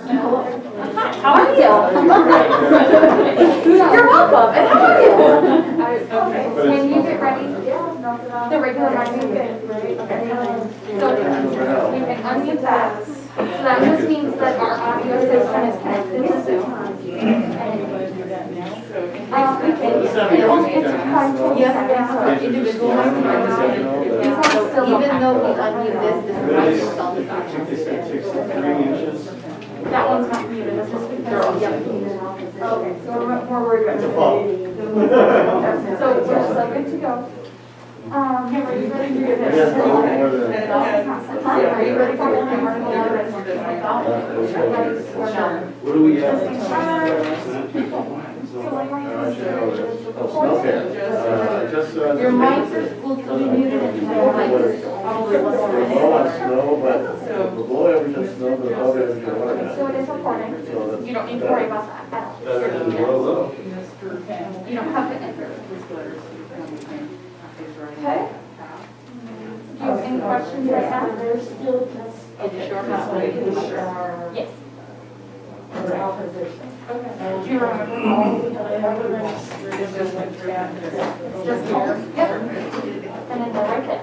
How are you? You're welcome. And how are you? Okay. When you get ready, the regular running good, right? So you can unmute that. So that just means that our audio system is connected to Zoom. Yes, individual. Even though we unmute this microphone is actually. That one's not muted, that's just because. Okay, so we're more worried about the So we're still good to go. Are you ready to do this? Are you ready for it? What do we have? Your mics will still be muted and your mic is probably what's So it is recording. You don't need to worry about that at all. You don't have to enter. Okay. Do you have any questions right now? There's still just. Yes. For opposition. Okay. Do you remember? Just here. Yep. And then go right there.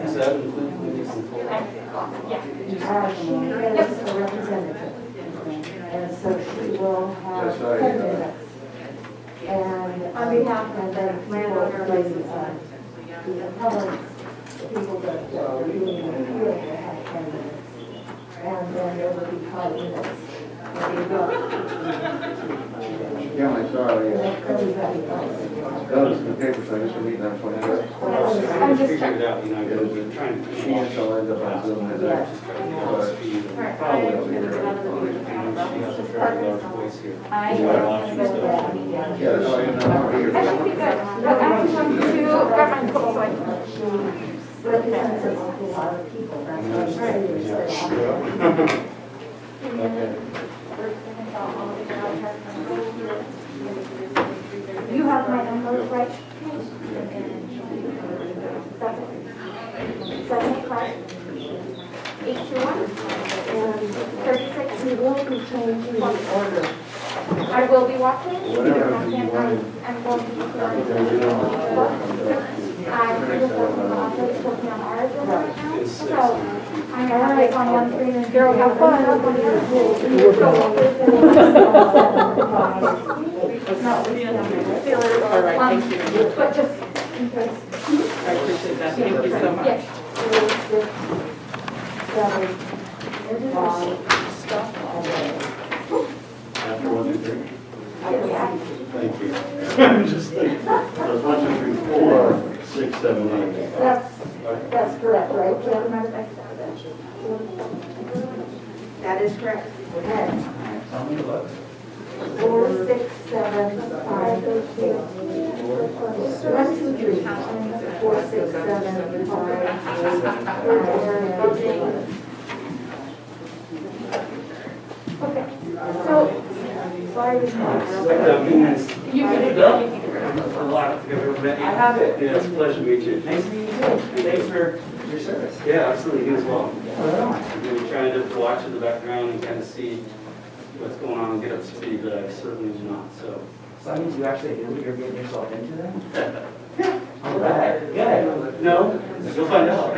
Does that include? Yeah. She is a representative. And so she will have 10 minutes. And On behalf and then landowner places on the appellants, the people that are really in the field will have 10 minutes. And then there will be 5 minutes. Yeah, I saw it. Everybody else. That was in the paper, so I guess we're meeting on 25th. I'm just Figured it out, you know, I've been trying to. She and she'll end up on Zoom. And Yeah. probably over here. She has a very large voice here. I am going to go there. Yeah, that's all you know. I should be good. But I'm going to grab my coat so I can. Represents a lot of people. That's why I'm saying Okay. You have my number, right? 785 821 and 36. we will be changing the order. I will be watching. Whatever you want. I'm going to be here. I'm going to go to the office working on our agenda right now. So I'm going to have it on one screen and Daryl, have fun. All right, thank you. But just in case. I appreciate that. Thank you so much. Yes. 7, 5, After 1, 2, 3. Thank you. Just like, so it's 1, 2, 3, 4, 6, 7, 8. That's correct, right, Kim? That is correct. Okay. 4, 6, 7, 5, 1, 2, 3. 4, 6, 7, 5, Okay. So, sorry. You can A lot of I have it. Yeah, it's a pleasure to meet you. Nice to meet you too. Thanks for your service. Yeah, absolutely, you as well. I've been trying to watch in the background and kind of see what's going on and get up to speed, but I certainly do not, so. So that means you actually knew what you're getting yourself into then? All right, good. No, you'll find out.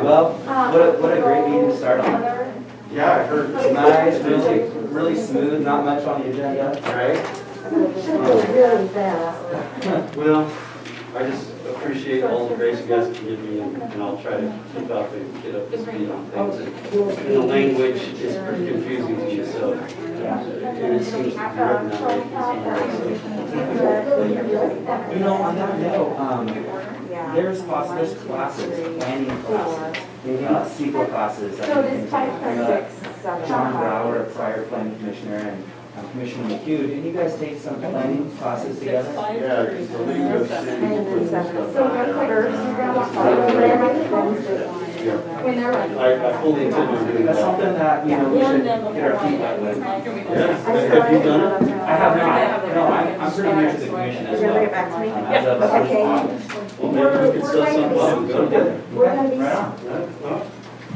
Well, what a great meeting to start on. Yeah, I heard. It's nice, really smooth, not much on the agenda, right? should go really fast. Well, I just appreciate all the grace you guys can give me, and I'll try to keep up and get up to speed on things. And the language is pretty confusing to me, so, and it seems to be written that way. You know, on that note, there's classes, planning classes, CEQA classes. So this type John Brower, prior planning commissioner, and Commissioner McHugh, didn't you guys take some planning classes together? Yeah, the League of Cities. So real quick, when they're ready. I fully intend on doing That's that. something that, we should get our feet wet with. Yeah, have you done it? I have not. No, I'm pretty new to the commission as well. Back to me. As of the first Okay. August. Well, maybe we could set something up and go together. We're gonna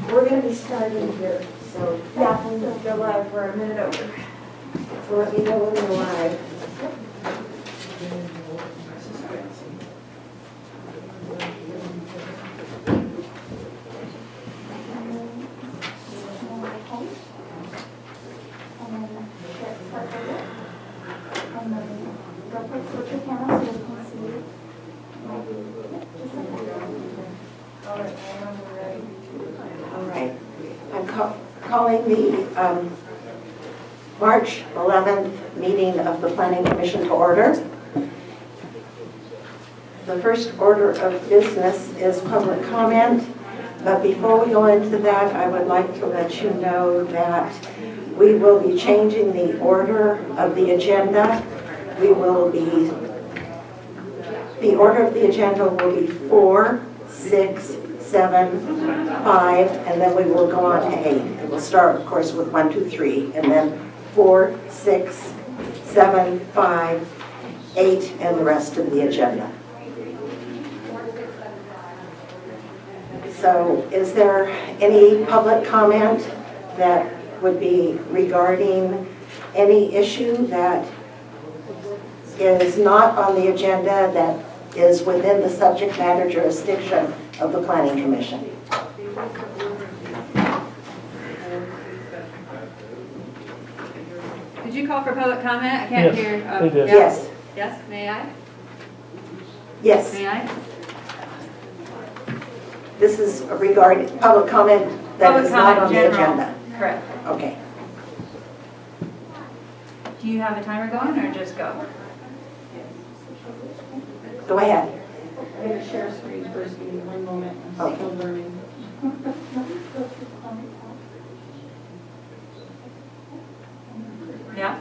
Right on. be starting here So, Yeah, we'll go live for a minute over. so let me know when you're live. All right. I'm calling the March 11th meeting of the Planning Commission to order. The first order of business is public comment, but before we go into that, I would like to let you know that we will be changing the order of the agenda. The order of the agenda will be 4, 6, 7, 5, and then we will go on to 8. It will start, of course, with 1, 2, 3, and then 4, 6, 7, 5, 8, and the rest of the agenda. So is there any public comment that would be regarding any issue that is not on the agenda that is within the subject matter jurisdiction of the Planning Commission? Did you call for public comment? I can't hear. they did. Yes. Yes, may I? Yes. May I? This is regarding public comment that Public is not comment on the general. agenda. Correct. Okay. Do you have a timer going or just go? Go ahead. I'm going to share screen first, give me 1 moment. I'm Okay. still learning. Yeah?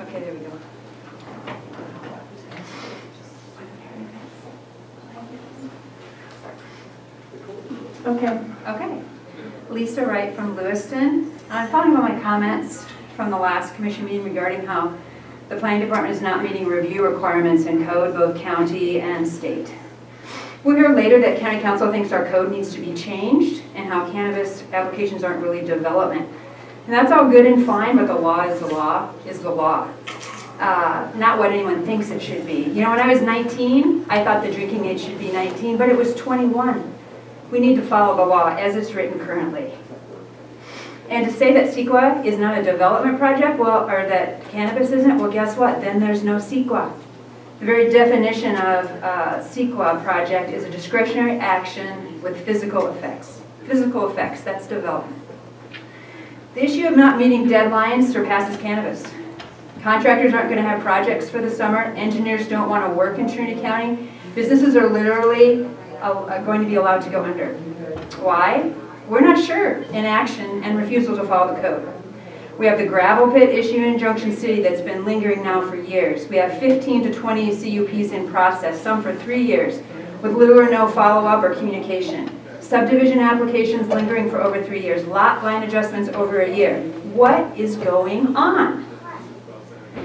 Okay, there we go. Okay. Okay. Lisa Wright from Lewiston. I'm following up on my comments from the last commission meeting regarding how the planning department is not meeting review requirements in code, both county and state. We'll hear later that county council thinks our code needs to be changed and how cannabis applications aren't really development. And that's all good and fine, but the law is the law is the law. Not what anyone thinks it should be. You know, when I was 19, I thought the drinking age should be 19, but it was 21. We need to follow the law as it's written currently. And to say that CEQA is not a development project, well, or that cannabis isn't, well, guess what? Then there's no CEQA. The very definition of CEQA project is a discretionary action with physical effects. Physical effects, that's development. The issue of not meeting deadlines surpasses cannabis. Contractors aren't going to have projects for the summer. Engineers don't want to work in Trinity County. Businesses are literally going to be allowed to go under. Why? We're not sure. Inaction and refusal to follow the code. We have the gravel pit issue in Junction City that's been lingering now for years. We have 15 to 20 CUPs in process, some for 3 years, with little or no follow-up or communication. Subdivision applications lingering for over 3 years. Lot line adjustments over a year. What is going on?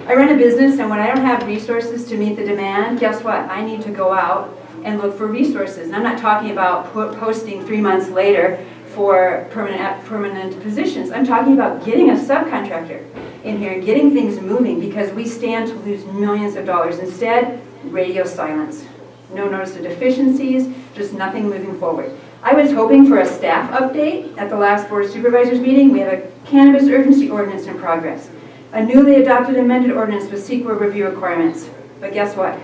I run a business, and when I don't have resources to meet the demand, guess what? I need to go out and look for resources. And I'm not talking about posting 3 months later for permanent positions. I'm talking about getting a subcontractor in here and getting things moving, because we stand to lose millions of dollars. Instead, radio silence. No notice of deficiencies, just nothing moving forward. I was hoping for a staff update at the last Board of Supervisors meeting. We have a cannabis urgency ordinance in progress. A newly adopted amended ordinance with CEQA review requirements. But guess what?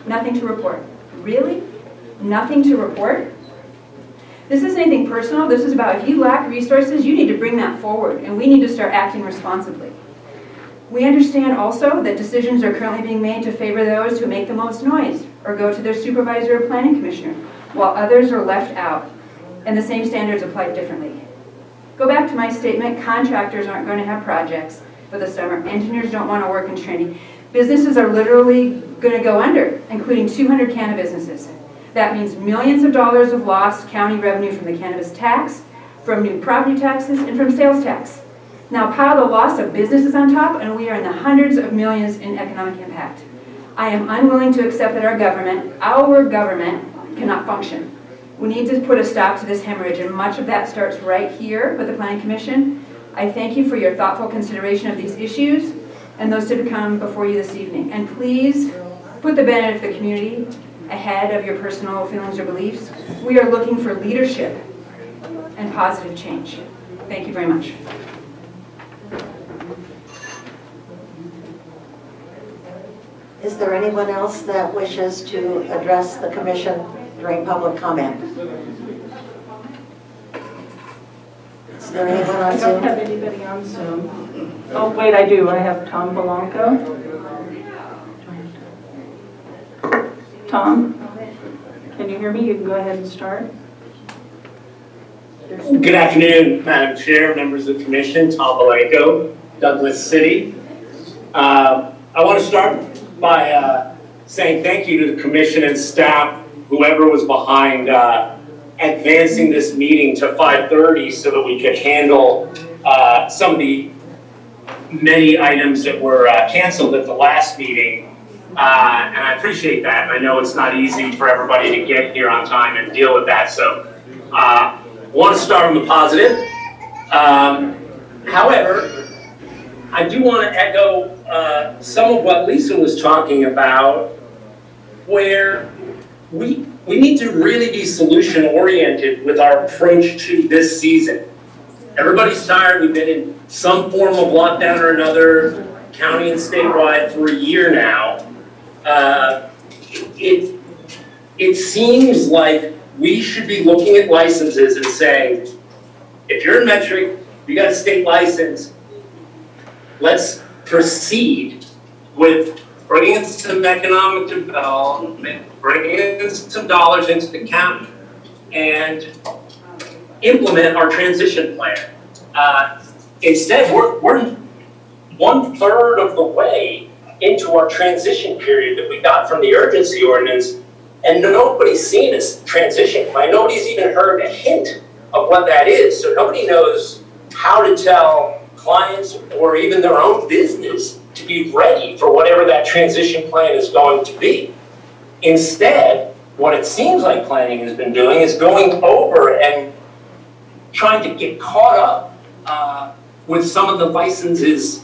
Nothing to report. Really? Nothing to report? This isn't anything personal. This is about if you lack resources, you need to bring that forward, and we need to start acting responsibly. We understand also that decisions are currently being made to favor those who make the most noise or go to their supervisor or planning commissioner, while others are left out, and the same standards apply differently. Go back to my statement, contractors aren't going to have projects for the summer. Engineers don't want to work in Trinity. Businesses are literally going to go under, including 200 cannabis businesses. That means millions of dollars of lost county revenue from the cannabis tax, from new property taxes, and from sales tax. Now pile the loss of businesses on top, and we are in the hundreds of millions in economic impact. I am unwilling to accept that our government cannot function. We need to put a stop to this hemorrhage, and much of that starts right here with the Planning Commission. I thank you for your thoughtful consideration of these issues and those to come before you this evening. And please put the benefit of the community ahead of your personal feelings or beliefs. We are looking for leadership and positive change. Thank you very much. Is there anyone else that wishes to address the commission during public comment? Is there anyone on I don't Zoom? have anybody on Zoom. Oh, wait, I do. I have Tom Belanco. Tom, can you hear me? You can go ahead and start. Good afternoon, Madam Chair, members of the commission, Tom Belanco, Douglas City. I want to start by saying thank you to the commission and staff, whoever was behind advancing this meeting to 5:30 so that we could handle some of the many items that were canceled at the last meeting. And I appreciate that. I know it's not easy for everybody to get here on time and deal with that. So I want to start on the positive. However, I do want to echo some of what Lisa was talking about, where we need to really be solution-oriented with our approach to this season. Everybody's tired. We've been in some form of lockdown or another, county and statewide, for a year now. It seems like we should be looking at licenses and saying, if you're in Metric, you got a state license, let's proceed with bringing in some economic development, bringing in some dollars into the county, and implement our transition plan. Instead, we're 1/3 of the way into our transition period that we got from the urgency ordinance, and nobody's seen a transition plan. Nobody's even heard a hint of what that is. So nobody knows how to tell clients or even their own business to be ready for whatever that transition plan is going to be. Instead, what it seems like planning has been doing is going over and trying to get caught up with some of the licenses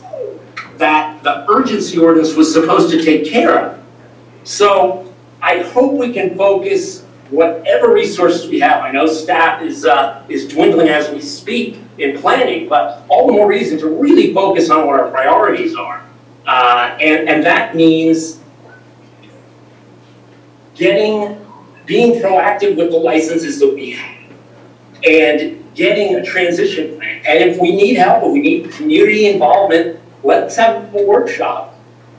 that the urgency ordinance was supposed to take care of. So I hope we can focus whatever resources we have. I know staff is dwindling as we speak in planning, but all the more reason to really focus on what our priorities are. And that means being proactive with the licenses that we have and getting a transition plan. And if we need help, or we need community involvement, let's have a workshop,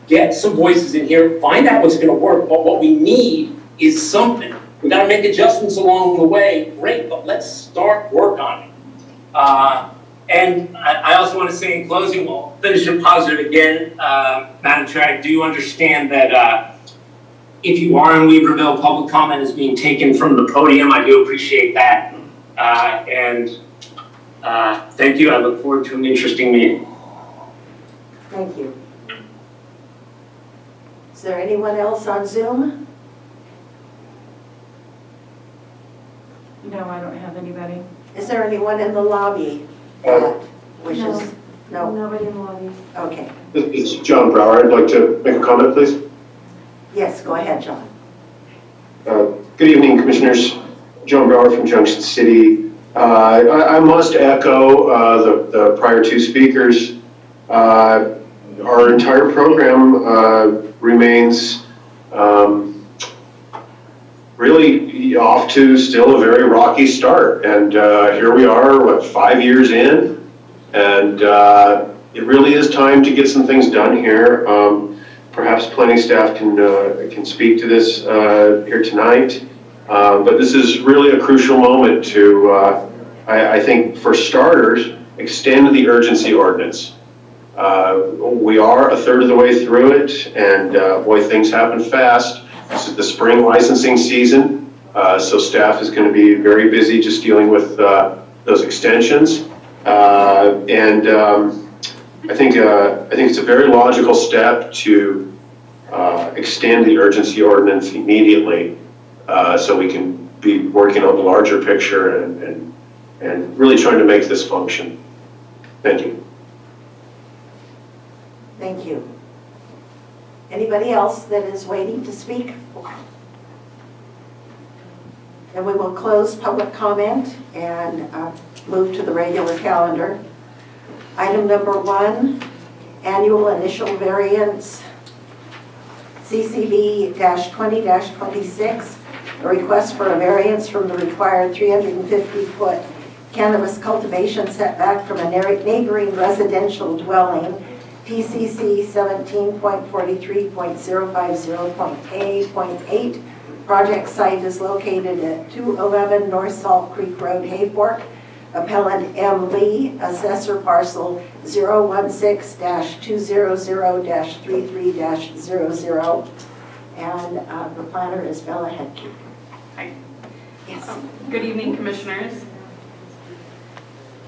get some voices in here, find out what's gonna work, but what we need is something. We gotta make adjustments along the way, great, but let's start work on it. And I also want to say in closing, we'll finish it positive again. Madam Chair, I do understand that if you are in Weaverville, public comment is being taken from the podium. I do appreciate that. Thank you. I look forward to an interesting meeting. Thank you. Is there anyone else on Zoom? No, I don't have anybody. Is there anyone in the lobby that wishes? No? Nobody in the lobby. Okay. This is John Brower. I'd like to make a comment, please. Yes, go ahead, John. Good evening, Commissioners. John Brower from Junction City. I must echo the prior two speakers. Our entire program remains really off to still a very rocky start. And here we are, 5 years in? And it really is time to get some things done here. Perhaps planning staff can speak to this here tonight. But this is really a crucial moment to, I think, for starters, extend the urgency ordinance. We are a third of the way through it, and boy, things happen fast. This is the spring licensing season, so staff is going to be very busy just dealing with those extensions. I think it's a very logical step to extend the urgency ordinance immediately. so we can be working on the larger picture and really trying to make this function. Thank you. Thank you. Anybody else that is waiting to speak? Then we will close public comment and move to the regular calendar. Item number 1, annual initial variance, CCV-20-26, a request for a variance from the required 350-foot cannabis cultivation setback from a neighboring residential dwelling, PCC 17.43.050.A.8. Project site is located at 211 North Salt Creek Road, Hayfork. Appellant M. Lee, assessor parcel 016-200-33-00. And the planner is Bella Hedke. Hi. Yes. Good evening, commissioners.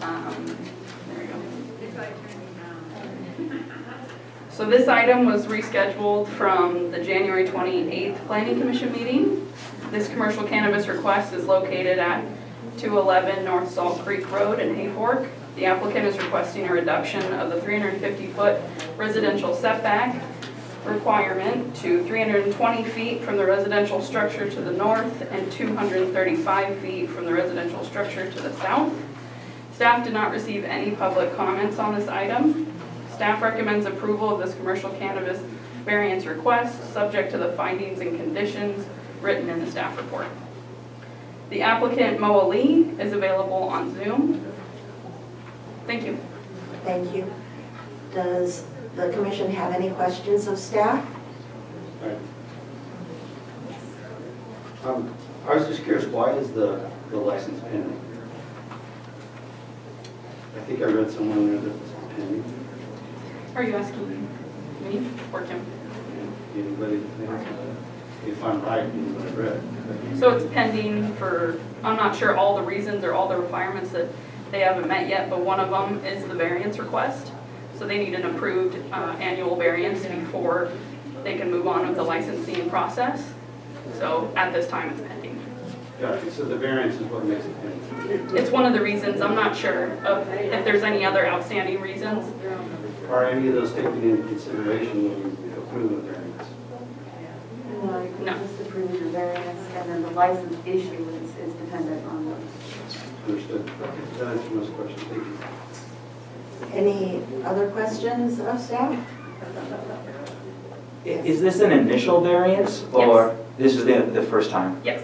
There we go. So this item was rescheduled from the January 28th Planning Commission meeting. This commercial cannabis request is located at 211 North Salt Creek Road in Hayfork. The applicant is requesting a reduction of the 350-foot residential setback requirement to 320 feet from the residential structure to the north and 235 feet from the residential structure to the south. Staff did not receive any public comments on this item. Staff recommends approval of this commercial cannabis variance request, subject to the findings and conditions written in the staff report. The applicant, Moa Lee, is available on Zoom. Thank you. Thank you. Does the commission have any questions of staff? Right. I was just curious, why is the license pending? I think I read somewhere in there that it's pending. Are you asking me or Kim? Anybody, if I'm right, in what I read. So it's pending for, I'm not sure all the reasons or all the requirements that they haven't met yet, but one of them is the variance request. So they need an approved annual variance before they can move on with the licensing process. So at this time, it's pending. Gotcha, so the variance is what makes it pending. It's one of the reasons. I'm not sure of if there's any other outstanding reasons. Are any of those taken into consideration when you approve the variance? No, you can No. just approve the variance, and then the license issuance is dependent on those. Understood. That answers most questions. Thank you. Any other questions of staff? Is this an initial variance, or this is the first time? Yes.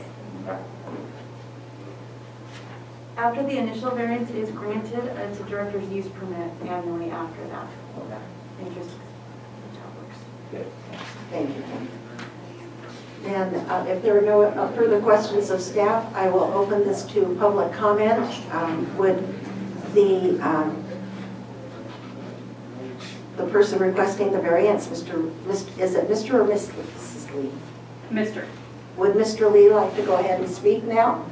After the initial variance is granted, it's a director's use permit annually after that. Okay. And just, that's how it works. Good. Thank you. And if there are no further questions of staff, I will open this to public comment. Would the person requesting the variance, is it Mr. or Mrs. Lee? Mr. Would Mr. Lee like to go ahead and speak now?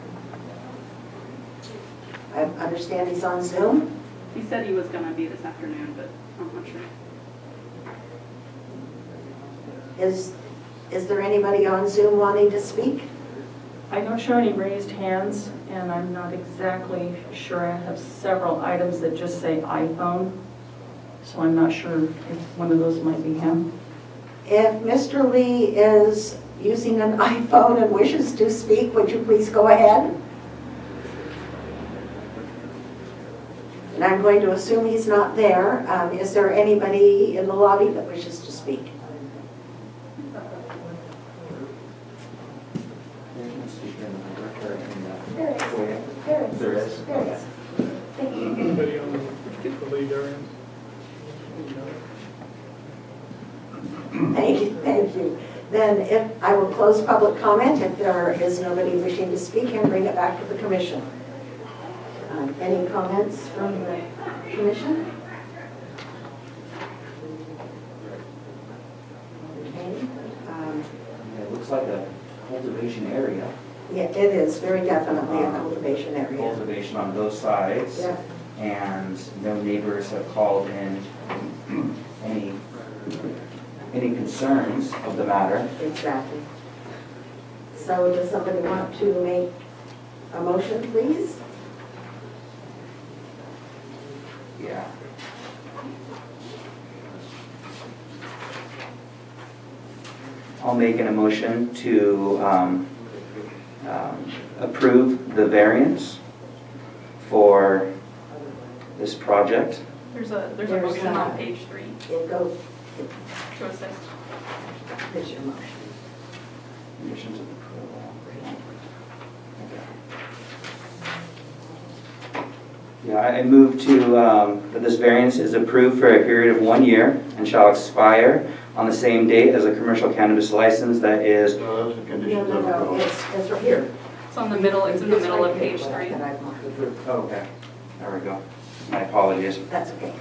I understand he's on Zoom. He said he was going to be this afternoon, but I'm not sure. Is there anybody on Zoom wanting to speak? I don't show any raised hands, and I'm not exactly sure. I have several items that just say iPhone, so I'm not sure if one of those might be him. If Mr. Lee is using an iPhone and wishes to speak, would you please go ahead? And I'm going to assume he's not there. Is there anybody in the lobby that wishes to speak? There is. Anybody on the lead area? Thank you. Then I will close public comment if there is nobody wishing to speak and bring it back to the commission. Any comments from the commission? Okay. It looks like a cultivation area. Yeah, it is very definitely a cultivation area. Cultivation on both sides. Yeah. And no neighbors have called in any concerns of the matter. Exactly. So does somebody want to make a motion, please? Yeah. I'll make an emotion to approve the variance for this project. There's a motion on page 3 It goes, to assist. here's your motion. Conditions of approval. Yeah, I move to, that this variance is approved for a period of 1 year and shall expire on the same date as a commercial cannabis license that is. No, those are conditions of No, approval. it's right here. It's on the middle, it's in the middle of page 3. That I've marked. Oh, okay, there we go. My apologies. That's okay.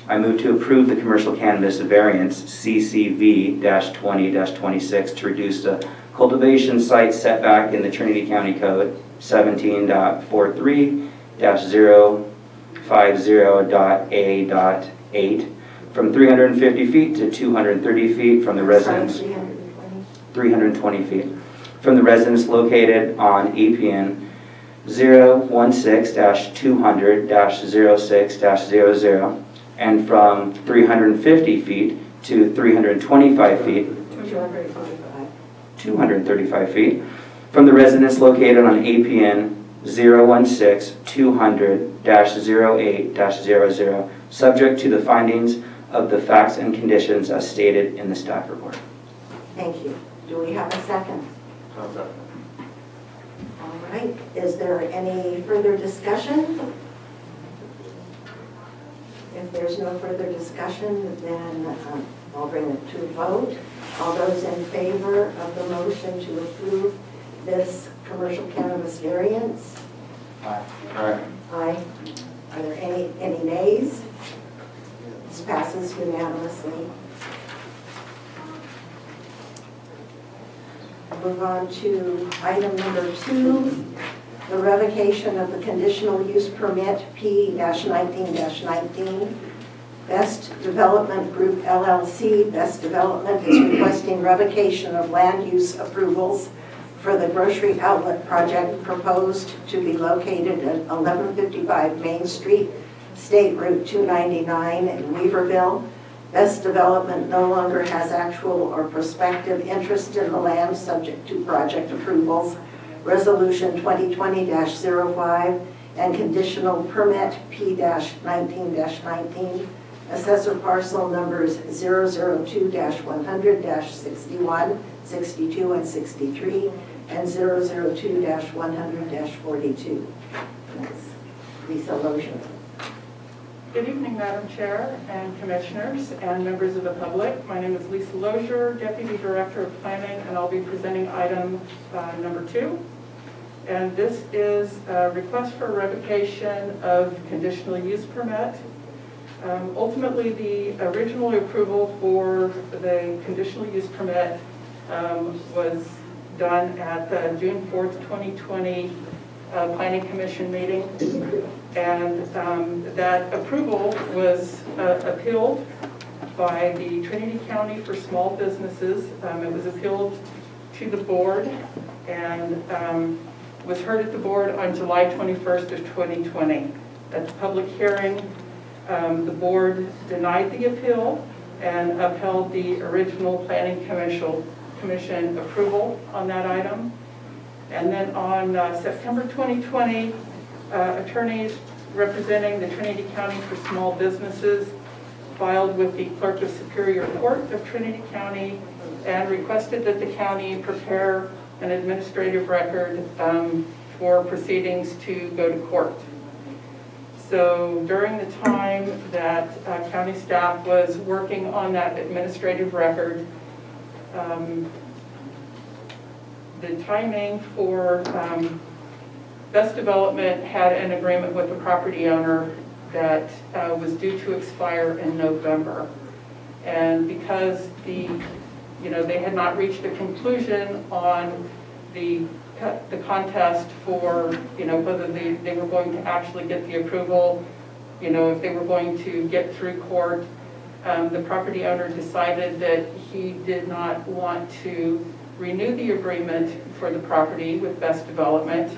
I move to approve the commercial cannabis variance CCV-20-26 to reduce the cultivation site setback in the Trinity County Code 17.43-050.A.8 from 350 feet to 230 feet from the residence. 320 feet from the residence located on APN 016-200-06-00 and from 350 feet to 325 feet, 235 feet from the residence located on APN 016-200-08-00, subject to the findings of the facts and conditions as stated in the staff report. Thank you. Do we have a second? How's that? All right. Is there any further discussion? If there's no further discussion, then I'll bring it to a vote. All those in favor of the motion to approve this commercial cannabis variance? Aye. Aye. Are there any nays? This passes unanimously. Move on to item number 2, the revocation of the conditional use permit P-19-19. Best Development Group LLC, Best Development is requesting revocation of land use approvals for the grocery outlet project proposed to be located at 1155 Main Street, State Route 299 in Weaverville. Best Development no longer has actual or prospective interest in the land subject to project approvals. Resolution 2020-05 and conditional permit P-19-19. Assessor parcel numbers 002-100-61, 62, and 63, and 002-100-42. That's Lisa Lozier. Good evening, Madam Chair and Commissioners and members of the public. My name is Lisa Lozier, Deputy Director of Planning, and I'll be presenting item number 2. And this is a request for revocation of conditional use permit. Ultimately, the original approval for the conditional use permit was done at the June 4th, 2020 Planning Commission meeting. And that approval was appealed by the Trinity County for Small Businesses. It was appealed to the board and was heard at the board on July 21st of 2020. At the public hearing, the board denied the appeal and upheld the original Planning Commission approval on that item. And then on September 2020, attorneys representing the Trinity County for Small Businesses filed with the Clerk of Superior Court of Trinity County and requested that the county prepare an administrative record for proceedings to go to court. So during the time that county staff was working on that administrative record, the timing for Best Development had an agreement with the property owner that was due to expire in November. And because they had not reached a conclusion on the contest for whether they were going to actually get the approval, if they were going to get through court, the property owner decided that he did not want to renew the agreement for the property with Best Development.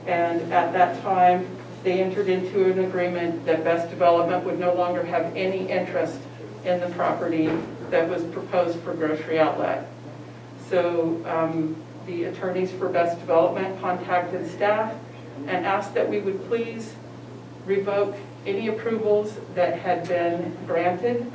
And at that time, they entered into an agreement that Best Development would no longer have any interest in the property that was proposed for grocery outlet. So the attorneys for Best Development contacted staff and asked that we would please revoke any approvals that had been granted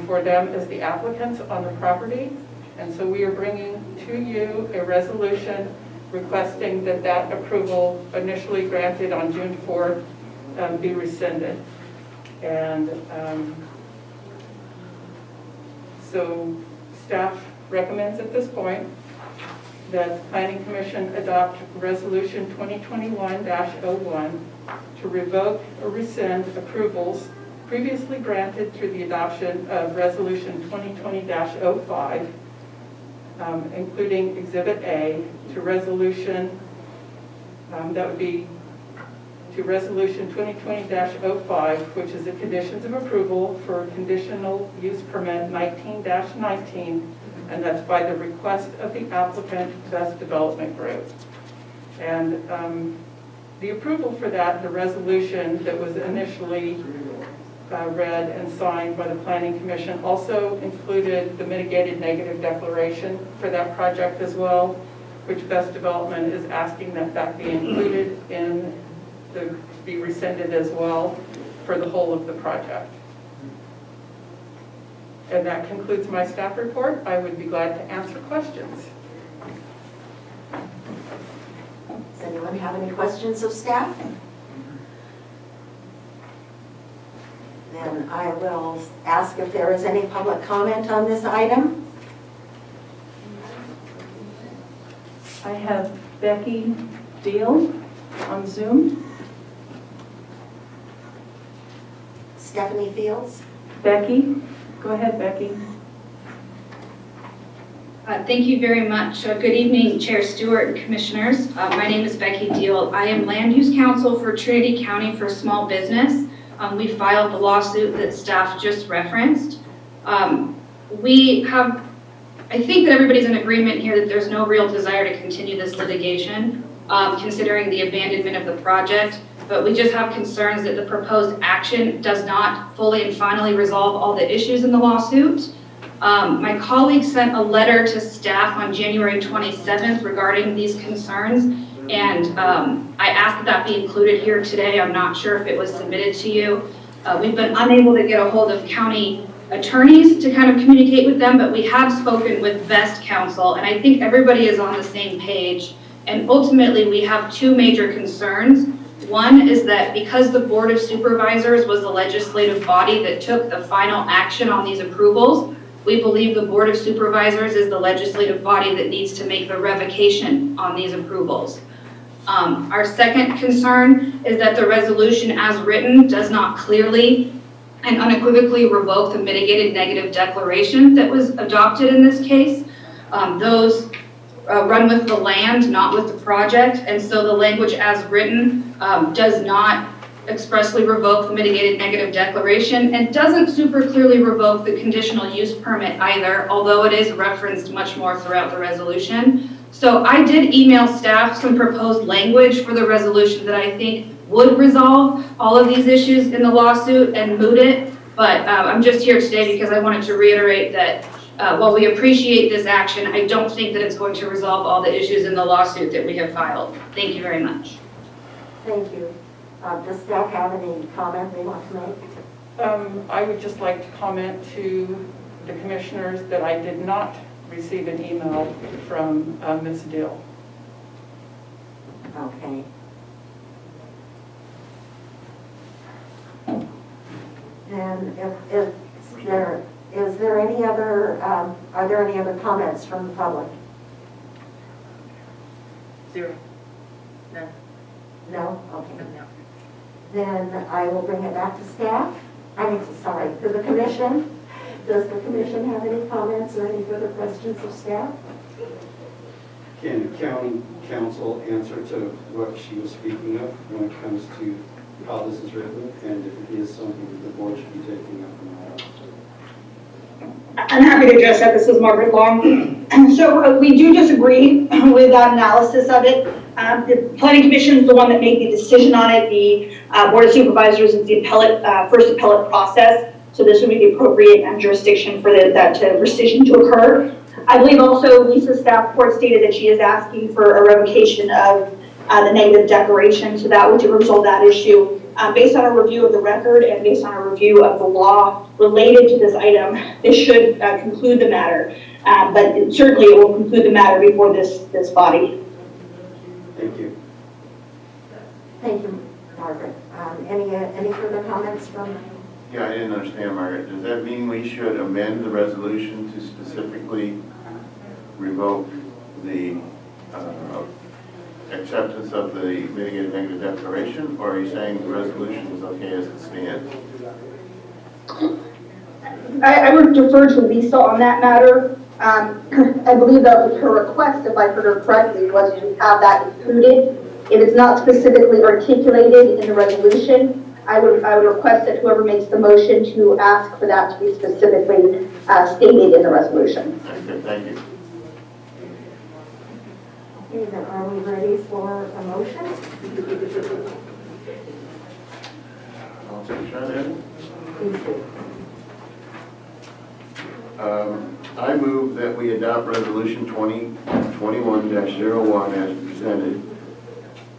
for them as the applicants on the property. And so we are bringing to you a resolution requesting that that approval initially granted on June 4th be rescinded. And so staff recommends at this point that the Planning Commission adopt Resolution 2021-01 to revoke or rescind approvals previously granted through the adoption of Resolution 2020-05, including Exhibit A, to Resolution, that would be to Resolution 2020-05, which is the conditions of approval for conditional use permit 19-19, and that's by the request of the applicant, Best Development Group. And the approval for that, the resolution that was initially read and signed by the Planning Commission, also included the mitigated negative declaration for that project as well, which Best Development is asking that that be included in be rescinded as well for the whole of the project. And that concludes my staff report. I would be glad to answer questions. Does anyone have any questions of staff? Then I will ask if there is any public comment on this item. I have Becky Deal on Zoom. Stephanie Fields. Becky, go ahead, Becky. Thank you very much. Good evening, Chair Stewart and Commissioners. My name is Becky Deal. I am Land Use Counsel for Trinity County for Small Business. We filed the lawsuit that staff just referenced. We have, I think that everybody's in agreement here that there's no real desire to continue this litigation, considering the abandonment of the project. But we just have concerns that the proposed action does not fully and finally resolve all the issues in the lawsuit. My colleague sent a letter to staff on January 27th regarding these concerns, and I asked that that be included here today. I'm not sure if it was submitted to you. We've been unable to get a hold of county attorneys to kind of communicate with them, but we have spoken with Best Counsel, and I think everybody is on the same page. And ultimately, we have two major concerns. One is that because the Board of Supervisors was the legislative body that took the final action on these approvals, we believe the Board of Supervisors is the legislative body that needs to make the revocation on these approvals. Our second concern is that the resolution as written does not clearly and unequivocally revoke the mitigated negative declaration that was adopted in this case. Those run with the land, not with the project, and so the language as written does not expressly revoke the mitigated negative declaration and doesn't super clearly revoke the conditional use permit either, although it is referenced much more throughout the resolution. So I did email staff some proposed language for the resolution that I think would resolve all of these issues in the lawsuit and moot it, but I'm just here today because I wanted to reiterate that while we appreciate this action, I don't think that it's going to resolve all the issues in the lawsuit that we have filed. Thank you very much. Thank you. Does staff have any comment they want to make? I would just like to comment to the commissioners that I did not receive an email from Ms. Dill. Okay. And if there is there any other are there any other comments from the public? Zero. None. No? Okay. No. Then I will bring it back to staff. I mean, sorry, to the commission. Does the commission have any comments or any further questions of staff? Can the county council answer to what she was speaking of when it comes to how this is written, and if it is something that the board should be taking up or not? I'm happy to address that. This is Margaret Long. So we do disagree with that analysis of it. The Planning Commission is the one that made the decision on it. The Board of Supervisors is the first appellate process. So this would be the appropriate jurisdiction for that rescission to occur. I believe also Lisa's staff report stated that she is asking for a revocation of the negative declaration. So that would resolve that issue. Based on a review of the record and based on a review of the law related to this item, this should conclude the matter. But certainly it will conclude the matter before this body. Thank you. Thank you, Margaret. Any further comments from? Yeah, I didn't understand, Margaret. Does that mean we should amend the resolution to specifically revoke the acceptance of the mitigated negative declaration, or are you saying the resolution is okay as it stands? I would defer to Lisa on that matter. I believe that was her request, if I heard her correctly, was to have that included. If it's not specifically articulated in the resolution, I would request that whoever makes the motion to ask for that to be specifically stated in the resolution. Okay, thank you. Okay, then are we ready for a motion? I'll take a shot at it. Please do. I move that we adopt Resolution 2021-01 as presented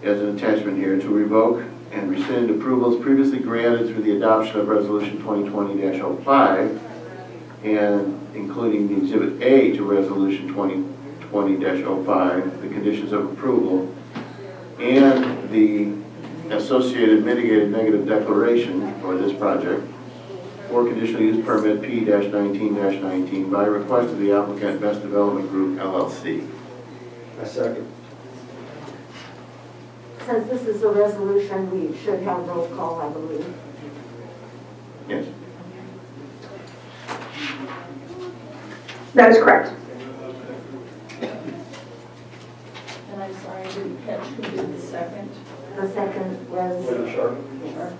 as an attachment here to revoke and rescind approvals previously granted through the adoption of Resolution 2020-05 and including the Exhibit A to Resolution 2020-05, the conditions of approval, and the associated mitigated negative declaration for this project for conditional use permit P-19-19 by request of the applicant Best Development Group, LLC. I second. Since this is a resolution, we should have roll call, I believe. Yes. That is correct. And I'm sorry, I didn't catch who did the second. The second was William Sharp. Sure.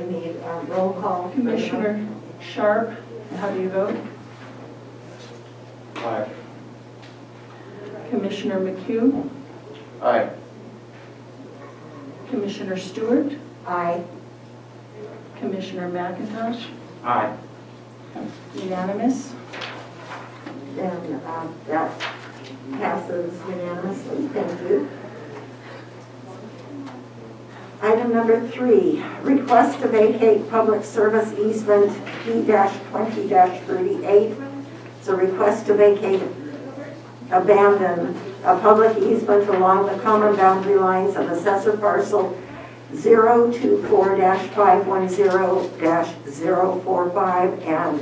we need a roll call. Commissioner Sharp, how do you vote? Aye. Commissioner McHugh? Aye. Commissioner Stewart? Aye. Commissioner McIntosh? Aye. Unanimous? Then that passes unanimously. Thank you. Item number 3, request to vacate public service easement P-20-38. It's a request to vacate, abandon a public easement along the common boundary lines of assessor parcel 024-510-045 and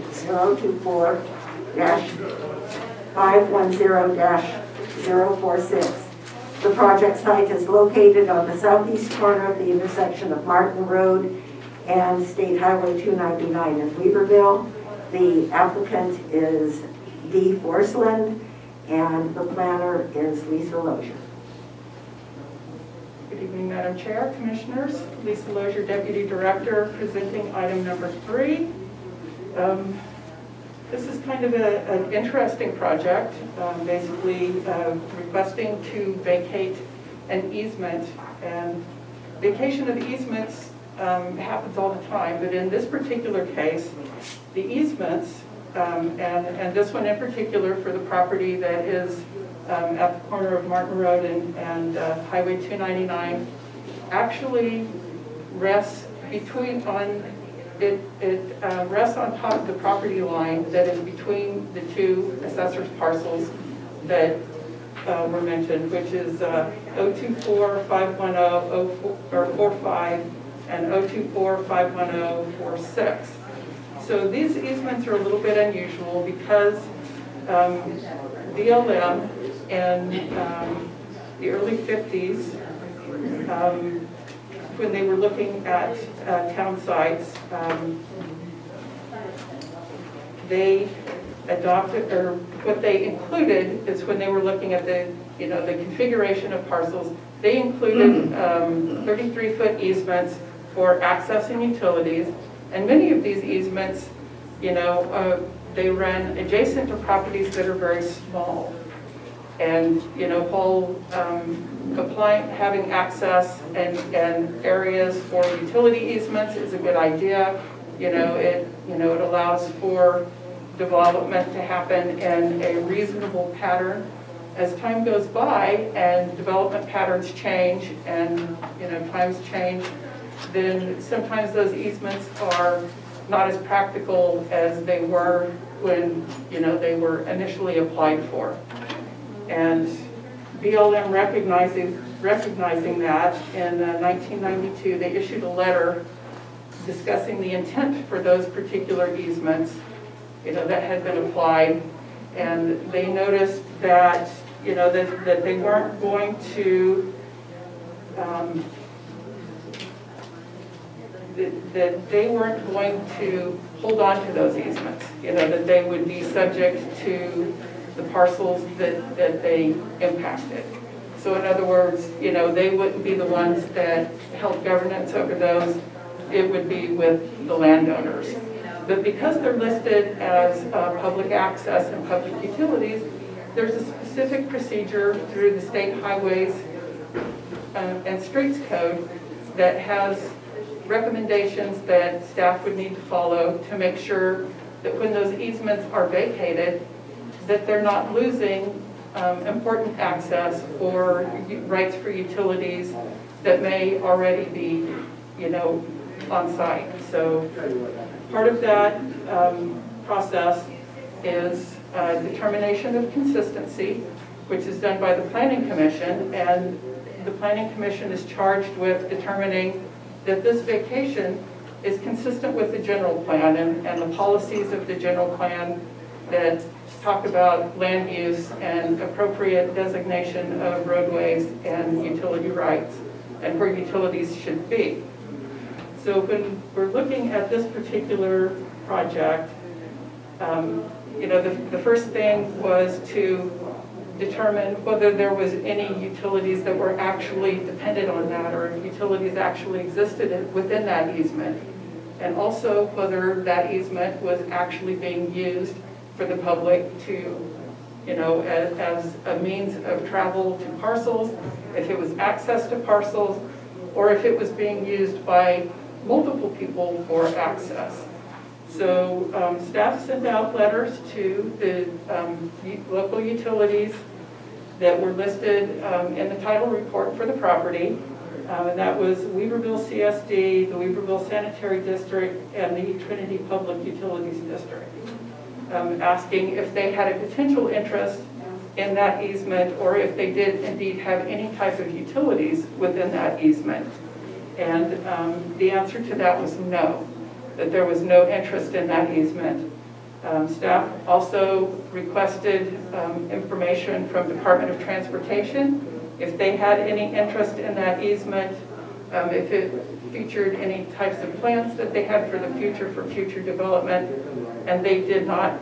024-510-046. The project site is located on the southeast corner of the intersection of Martin Road and State Highway 299 in Weaverville. The applicant is D. Forsland, and the planner is Lisa Lozier. Good evening, Madam Chair, Commissioners. Lisa Lozier, Deputy Director, presenting item number 3. This is kind of an interesting project, basically requesting to vacate an easement. And vacation of easements happens all the time, but in this particular case, the easements, and this one in particular for the property that is at the corner of Martin Road and Highway 299, actually rests rests on top of the property line that is between the two assessors parcels that were mentioned, which is 024-510-45 and 024-510-46. So these easements are a little bit unusual because BLM in the early 50s, when they were looking at town sites, they adopted, or what they included is when they were looking at the configuration of parcels, They included 33-foot easements for accessing utilities, and many of these easements, you know, they run adjacent to properties that are very small. And, you know, Paul, having access and areas for utility easements is a good idea. You know, it allows for development to happen in a reasonable pattern. As time goes by and development patterns change and, you know, times change, then sometimes those easements are not as practical as they were when, you know, they were initially applied for. And BLM recognizing that in 1992, they issued a letter discussing the intent for those particular easements, you know, that had been applied. And they noticed that, you know, that they weren't going to, that they weren't going to hold on to those easements, you know, that they would be subject to the parcels that they impacted. So in other words, you know, they wouldn't be the ones that held governance over those, it would be with the landowners. But because they're listed as public access and public utilities, there's a specific procedure through the state highways and streets code that has recommendations that staff would need to follow to make sure that when those easements are vacated, that they're not losing important access or rights for utilities that may already be, you know, on site. So part of that process is determination of consistency, which is done by the Planning Commission, and the Planning Commission is charged with determining that this vacation is consistent with the general plan and the policies of the general plan that talk about land use and appropriate designation of roadways and utility rights and where utilities should be. So when we're looking at this particular project, you know, the first thing was to determine whether there was any utilities that were actually dependent on that or utilities actually existed within that easement. And also whether that easement was actually being used for the public to, you know, as a means of travel to parcels, if it was access to parcels, or if it was being used by multiple people for access. So staff sent out letters to the local utilities that were listed in the title report for the property. And that was Weaverville CSD, the Weaverville Sanitary District, and the Trinity Public Utilities District, asking if they had a potential interest in that easement or if they did indeed have any type of utilities within that easement. And the answer to that was no, that there was no interest in that easement. Staff also requested information from Department of Transportation if they had any interest in that easement, if it featured any types of plans that they had for the future, for future development, and they did not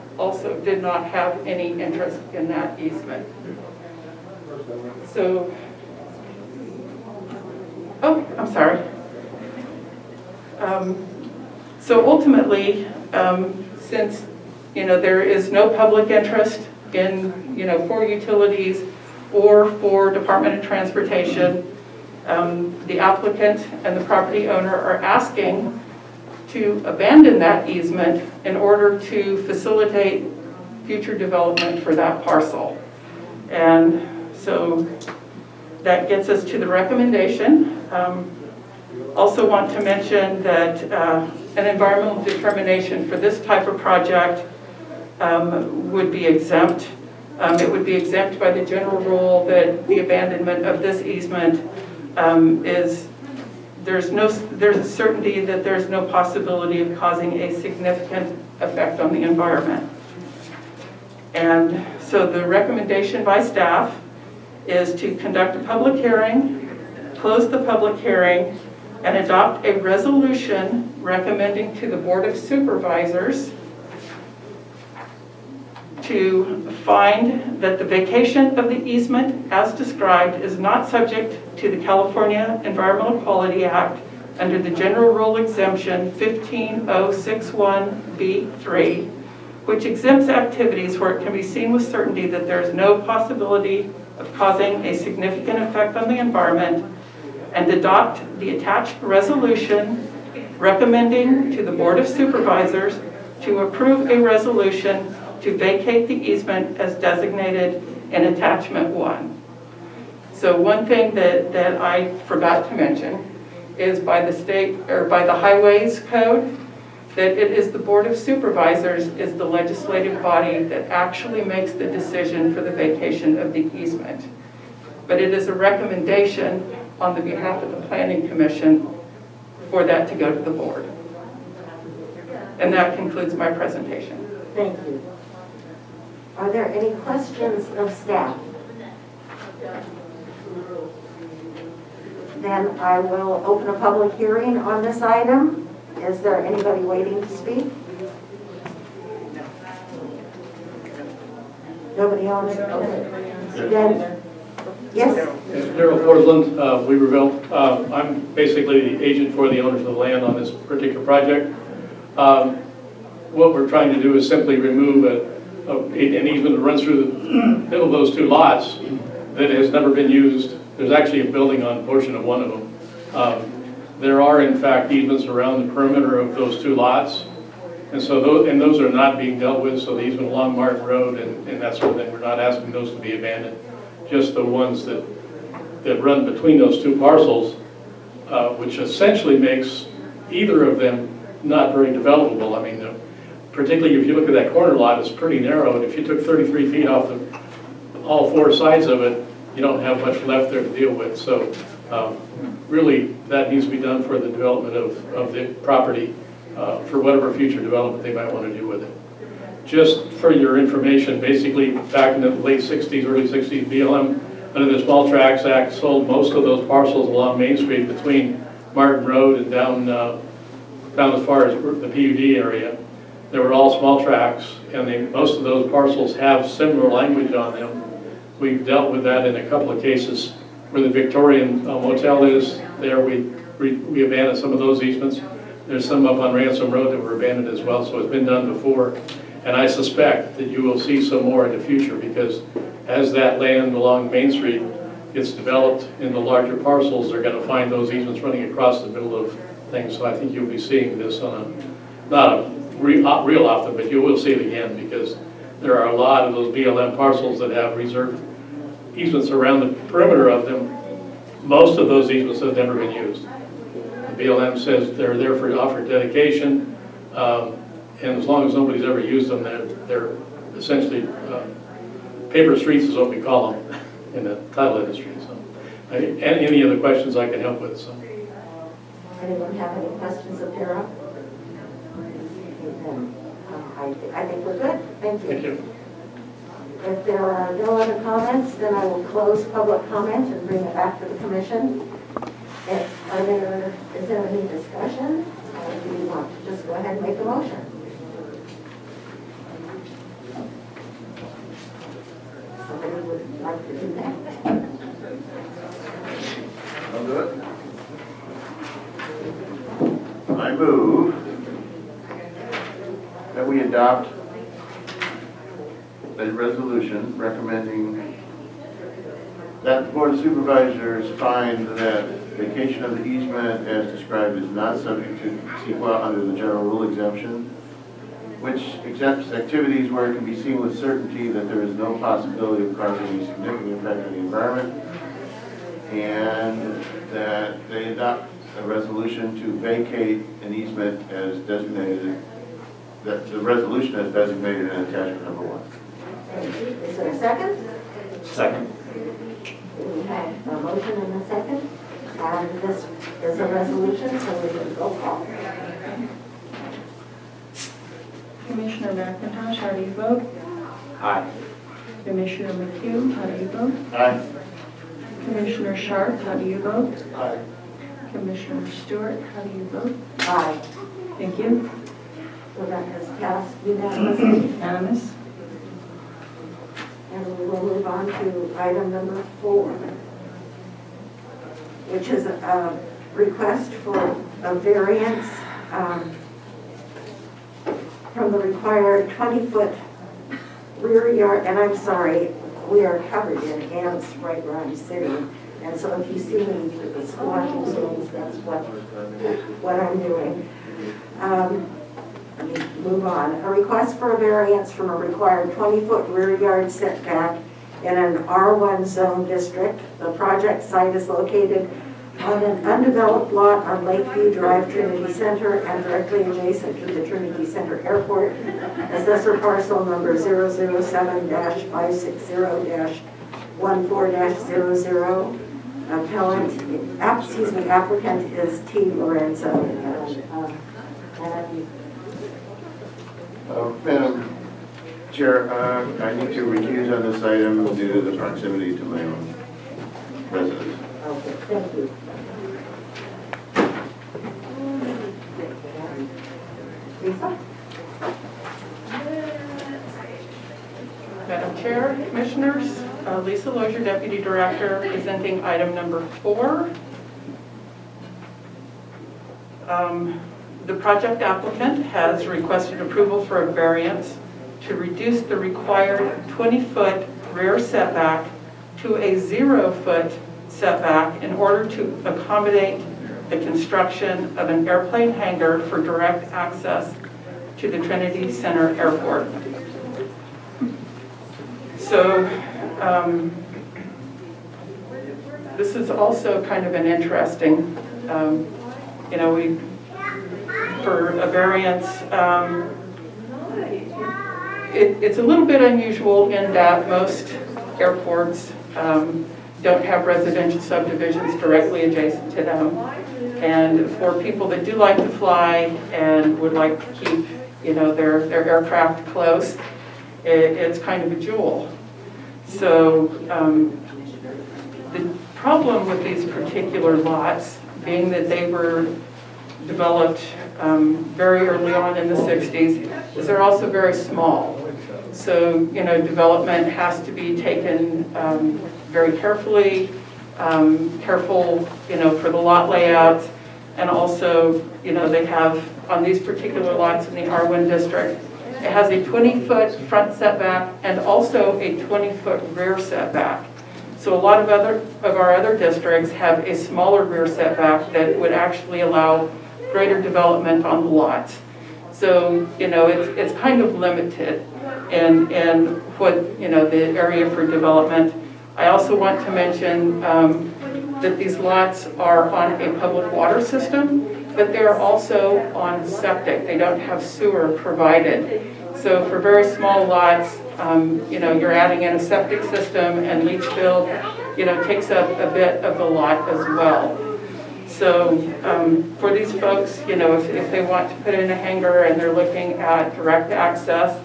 have any interest in that easement. So, oh, I'm sorry. So ultimately, since, you know, there is no public interest in, you know, for utilities or for Department of Transportation, the applicant and the property owner are asking to abandon that easement in order to facilitate future development for that parcel. And so that gets us to the recommendation. Also want to mention that an environmental determination for this type of project would be exempt. It would be exempt by the general rule that the abandonment of this easement there's a certainty that there's no possibility of causing a significant effect on the environment. And so the recommendation by staff is to conduct a public hearing, close the public hearing, and adopt a resolution recommending to the Board of Supervisors to find that the vacation of the easement as described is not subject to the California Environmental Quality Act under the General Rule Exemption 15061B3, which exempts activities where it can be seen with certainty that there is no possibility of causing a significant effect on the environment, and adopt the attached resolution recommending to the Board of Supervisors to approve a resolution to vacate the easement as designated in Attachment 1. So one thing that I forgot to mention is by the state, or by the Highways Code, that it is the Board of Supervisors is the legislative body that actually makes the decision for the vacation of the easement. But it is a recommendation on the behalf of the Planning Commission for that to go to the board. And that concludes my presentation. Thank you. Are there any questions of staff? Then I will open a public hearing on this item. Is there anybody waiting to speak? Nobody else? Then, yes? Darrell Forsland, Weaverville. I'm basically the agent for the owners of the land on this particular project. What we're trying to do is simply remove an easement that runs through the middle of those two lots that has never been used. There's actually a building on a portion of one of them. There are in fact easements around the perimeter of those two lots. And so those are not being dealt with, so the easement along Martin Road and that sort of thing, we're not asking those to be abandoned. Just the ones that run between those two parcels, which essentially makes either of them not very developable. I mean, particularly if you look at that corner lot, it's pretty narrow, and if you took 33 feet off all four sides of it, you don't have much left there to deal with. So really, that needs to be done for the development of the property, for whatever future development they might want to do with it. Just for your information, basically back in the late 60s, early 60s, BLM, under the Small Tracts Act, sold most of those parcels along Main Street between Martin Road and down as far as the PUD area. They were all small tracts, and most of those parcels have similar language on them. We've dealt with that in a couple of cases where the Victorian Motel is there. We abandoned some of those easements. There's some up on Ransom Road that were abandoned as well, so it's been done before. And I suspect that you will see some more in the future, because as that land along Main Street gets developed into larger parcels, they're going to find those easements running across the middle of things. So I think you'll be seeing this on not real often, but you will see it again, because there are a lot of those BLM parcels that have reserved easements around the perimeter of them. Most of those easements have never been used. The BLM says they're there for offered dedication, and as long as nobody's ever used them, they're essentially paper streets is what we call them in the title industry. So, any other questions I can help with? So. Anyone have any questions of Tara? I think we're good. Thank you. Thank you. If there are no other comments, then I will close public comment and bring it back to the commission. Is there any discussion? Or do you want to just go ahead and make a motion? Somebody would like to do that? I'll do it. I move that we adopt a resolution recommending that the Board of Supervisors find that vacation of the easement as described is not subject to CEQA under the General Rule Exemption, which exempts activities where it can be seen with certainty that there is no possibility of causing any significant effect on the environment, and that they adopt a resolution to vacate an easement as designated, that the resolution as designated in attachment number 1. Thank you. Is there a second? Second. We have a motion and a second. And this is a resolution, so we will roll call. Commissioner McIntosh, how do you vote? Aye. Commissioner McHugh, how do you vote? Aye. Commissioner Sharp, how do you vote? Aye. Commissioner Stewart, how do you vote? Aye. Thank you. So that has passed unanimously. Unanimous. And we will move on to item number 4, which is a request for a variance from the required 20-foot rear yard, and I'm sorry, we are covered in ants right where I'm sitting, and so if you see me squashing things, that's what I'm doing. Let me move on. A request for a variance from a required 20-foot rear yard setback in an R1 zone district. The project site is located on an undeveloped lot on Lakeview Drive, Trinity Center, and directly adjacent to the Trinity Center Airport. Assessor parcel number 007-560-14-00. Applicant is T. Lorenzo. Madam Chair, I need to recuse on this item due to the proximity to my own residence. Okay, thank you. Lisa? Madam Chair, Commissioners, Lisa Lozier, Deputy Director, presenting item number 4. The project applicant has requested approval for a variance to reduce the required 20-foot rear setback to a 0-foot setback in order to accommodate the construction of an airplane hangar for direct access to the Trinity Center Airport. So this is also kind of an interesting, for a variance, it's a little bit unusual in that most airports don't have residential subdivisions directly adjacent to them. And for people that do like to fly and would like to keep, their aircraft close, it's kind of a jewel. So the problem with these particular lots, being that they were developed very early on in the 60s, is they're also very small. So, development has to be taken very carefully, careful, for the lot layouts, and also, they have, on these particular lots in the R1 district, it has a 20-foot front setback and also a 20-foot rear setback. So a lot of our other districts have a smaller rear setback that would actually allow greater development on the lots. So, it's kind of limited in what, the area for development. I also want to mention that these lots are on a public water system, but they're also on septic. They don't have sewer provided. So for very small lots, you're adding in a septic system, and leach field, takes up a bit of the lot as well. So for these folks, if they want to put in a hangar and they're looking at direct access,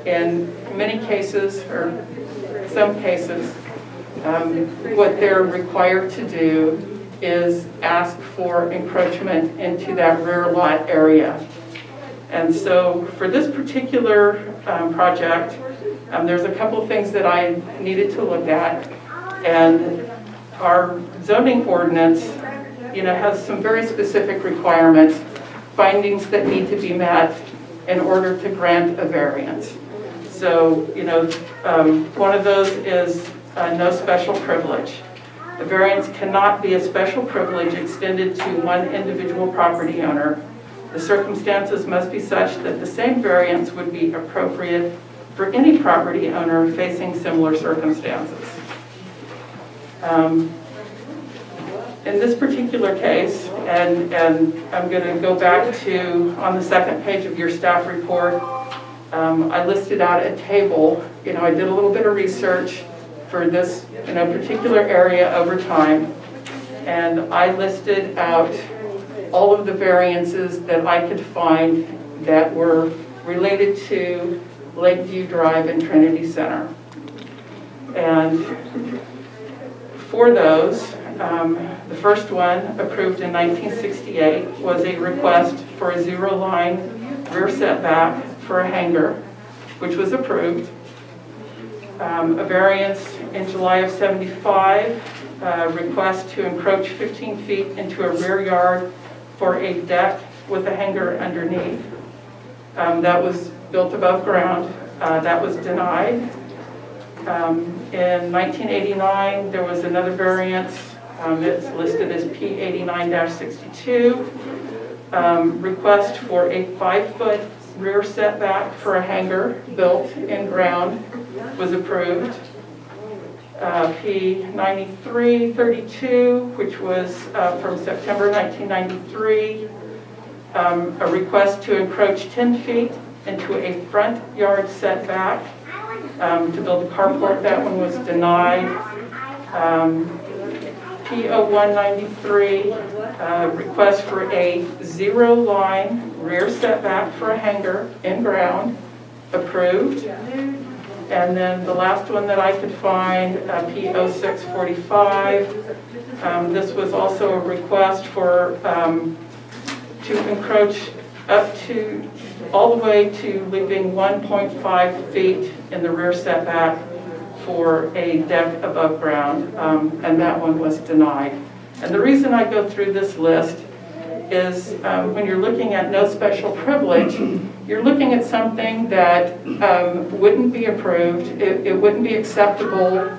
in many cases, or some cases, what they're required to do is ask for encroachment into that rear lot area. And so for this particular project, there's a couple of things that I needed to look at. And our zoning ordinance, has some very specific requirements, findings that need to be met in order to grant a variance. So, one of those is no special privilege. A variance cannot be a special privilege extended to one individual property owner. The circumstances must be such that the same variance would be appropriate for any property owner facing similar circumstances. In this particular case, and I'm going to go back to, on the second page of your staff report, I listed out a table. I did a little bit of research for this particular area over time, and I listed out all of the variances that I could find that were related to Lakeview Drive and Trinity Center. And for those, the first one, approved in 1968, was a request for a zero-line rear setback for a hangar, which was approved. a variance in July of '75, request to encroach 15 feet into a rear yard for a deck with a hangar underneath. That was built above ground. That was denied. In 1989, there was another variance. It's listed as P89-62. Request for a 5-foot rear setback for a hangar built in ground was approved. P93-32, which was from September 1993, a request to encroach 10 feet into a front yard setback to build a carport. That one was denied. P0193, request for a 0-line rear setback for a hangar in ground, approved. And then the last one that I could find, P0645, this was also a request for to encroach up to all the way to leaving 1.5 feet in the rear setback for a deck above ground, and that one was denied. And the reason I go through this list is when you're looking at no special privilege, you're looking at something that wouldn't be approved, it wouldn't be acceptable,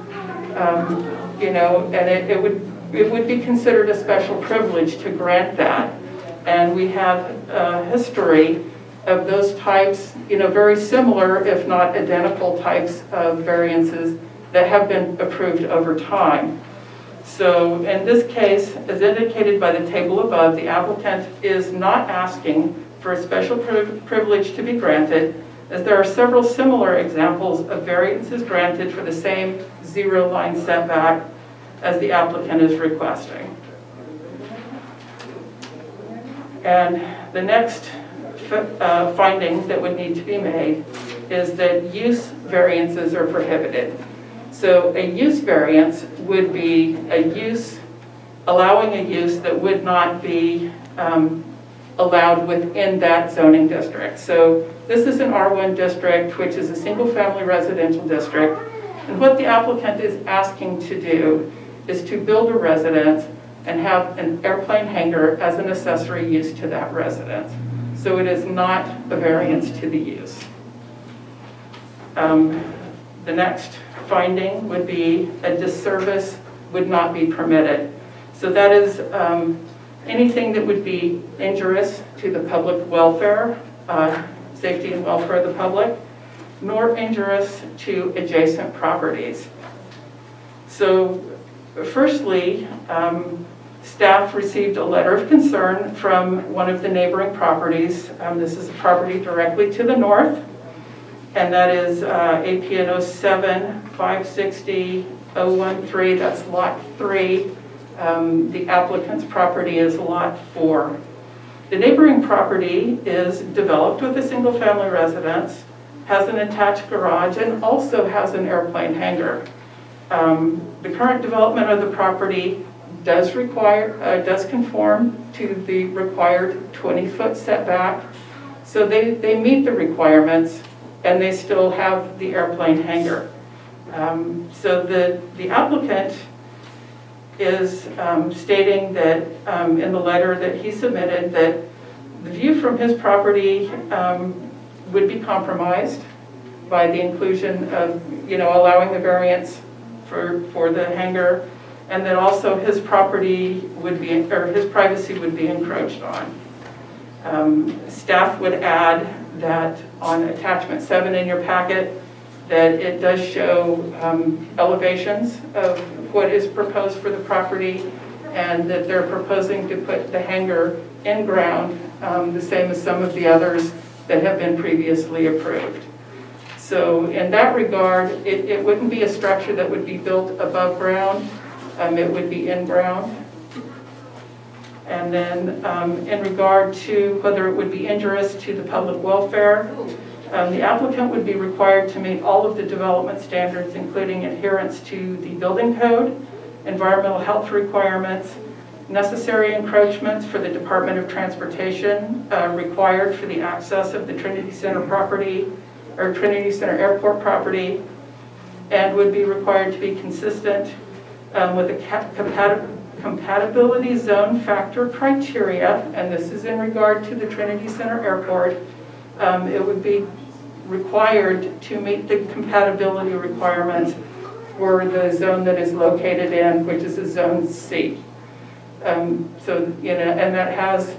you know, and it would be considered a special privilege to grant that. And we have a history of those types, you know, very similar, if not identical types of variances that have been approved over time. So in this case, as indicated by the table above, the applicant is not asking for a special privilege to be granted, as there are several similar examples of variances granted for the same 0-line setback as the applicant is requesting. And the next finding that would need to be made is that use variances are prohibited. So a use variance would be a use, allowing a use that would not be allowed within that zoning district. So this is an R1 district, which is a single-family residential district. And what the applicant is asking to do is to build a residence and have an airplane hangar as an accessory use to that residence. So it is not a variance to the use. The next finding would be a disservice would not be permitted. So that is anything that would be injurious to the public welfare, safety and welfare of the public, nor injurious to adjacent properties. So firstly, staff received a letter of concern from one of the neighboring properties. This is a property directly to the north, and that is APN 07-560-013, that's lot 3. The applicant's property is lot 4. The neighboring property is developed with a single-family residence, has an attached garage, and also has an airplane hangar. The current development of the property does conform to the required 20-foot setback. So they meet the requirements, and they still have the airplane hangar. So the applicant is stating that in the letter that he submitted that the view from his property would be compromised by the inclusion of, you know, allowing the variance for the hangar, and that also his property would be, or his privacy would be encroached on. Staff would add that on attachment 7 in your packet, that it does show elevations of what is proposed for the property, and that they're proposing to put the hangar in ground, the same as some of the others that have been previously approved. So in that regard, it wouldn't be a structure that would be built above ground, it would be in ground. And then in regard to whether it would be injurious to the public welfare, the applicant would be required to meet all of the development standards, including adherence to the building code, environmental health requirements, necessary encroachments for the Department of Transportation required for the access of the Trinity Center property, or Trinity Center Airport property, and would be required to be consistent with the compatibility zone factor criteria, and this is in regard to the Trinity Center Airport. It would be required to meet the compatibility requirements for the zone that is located in, which is a zone C. So, you know, and that has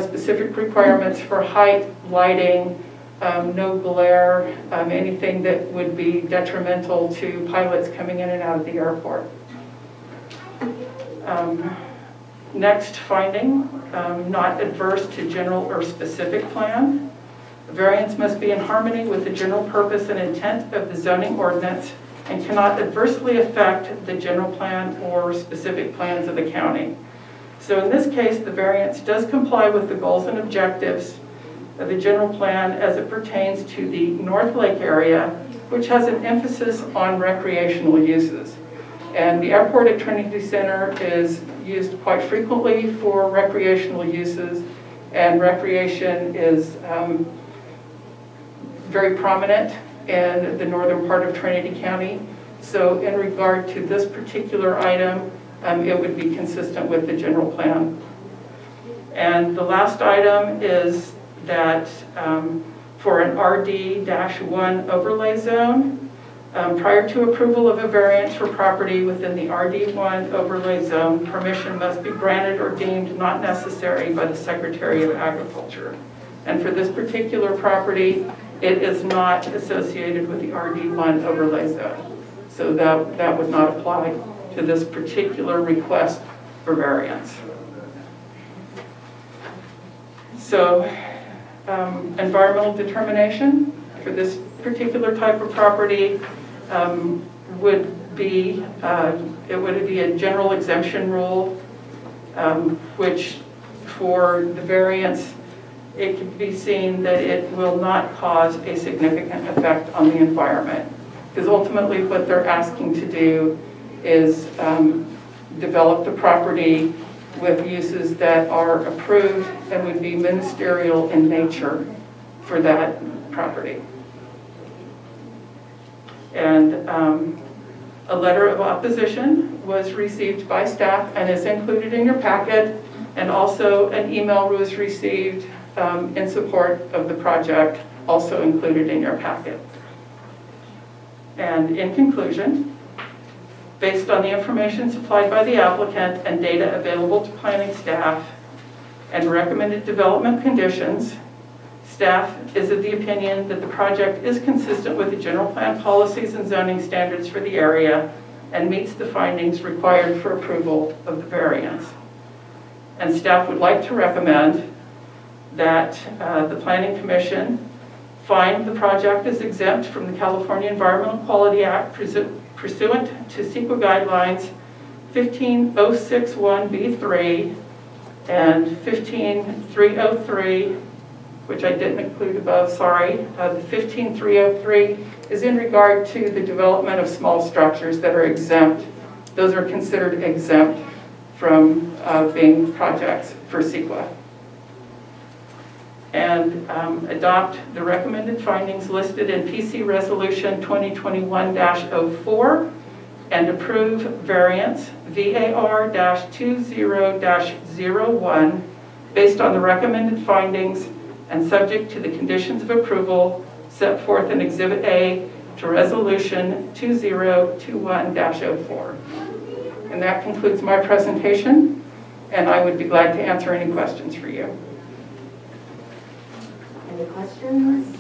specific requirements for height, lighting, no glare, anything that would be detrimental to pilots coming in and out of the airport. Next finding, not adverse to general or specific plan. The variance must be in harmony with the general purpose and intent of the zoning ordinance and cannot adversely affect the general plan or specific plans of the county. So in this case, the variance does comply with the goals and objectives of the general plan as it pertains to the North Lake area, which has an emphasis on recreational uses. And the airport at Trinity Center is used quite frequently for recreational uses, and recreation is very prominent in the northern part of Trinity County. So in regard to this particular item, it would be consistent with the general plan. And the last item is that for an RD-1 overlay zone, prior to approval of a variance for property within the RD1 overlay zone, permission must be granted or deemed not necessary by the Secretary of Agriculture. And for this particular property, it is not associated with the RD1 overlay zone. So that would not apply to this particular request for variance. So environmental determination for this particular type of property would be, it would be a general exemption rule, which for the variance, it can be seen that it will not cause a significant effect on the environment. Because ultimately what they're asking to do is develop the property with uses that are approved and would be ministerial in nature for that property. And a letter of opposition was received by staff and is included in your packet, and also an email was received in support of the project, also included in your packet. And in conclusion, based on the information supplied by the applicant and data available to planning staff and recommended development conditions, staff is of the opinion that the project is consistent with the general plan policies and zoning standards for the area and meets the findings required for approval of the variance. And staff would like to recommend that the Planning Commission find the project is exempt from the California Environmental Quality Act pursuant to CEQA guidelines 15061B3 and 15303, which I didn't include above, sorry. The 15303 is in regard to the development of small structures that are exempt. Those are considered exempt from being projects for CEQA. And adopt the recommended findings listed in PC Resolution 2021-04 and approve variance VAR-20-01 based on the recommended findings and subject to the conditions of approval set forth in Exhibit A to Resolution 2021-04. And that concludes my presentation, and I would be glad to answer any questions for you. Any questions?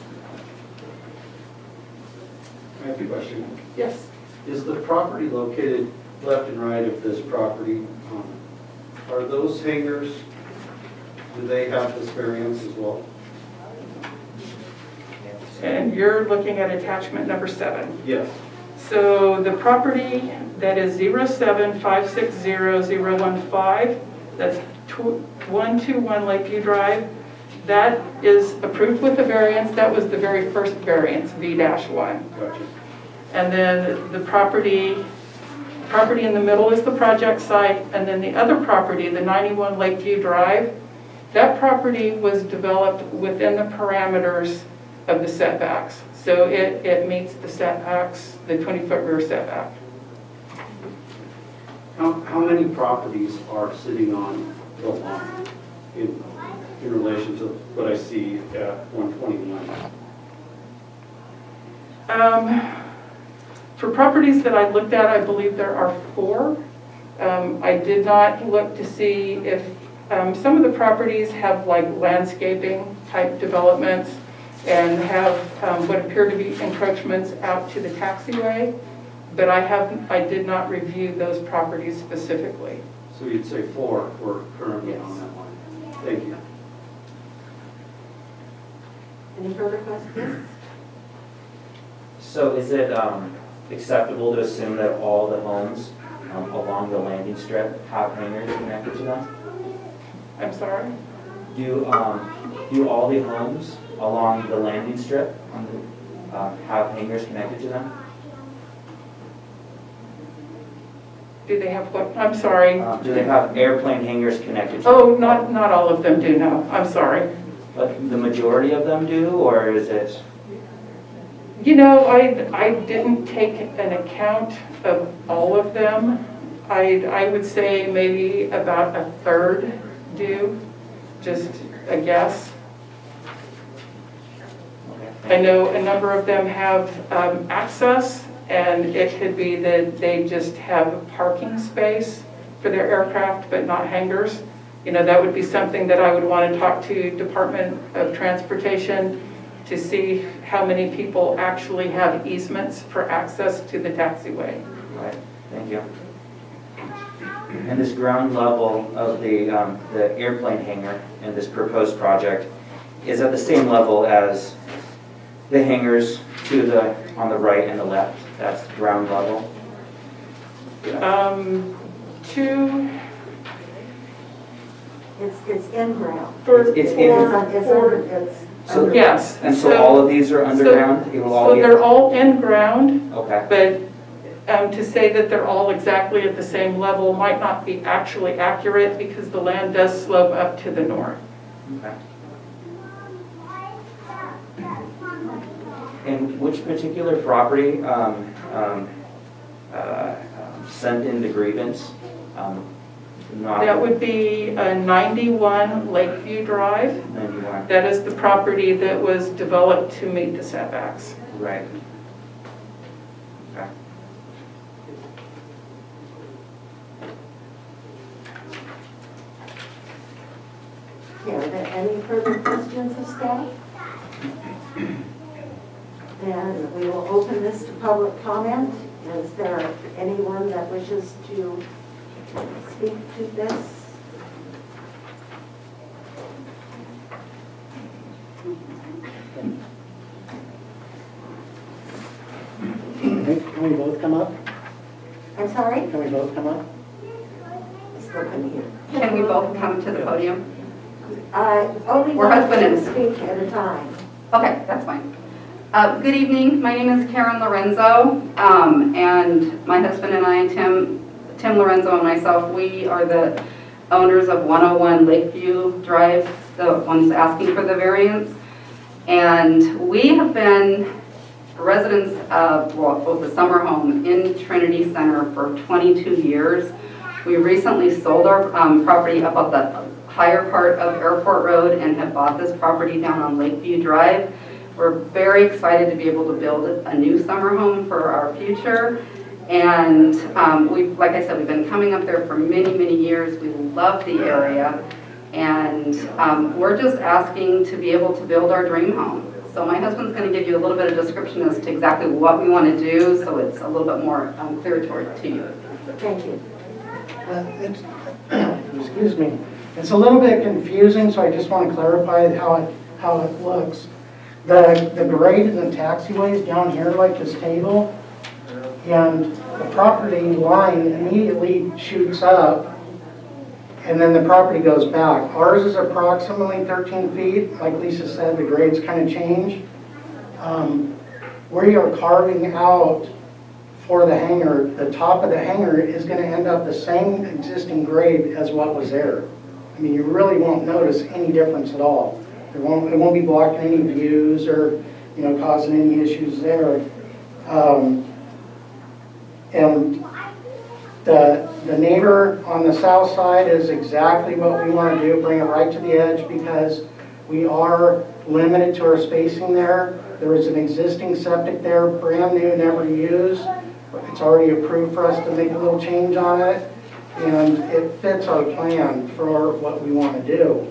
I have a question. Yes. Is the property located left and right of this property? Are those hangars, do they have this variance as well? And you're looking at attachment number 7. Yes. So the property that is 07560-015, that's 121 Lakeview Drive, that is approved with a variance. That was the very first variance, V-1. Gotcha. And then the property in the middle is the project site, and then the other property, the 91 Lakeview Drive, that property was developed within the parameters of the setbacks. So it meets the setbacks, the 20-foot rear setback. How many properties are sitting on the line in relation to what I see at 121? For properties that I looked at, I believe there are 4. I did not look to see if some of the properties have like landscaping type developments and have what appear to be encroachments out to the taxiway, but I did not review those properties specifically. So you'd say 4 were currently on that line. Thank you. Any further questions? So is it acceptable to assume that all the homes along the landing strip have hangars connected to them? I'm sorry? Do all the homes along the landing strip have hangars connected to them? Do they have what? I'm sorry. Do they have airplane hangars connected to them? Oh, not all of them do, no. I'm sorry. But the majority of them do, or is it? You know, I didn't take an account of all of them. I would say maybe about a third do, just a guess. I know a number of them have access, and it could be that they just have a parking space for their aircraft, but not hangars. You know, that would be something that I would want to talk to Department of Transportation to see how many people actually have easements for access to the taxiway. Right, thank you. And this ground level of the airplane hangar in this proposed project is at the same level as the hangars on the right and the left. That's ground level. It's in ground. It's Yes. And so all of these are underground? So they're all in ground. Okay. But to say that they're all exactly at the same level might not be actually accurate because the land does slope up to the north. Okay. And which particular property sent in the grievance? That would be 91 Lakeview Drive. 91. That is the property that was developed to meet the setbacks. Right. Okay. Okay, are there any further questions of staff? Then we will open this to public comment. Is there anyone that wishes to speak to this? Can we both come up? I'm sorry? Can we both come up? Still couldn't hear. Can we both come to the podium? Only We're one husband can and- speak at a time. Okay, that's fine. Good evening. My name is Karen Lorenzo, and my husband and I, Tim Lorenzo and myself, we are the owners of 101 Lakeview Drive, the ones asking for the variance. And we have been residents of the summer home in Trinity Center for 22 years. We recently sold our property up at the higher part of Airport Road and have bought this property down on Lakeview Drive. We're very excited to be able to build a new summer home for our future. And like I said, we've been coming up there for many, many years. We love the area. And we're just asking to be able to build our dream home. So my husband's going to give you a little bit of description as to exactly what we want to do, so it's a little bit more clear to you. Thank you. Excuse me. It's a little bit confusing, so I just want to clarify how it looks. The grade in the taxiway is down here like this table, and the property line immediately shoots up, and then the property goes back. Ours is approximately 13 feet. Like Lisa said, the grades kind of change. We are carving out for the hangar. The top of the hangar is going to end up the same existing grade as what was there. I mean, you really won't notice any difference at all. It won't be blocking any views or causing any issues there. And the neighbor on the south side is exactly what we want to do, bring it right to the edge, because we are limited to our spacing there. There is an existing septic there, brand new, never used. It's already approved for us to make a little change on it, and it fits our plan for what we want to do.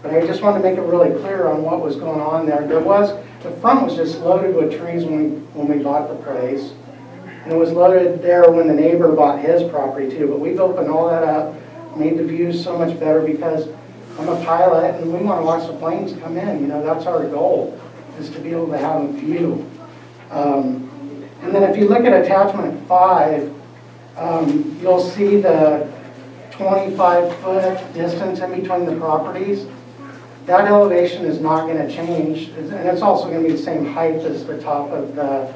But I just wanted to make it really clear on what was going on there. The front was just loaded with trees when we bought the place. And it was loaded there when the neighbor bought his property too. But we've opened all that up, made the views so much better, because I'm a pilot and we want to watch the planes come in. That's our goal, is to be able to have a view. And then if you look at attachment 5, you'll see the 25-foot distance in between the properties. That elevation is not going to change, and it's also going to be the same height as the top of the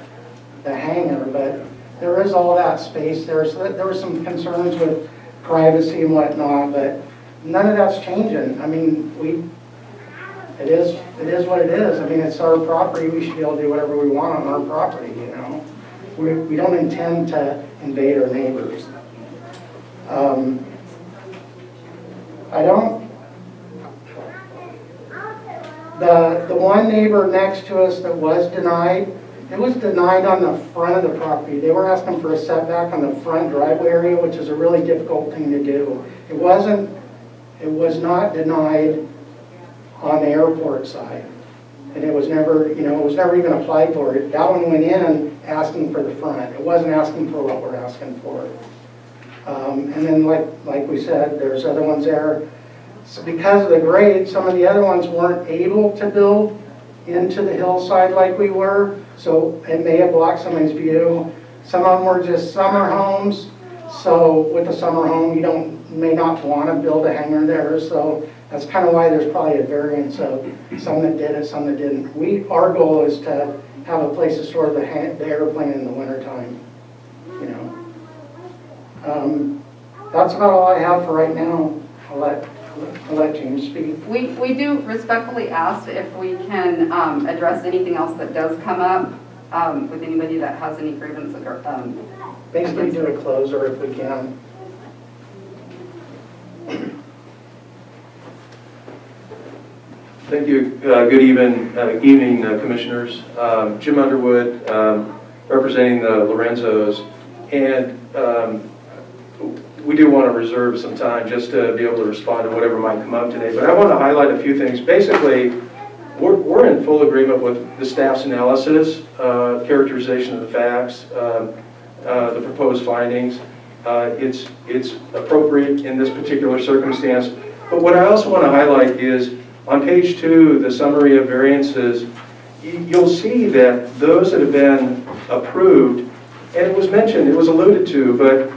hangar, but there is all that space there. So there were some concerns with privacy and whatnot, but none of that's changing. I mean, it is what it is. I mean, it's our property. We should be able to do whatever we want on our property, We don't intend to invade our neighbors. The one neighbor next to us that was denied, it was denied on the front of the property. They were asking for a setback on the front driveway area, which is a really difficult thing to do. It was not denied on the airport side. And it was never even applied for. That one went in asking for the front. It wasn't asking for what we're asking for. And then like we said, there's other ones there. So because of the grade, some of the other ones weren't able to build into the hillside like we were. So it may have blocked somebody's view. Some of them were just summer homes. So with a summer home, you may not want to build a hangar there. So that's kind of why there's probably a variance of some that did it, some that didn't. Our goal is to have a place to store the airplane in the wintertime. That's about all I have for right now. I'll let James speak. We do respectfully ask if we can address anything else that does come up with anybody that has any grievances. Basically do a closer if we can. Thank you. Good evening, Commissioners. Jim Underwood, representing the Lorenzos, and we do want to reserve some time just to be able to respond to whatever might come up today. But I want to highlight a few things. Basically, we're in full agreement with the staff's analysis, characterization of the facts, the proposed findings. It's appropriate in this particular circumstance. But what I also want to highlight is on page 2, the summary of variances, you'll see that those that have been approved, and it was mentioned, it was alluded to, but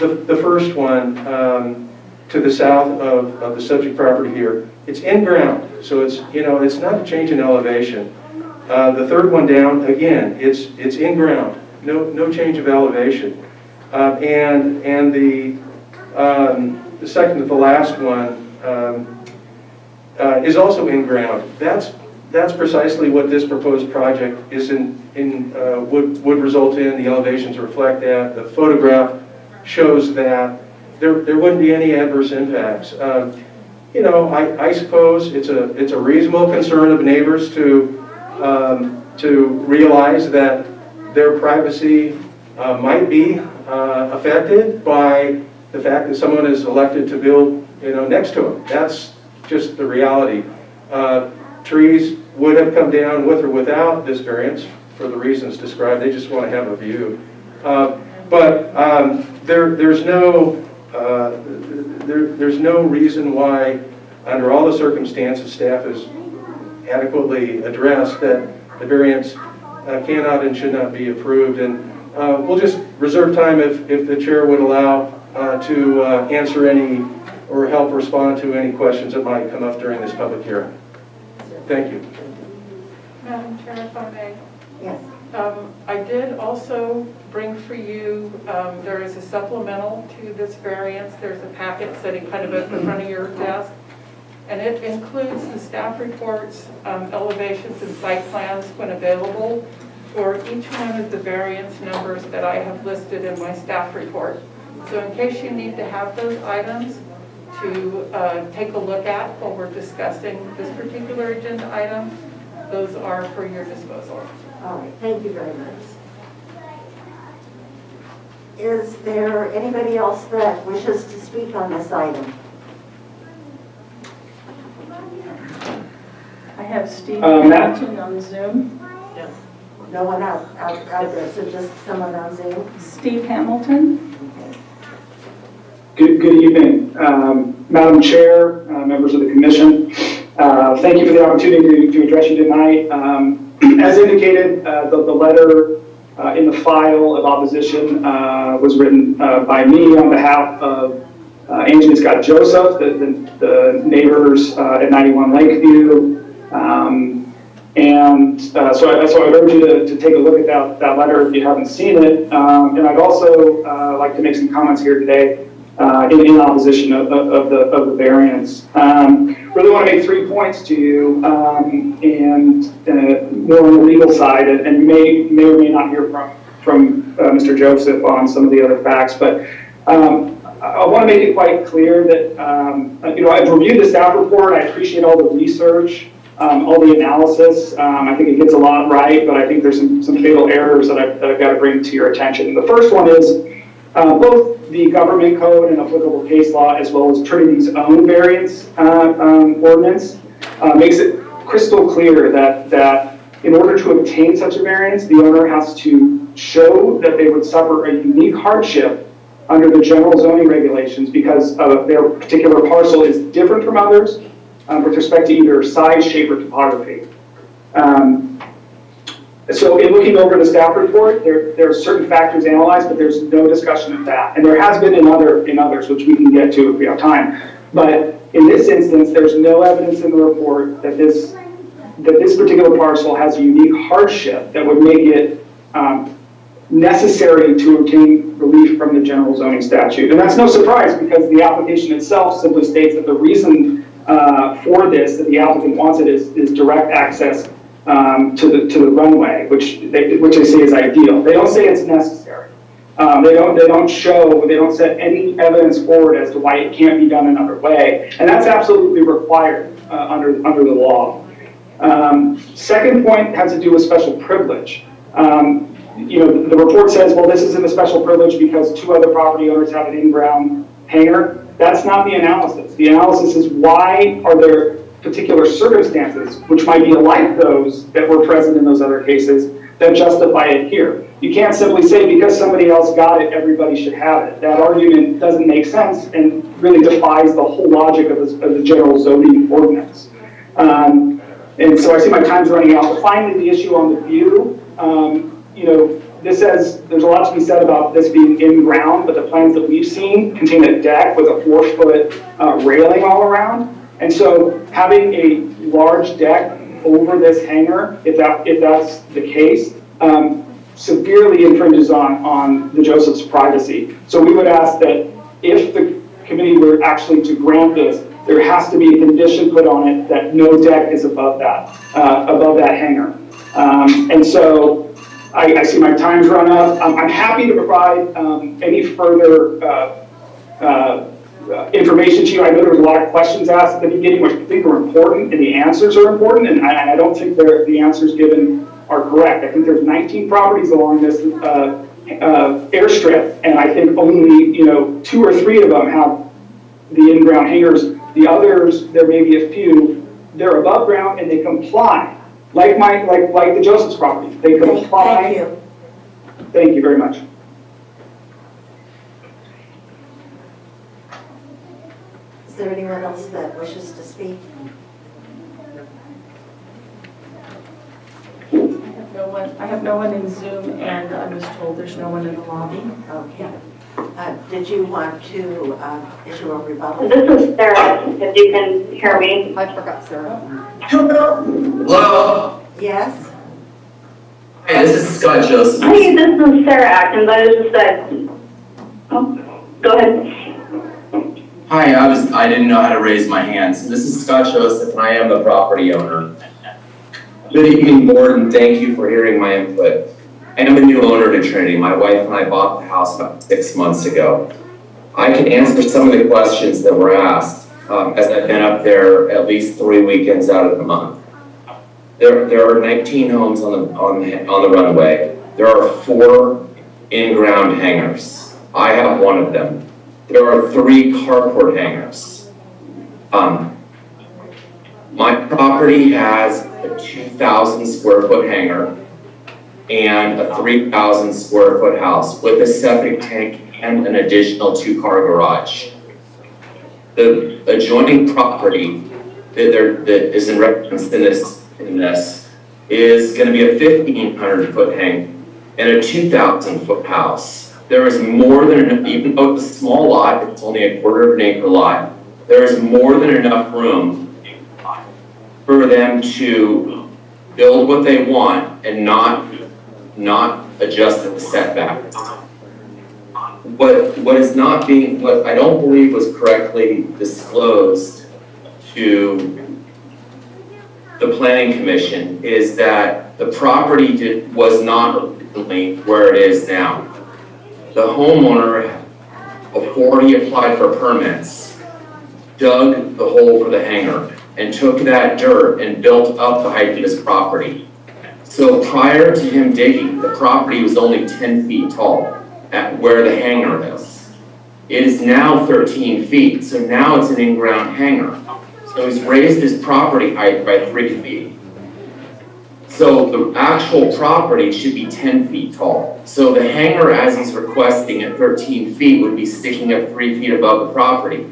the first one to the south of the subject property here, it's in ground, so it's not a change in elevation. The third one down, again, it's in ground, no change of elevation, and the second to the last one is also in ground. That's precisely what this proposed project is would result in. The elevations reflect that. The photograph shows that there wouldn't be any adverse impacts. I suppose it's a reasonable concern of neighbors to realize that their privacy might be affected by the fact that someone is elected to build next to them. That's just the reality. Trees would have come down with or without this variance for the reasons described. They just want to have a view. But there's no reason why, under all the circumstances, staff has adequately addressed that the variance cannot and should not be approved. And we'll just reserve time if the chair would allow to answer any or help respond to any questions that might come up during this public hearing. Thank you. Madam Chair, if I may. Yes. I did also bring for you, there is a supplemental to this variance. There's a packet sitting kind of at the front of your desk. and it includes the staff reports, elevations and site plans when available for each one of the variance numbers that I have listed in my staff report. So in case you need to have those items to take a look at while we're discussing this particular agenda item, those are for your disposal. All right, thank you very much. Is there anybody else that wishes to speak on this item? I have Steve Hamilton on Zoom. No one out there, so just someone on Zoom? Steve Hamilton. Good evening, Madam Chair, members of the Commission. Thank you for the opportunity to address you tonight. As indicated, the letter in the file of opposition was written by me on behalf of Angie and Scott Joseph, the neighbors at 91 Lakeview. So I would urge you to take a look at that letter if you haven't seen it. And I'd also like to make some comments here today in opposition of the variance. Really want to make 3 points to you, and more on the legal side, and you may or may not hear from Mr. Joseph on some of the other facts, but I want to make it quite clear that I've reviewed the staff report. I appreciate all the research, all the analysis. I think it gets a lot right, but I think there's some fatal errors that I've got to bring to your attention. The first one is both the government code and applicable case law, as well as Trinity's own variance ordinance, makes it crystal clear that in order to obtain such a variance, the owner has to show that they would suffer a unique hardship under the general zoning regulations because their particular parcel is different from others with respect to either size, shape, or topography. So in looking over the staff report, there are certain factors analyzed, but there's no discussion of that. And there has been in others, which we can get to if we have time. But in this instance, there's no evidence in the report that this particular parcel has a unique hardship that would make it necessary to obtain relief from the general zoning statute. And that's no surprise because the application itself simply states that the reason for this, that the applicant wants it, is direct access to the runway, which they say is ideal. They don't say it's necessary. They don't set any evidence forward as to why it can't be done another way, and that's absolutely required under the law. Second point has to do with special privilege. The report says, well, this isn't a special privilege because 2 other property owners have an in-ground hangar. That's not the analysis. The analysis is why are there particular circumstances, which might be like those that were present in those other cases, that justify it here. You can't simply say because somebody else got it, everybody should have it. That argument doesn't make sense and really defies the whole logic of the general zoning ordinance. And so I see my time's running out. But finally, the issue on the view, this says there's a lot to be said about this being in ground, but the plans that we've seen contain a deck with a 4-foot railing all around. And so having a large deck over this hangar, if that's the case, severely infringes on the Joseph's privacy. So we would ask that if the committee were actually to grant this, there has to be a condition put on it that no deck is above that hangar. And so I see my time's run up. I'm happy to provide any further information to you. I know there was a lot of questions asked at the beginning, which I think are important, and the answers are important, and I don't think the answers given are correct. I think there's 19 properties along this airstrip, and I think only 2 or 3 of them have the in-ground hangars. The others, there may be a few, they're above ground and they comply, like the Joseph's property. They comply. Thank you. Thank you very much. Is there anyone else that wishes to speak? I have no one in Zoom, and I was told there's no one in the lobby. Okay. Did you want to issue a rebuttal? This is Sarah, if you can hear me. I forgot Sarah. Hello? Yes? Hey, this is Scott Joseph. Hey, this is Sarah Atkins. I was just go ahead. Hi, I didn't know how to raise my hand. So this is Scott Joseph, and I am the property owner. Good evening, board, and thank you for hearing my input. I am a new owner to Trinity. My wife and I bought the house about 6 months ago. I can answer some of the questions that were asked, as I've been up there at least 3 weekends out of the month. There are 19 homes on the runway. There are 4 in-ground hangars. I have one of them. There are 3 carport hangars. My property has a 2,000 square foot hangar and a 3,000 square foot house with a septic tank and an additional 2-car garage. The adjoining property that is in reference in this is going to be a 1,500 foot hangar and a 2,000 foot house. There is more than enough, even though it's a small lot, it's only a quarter of an acre lot, there is more than enough room for them to build what they want and not adjust the setbacks. What I don't believe was correctly disclosed to the Planning Commission is that the property was not originally where it is now. The homeowner, before he applied for permits, dug the hole for the hangar and took that dirt and built up the height of his property. So prior to him digging, the property was only 10 feet tall at where the hangar is. It is now 13 feet, so now it's an in-ground hangar. So he's raised his property height by 3 feet. So the actual property should be 10 feet tall. So the hangar, as he's requesting at 13 feet, would be sticking up 3 feet above the property.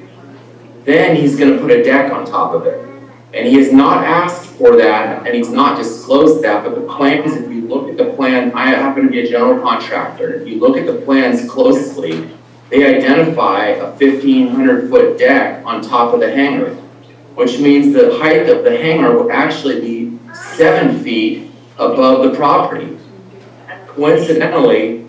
Then he's going to put a deck on top of it. And he has not asked for that, and he's not disclosed that, but the plans, if you look at the plan, I happen to be a general contractor, if you look at the plans closely, they identify a 1,500 foot deck on top of the hangar, which means the height of the hangar would actually be 7 feet above the property. Coincidentally,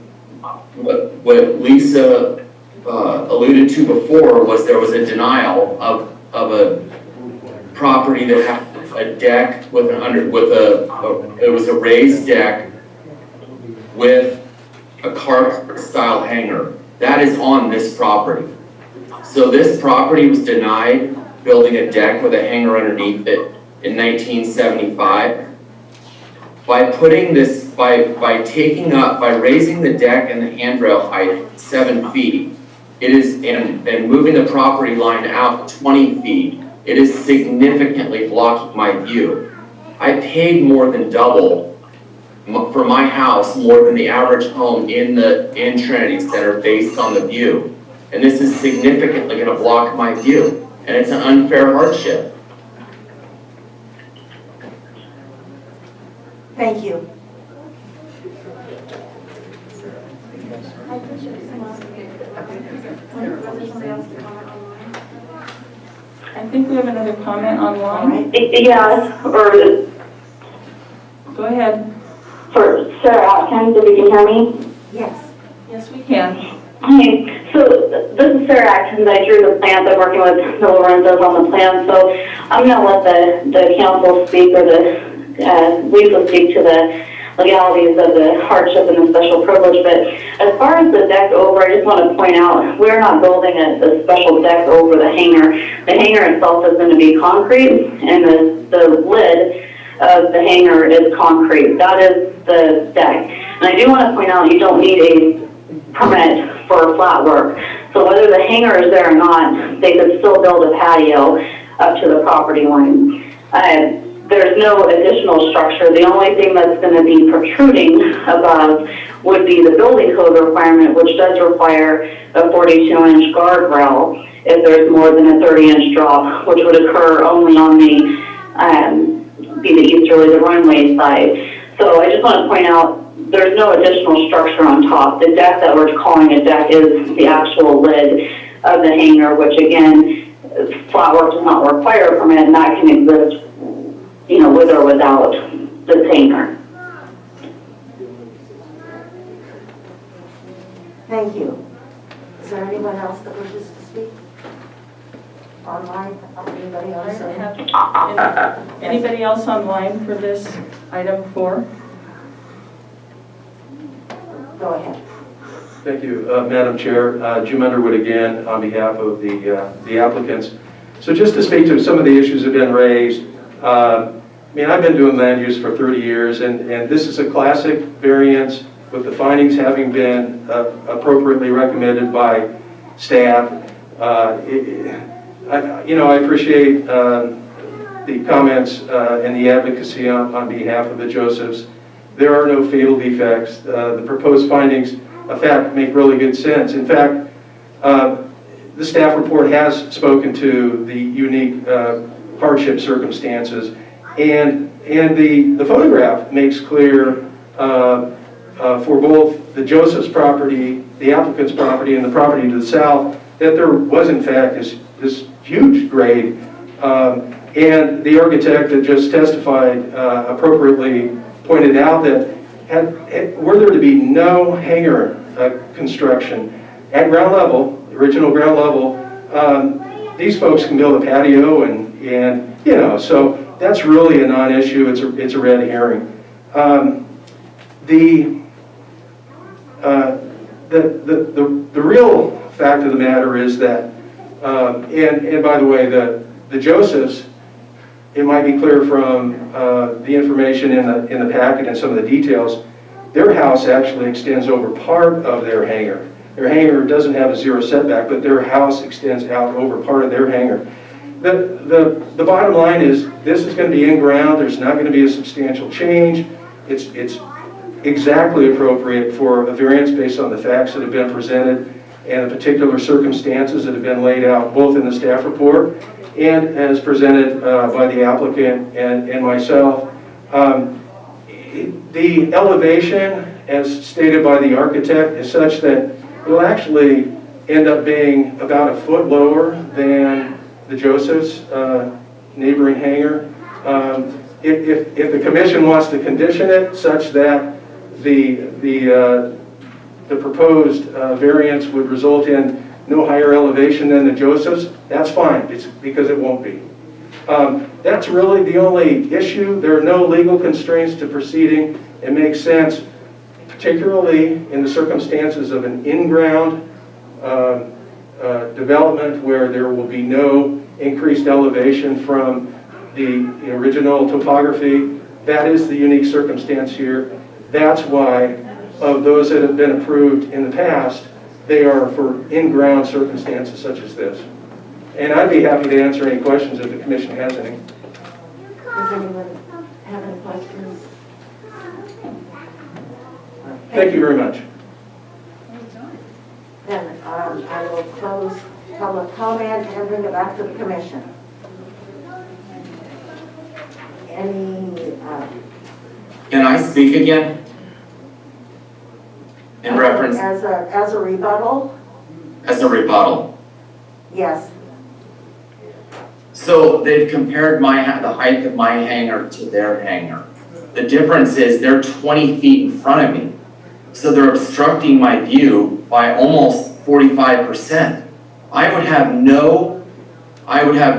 what Lisa alluded to before was there was a denial of a property that had a deck with it was a raised deck with a carport style hangar. That is on this property. So this property was denied building a deck with a hangar underneath it in 1975. By putting this, by raising the deck and the handrail height 7 feet, it is, and moving the property line out 20 feet, it is significantly blocking my view. I paid more than double for my house, more than the average home in Trinity Center based on the view. And this is significantly going to block my view. And it's an unfair hardship. Thank you. I think we have another comment online. Yes, or Go ahead. for Sarah Atkins, if you can hear me. Yes. Yes, we can. Hi, so this is Sarah Atkins. I drew the plans. I'm working with the Lorenzos on the plan, so I'm going to let the council speak, or Lisa speak to the legalities of the hardship and the special privilege. But as far as the deck over, I just want to point out, we're not building a special deck over the hangar. The hangar itself is going to be concrete, and the lid of the hangar is concrete. That is the deck. And I do want to point out, you don't need a permit for flat work. So whether the hangar is there or not, they could still build a patio up to the property line. There's no additional structure. The only thing that's going to be protruding above would be the building code requirement, which does require a 42-inch guardrail if there's more than a 30-inch drop, which would occur only on the easterly, the runway side. So I just want to point out, there's no additional structure on top. The deck that we're calling a deck is the actual lid of the hangar, which again, flat work does not require a permit, and that can exist, with or without this hangar. Thank you. Is there anyone else that wishes to speak? online? Anybody else? Anybody else online for this item 4? Go ahead. Thank you, Madam Chair. Jim Underwood again on behalf of the applicants. So just to speak to some of the issues that have been raised, I mean, I've been doing land use for 30 years, and this is a classic variance with the findings having been appropriately recommended by staff. I appreciate the comments and the advocacy on behalf of the Josephs. There are no fatal defects. The proposed findings, in fact, make really good sense. In fact, the staff report has spoken to the unique hardship circumstances, and the photograph makes clear for both the Joseph's property, the applicant's property, and the property to the south that there was in fact this huge grade, and the architect that just testified appropriately pointed out that were there to be no hangar construction at ground level, the original ground level, these folks can build a patio and so that's really a non-issue. It's a red herring. The real fact of the matter is that, and by the way, the Josephs, it might be clear from the information in the packet and some of the details, their house actually extends over part of their hangar. Their hangar doesn't have a zero setback, but their house extends out over part of their hangar. The bottom line is this is going to be in ground. There's not going to be a substantial change. It's exactly appropriate for a variance based on the facts that have been presented and the particular circumstances that have been laid out both in the staff report and as presented by the applicant and myself. The elevation, as stated by the architect, is such that it will actually end up being about a foot lower than the Joseph's neighboring hangar. If the commission wants to condition it such that the proposed variance would result in no higher elevation than the Joseph's, that's fine, it's because it won't be. That's really the only issue. There are no legal constraints to proceeding. It makes sense, particularly in the circumstances of an in-ground development where there will be no increased elevation from the original topography. That is the unique circumstance here. That's why, of those that have been approved in the past, they are for in-ground circumstances such as this. And I'd be happy to answer any questions if the commission has any. Does anyone have any questions? Thank you very much. Then I will close public comment and bring it back to the commission. Any? Can I speak again? In reference? As a rebuttal? As a rebuttal. Yes. So they've compared the height of my hangar to their hangar. The difference is they're 20 feet in front of me. So they're obstructing my view by almost 45%. I would have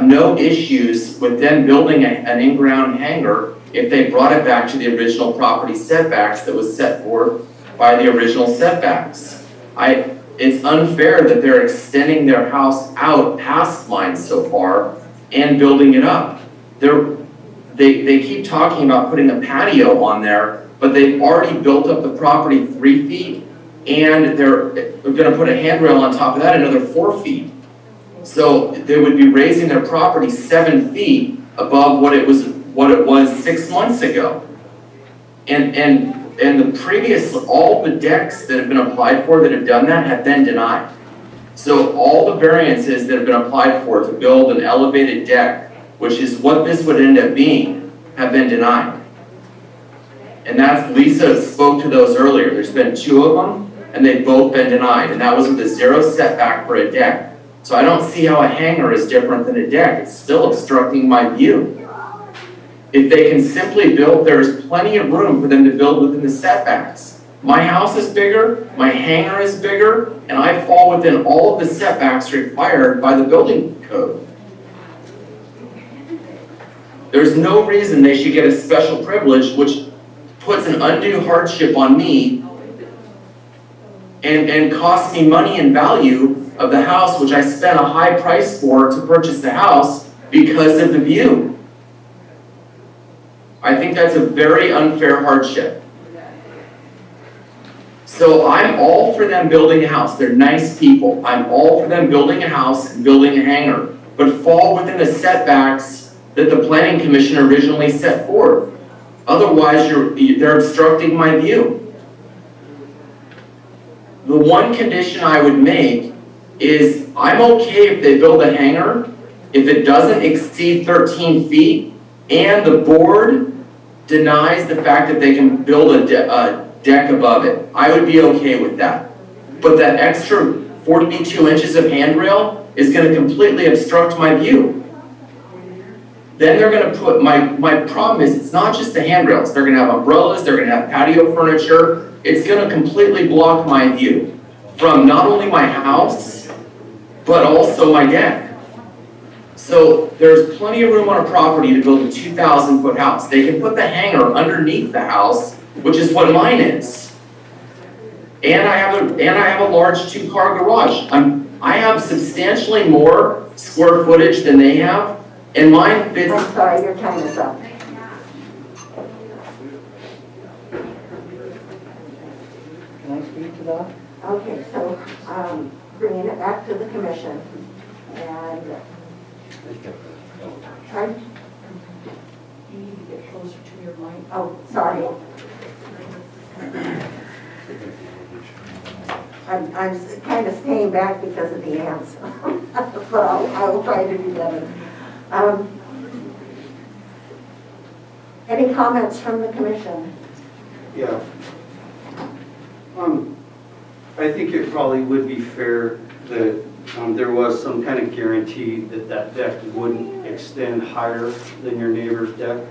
no issues with them building an in-ground hangar if they brought it back to the original property setbacks that was set forth by the original setbacks. It's unfair that they're extending their house out past mine so far and building it up. They keep talking about putting a patio on there, but they've already built up the property 3 feet, and they're going to put a handrail on top of that another 4 feet. So they would be raising their property 7 feet above what it was 6 months ago. And the previous, all the decks that have been applied for that have done that have been denied. So all the variances that have been applied for to build an elevated deck, which is what this would end up being, have been denied. And that's, Lisa spoke to those earlier. There's been 2 of them, and they've both been denied. And that was with a 0 setback for a deck. So I don't see how a hangar is different than a deck. It's still obstructing my view. If they can simply build, there's plenty of room for them to build within the setbacks. My house is bigger, my hangar is bigger, and I fall within all of the setbacks required by the building code. There's no reason they should get a special privilege, which puts an undue hardship on me and costs me money and value of the house, which I spent a high price for to purchase the house because of the view. I think that's a very unfair hardship. So I'm all for them building a house. They're nice people. I'm all for them building a house and building a hangar, but fall within the setbacks that the Planning Commission originally set forth. Otherwise, they're obstructing my view. The one condition I would make is I'm okay if they build a hangar if it doesn't exceed 13 feet and the board denies the fact that they can build a deck above it. I would be okay with that. But that extra 42 inches of handrail is going to completely obstruct my view. Then they're going to put, my problem is it's not just the handrails. They're going to have umbrellas, they're going to have patio furniture. It's going to completely block my view from not only my house, but also my deck. So there's plenty of room on a property to build a 2,000-foot house. They can put the hangar underneath the house, which is what mine is. And I have a large two-car garage. I have substantially more square footage than they have, and mine fits. I'm sorry, your time is up. Can I speak to that? Okay, so bringing it back to the commission and try. You need to get closer to your mic. Oh, sorry. I'm kind of staying back because of the ants, but I will try to do better. Any comments from the commission? Yeah. I think it probably would be fair that there was some kind of guarantee that that deck wouldn't extend higher than your neighbor's deck.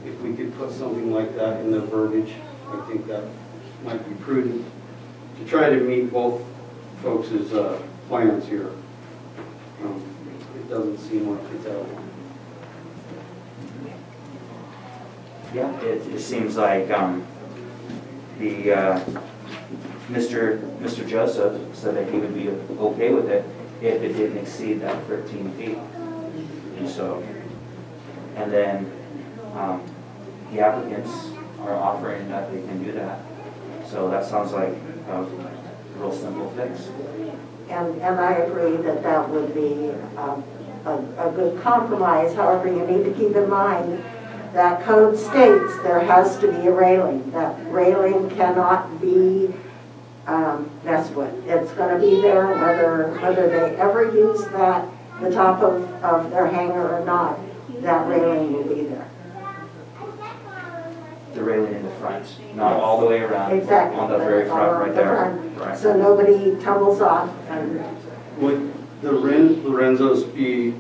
If we could put something like that in the verbiage, I think that might be prudent to try to meet both folks' plans here. It doesn't seem like it's out. Yeah, it seems like Mr. Joseph said that he would be okay with it if it didn't exceed that 13 feet. And so, and then the applicants are offering that they can do that. So that sounds like a real simple fix. And I agree that that would be a good compromise. However, you need to keep in mind that code states there has to be a railing. That railing cannot be messed with. It's going to be there whether they ever use the top of their hangar or not. That railing will be there. The railing in the front, not all the way around. Exactly. On the very front, right there. Right. So nobody tumbles off. Would the Lorenzos be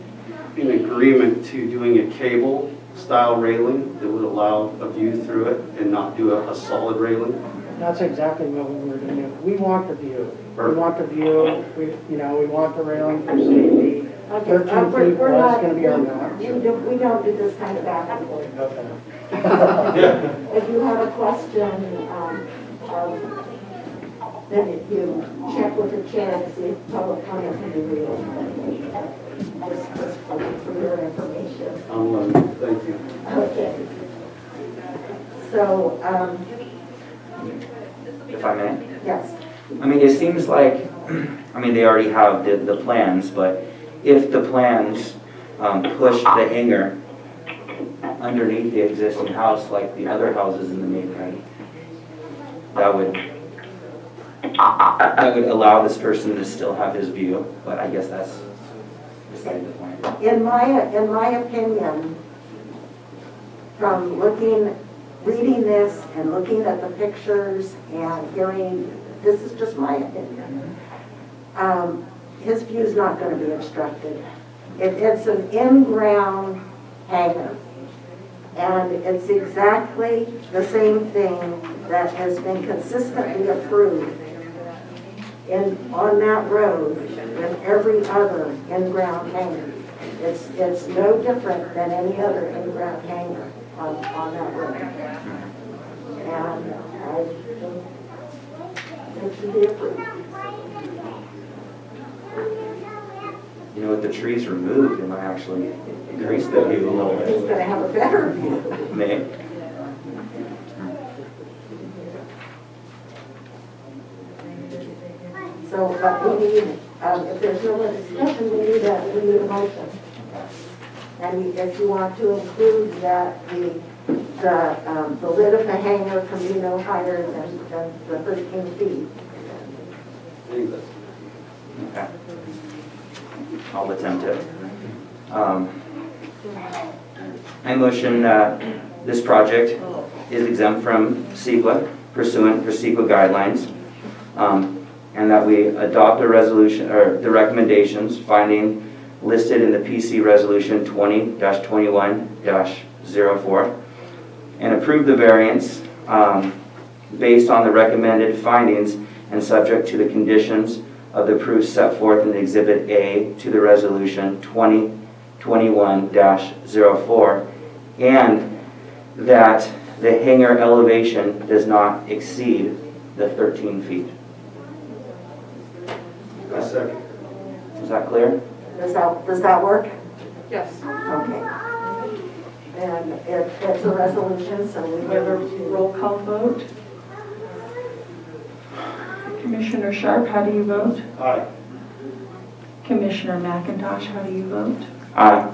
in agreement to doing a cable style railing that would allow a view through it and not do a solid railing? That's exactly what we were doing. We want the view. We want the view. We want the railing for safety. Okay, 13 feet we're was not, going to be our max. we don't do this kind of back and forth. Okay. If you have a question, then you check with the chair to see if public comment can be real. Just for your information. Thank you. Okay. So, If I may? yes. I mean, it seems like, they already have the plans, but if the plans push the hangar underneath the existing house like the other houses in the neighborhood, that would allow this person to still have his view, but I guess that's beside the point. In my opinion, from reading this and looking at the pictures and hearing, this is just my opinion, his view is not going to be obstructed. It's an in-ground hangar. And it's exactly the same thing that has been consistently approved on that road with every other in-ground hangar. It's no different than any other in-ground hangar on that road. And I think it should be approved. You know, with the trees removed, it might actually increase the view a little He's bit. going to have a better view. May. So we need, if there's no more discussion, we need a motion. And if you want to include that the lid of the hangar can be no higher than the 13 feet. Okay. I'll attempt it. I motion this project is exempt from CEQA, pursuant for CEQA guidelines, and that we adopt a resolution, or the recommendations finding listed in the PC Resolution 20-21-04, and approve the variance based on the recommended findings and subject to the conditions of the proofs set forth in Exhibit A to the Resolution 2021-04, and that the hangar elevation does not exceed the 13 feet. A second. Is that clear? Does that work? Yes. Okay. And it's a resolution, so we We have a roll call vote. Commissioner Sharp, how do you vote? Aye. Commissioner McIntosh, how do you vote? Aye.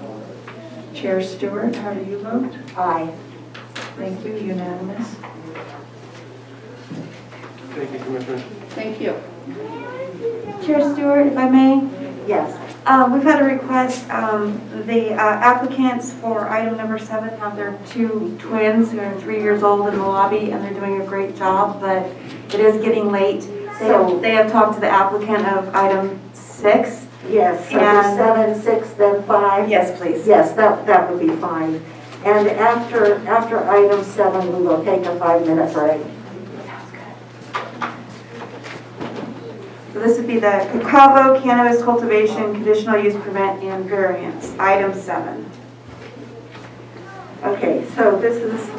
Chair Stewart, how do you vote? Aye. Thank you, unanimous. Thank you, Commissioner. Thank you. Chair Stewart, if I may, Yes. we've had a request, the applicants for item number 7 have their 2 twins who are 3 years old in the lobby, and they're doing a great job, but it is getting late. They have talked to the applicant of item 6. Yes, so And- 7, 6, then 5. Yes, please. Yes, that would be fine. And after item 7, we will take a 5-minute break. So this would be the Cacavo Cannabis Cultivation Conditional Use Permit and Variance, item 7. Okay, so this is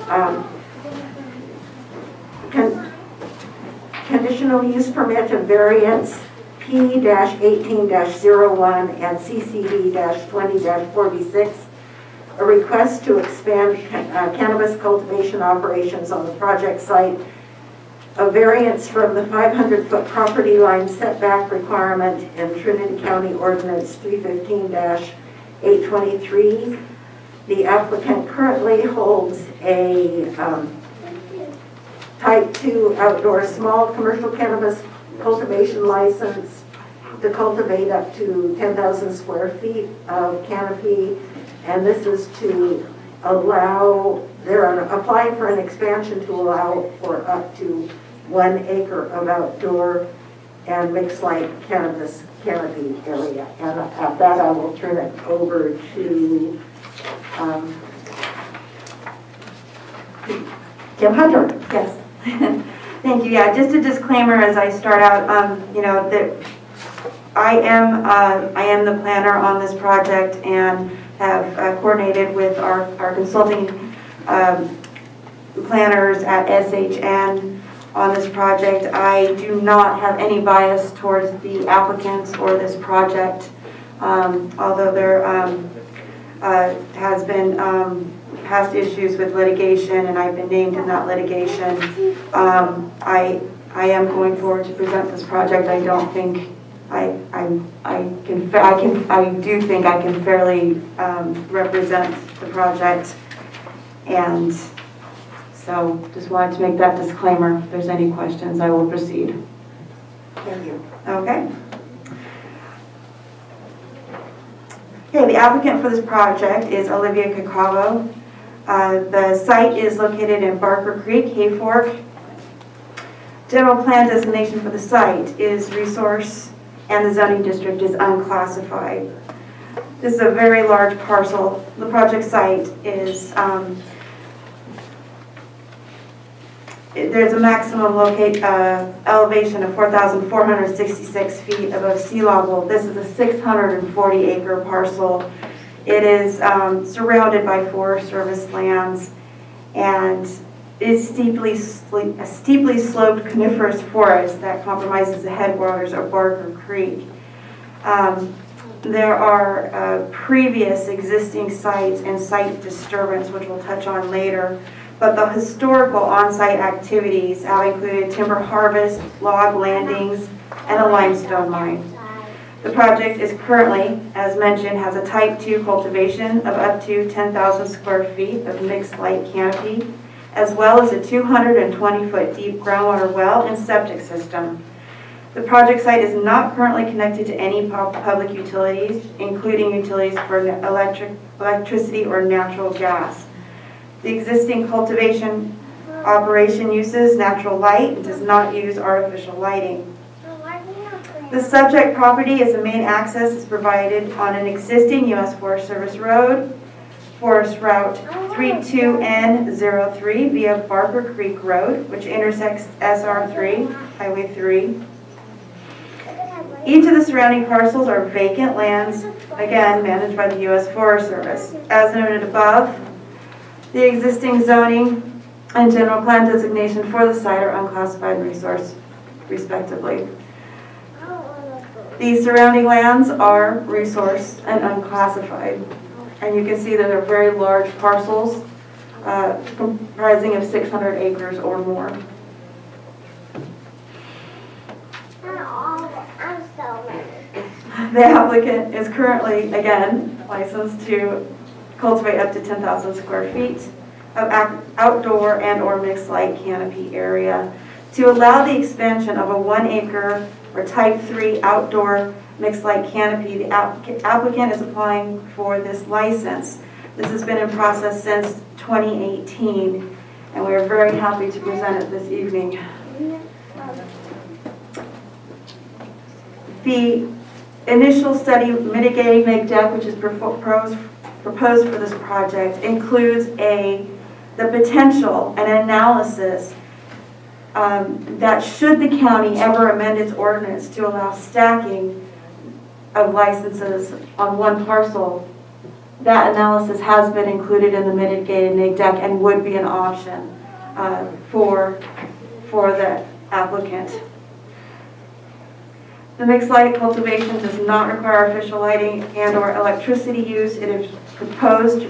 conditional use permit and variance P-18-01 and CCD-20-46, a request to expand cannabis cultivation operations on the project site, a variance from the 500-foot property line setback requirement in Trinity County Ordinance 315-823. The applicant currently holds a Type 2 outdoor small commercial cannabis cultivation license to cultivate up to 10,000 square feet of canopy, and this is to allow, they're applying for an expansion to allow for up to 1 acre of outdoor and mixed light cannabis canopy area. And at that, I will turn it over to Kim Hunter. Yes. Thank you. Yeah, just a disclaimer as I start out, you know, that I am the planner on this project and have coordinated with our consulting planners at SHN on this project. I do not have any bias towards the applicants or this project, although there has been past issues with litigation, and I've been named in that litigation. I am going forward to present this project. I don't think I do think I can fairly represent the project, and so just wanted to make that disclaimer. If there's any questions, I will proceed. Thank you. Okay. Okay, the applicant for this project is Olivia Cacavo. The site is located in Barker Creek, Hay Fork. General plan designation for the site is resource, and the zoning district is unclassified. This is a very large parcel. The project site is, there's a maximum elevation of 4,466 feet above sea level. This is a 640 acre parcel, It is surrounded by Forest Service lands and is steeply sloped coniferous forest that compromises the headwaters of Barker Creek. There are previous existing sites and site disturbance, which we'll touch on later, but the historical on-site activities have included timber harvest, log landings, and a limestone mine. The project is currently, as mentioned, has a type 2 cultivation of up to 10,000 square feet of mixed light canopy, as well as a 220-foot deep groundwater well and septic system. The project site is not currently connected to any public utilities, including utilities for electricity or natural gas. The existing cultivation operation uses natural light and does not use artificial lighting. The subject property is the main access is provided on an existing U.S. Forest Service road, Forest Route 32N03 via Barker Creek Road, which intersects SR3, Highway 3. Each of the surrounding parcels are vacant lands, again, managed by the U.S. Forest Service. As noted above, the existing zoning and general plan designation for the site are unclassified resource, respectively. The surrounding lands are resource and unclassified. And you can see that they're very large parcels comprising of 600 acres or more. The applicant is currently, again, licensed to cultivate up to 10,000 square feet of outdoor and or mixed light canopy area. To allow the expansion of a 1 acre or type 3 outdoor mixed light canopy, the applicant is applying for this license. This has been in process since 2018, and we are very happy to present it this evening. The initial study mitigating neg deck, which is proposed for this project, includes the potential and analysis that should the county ever amend its ordinance to allow stacking of licenses on one parcel, that analysis has been included in the mitigated neg deck and would be an option for the applicant. The mixed light cultivation does not require artificial lighting and or electricity use. It is proposed to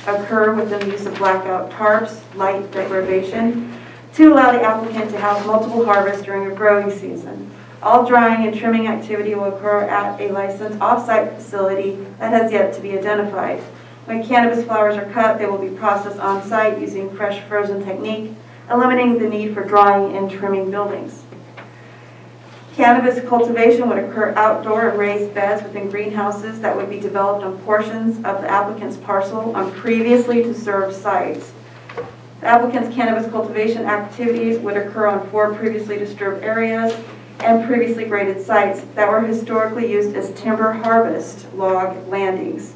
occur within the use of blackout tarps, light deprivation, to allow the applicant to have multiple harvests during a growing season. All drying and trimming activity will occur at a licensed off-site facility that has yet to be identified. When cannabis flowers are cut, they will be processed on-site using fresh frozen technique, eliminating the need for drying and trimming buildings. Cannabis cultivation would occur outdoor in raised beds within greenhouses that would be developed on portions of the applicant's parcel on previously to serve sites. The applicant's cannabis cultivation activities would occur on 4 previously disturbed areas and previously graded sites that were historically used as timber harvest log landings.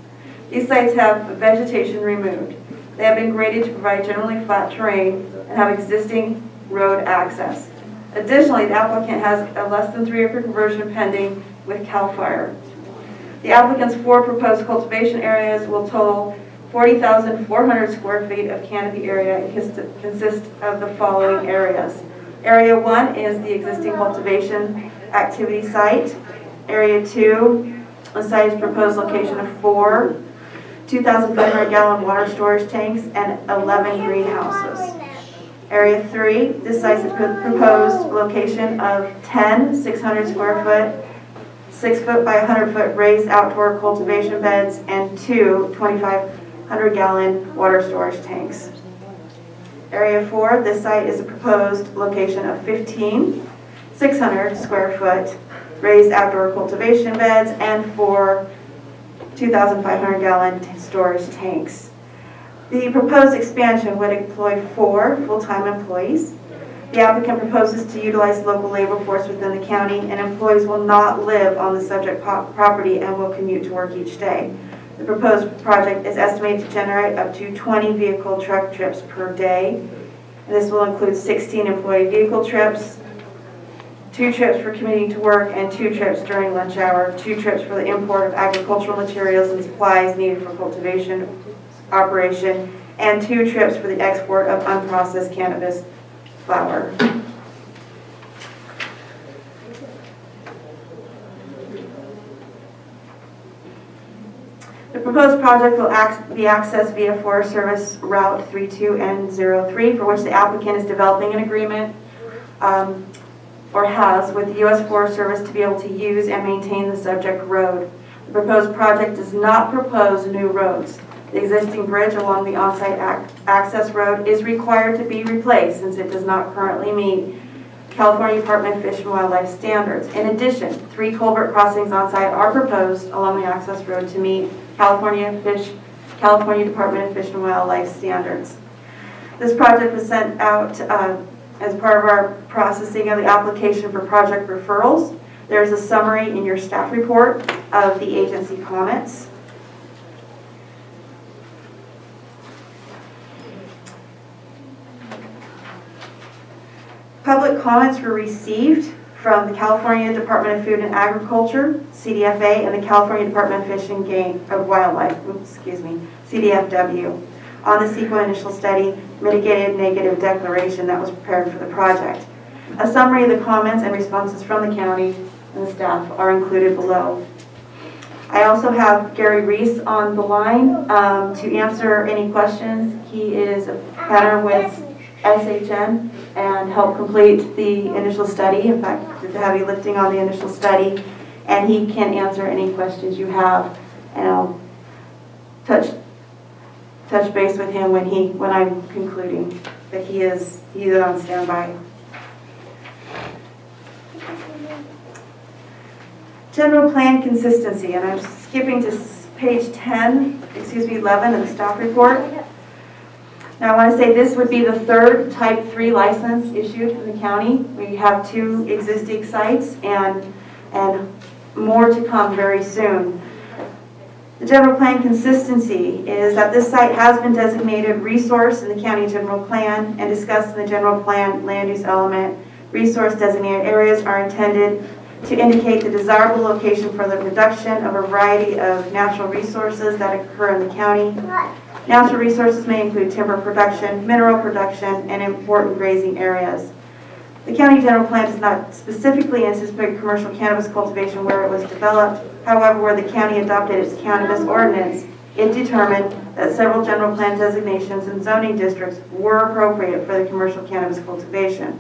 These sites have vegetation removed. They have been graded to provide generally flat terrain and have existing road access. Additionally, the applicant has a less than 3 acre conversion pending with CAL FIRE. The applicant's 4 proposed cultivation areas will total 40,400 square feet of canopy area and consist of the following areas. Area 1 is the existing cultivation activity site. Area 2, the site's proposed location of 4 2,500 gallon water storage tanks and 11 greenhouses. Area 3, this site's proposed location of 10 600 square foot, 6 foot by 100 foot raised outdoor cultivation beds and 2 2,500 gallon water storage tanks. Area 4, this site is a proposed location of 15 600 square foot raised outdoor cultivation beds and 4 2,500 gallon storage tanks. The proposed expansion would employ 4 full-time employees. The applicant proposes to utilize local labor force within the county, and employees will not live on the subject property and will commute to work each day. The proposed project is estimated to generate up to 20 vehicle truck trips per day. And this will include 16 employee vehicle trips, 2 trips for commuting to work, and 2 trips during lunch hour, 2 trips for the import of agricultural materials and supplies needed for cultivation operation, and 2 trips for the export of unprocessed cannabis flower. The proposed project will be accessed via Forest Service Route 32N03, for which the applicant is developing an agreement or has with the U.S. Forest Service to be able to use and maintain the subject road. The proposed project does not propose new roads. The existing bridge along the on-site access road is required to be replaced since it does not currently meet California Department of Fish and Wildlife standards. In addition, 3 culvert crossings on-site are proposed along the access road to meet California Department of Fish and Wildlife standards. This project was sent out as part of our processing of the application for project referrals. There's a summary in your staff report of the agency comments. Public comments were received from the California Department of Food and Agriculture, CDFA, and the California Department of Fish and Game of Wildlife, CDFW, on the CEQA initial study mitigated negative declaration that was prepared for the project. A summary of the comments and responses from the county and the staff are included below. I also have Gary Reese on the line to answer any questions. He is a planner with SHN and helped complete the initial study. In fact, did the heavy lifting on the initial study, and he can answer any questions you have. And I'll touch base with him when I'm concluding. But he is on standby. General plan consistency, and I'm skipping to page 11 of the staff report. Now I want to say this would be the 3rd type 3 license issued in the county. We have 2 existing sites and more to come very soon. The general plan consistency is that this site has been designated resource in the county general plan and discussed in the general plan land use element. Resource designated areas are intended to indicate the desirable location for the production of a variety of natural resources that occur in the county. Natural resources may include timber production, mineral production, and important grazing areas. The county general plan does not specifically anticipate commercial cannabis cultivation where it was developed. However, where the county adopted its cannabis ordinance, it determined that several general plan designations and zoning districts were appropriate for the commercial cannabis cultivation.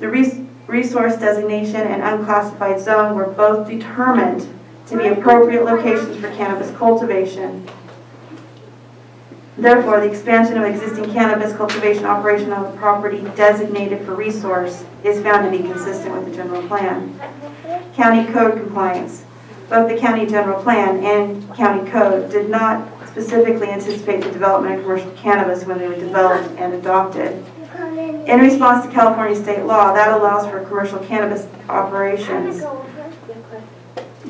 The resource designation and unclassified zone were both determined to be appropriate locations for cannabis cultivation. Therefore, the expansion of existing cannabis cultivation operation on the property designated for resource is found to be consistent with the general plan. County code compliance. Both the county general plan and county code did not specifically anticipate the development of commercial cannabis when they were developed and adopted. In response to California state law, that allows for commercial cannabis operations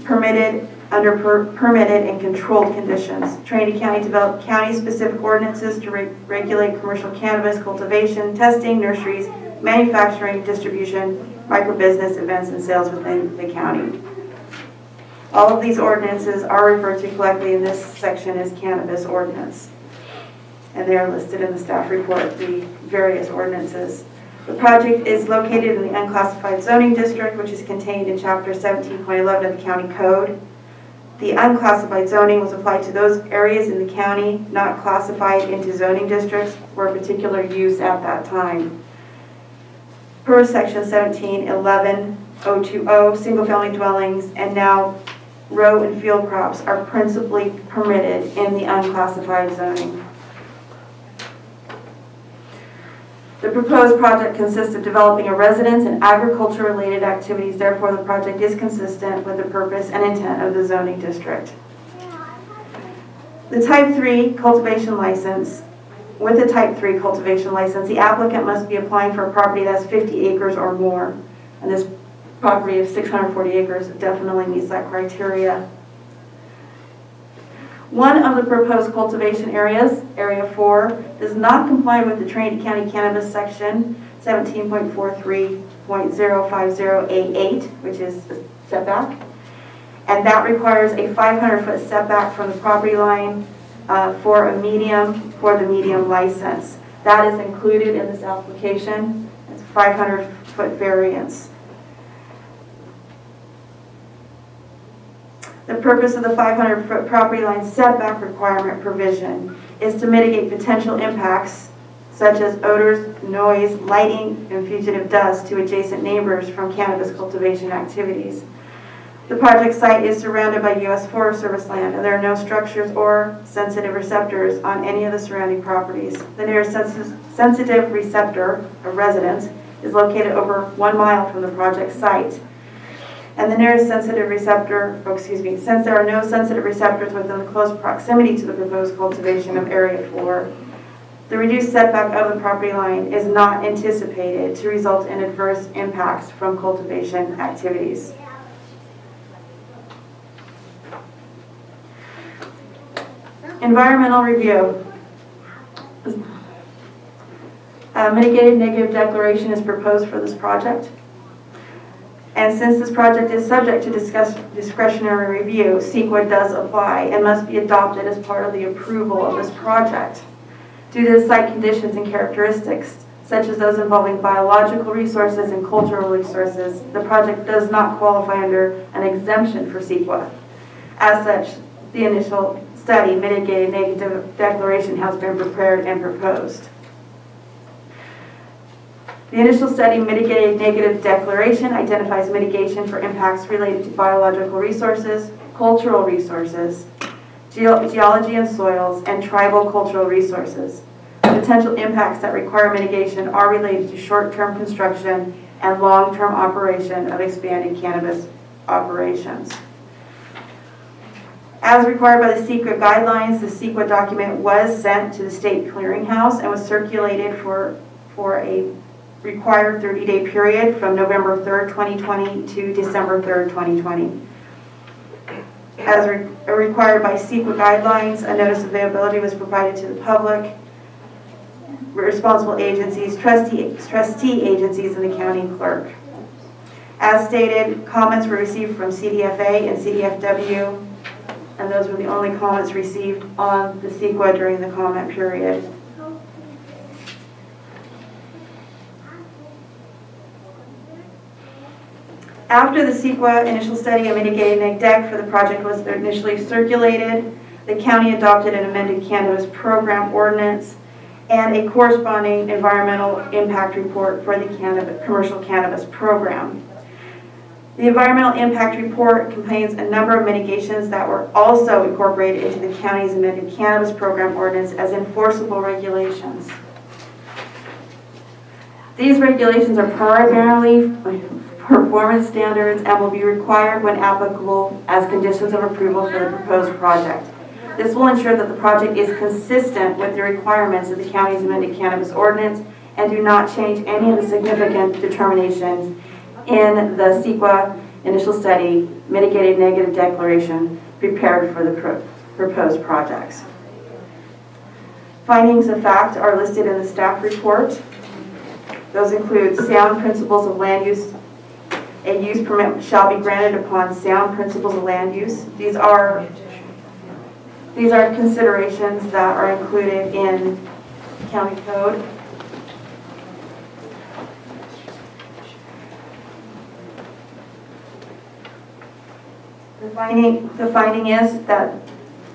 permitted under permitted and controlled conditions. Trinity County developed county-specific ordinances to regulate commercial cannabis cultivation, testing, nurseries, manufacturing, distribution, microbusiness, events, and sales within the county. All of these ordinances are referred to collectively in this section as cannabis ordinance. And they are listed in the staff report, the various ordinances. The project is located in the unclassified zoning district, which is contained in chapter 17.11 of the county code. The unclassified zoning was applied to those areas in the county not classified into zoning districts for a particular use at that time. Per section 17.11.020, single-family dwellings and now row and field crops are principally permitted in the unclassified zoning. The proposed project consists of developing a residence and agriculture-related activities. Therefore, the project is consistent with the purpose and intent of the zoning district. The Type 3 cultivation license. With a Type 3 cultivation license, the applicant must be applying for a property that's 50 acres or more. And this property of 640 acres definitely meets that criteria. One of the proposed cultivation areas, Area 4, does not comply with the Trinity County Cannabis Section 17.43 .05088, which is the setback. And that requires a 500-foot setback from the property line for the medium license. That is included in this application. It's a 500-foot variance. The purpose of the 500-foot property line setback requirement provision is to mitigate potential impacts such as odors, noise, lighting, and fugitive dust to adjacent neighbors from cannabis cultivation activities. The project site is surrounded by U.S. Forest Service land, and there are no structures or sensitive receptors on any of the surrounding properties. The nearest sensitive receptor, or residence, is located over 1 mile from the project site. And the nearest sensitive receptor, since there are no sensitive receptors within the close proximity to the proposed cultivation of Area 4, the reduced setback of the property line is not anticipated to result in adverse impacts from cultivation activities. Environmental review. A mitigated negative declaration is proposed for this project. And since this project is subject to discretionary review, CEQA does apply and must be adopted as part of the approval of this project. Due to the site conditions and characteristics, such as those involving biological resources and cultural resources, the project does not qualify under an exemption for CEQA. As such, the initial study, mitigated negative declaration, has been prepared and proposed. The initial study, mitigated negative declaration, identifies mitigation for impacts related to biological resources, cultural resources, geology and soils, and tribal cultural resources. Potential impacts that require mitigation are related to short-term construction and long-term operation of expanding cannabis operations. As required by the CEQA guidelines, the CEQA document was sent to the state clearinghouse and was circulated for a required 30-day period from November 3rd, 2020 to December 3rd, 2020. As required by CEQA guidelines, a notice of availability was provided to the public, responsible agencies, trustee agencies, and the county clerk. As stated, comments were received from CDFA and CDFW, and those were the only comments received on the CEQA during the comment period. After the CEQA initial study and mitigated neg deck for the project was initially circulated, the county adopted an amended cannabis program ordinance and a corresponding environmental impact report for the commercial cannabis program. The environmental impact report contains a number of mitigations that were also incorporated into the county's amended cannabis program ordinance as enforceable regulations. These regulations are primarily performance standards and will be required when applicable as conditions of approval for the proposed project. This will ensure that the project is consistent with the requirements of the county's amended cannabis ordinance and do not change any of the significant determinations in the CEQA initial study mitigated negative declaration prepared for the proposed projects. Findings of fact are listed in the staff report. Those include sound principles of land use. A use permit shall be granted upon sound principles of land use. These are considerations that are included in county code. The finding is that,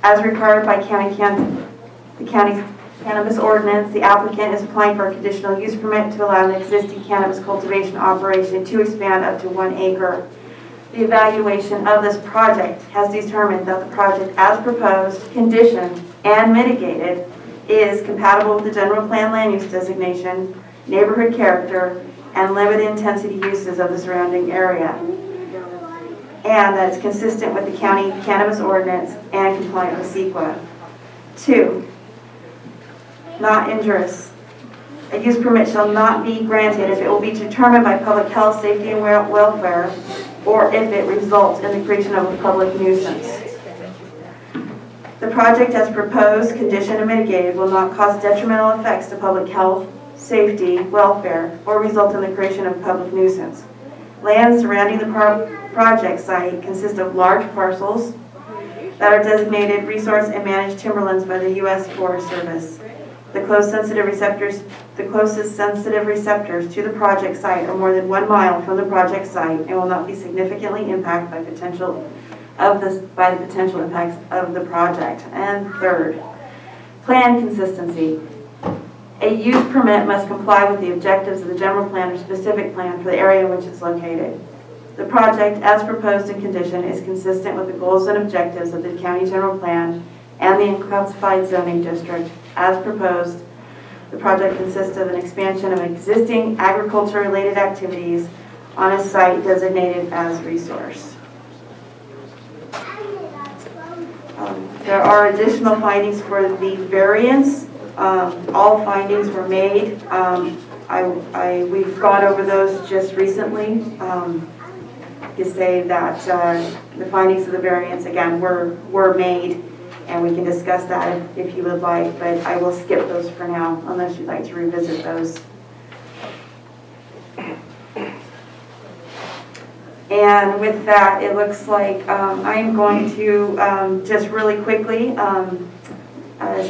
as required by the county's cannabis ordinance, the applicant is applying for a conditional use permit to allow an existing cannabis cultivation operation to expand up to 1 acre. The evaluation of this project has determined that the project as proposed, conditioned, and mitigated is compatible with the general plan land use designation, neighborhood character, and limited intensity uses of the surrounding area, and that it's consistent with the county cannabis ordinance and compliant with CEQA. 2, not injurious. A use permit shall not be granted if it will be determined by public health, safety, and welfare, or if it results in the creation of a public nuisance. The project as proposed, conditioned, and mitigated will not cause detrimental effects to public health, safety, welfare, or result in the creation of public nuisance. Land surrounding the project site consists of large parcels that are designated resource and managed timberlands by the U.S. Forest Service. The closest sensitive receptors to the project site are more than 1 mile from the project site and will not be significantly impacted by the potential impacts of the project. And third, plan consistency. A use permit must comply with the objectives of the general plan or specific plan for the area in which it's located. The project, as proposed and conditioned, is consistent with the goals and objectives of the county general plan and the unclassified zoning district. As proposed, the project consists of an expansion of existing agriculture-related activities on a site designated as resource. There are additional findings for the variance. All findings were made. We've gone over those just recently. To say that the findings of the variance again were made, and we can discuss that if you would like, but I will skip those for now unless you'd like to revisit those. And with that, it looks like I'm going to just really quickly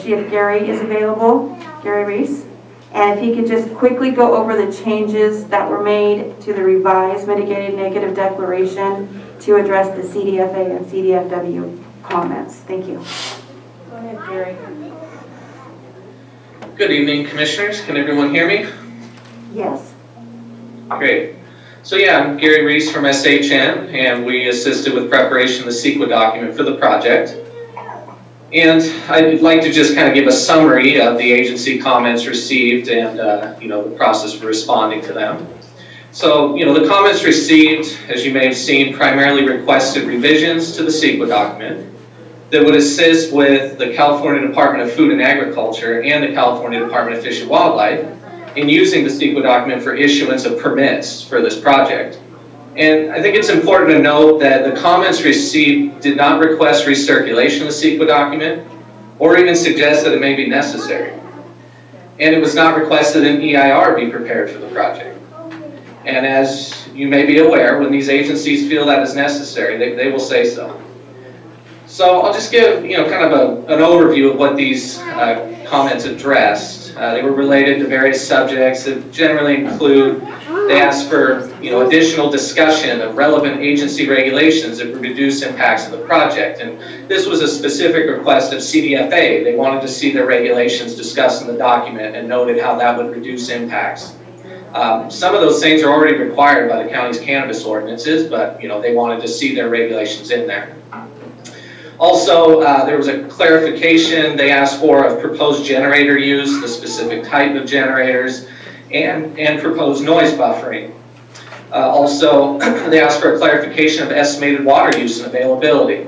see if Gary is available, Gary Reese. And if he could just quickly go over the changes that were made to the revised mitigated negative declaration to address the CDFA and CDFW comments. Thank you. Go ahead, Gary. Good evening, Commissioners. Can everyone hear me? Yes. Great. So yeah, I'm Gary Reese from SHN, and we assisted with preparation of the CEQA document for the project. And I'd like to just kind of give a summary of the agency comments received and the process for responding to them. So, the comments received, as you may have seen, primarily requested revisions to the CEQA document that would assist with the California Department of Food and Agriculture and the California Department of Fish and Wildlife in using the CEQA document for issuance of permits for this project. And I think it's important to note that the comments received did not request recirculation of the CEQA document or even suggest that it may be necessary. And it was not requested an EIR be prepared for the project. And as you may be aware, when these agencies feel that is necessary, they will say so. So I'll just give kind of an overview of what these comments addressed. They were related to various subjects that generally include, they asked for additional discussion of relevant agency regulations that would reduce impacts of the project. And this was a specific request of CDFA. They wanted to see their regulations discussed in the document and noted how that would reduce impacts. Some of those things are already required by the county's cannabis ordinances, but they wanted to see their regulations in there. Also, there was a clarification they asked for of proposed generator use, the specific type of generators, and proposed noise buffering. Also, they asked for a clarification of estimated water use and availability.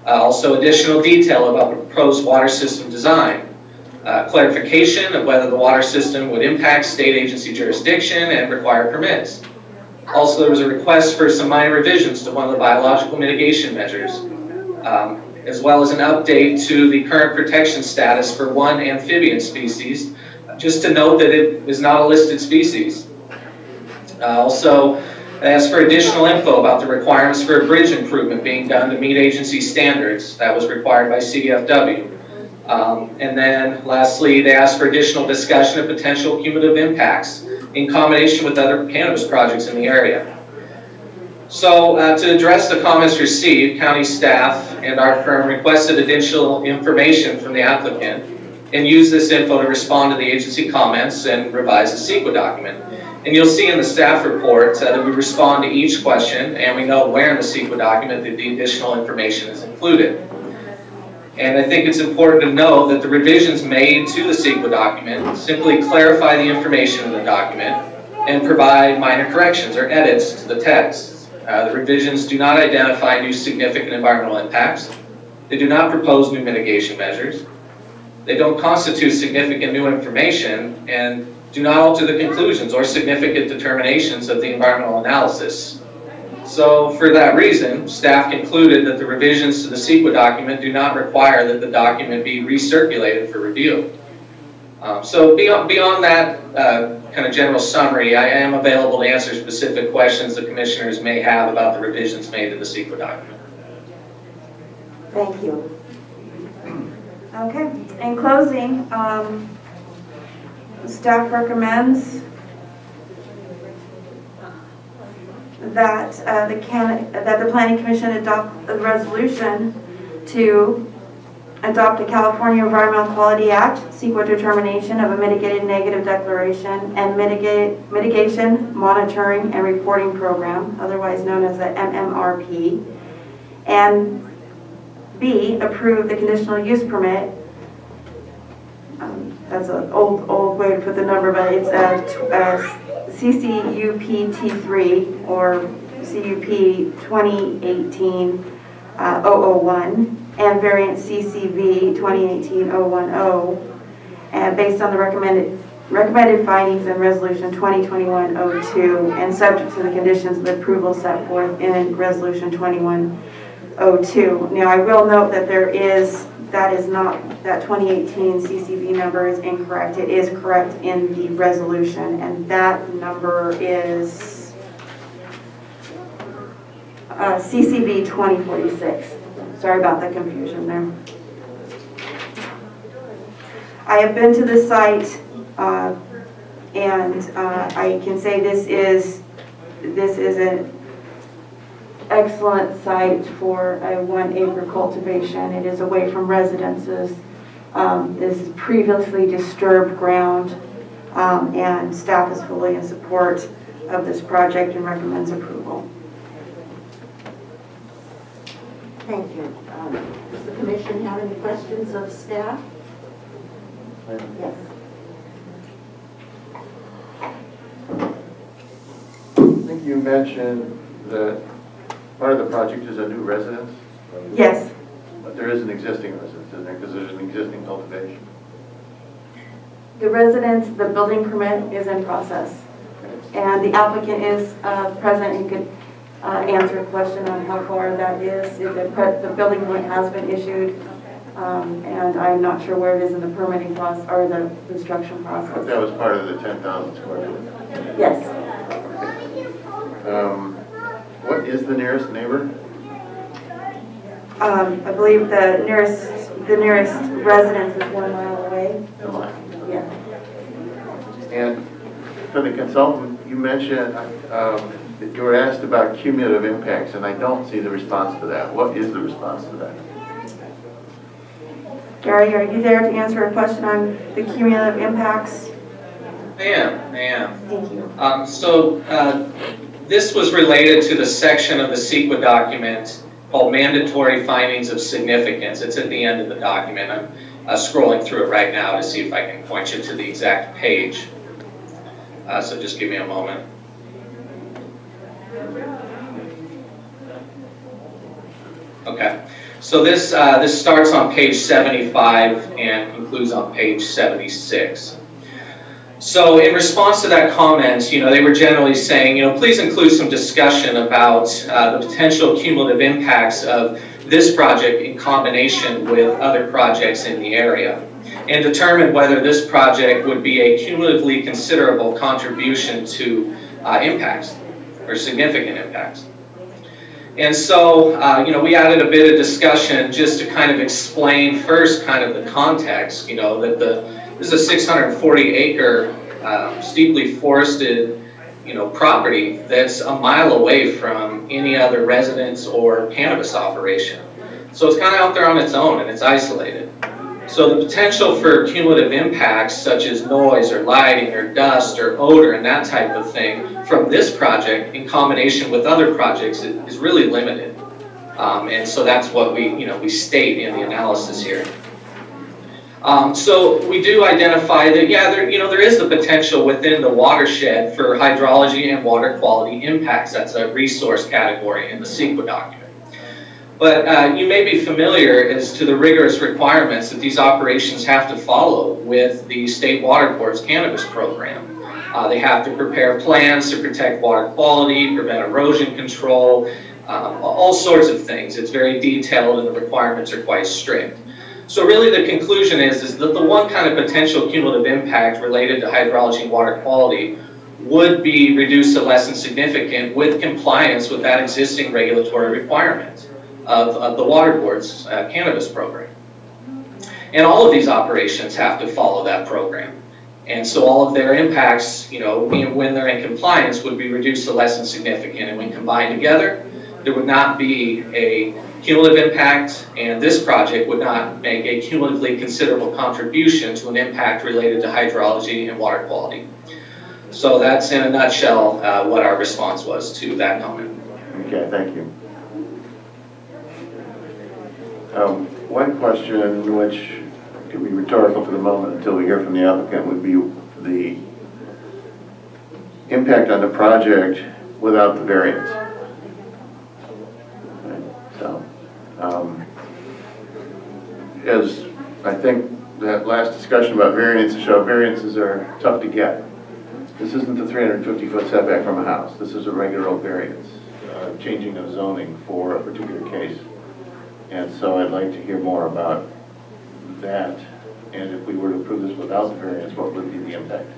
Also, additional detail about the proposed water system design. Clarification of whether the water system would impact state agency jurisdiction and require permits. Also, there was a request for some minor revisions to one of the biological mitigation measures, as well as an update to the current protection status for one amphibian species, just to note that it is not a listed species. Also, they asked for additional info about the requirements for a bridge improvement being done to meet agency standards. That was required by CDFW. And then lastly, they asked for additional discussion of potential cumulative impacts in combination with other cannabis projects in the area. So to address the comments received, county staff and our firm requested additional information from the applicant and used this info to respond to the agency comments and revise the CEQA document. And you'll see in the staff report that we respond to each question and we note where in the CEQA document that the additional information is included. And I think it's important to note that the revisions made to the CEQA document simply clarify the information in the document and provide minor corrections or edits to the text. The revisions do not identify new significant environmental impacts. They do not propose new mitigation measures. They don't constitute significant new information and do not alter the conclusions or significant determinations of the environmental analysis. So for that reason, staff concluded that the revisions to the CEQA document do not require that the document be recirculated for review. So beyond that kind of general summary, I am available to answer specific questions the commissioners may have about the revisions made to the CEQA document. Thank you. Okay, in closing, staff recommends that the Planning Commission adopt the resolution to adopt a California Environmental Quality Act, CEQA determination of a mitigated negative declaration and mitigation, monitoring, and reporting program, otherwise known as the MMRP, and B, approve the conditional use permit. That's an old way to put the number, but it's a CCUPT3 or CUP 2018-001 and variant CCV 2018-010, and based on the recommended findings in Resolution 2021-02 and subject to the conditions of approval set forth in Resolution 21-02. Now, I will note that that 2018 CCV number is incorrect. It is correct in the resolution, and that number is CCV 2046. Sorry about the confusion there. I have been to the site, and I can say this is an excellent site for a 1 acre cultivation. It is away from residences. This is previously disturbed ground, and staff is fully in support of this project and recommends approval. Thank you. Does the commission have any questions of staff? Yes. I think you mentioned that part of the project is a new residence? Yes. But there is an existing residence, isn't there? Because there's an existing cultivation. The residence, the building permit is in process. And the applicant is present and could answer a question on how far that is. The building permit has been issued, and I'm not sure where it is in the permitting process or the construction process. But that was part of the 10,000 square feet? Yes. What is the nearest neighbor? I believe the nearest residence is 1 mile away. 1 mile. Yeah. And for the consultant, you mentioned that you were asked about cumulative impacts, and I don't see the response to that. What is the response to that? Gary, are you there to answer a question on the cumulative impacts? I am. Thank you. This was related to the section of the CEQA document called Mandatory Findings of Significance. It's at the end of the document. I'm scrolling through it right now to see if I can point you to the exact page. So just give me a moment. Okay, so this starts on page 75 and concludes on page 76. So in response to that comment, they were generally saying, please include some discussion about the potential cumulative impacts of this project in combination with other projects in the area, and determine whether this project would be a cumulatively considerable contribution to impacts or significant impacts. And so, we added a bit of discussion just to kind of explain first kind of the context, that this is a 640 acre steeply forested, property that's a mile away from any other residence or cannabis operation. So it's kind of out there on its own and it's isolated. So the potential for cumulative impacts such as noise or lighting or dust or odor and that type of thing from this project in combination with other projects is really limited. And so that's what we state in the analysis here. So we do identify that, there is the potential within the watershed for hydrology and water quality impacts. That's a resource category in the CEQA document. But you may be familiar as to the rigorous requirements that these operations have to follow with the State Water Board's cannabis program. They have to prepare plans to protect water quality, prevent erosion control, all sorts of things. It's very detailed and the requirements are quite strict. So really the conclusion is that the one kind of potential cumulative impact related to hydrology and water quality would be reduced to less than significant with compliance with that existing regulatory requirement of the Water Board's cannabis program. And all of these operations have to follow that program. And so all of their impacts, you know, when they're in compliance, would be reduced to less than significant. And when combined together, there would not be a cumulative impact, and this project would not make a cumulatively considerable contribution to an impact related to hydrology and water quality. So that's in a nutshell what our response was to that comment. Okay, thank you. One question which could be rhetorical for the moment until we hear from the applicant would be the impact on the project without the variance. Okay, so, as I think that last discussion about variances showed, variances are tough to get. This isn't the 350-foot setback from a house. This is a regular old variance, changing of zoning for a particular case. And so I'd like to hear more about that. And if we were to approve this without the variance, what would be the impact?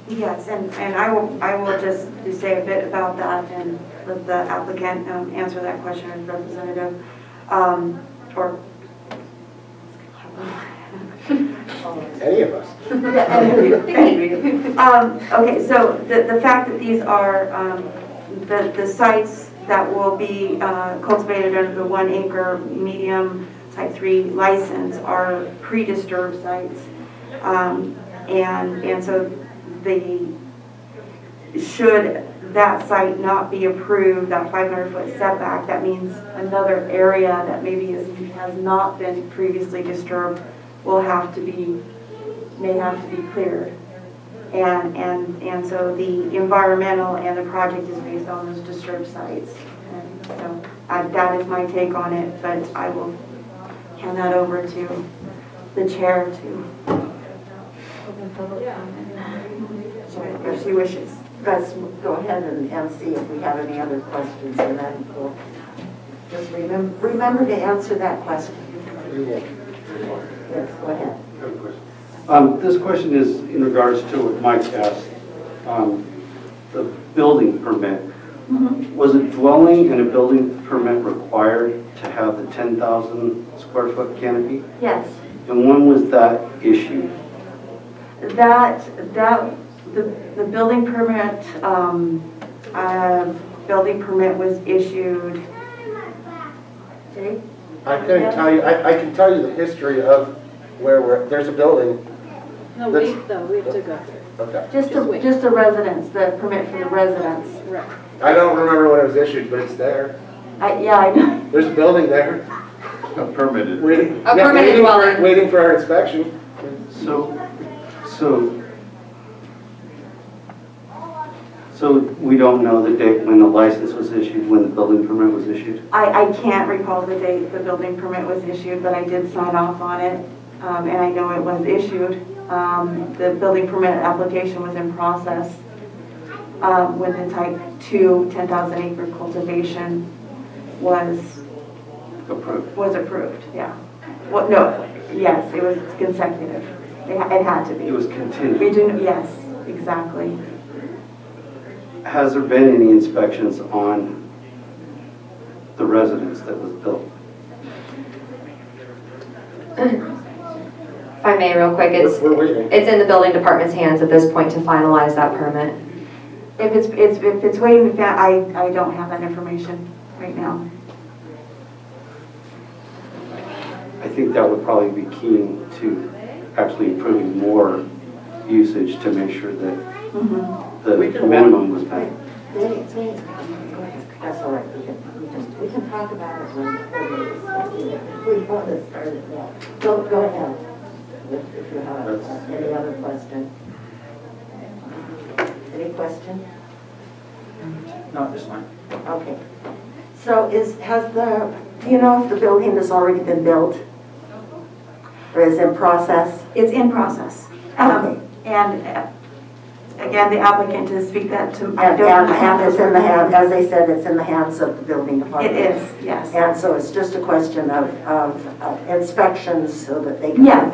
Yes, and I will just say a bit about that and let the applicant answer that question as representative. Or any of us. Yeah, any of you. Okay, so the fact that these are the sites that will be cultivated under the 1 acre medium type 3 license are pre-disturbed sites. And so should that site not be approved, that 500-foot setback, that means another area that maybe has not been previously disturbed may have to be cleared. And so the environmental and the project is based on those disturbed sites. And so that is my take on it, but I will hand that over to the chair to open public comment. If she wishes. Let's go ahead and see if we have any other questions, and then we'll just remember to answer that question. Yes, go ahead. This question is in regards to what Mike asked, the building permit. Mm-hmm. Was it dwelling and a building permit required to have the 10,000 square foot canopy? Yes. And when was that issued? The building permit was issued. I couldn't tell you. I can tell you the history of where there's a building. No, we have to go through. Okay. Just the residents, the permit for the residents. Right. I don't remember when it was issued, but it's there. Yeah, I know. There's a building there. A permitted. Permitted dwelling. Waiting for our inspection. So we don't know the date when the license was issued, when the building permit was issued? I can't recall the date the building permit was issued, but I did sign off on it, and I know it was issued. The building permit application was in process when the type 2 10,000 acre cultivation was approved. Yeah. Well, no, yes, it was consecutive. It had to be. It was continued. We didn't. Yes, exactly. Has there been any inspections on the residence that was built? If I may, real quick, it's in the building department's hands at this point to finalize that permit. If it's waiting, I don't have that information right now. I think that would probably be key to actually improving more usage to make sure that the minimum was met. That's all right. We can talk about it when we want to start it now. Go ahead. If you have any other question. Any question? No, this one. Okay. So do you know if the building has already been built? Or is it in process? It's in process. Okay. And Again, the applicant to speak that to, I And don't have it's in the hand, as they said, it's in the hands of the building department. It is, yes. And so it's just a question of inspections so that they can. Yeah,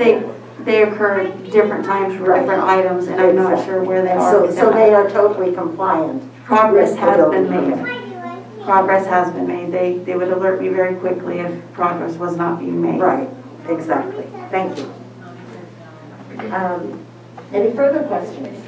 they occur different times for different items, and I'm not sure where they And are. so, with so that. they are totally compliant. Progress with the has building been permit. made. Progress has been made. They would alert me very quickly if progress was not being made. Right, exactly. Thank you. Any further questions?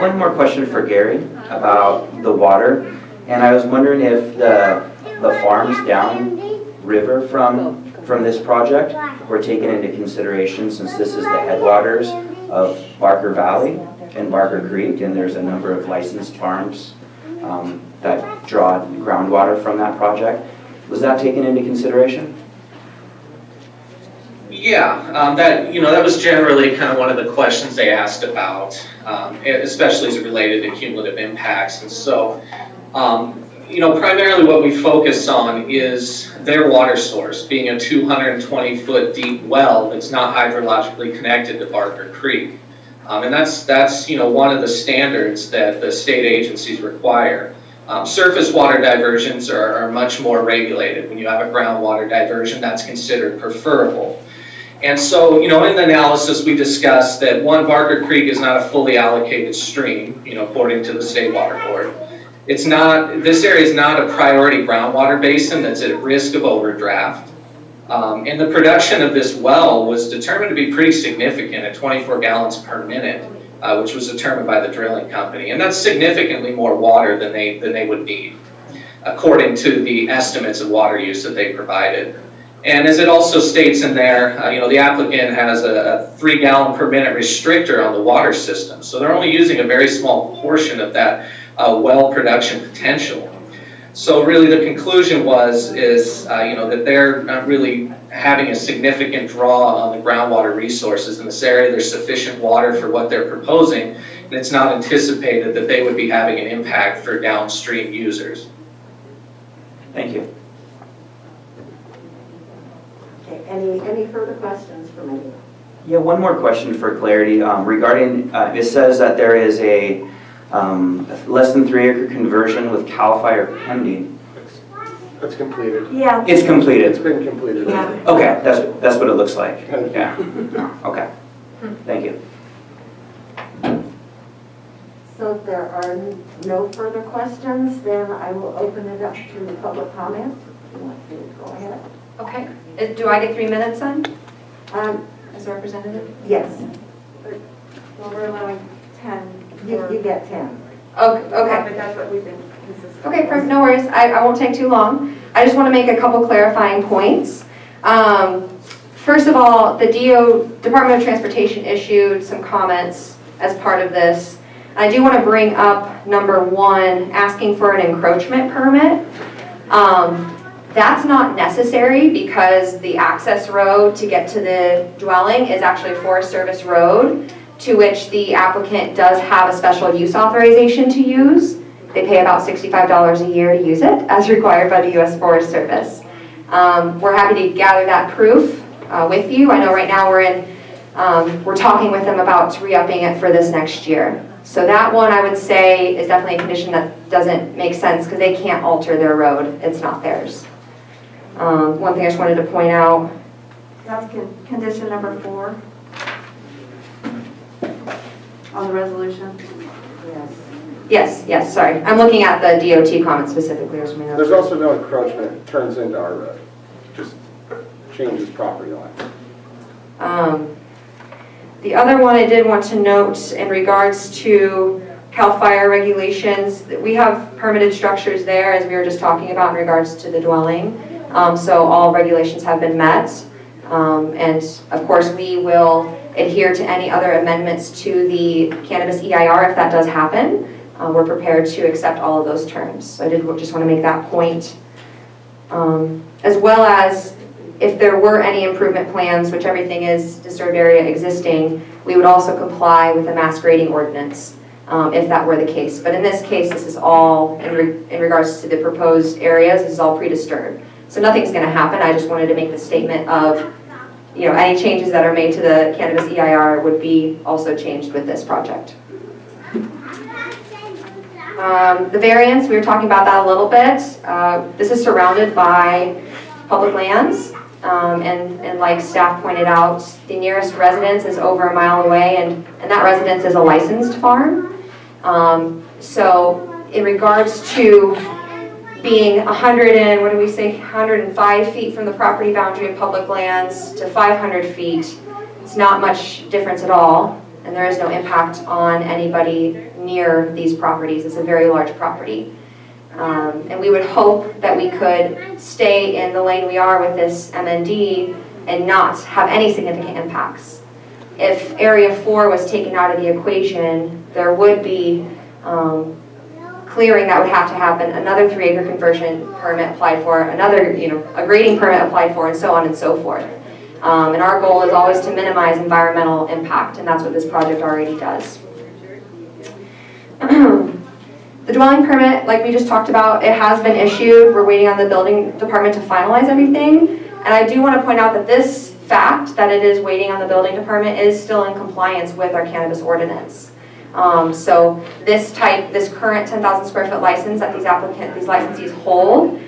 One more question for Gary about the water. And I was wondering if the farms down river from this project were taken into consideration, since this is the headwaters of Barker Valley and Barker Creek, and there's a number of licensed farms that draw groundwater from that project. Was that taken into consideration? Yeah, that was generally kind of one of the questions they asked about, especially as it related to cumulative impacts. And so, primarily what we focus on is their water source, being a 220-foot deep well that's not hydrologically connected to Barker Creek. And that's one of the standards that the state agencies require. Surface water diversions are much more regulated. When you have a groundwater diversion, that's considered preferable. And so, in the analysis, we discussed that Barker Creek is not a fully allocated stream, according to the State Water Board. This area is not a priority groundwater basin that's at risk of overdraft. And the production of this well was determined to be pretty significant at 24 gallons per minute, which was determined by the drilling company. And that's significantly more water than they would need, according to the estimates of water use that they provided. And as it also states in there, the applicant has a 3 gallon per minute restrictor on the water system. So they're only using a very small portion of that well production potential. So really the conclusion is that they're not really having a significant draw on the groundwater resources in this area. There's sufficient water for what they're proposing, and it's not anticipated that they would be having an impact for downstream users. Thank you. Okay, any further questions from anyone? Yeah, one more question for clarity regarding, it says that there is a less than 3 acre conversion with CAL FIRE pending. It's completed. Yeah. It's completed. It's been completed. Yeah. Okay, that's what it looks like. Yeah. Okay. Thank you. So if there are no further questions, then I will open it up to the public comment. If you want to go ahead. Okay. Do I get 3 minutes then? As a representative? Yes, Well, we're allowing 10. you get 10. Okay. But that's what we've been consistent. Okay, perfect, no worries. I won't take too long. I just want to make a couple clarifying points. First of all, the Department of Transportation issued some comments as part of this. I do want to bring up number 1, asking for an encroachment permit. That's not necessary because the access road to get to the dwelling is actually Forest Service Road, to which the applicant does have a special use authorization to use. They pay about $65 a year to use it, as required by the U.S. Forest Service. We're happy to gather that proof with you. I know right now we're talking with them about re-upping it for this next year. So that one, I would say, is definitely a condition that doesn't make sense because they can't alter their road. It's not theirs. One thing I just wanted to point out. That's condition number 4 on the resolution. Yes, sorry. I'm looking at the DOT comment specifically. There's also no encroachment. It turns into our road. Just changes property line. The other one I did want to note in regards to CAL FIRE regulations, we have permitted structures there, as we were just talking about in regards to the dwelling. So all regulations have been met. And of course, we will adhere to any other amendments to the cannabis EIR if that does happen. We're prepared to accept all of those terms. So I did just want to make that point. As well as if there were any improvement plans, which everything is disturbed area existing, we would also comply with the mass grading ordinance if that were the case. But in this case, this is all in regards to the proposed areas, this is all pre-disturbed. So nothing's going to happen. I just wanted to make the statement of, any changes that are made to the cannabis EIR would be also changed with this project. The variance, we were talking about that a little bit. This is surrounded by public lands, and like staff pointed out, the nearest residence is over a mile away, and that residence is a licensed farm. So in regards to being 105 feet from the property boundary of public lands to 500 feet, it's not much difference at all, and there is no impact on anybody near these properties. It's a very large property. And we would hope that we could stay in the lane we are with this MND and not have any significant impacts. If Area 4 was taken out of the equation, there would be clearing that would have to happen, another 3-acre conversion permit applied for, another, a grading permit applied for, and so on and so forth. And our goal is always to minimize environmental impact, and that's what this project already does. The dwelling permit, like we just talked about, it has been issued. We're waiting on the building department to finalize everything. And I do want to point out that this fact, that it is waiting on the building department, is still in compliance with our cannabis ordinance. So this current 10,000 square foot license that these licensees hold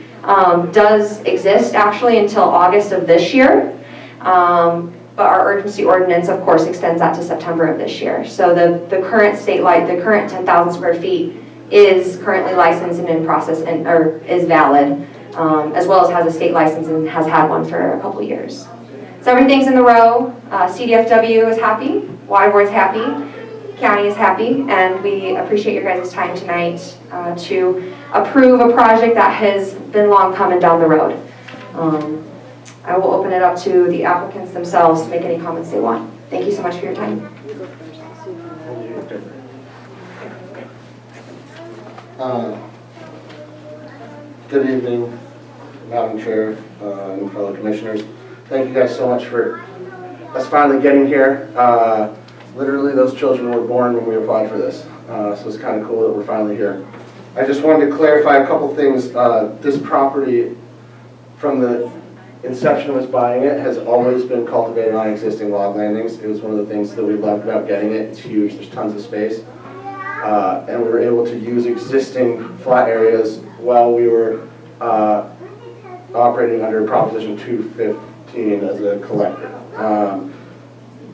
does exist actually until August of this year. But our urgency ordinance, of course, extends that to September of this year. So the current the current 10,000 square feet is currently licensed and in process or is valid, as well as has a state license and has had one for a couple of years. So everything's in the row. CDFW is happy, Water Board's happy, County is happy, and we appreciate your guys' time tonight to approve a project that has been long coming down the road. I will open it up to the applicants themselves to make any comments they want. Thank you so much for your time. Good evening, Madam Chair and fellow commissioners. Thank you guys so much for us finally getting here. Literally, those children were born when we applied for this, so it's kind of cool that we're finally here. I just wanted to clarify a couple things. This property, from the inception of us buying it, has always been cultivated on existing log landings. It was one of the things that we loved about getting it. It's huge, there's tons of space. And we were able to use existing flat areas while we were operating under Proposition 215 as a collector.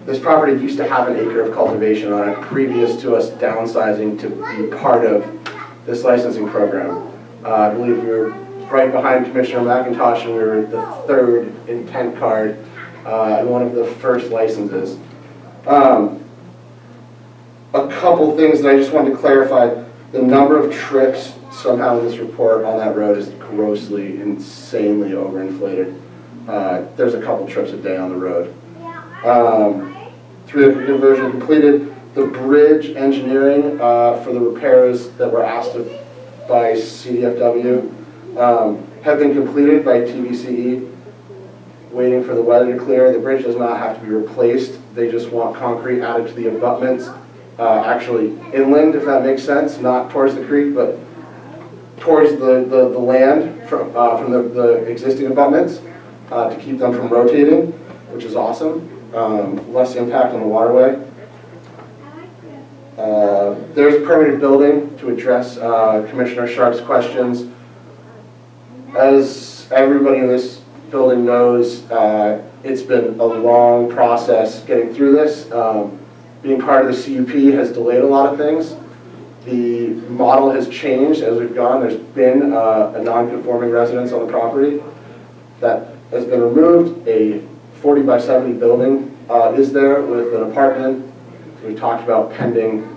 This property used to have an acre of cultivation on it previous to us downsizing to be part of this licensing program. I believe we were right behind Commissioner McIntosh, and we were the third intent card and one of the first licenses. A couple things that I just wanted to clarify. The number of trips somehow in this report on that road is grossly, insanely overinflated. There's a couple trips a day on the road. 3-acre conversion completed. The bridge engineering for the repairs that were asked of by CDFW have been completed by TBCE. Waiting for the weather to clear. The bridge does not have to be replaced. They just want concrete added to the abutments. Actually inland, if that makes sense, not towards the creek, but towards the land from the existing abutments to keep them from rotating, which is awesome. Less impact on the waterway. There's a permitted building to address Commissioner Sharp's questions. As everybody in this building knows, it's been a long process getting through this. Being part of the CUP has delayed a lot of things. The model has changed as we've gone. There's been a non-conforming residence on the property that has been removed. A 40 by 70 building is there with an apartment. We talked about pending,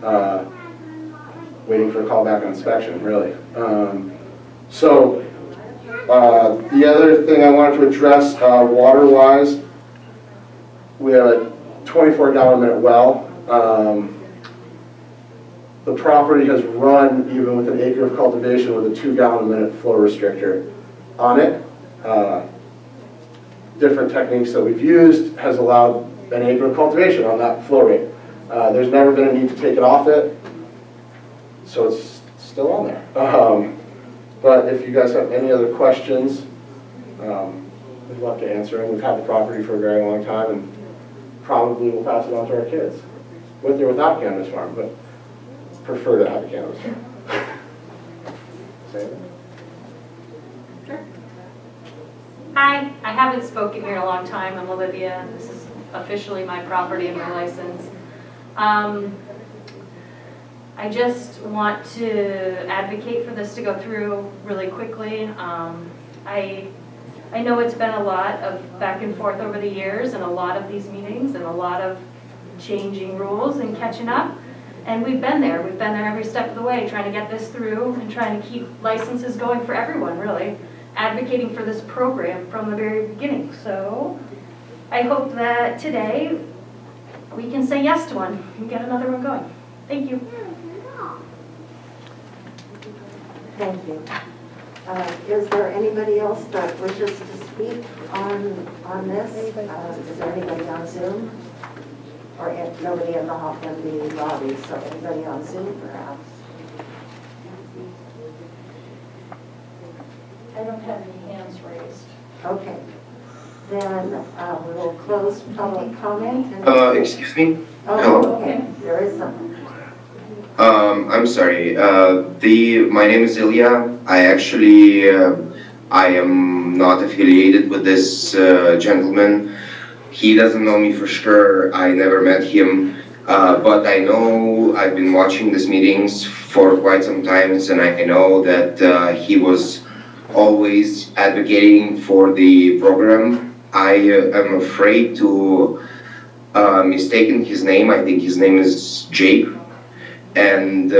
waiting for a call back on inspection, really. The other thing I wanted to address, water-wise, we have a 24-gallon-a-minute well. The property has run even with an acre of cultivation with a 2-gallon-a-minute flow restrictor on it. Different techniques that we've used has allowed an acre of cultivation on that flow rate. There's never been a need to take it off it, so it's still on there. But if you guys have any other questions, we'd love to answer them. We've had the property for a very long time, and probably will pass it on to our kids, with or without cannabis farm, but prefer to have a cannabis farm. Hi, I haven't spoken here in a long time. I'm Olivia. This is officially my property and my license. I just want to advocate for this to go through really quickly. I know it's been a lot of back and forth over the years and a lot of these meetings and a lot of changing rules and catching up. And we've been there. We've been there every step of the way trying to get this through and trying to keep licenses going for everyone, really. Advocating for this program from the very beginning. So I hope that today we can say yes to one and get another one going. Thank you. Thank you. Is there anybody else that wishes to speak on this? Is there anybody on Zoom? Or nobody in the lobby, so anybody on Zoom perhaps? I don't have any hands raised. Okay. Then we will close public comment. And Excuse me? oh, Hello. okay. There is some. I'm sorry. My name is Ilya. I actually, I am not affiliated with this gentleman. He doesn't know me for sure. I never met him. But I know I've been watching these meetings for quite some time, and I know that he was always advocating for the program. I am afraid to mistaken his name. I think his name is Jake. And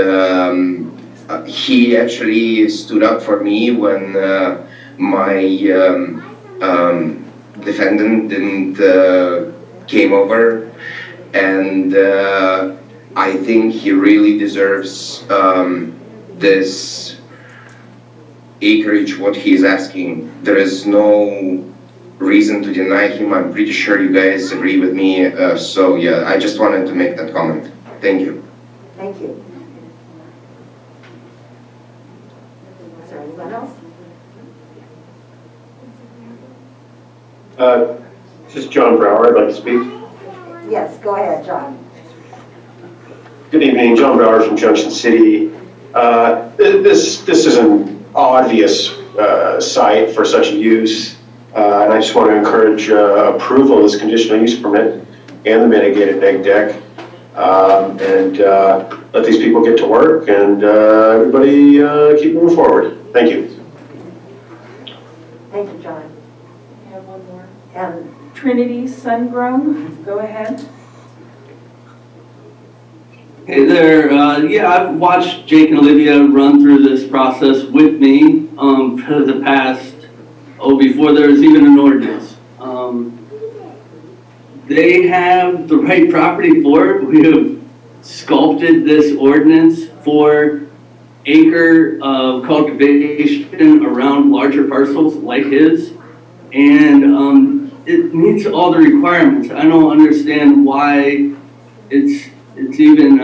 he actually stood up for me when my defendant didn't came over, and I think he really deserves this acreage what he's asking. There is no reason to deny him. I'm pretty sure you guys agree with me. So yeah, I just wanted to make that comment. Thank you. Thank you. Is there anyone else? This is John Brower. I'd like to speak. Yes, go ahead, John. Good evening, John Brower from Junction City. This is an obvious site for such a use, and I just want to encourage approval of this conditional use permit and the mitigated neg deck, and let these people get to work, and everybody keep moving forward. Thank you. Thank you, John. I have one more. And Trinity Sungrown, go ahead. Hey there, yeah, I've watched Jake and Olivia run through this process with me for the past, before there was even an ordinance. They have the right property for it. We have sculpted this ordinance for acre of cultivation around larger parcels like his, and it meets all the requirements. I don't understand why it's even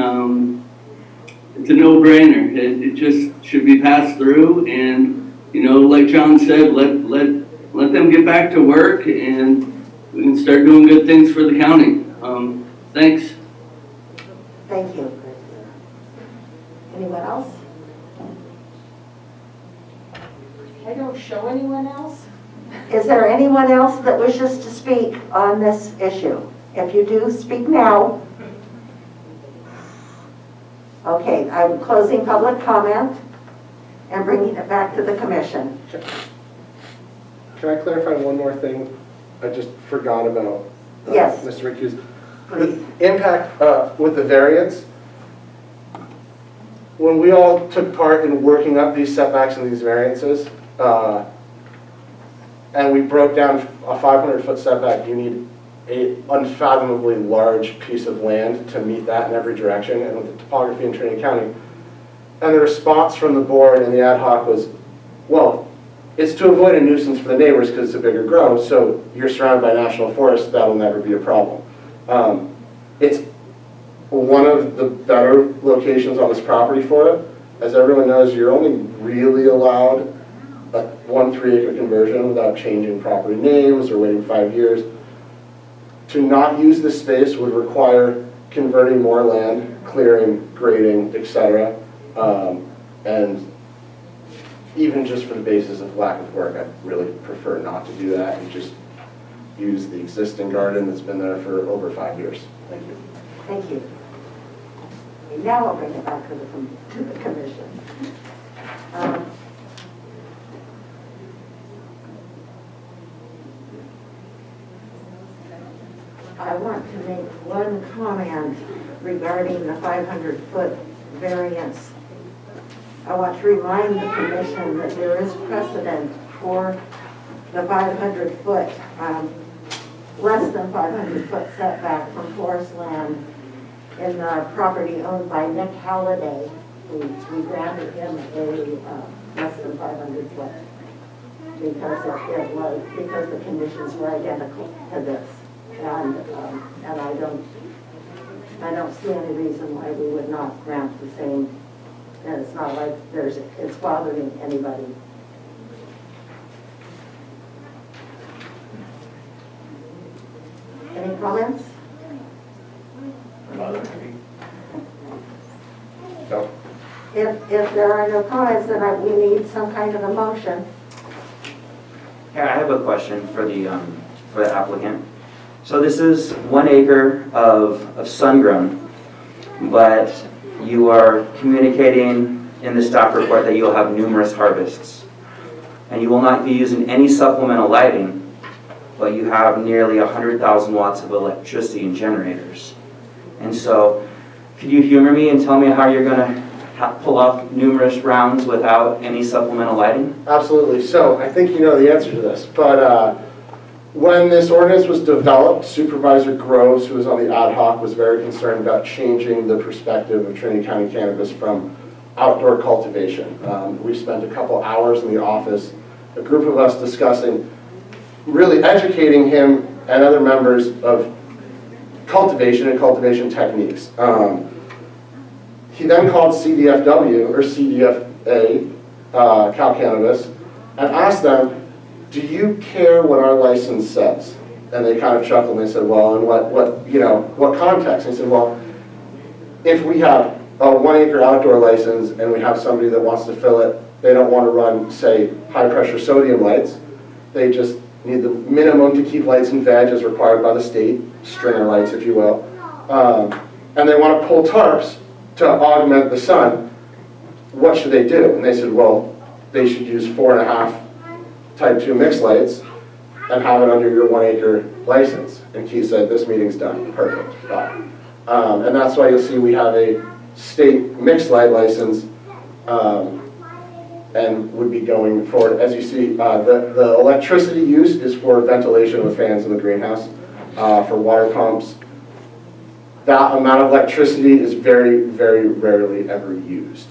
it's a no-brainer. It just should be passed through, and you know, like John said, let them get back to work, and we can start doing good things for the county. Thanks. thank you. Anyone else? I don't show anyone else. Is there anyone else that wishes to speak on this issue? If you do, speak now. Okay, I'm closing public comment and bringing it back to the commission. Can I clarify one more thing? I just forgot about Yes. Mr. McHugh's. The impact with the variance. When we all took part in working up these setbacks and these variances, and we broke down a 500-foot setback, you need an unfathomably large piece of land to meet that in every direction, and with the topography in Trinity County. And the response from the board and the ad hoc was, well, it's to avoid a nuisance for the neighbors because it's a bigger grove, so you're surrounded by national forest, that'll never be a problem. It's one of the better locations on this property for it. As everyone knows, you're only really allowed a 1 3-acre conversion without changing property names or waiting 5 years. To not use this space would require converting more land, clearing, grading, etc. And even just for the basis of lack of work, I'd really prefer not to do that and just use the existing garden that's been there for over 5 years. Thank you. Thank you. Now I'll bring it back to the commission. I want to make one comment regarding the 500-foot variance. I want to remind the commission that there is precedent for the 500-foot, less than 500-foot setback from forest land in the property owned by Nick Halliday. We granted him a less than 500 foot because the conditions were identical to this. And I don't see any reason why we would not grant the same. And it's not like it's bothering anybody. Any comments? No. If there are no comments, then we need some kind of a motion. Yeah, I have a question for the applicant. So this is 1 acre of sun-grown, but you are communicating in the staff report that you'll have numerous harvests. And you will not be using any supplemental lighting, but you have nearly 100,000 watts of electricity in generators. And so, could you humor me and tell me how you're going to pull off numerous rounds without any supplemental lighting? Absolutely. So I think you know the answer to this, but when this ordinance was developed, Supervisor Groves, who was on the ad hoc, was very concerned about changing the perspective of Trinity County Cannabis from outdoor cultivation. We spent a couple hours in the office, a group of us discussing, really educating him and other members of cultivation and cultivation techniques. He then called CDFW, or CDFA, Cal Cannabis, and asked them, do you care what our license says? And they kind of chuckled and they said, well, in what context? And I said, well, if we have a 1 acre outdoor license and we have somebody that wants to fill it, they don't want to run, say, high pressure sodium lights. They just need the minimum to keep lights and veg as required by the state, stringer lights, if you will. And they want to pull tarps to augment the sun. What should they do? And they said, well, they should use 4.5 type 2 mixed lights and have it under your 1 acre license. And Keith said, this meeting's done. Perfect. Bye. And that's why you'll see we have a state mixed light license and would be going forward. As you see, the electricity use is for ventilation of fans in the greenhouse, for water pumps. That amount of electricity is very, very rarely ever used.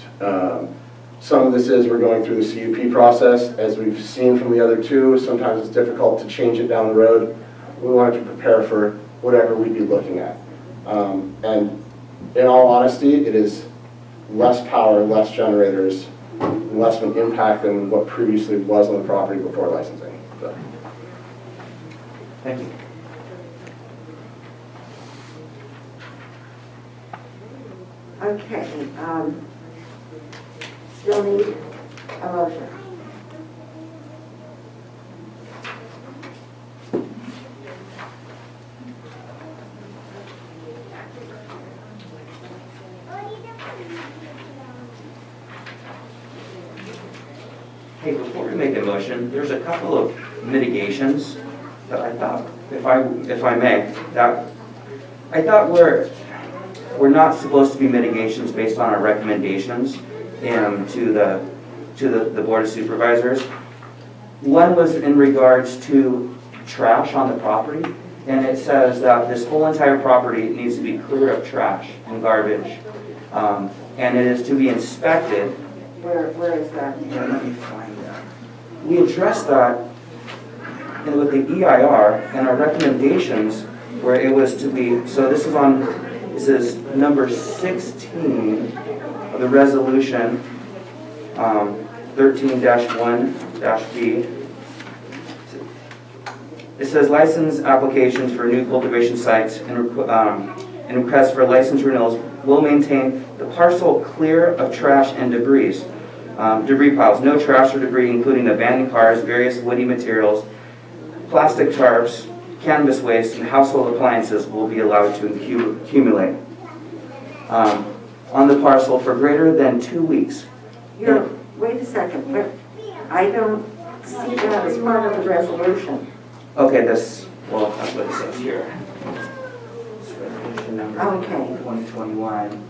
Some of this is we're going through the CUP process. As we've seen from the other two, sometimes it's difficult to change it down the road. We wanted to prepare for whatever we'd be looking at. And in all honesty, it is less power, less generators, less of an impact than what previously was on the property before licensing. So. Thank you. Okay. Still need a motion. Hey, before we make a motion, there's a couple of mitigations that I thought, if I may, that I thought we're not supposed to be mitigations based on our recommendations to the Board of Supervisors. One was in regards to trash on the property, and it says that this whole entire property needs to be clear of trash and garbage, and it is to be inspected. Where is that? Yeah, let me find that. We addressed that with the EIR and our recommendations where it was to be, so this is number 16 of the resolution, 13-1-B. It says license applications for new cultivation sites and requests for license renewals will maintain the parcel clear of trash and debris. Debris piles, no trash or debris, including abandoned cars, various woody materials, plastic tarps, cannabis waste, and household appliances will be allowed to accumulate on the parcel for greater than 2 weeks. Wait a second, but I don't see that as part of the resolution. Okay, that's what it says here. It's resolution number Okay. 2021.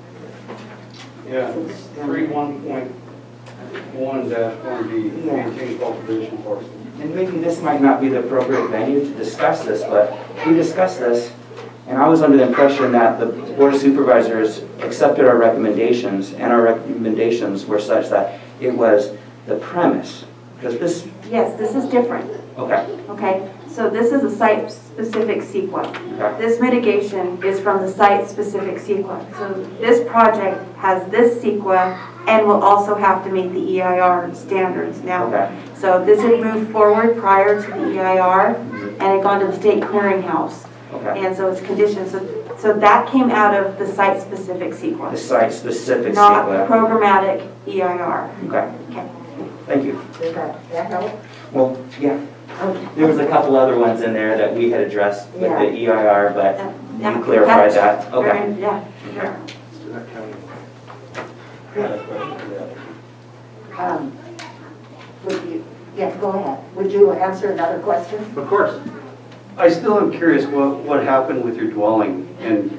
Yeah, 31.1-1B, maintain cultivation parcel. And maybe this might not be the appropriate venue to discuss this, but we discussed this, and I was under the impression that the Board of Supervisors accepted our recommendations, and our recommendations were such that it was the premise, because this... Yes, this is different. Okay. Okay, so this is a site-specific CEQA. Okay. This mitigation is from the site-specific CEQA. So this project has this CEQA and will also have to meet the EIR standards now. Okay. So this had moved forward prior to the EIR and had gone to the state clearinghouse. Okay. And so it's conditioned. So that came out of the site-specific CEQA. The site-specific Not CEQA. programmatic EIR. Okay. Okay. Thank you. Does that help? Well, yeah. Okay. There was a couple other ones in there that we had addressed with Yeah. the EIR, but Yeah. you clarified that. Okay. Yeah, sure. Would you, yeah, go ahead. Would you answer another question? Of course. I still am curious what happened with your dwelling and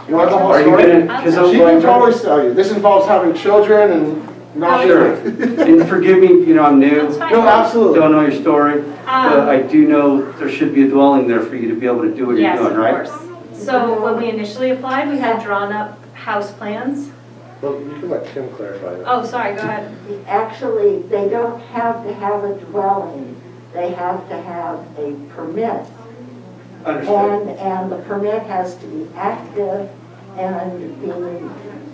You want the whole are you story? gonna, because She can totally tell you. This involves having children and not Sure. And forgive me, you know, I'm new. That's fine. No, absolutely. Don't know your story, but I do know there should be a dwelling there for you to be able to do what you're Yes, doing, of right? course. So when we initially applied, we had drawn up house plans. Well, you can let Kim clarify that. Oh, sorry, go ahead. Actually, they don't have to have a dwelling. They have to have a permit. Understood. And the permit has to be active and being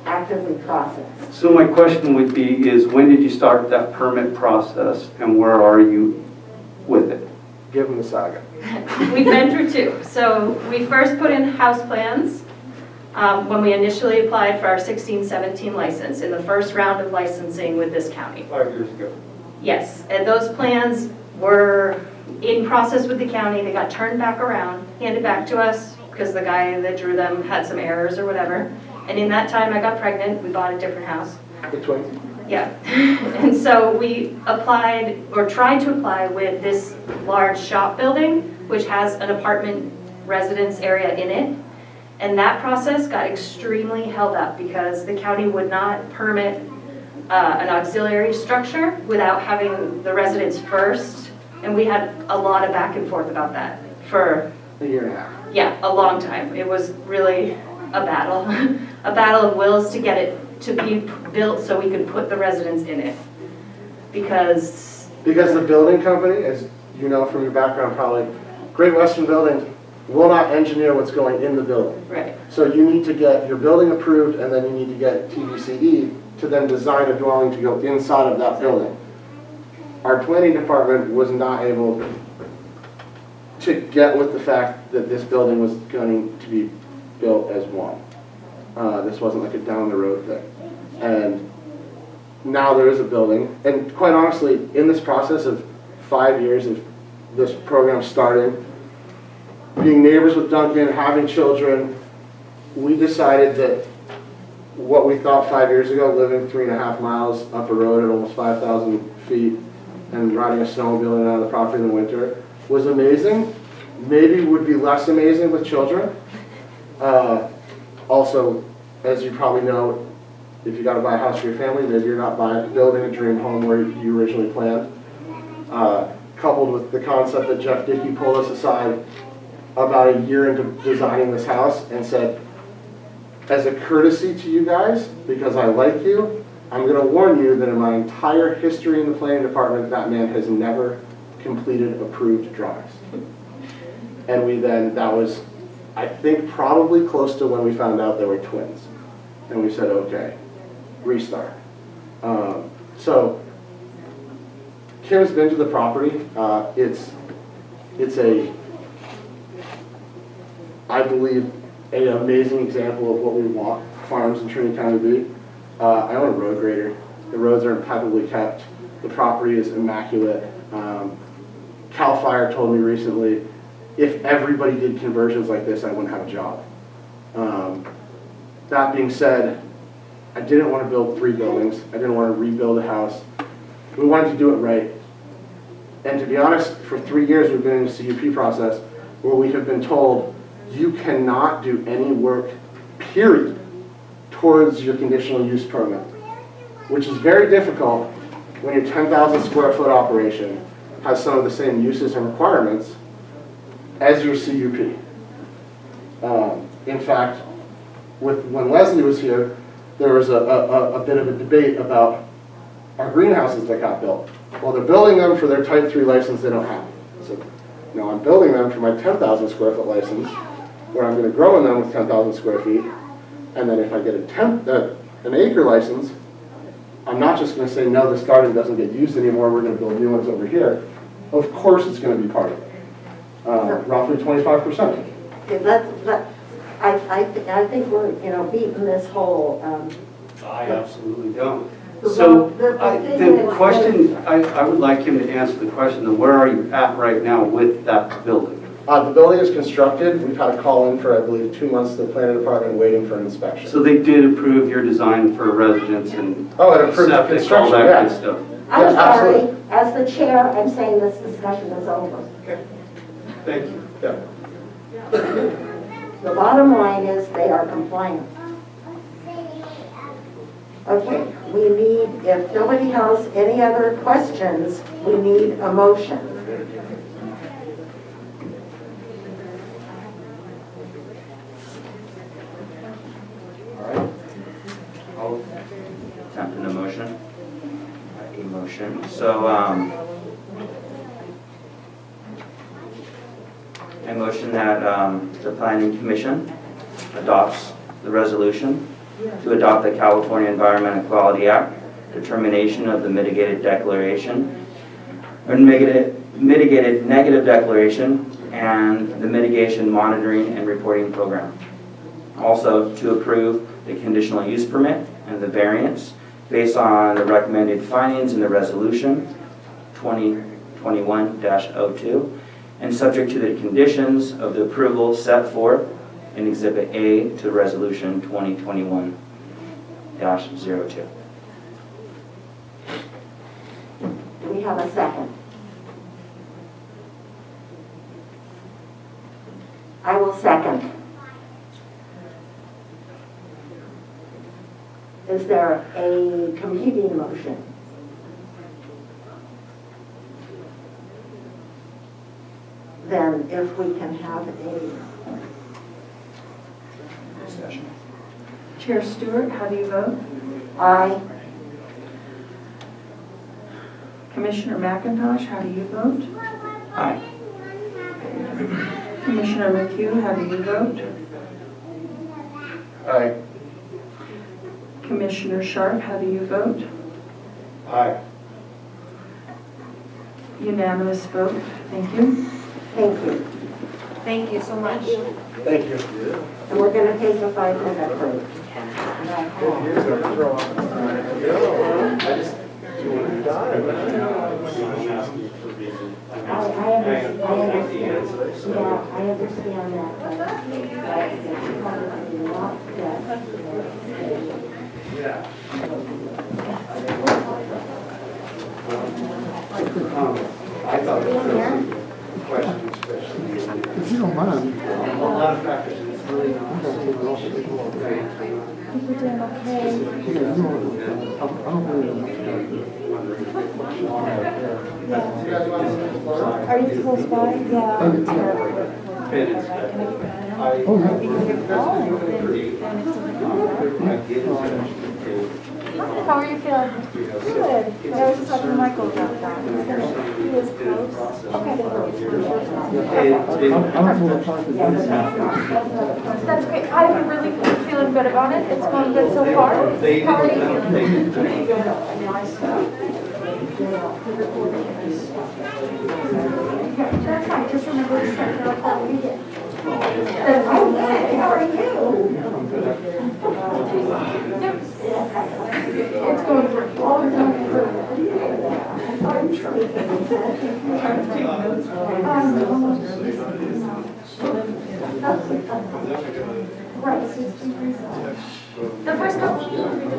actively processed. So my question would be is when did you start that permit process and where are you with it? Give them the saga. We've been through two. So we first put in house plans when we initially applied for our 16-17 license in the first round of licensing with this county. 5 years ago. Yes, and those plans were in process with the county. They got turned back around, handed back to us because the guy that drew them had some errors or whatever. And in that time, I got pregnant. We bought a different house. The twins. Yeah. And so we applied, or tried to apply with this large shop building, which has an apartment residence area in it. And that process got extremely held up because the county would not permit an auxiliary structure without having the residents first. And we had a lot of back and forth about that for A year and a half. yeah, a long time. It was really a battle, a battle of wills to get it to be built so we could put the residents in it. Because the building company, as you know from your background probably, Great Western Building will not engineer what's going in the building. right. So you need to get your building approved and then you need to get TDCE to then design a dwelling to go inside of that building. Our planning department was not able to get with the fact that this building was going to be built as one. This wasn't like a down the road thing. And now there is a building. And quite honestly, in this process of 5 years of this program starting, being neighbors with Duncan, having children, we decided that what we thought 5 years ago, living 3.5 miles up a road at almost 5,000 feet and riding a snowmobile in and out of the property in the winter was amazing. Maybe would be less amazing with children. Also, as you probably know, if you got to buy a house for your family, maybe you're not building a dream home where you originally planned. Coupled with the concept that Jeff Dickey pulled us aside about a year into designing this house and said, as a courtesy to you guys, because I like you, I'm going to warn you that in my entire history in the planning department, that man has never completed approved drawings. And that was, I think, probably close to when we found out they were twins. And we said, okay, restart. So Kim's been to the property. It's I believe, an amazing example of what we want farms in Trinity County to be. I own a road grader. The roads are impeccably kept. The property is immaculate. CAL FIRE told me recently, if everybody did conversions like this, I wouldn't have a job. That being said, I didn't want to build 3 buildings. I didn't want to rebuild a house. We wanted to do it right. And to be honest, for 3 years we've been in the CUP process where we have been told you cannot do any work, period, towards your conditional use permit, which is very difficult when your 10,000 square foot operation has some of the same uses and requirements as your CUP. In fact, when Leslie was here, there was a bit of a debate about our greenhouses that got built. Well, they're building them for their type 3 license they don't have. So, no, I'm building them for my 10,000 square foot license, where I'm going to grow in them with 10,000 square feet. And then if I get an acre license, I'm not just going to say, no, this garden doesn't get used anymore, we're going to build new ones over here. Of course it's going to be part of it. Roughly 25%. Yeah, I think we're, beating this whole, I absolutely don't. The So thing the is- question, I would like him to answer the question, of where are you at right now with that building? The building is constructed. We've had a call in for, I believe, 2 months to the planning department waiting for an inspection. So they did approve your design for residents and Oh, it approved the septic, all construction, that yeah. good stuff? I'm Yeah, sorry, absolutely. as the chair, I'm saying this discussion is over. Thank you. Yeah. The bottom line is they are compliant. Okay, we need, if nobody has any other questions, we need a motion. I'll attempt an emotion. Emotion. So, I motion that the Planning Commission adopts the resolution to adopt the California Environmental Quality Act, determination of the mitigated declaration, or mitigated negative declaration, and the mitigation monitoring and reporting program. Also, to approve the conditional use permit and the variance based on the recommended findings in the resolution 2021-02 and subject to the conditions of the approval set forth in Exhibit A to Resolution 2021-02. Do we have a second? I will second. Is there a competing motion? Then if we can have a Discussion. Chair Stewart, how do you vote? aye. Commissioner McIntosh, how do you vote? Aye. Commissioner McHugh, how do you vote? Aye. Commissioner Sharp, how do you vote? Aye. Unanimous vote. Thank you. Thank you. Thank you so much. Thank you. And we're going to take a 5-minute break. I understand that, but not that. I thought there was a question, especially. If you don't mind. A lot of factors, it's really not. I think we're doing okay. I don't really Are you close by? Yeah. Hi, how are you feeling? Good. I was just talking to Michael about that. He was close. That's great. I'm really feeling good about it. It's going good so far. How are you That's fine. Just remember to set your call again. Okay, how are you? It's going great. The first couple of years ago.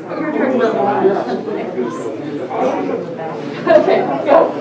You're doing really well. Okay, go.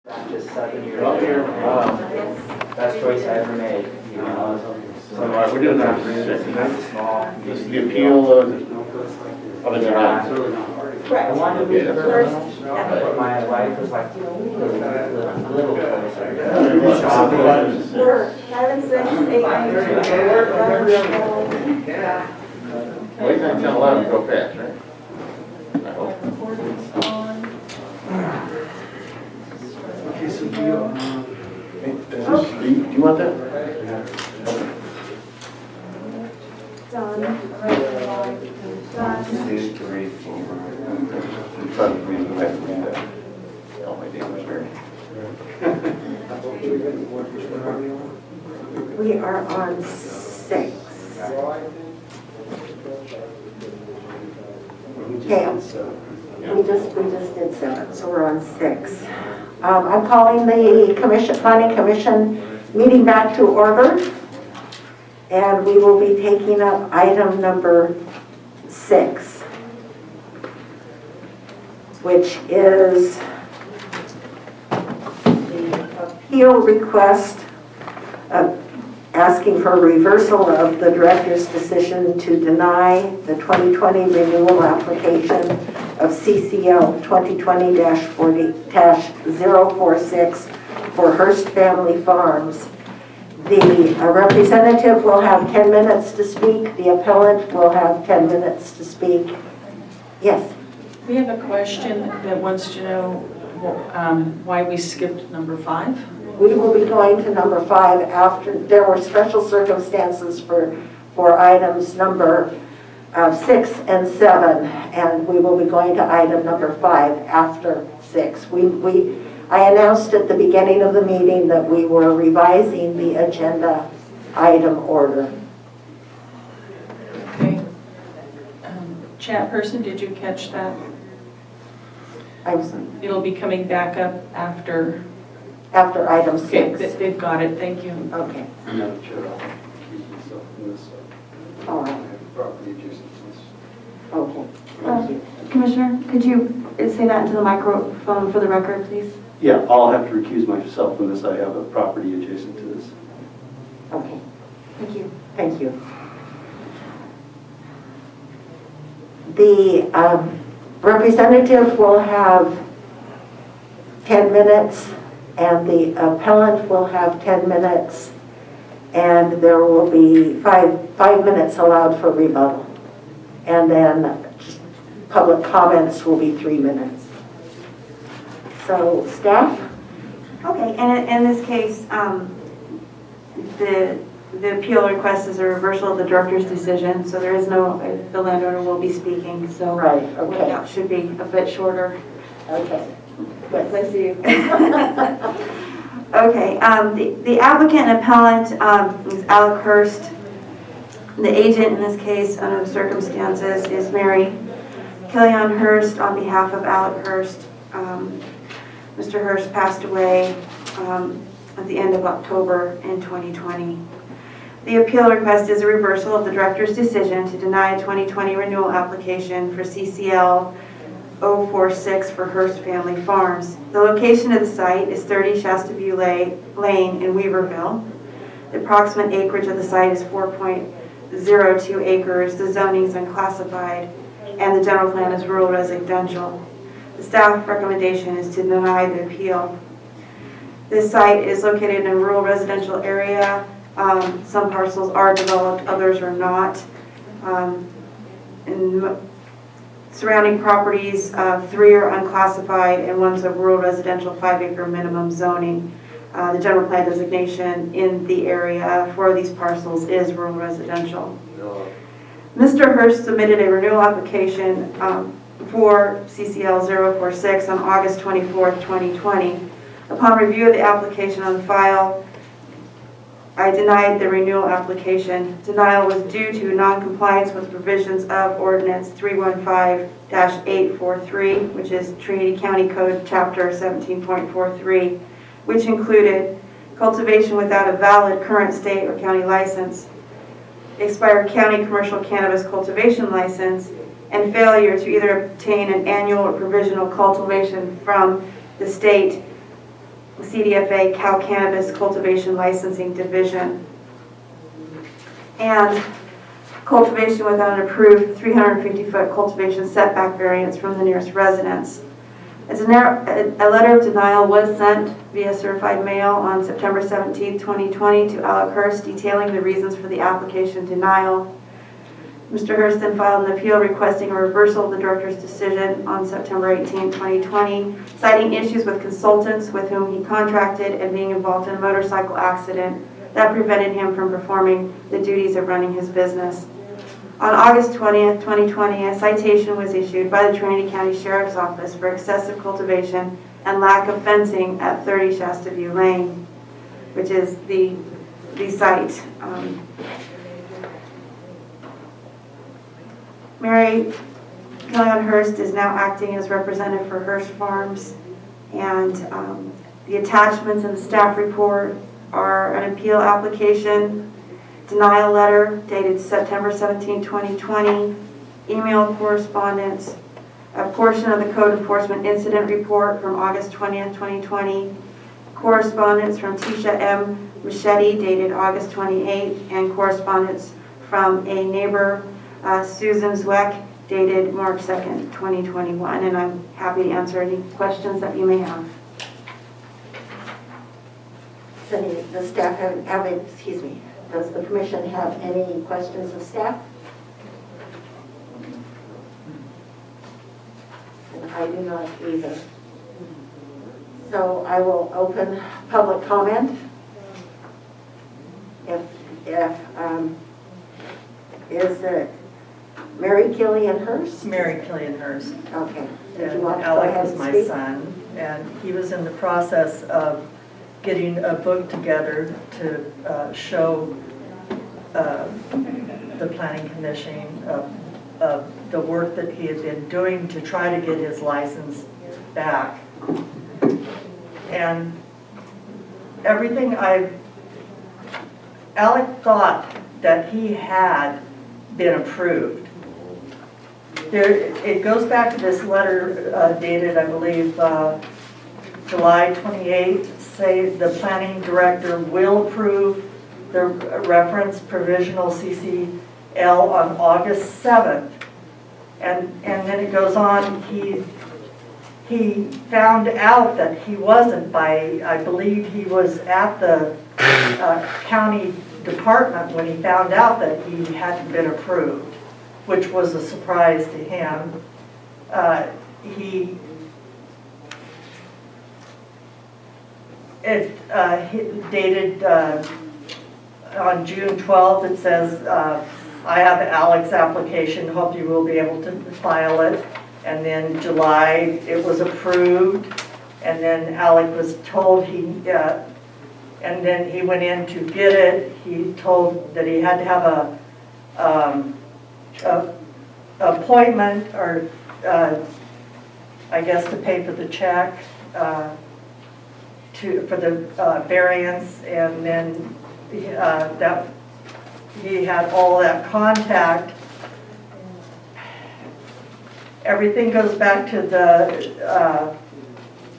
Just 7 years. Best choice I ever made, you know. So All right, we're doing that. small. This is the appeal of the denial. I wanted to be Okay, that's first, but my wife was like, little closer. We're 7, 6, 8, 9, Wait, 9, 10, 11, go fast, right? I hope. Okay, so do Do you want that? Done. 2, 3, 4. It's fun for me to go back and read that. All my neighbors here. We are on 6. Okay, we just did 7, so we're on 6. I'm calling the Planning Commission meeting back to order, and we will be taking up item number 6, which is the appeal request asking for reversal of the director's decision to deny the 2020 renewal application of CCL 2020-046 for Hearst Family Farms. The representative will have 10 minutes to speak. The appellant will have 10 minutes to speak. Yes? We have a question that wants to know why we skipped number 5. We will be going to number 5 after there were special circumstances for items number 6 and 7, and we will be going to item number 5 after 6. I announced at the beginning of the meeting that we were revising the agenda item order. Okay. Chat person, did you catch that? It'll be coming back up after item 6. Okay, they've got it, thank you. Okay. Madam Chair, I'll recuse myself from this. All right. I have property adjacent to this. Okay. Commissioner, could you say that into the microphone for the record, please? Yeah, I'll have to recuse myself from this. I have a property adjacent to this. Okay. Thank you. Thank you. The representative will have 10 minutes, and the appellant will have 10 minutes, and there will be five minutes allowed for rebuttal. And then public comments will be 3 minutes. So, staff? Okay, and in this case, the appeal request is a reversal of the director's decision, so there is no, the landowner will be speaking, so right, okay. That should be a bit shorter. Okay. Yes, I see you. Okay, the applicant and appellant is Alec Hurst. The agent in this case, under the circumstances, is Mary Killian Hurst on behalf of Alec Hurst. Mr. Hurst passed away at the end of October in 2020. The appeal request is a reversal of the director's decision to deny a 2020 renewal application for CCL 046 for Hearst Family Farms. The location of the site is 30 Shasta View Lane in Weaverville. The approximate acreage of the site is 4.02 acres. The zoning is unclassified, and the general plan is rural residential. The staff recommendation is to deny the appeal. This site is located in a rural residential area. Some parcels are developed, others are not. In surrounding properties, 3 are unclassified and 1's a rural residential 5-acre minimum zoning. The general plan designation in the area for these parcels is rural residential. Mr. Hurst submitted a renewal application for CCL 046 on August 24th, 2020. Upon review of the application on file, I denied the renewal application. Denial was due to non-compliance with provisions of Ordinance 315-843, which is Trinity County Code Chapter 17.43, which included cultivation without a valid current state or county license, expired county commercial cannabis cultivation license, and failure to either obtain an annual or provisional cultivation from the state CDFA Cow Cannabis Cultivation Licensing Division. And cultivation without an approved 350-foot cultivation setback variance from the nearest residence. A letter of denial was sent via certified mail on September 17, 2020 to Alec Hurst detailing the reasons for the application denial. Mr. Hurst then filed an appeal requesting a reversal of the director's decision on September 18, 2020, citing issues with consultants with whom he contracted and being involved in a motorcycle accident that prevented him from performing the duties of running his business. On August 20th, 2020, a citation was issued by the Trinity County Sheriff's Office for excessive cultivation and lack of fencing at 30 Shasta View Lane, which is the site. Mary Killian Hurst is now acting as representative for Hurst Farms, and the attachments in the staff report are an appeal application, denial letter dated September 17, 2020, email correspondence, a portion of the code enforcement incident report from August 20th, 2020, correspondence from Tisha M. Machete dated August 28th, and correspondence from a neighbor, Susan Zweck, dated March 2nd, 2021. And I'm happy to answer any questions that you may have. Does the staff have excuse me, does the commission have any questions of staff? And I do not either. So I will open public comment. Is it Mary Killian Hurst? Mary Killian Hurst. Okay. And Alec is my son, and he was in the process of getting a book together to show the Planning Commission of the work that he had been doing to try to get his license back. And everything Alec thought that he had been approved. It goes back to this letter dated, I believe, July 28th, say the planning director will approve the reference provisional CCL on August 7th. And then it goes on, he found out that he wasn't by, I believe he was at the county department when he found out that he hadn't been approved, which was a surprise to him. Dated on June 12th, it says, I have Alec's application, hope you will be able to file it. And then July, it was approved. And then Alec was told and then he went in to get it. He told that he had to have a appointment, or I guess to pay for the check for the variance, and then that he had all that contact. Everything goes back to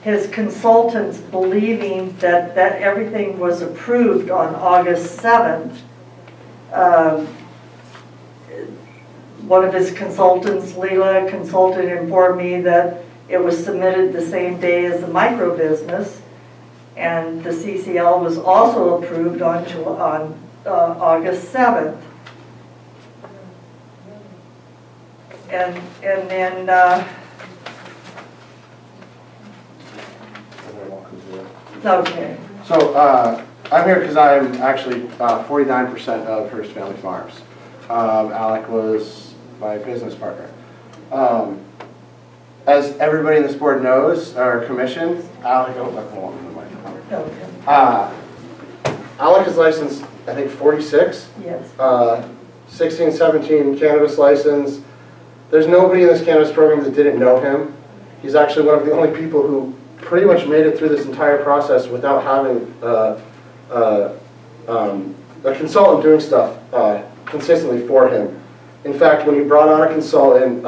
his consultants believing that everything was approved on August 7th. One of his consultants, Leela, consultant, informed me that it was submitted the same day as the micro business, and the CCL was also approved on August 7th. And then okay. So I'm here because I'm actually 49% of Hurst Family Farms. Alec was my business partner. As everybody in this board knows, our commission, Alec, Alec is licensed, I think, 46. Yes. 16, 17 cannabis license. There's nobody in this cannabis program that didn't know him. He's actually one of the only people who pretty much made it through this entire process without having a consultant doing stuff consistently for him. In fact, when he brought on a consultant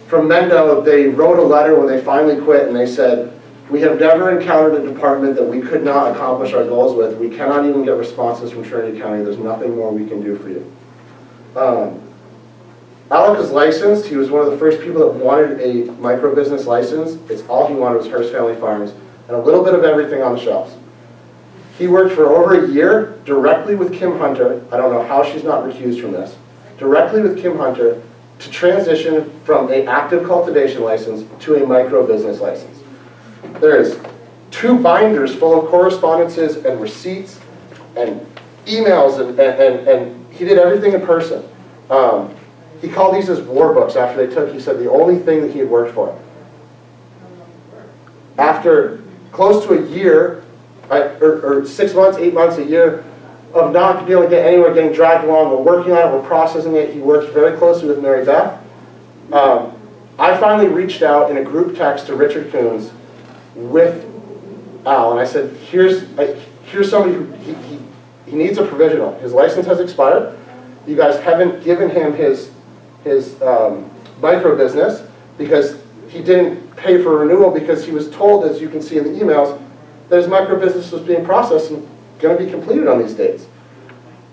from Mendo, they wrote a letter when they finally quit, and they said, We have never encountered a department that we could not accomplish our goals with. We cannot even get responses from Trinity County. There's nothing more we can do for you. Alec is licensed. He was one of the first people that wanted a micro-business license. It's all he wanted was Hearst Family Farms and a little bit of everything on the shelves. He worked for over a year directly with Kim Hunter. I don't know how she's not recused from this. Directly with Kim Hunter to transition from an active cultivation license to a micro-business license. There is 2 binders full of correspondences and receipts and emails, and he did everything in person. He called these as war books after they took, he said, the only thing that he had worked for. After close to a year, or 6 months, 8 months, a year, of not being able to get anywhere, getting dragged along, we're working on it, we're processing it. He worked very closely with Mary Beth. I finally reached out in a group text to Richard Coons with Al, and I said, here's somebody who, he needs a provisional. His license has expired. You guys haven't given him his micro business because he didn't pay for renewal because he was told, as you can see in the emails, that his micro business was being processed and going to be completed on these dates.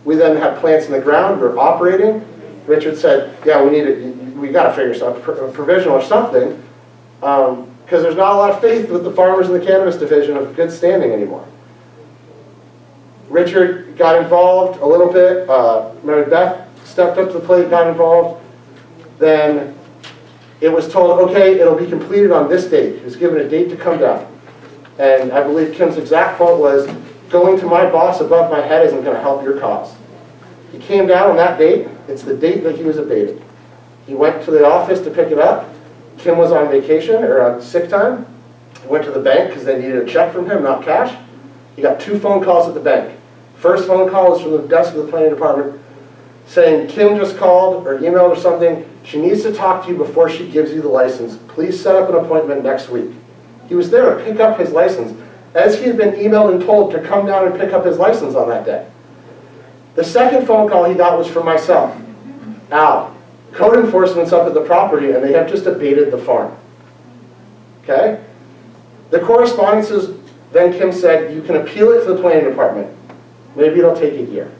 We then had plants in the ground, we were operating. Richard said, yeah, we got to figure something, a provisional or something, because there's not a lot of faith with the farmers in the cannabis division of good standing anymore. Richard got involved a little bit. Mary Beth stepped up to the plate, got involved. Then it was told, okay, it'll be completed on this date. He was given a date to come down. And I believe Kim's exact quote was, going to my boss above my head isn't going to help your cause. He came down on that date. It's the date that he was abated. He went to the office to pick it up. Kim was on vacation or on sick time. He went to the bank because they needed a check from him, not cash. He got 2 phone calls at the bank. First phone call was from the desk of the planning department saying, Kim just called or emailed or something. She needs to talk to you before she gives you the license. Please set up an appointment next week. He was there to pick up his license as he had been emailed and told to come down and pick up his license on that day. The second phone call he got was from myself. Al, code enforcement's up at the property and they have just abated the farm. Okay? The correspondences, then Kim said, you can appeal it to the planning department. Maybe it'll take a year.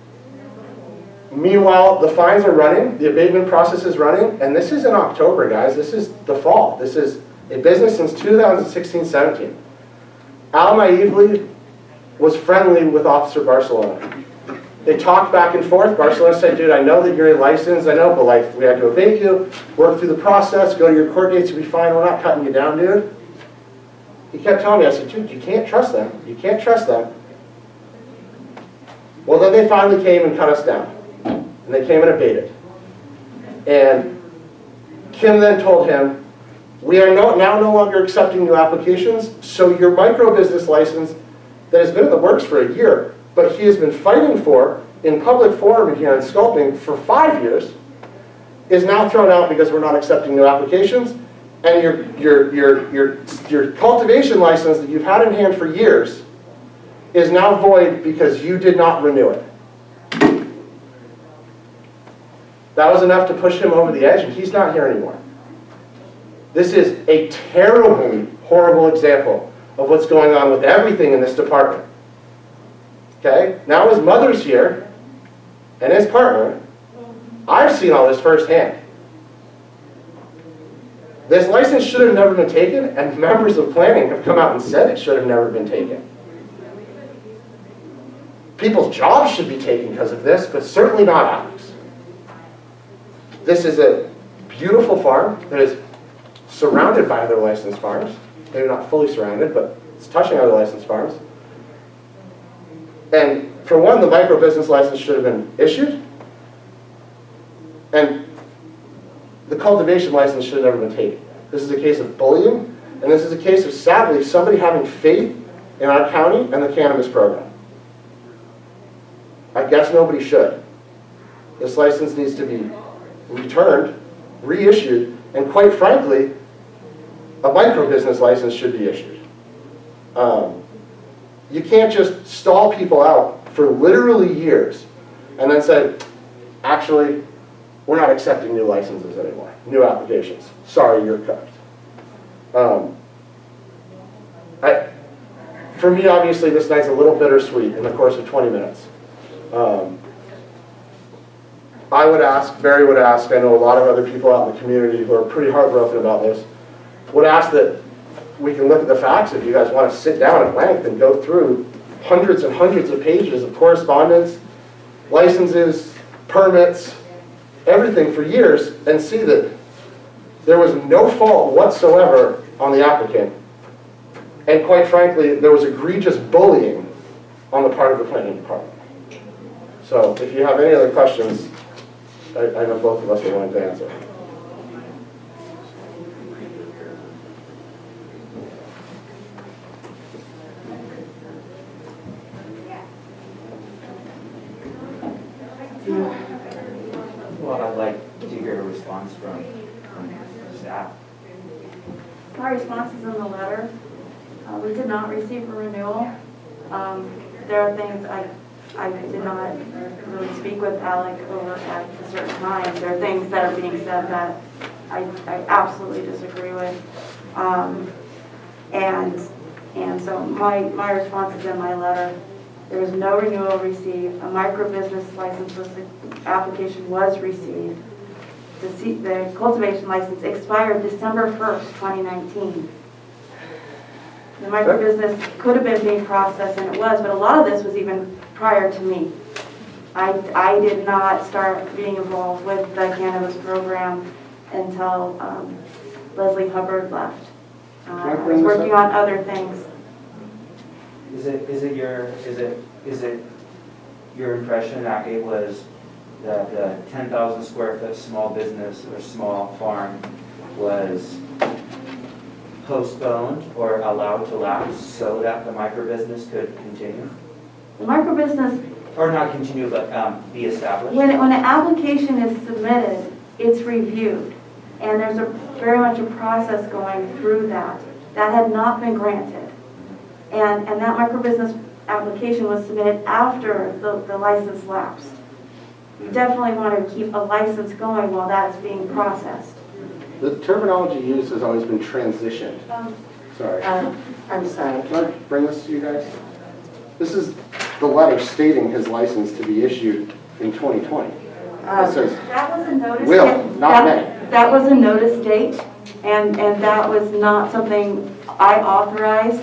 Meanwhile, the fines are running, the abatement process is running, and this is in October, guys. This is the fall. This is a business since 2016-17. Al naively was friendly with Officer Barcelona. They talked back and forth. Barcelona said, dude, I know that you're licensed, I know, but like, we had to abate you, work through the process, go to your court dates, you'll be fine, we're not cutting you down, dude. He kept telling me, I said, dude, you can't trust them. You can't trust them. Well, then they finally came and cut us down. And they came and abated. And Kim then told him, we are now no longer accepting new applications, so your micro-business license that has been in the works for a year, but he has been fighting for in public forum here in Sculping for 5 years, is now thrown out because we're not accepting new applications, and your cultivation license that you've had in hand for years is now void because you did not renew it. That was enough to push him over the edge, and he's not here anymore. This is a terribly horrible example of what's going on with everything in this department. Okay? Now his mother's here, and his partner. I've seen all this firsthand. This license should have never been taken, and members of planning have come out and said it should have never been taken. People's jobs should be taken because of this, but certainly not ours. This is a beautiful farm that is surrounded by other licensed farms. Maybe not fully surrounded, but it's touching other licensed farms. And for one, the micro-business license should have been issued. And the cultivation license should have never been taken. This is a case of bullying, and this is a case of, sadly, somebody having faith in our county and the cannabis program. I guess nobody should. This license needs to be returned, reissued, and quite frankly, a micro-business license should be issued. You can't just stall people out for literally years and then say, actually, we're not accepting new licenses anymore, new applications. Sorry, you're cooked. for me, obviously, this night's a little bittersweet in the course of 20 minutes. I would ask, Barry would ask, I know a lot of other people out in the community who are pretty heartbroken about this, would ask that we can look at the facts if you guys want to sit down at length and go through hundreds and hundreds of pages of correspondence, licenses, permits, everything for years, and see that there was no fault whatsoever on the applicant. And quite frankly, there was egregious bullying on the part of the planning department. So if you have any other questions, I know both of us are willing to answer. Well, I'd like to hear a response from staff. My response is in the letter. We did not receive a renewal. There are things I did not really speak with Alec over at a certain time. There are things that are being said that I absolutely disagree with. And so my response is in my letter. There was no renewal received. A micro-business license application was received. The cultivation license expired December 1st, 2019. The micro-business could have been being processed, and it was, but a lot of this was even prior to me. I did not start being involved with the cannabis program until Leslie Hubbard left. I was working on other things. Is it your impression that it was the 10,000 square foot small business or small farm was postponed or allowed to lapse so that the micro business could continue? The micro business, or not continue, but be established? when an application is submitted, it's reviewed, and there's very much a process going through that. That had not been granted. And that microbusiness application was submitted after the license lapsed. You definitely want to keep a license going while that's being processed. The terminology used has always been transitioned. Sorry. I'm sorry. Can I bring this to you guys? This is the letter stating his license to be issued in 2020. It says, that was a notice will, date. not may. That was a notice date, and that was not something I authorized.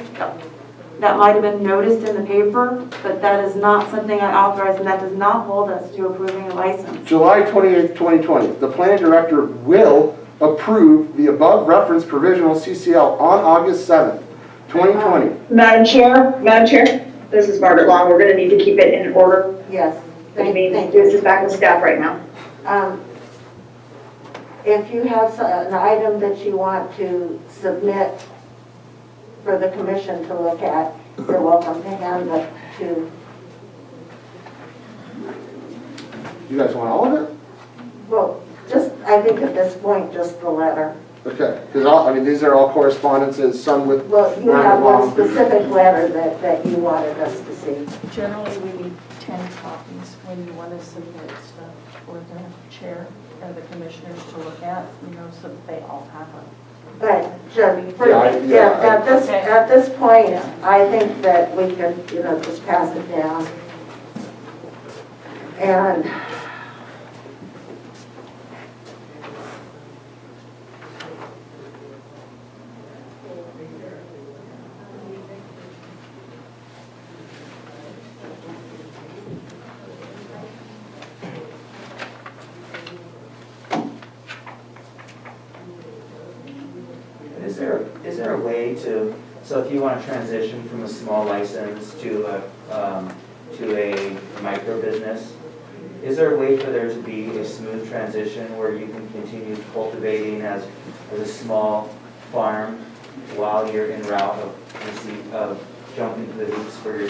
That might have been noticed in the paper, but that is not something I authorized, and that does not hold us to approving a license. July 28th, 2020. The planning director will approve the above referenced provisional CCL on August 7th, 2020. Madam Chair, this is Margaret Long. We're going to need to keep it in order. Yes. Which means this is back with staff right now. If you have an item that you want to submit for the commission to look at, you're welcome to hand it to. You guys want all of it? Well, just, I think at this point, just the letter. Okay, because I mean, these are all correspondences, some with. Well, you have one specific letter that you wanted us to see. Generally, we need 10 copies when you want to submit stuff for the chair and the commissioners to look at, so that they all have them. But at this point, I think that we could, just pass it down. And Is there a way to, so if you want to transition from a small license to a micro business, is there a way for there to be a smooth transition where you can continue cultivating as a small farm while you're en route of jumping through the hoops for your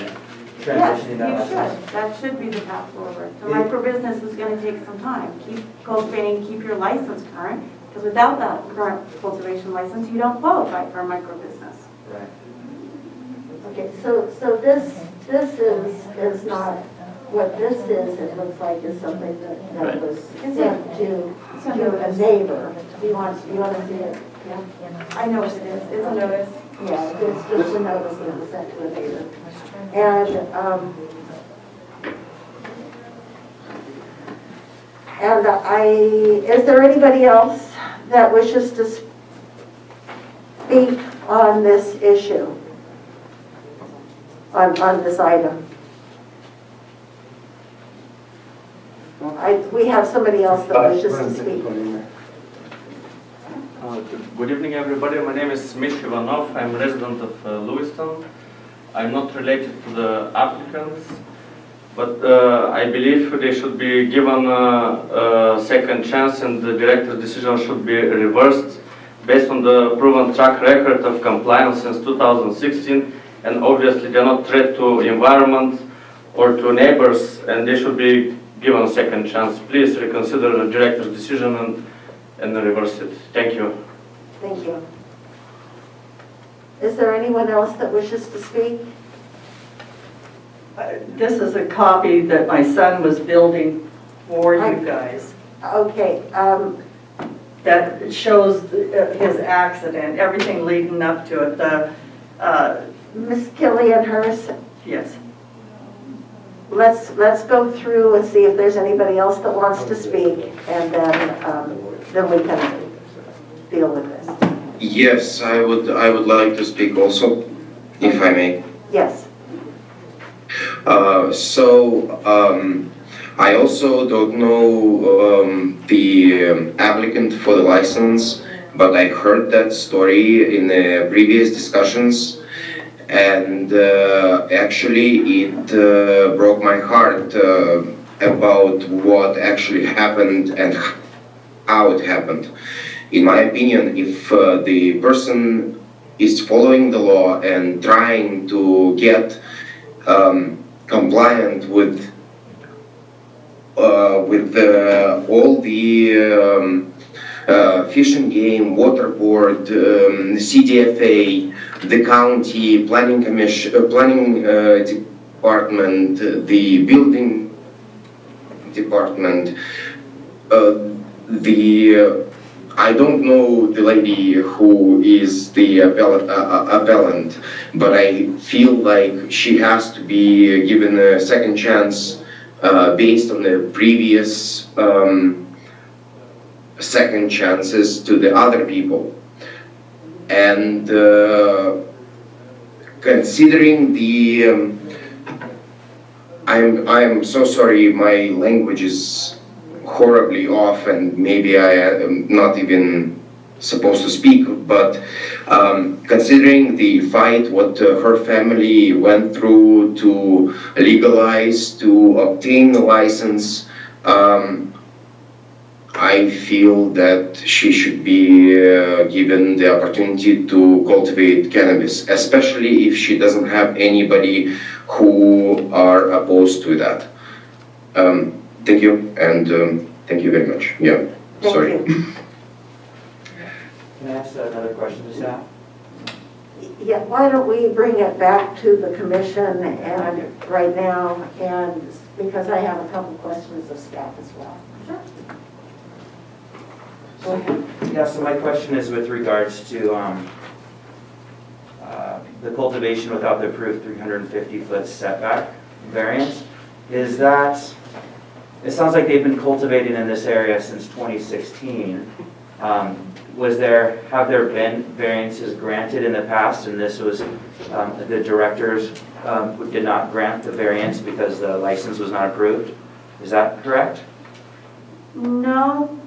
transitioning that license? Yes, you should. That should be the path forward. The micro business is going to take some time. Keep cultivating, keep your license current. Because without that current cultivation license, you don't qualify for a micro business. Right. okay, so this is not what this is. It looks like is something that was sent to a neighbor. You want to see it? Yeah. I know what it is. It's a notice. Yeah, it's just a notice that was sent to the neighbor. And is there anybody else that wishes to speak on this issue? On this item? We have somebody else that wishes to speak. Good evening, everybody. My name is Mitch Ivanov. I'm a resident of Lewiston. I'm not related to the applicants, but I believe they should be given a second chance and the director's decision should be reversed based on the proven track record of compliance since 2016, and obviously they're not threat to environment or to neighbors, and they should be given a second chance. Please reconsider the director's decision and reverse it. Thank you. Thank you. Is there anyone else that wishes to speak? This is a copy that my son was building for you guys. Okay. That shows his accident, everything leading up to it. Miss Killian Hurst? Yes. Let's go through and see if there's anybody else that wants to speak, and then we can deal with this. Yes, I would like to speak also, if I may. Yes. I also don't know the applicant for the license, but I heard that story in the previous discussions, and actually it broke my heart about what actually happened and how it happened. In my opinion, if the person is following the law and trying to get compliant with all the Fish and Game, Water Board, CDFA, the county planning commission, planning department, the building department, I don't know the lady who is the appellant, but I feel like she has to be given a second chance based on the previous second chances to the other people. And considering the, I'm so sorry, my language is horribly off and maybe I am not even supposed to speak, but considering the fight what her family went through to legalize, to obtain the license, I feel that she should be given the opportunity to cultivate cannabis, especially if she doesn't have anybody who are opposed to that. Thank you, and thank you very much. Yeah, sorry. Can I ask another question to staff? Yeah, why don't we bring it back to the commission and right now, and because I have a couple questions of staff as well. Sure. Go ahead. Yeah, so my question is with regards to the cultivation without the approved 350-foot setback variance. Is that, it sounds like they've been cultivating in this area since 2016. Have there been variances granted in the past, and this was the directors did not grant the variance because the license was not approved? Is that correct? No,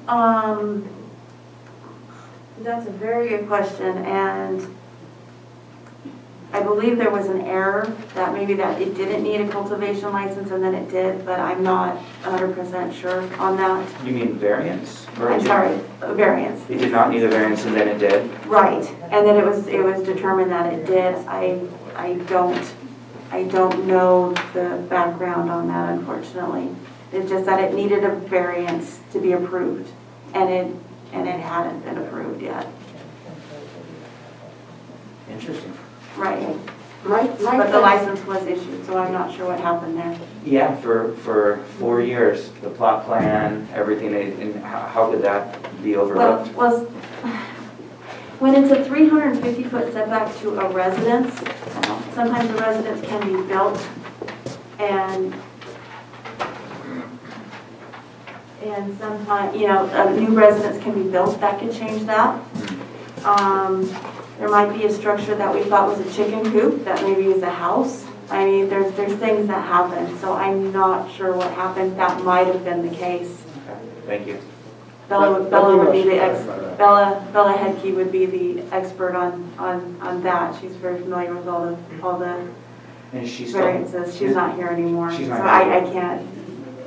that's a very good question, and I believe there was an error that maybe that it didn't need a cultivation license and then it did, but I'm not 100% sure on that. You mean variance? I'm sorry, a variance. It did not need a variance and then it did? Right, and then it was determined that it did. I don't know the background on that, unfortunately. It's just that it needed a variance to be approved, and it hadn't been approved yet. Interesting. Right. But the license was issued, so I'm not sure what happened there. Yeah, for 4 years, the plot plan, everything, and how could that be overlooked? Well, When it's a 350-foot setback to a residence, sometimes the residence can be built and sometimes, you know, a new residence can be built, that could change that. There might be a structure that we thought was a chicken coop that maybe is a house. I mean, there's things that happen, so I'm not sure what happened. That might have been the case. Thank you. Bella would be the Bella Headkey would be the expert on that. She's very familiar with all the And she's still, variances. She's not here anymore, she's so not I here. can't.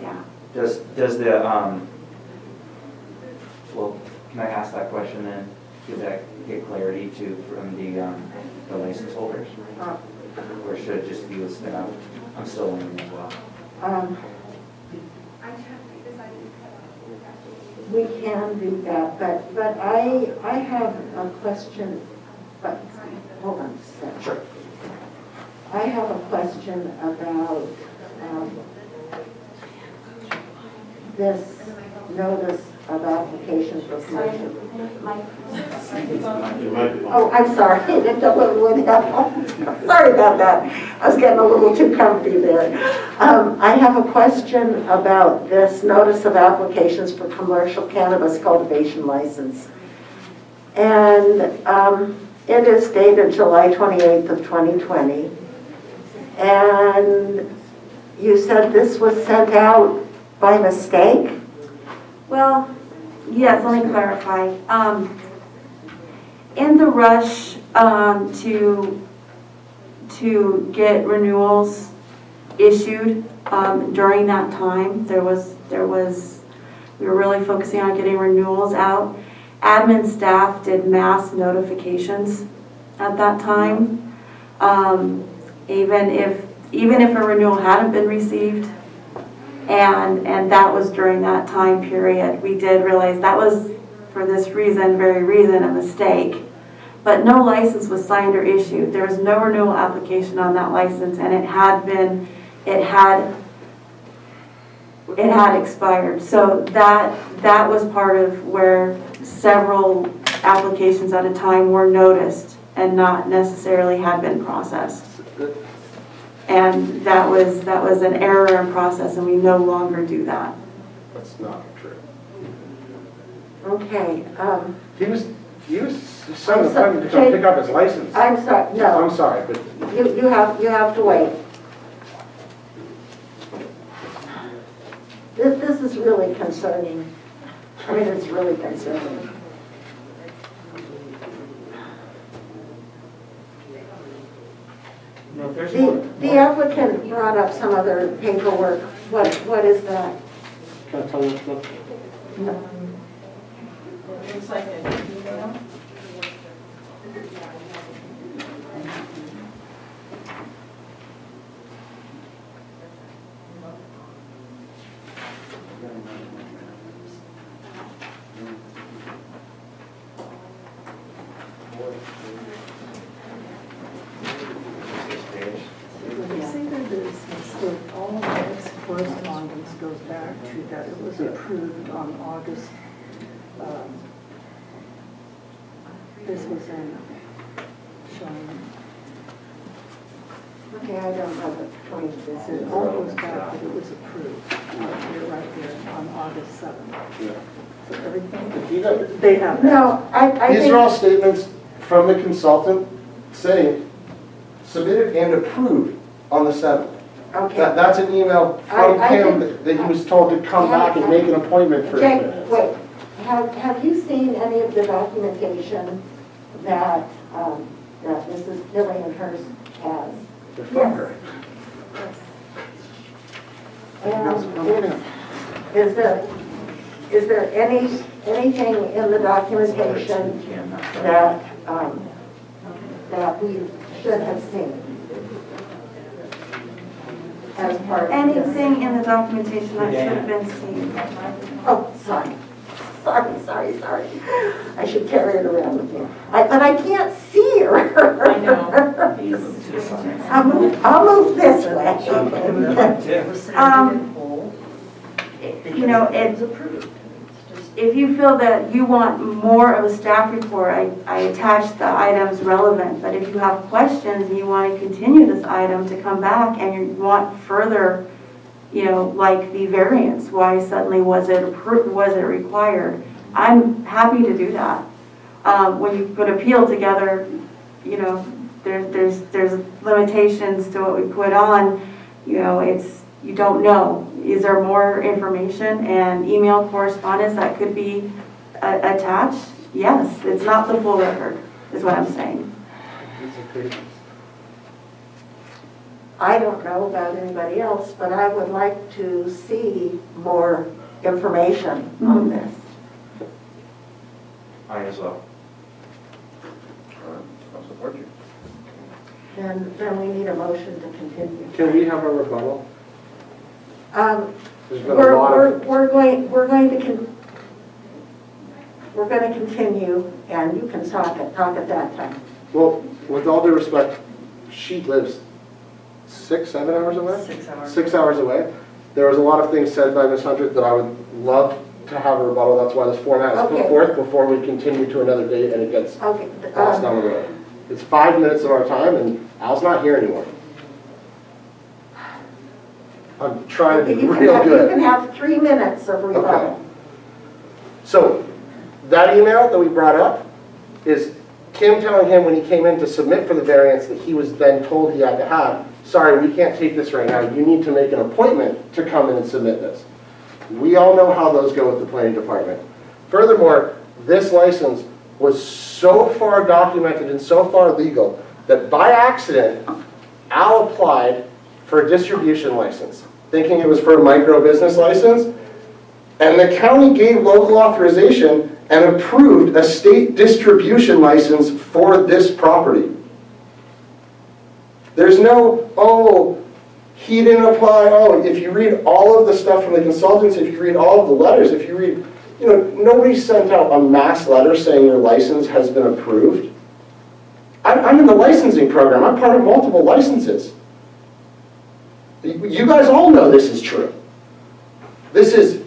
Yeah. Does the well, can I ask that question then? Did that get clarity from the license holders? Or should it just be with staff? I'm still learning as well. We can do that, but I have a question, but hold on a second. Sure. I have a question about this notice of application for commercial. Oh, I'm sorry. I didn't know what would happen. Sorry about that. I was getting a little too comfy there. I have a question about this notice of applications for commercial cannabis cultivation license. And it is dated July 28th of 2020. And you said this was sent out by mistake? Well, yes, let me clarify. In the rush to get renewals issued during that time, we were really focusing on getting renewals out. Admin staff did mass notifications at that time. Even if a renewal hadn't been received, and that was during that time period, we did realize that was, for this very reason, a mistake. But no license was signed or issued. There was no renewal application on that license, and it had expired. So that was part of where several applications at a time were noticed and not necessarily had been processed. And that was an error in process, and we no longer do that. That's not true. Okay. He was sending the to come pick up his license. I'm sorry, no. I'm sorry, but You have to wait. This is really concerning. I mean, it's really concerning. The applicant brought up some other paperwork. What is that? can I tell you what's No. Looks like an email. All of this correspondence goes back to that it was approved on August, this was in showing. Okay, I don't have it. It all goes back that it was approved, right there on August 7th. So everything, they have that. No, I These think, are all statements from the consultant saying submitted and approved on the 7th. okay. That's an email from I him think- that he was told to come back and make an appointment for Jake, minutes. wait, have you seen any of the documentation that, that Mrs. Killianhurst has? They're from her. And is there anything in the documentation that, that we should have seen? As part of this? Anything in the documentation that should have been seen. Oh, sorry. Sorry. I should carry it around with me. But I can't see her. I know. I'll move this way. You know, if you feel that you want more of a staff report, I attached the items relevant, but if you have questions and you want to continue this item to come back and you want further, like the variance, why suddenly was it required? I'm happy to do that. When you put appeal together, there's limitations to what we put on. You don't know. Is there more information and email correspondence that could be attached? Yes, it's not the full record, is what I'm saying. I don't know about anybody else, but I would like to see more information on this. I as well. I'll support you. Then we need a motion to continue. Can we have a rebuttal? There's been a We're lot of... going to continue, and you can talk at that time. Well, with all due respect, she lives 6-7 hours away? 6 hours. 6 hours away. There was a lot of things said by Ms. Hunter that I would love to have a rebuttal. That's why this format is put Okay. forth before we continue to another date and it gets Okay. lost down the road. It's 5 minutes of our time and Al's not here anymore. I'm trying to be real You good. can have 3 minutes of rebuttal. Okay. So that email that we brought up is Kim telling him when he came in to submit for the variance that he was then told he had to have, sorry, we can't take this right now. You need to make an appointment to come in and submit this. We all know how those go with the planning department. Furthermore, this license was so far documented and so far legal that by accident, Al applied for a distribution license, thinking it was for a micro business license, and the county gave local authorization and approved a state distribution license for this property. There's no, oh, he didn't apply, oh, if you read all of the stuff from the consultants, if you read all of the letters, if you read, nobody sent out a mass letter saying your license has been approved. I'm in the licensing program. I'm part of multiple licenses. You guys all know this is true. This is,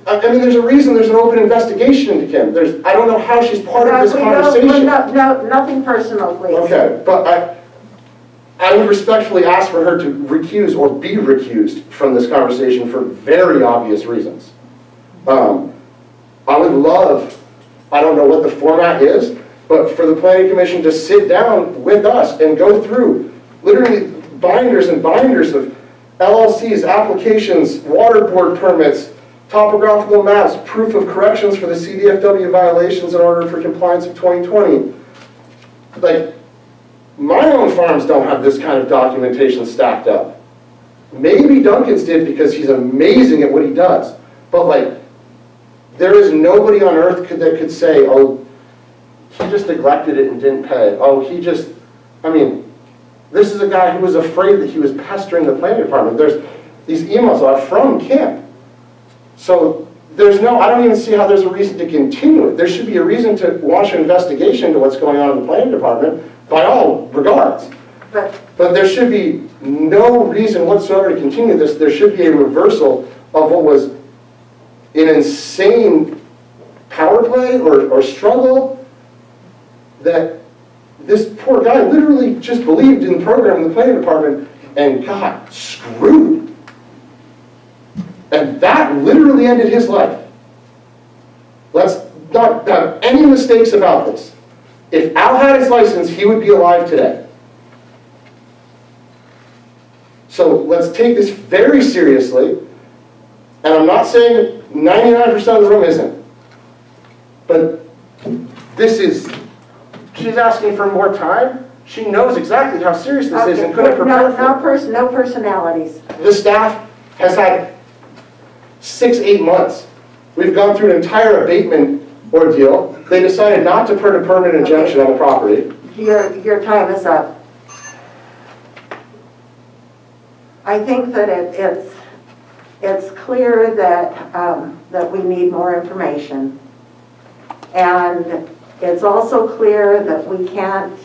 I mean, there's a reason there's an open investigation into Kim. I don't know how she's part of this conversation. No, nothing personal, please. Okay, but I would respectfully ask for her to recuse or be recused from this conversation for very obvious reasons. I would love, I don't know what the format is, but for the Planning Commission to sit down with us and go through literally binders and binders of LLCs, applications, water board permits, topographical maps, proof of corrections for the CDFW violations in order for compliance of 2020. Like, my own farms don't have this kind of documentation stacked up. Maybe Duncan's did because he's amazing at what he does. But like, there is nobody on earth that could say, oh, he just neglected it and didn't pay. Oh, he just, I mean, this is a guy who was afraid that he was pestering the planning department. There's, these emails are from Kim. So there's no, I don't even see how there's a reason to continue it. There should be a reason to launch an investigation into what's going on in the planning department by all regards. But there should be no reason whatsoever to continue this. There should be a reversal of what was an insane power play or struggle that this poor guy literally just believed in the program in the planning department and got screwed. And that literally ended his life. Let's not have any mistakes about this. If Al had his license, he would be alive today. So let's take this very seriously. And I'm not saying 99% of the room isn't. But this is, she's asking for more time. She knows exactly how serious this is and could have prepared for it. No personalities. The staff has had 6-8 months. We've gone through an entire abatement ordeal. They decided not to put a permanent injunction on the property. Your time is up. I think that it's clear that that we need more information, and it's also clear that we can't.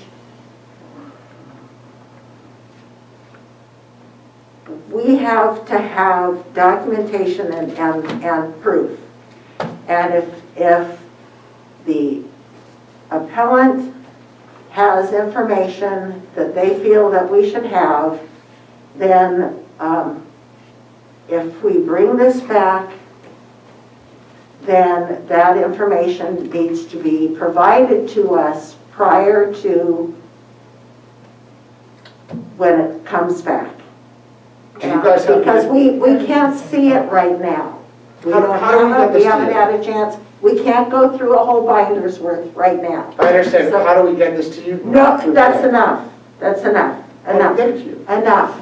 We have to have documentation and proof. And if the appellant has information that they feel that we should have, then if we bring this back, then that information needs to be provided to us prior to when it comes back. Do you guys have- Because we can't see it right now. We How do we get this to haven't you? had a chance. We can't go through a whole binder's worth right now. I understand, So- how do we get this to you? No, that's enough. That's enough. Enough. Get it to you. Enough.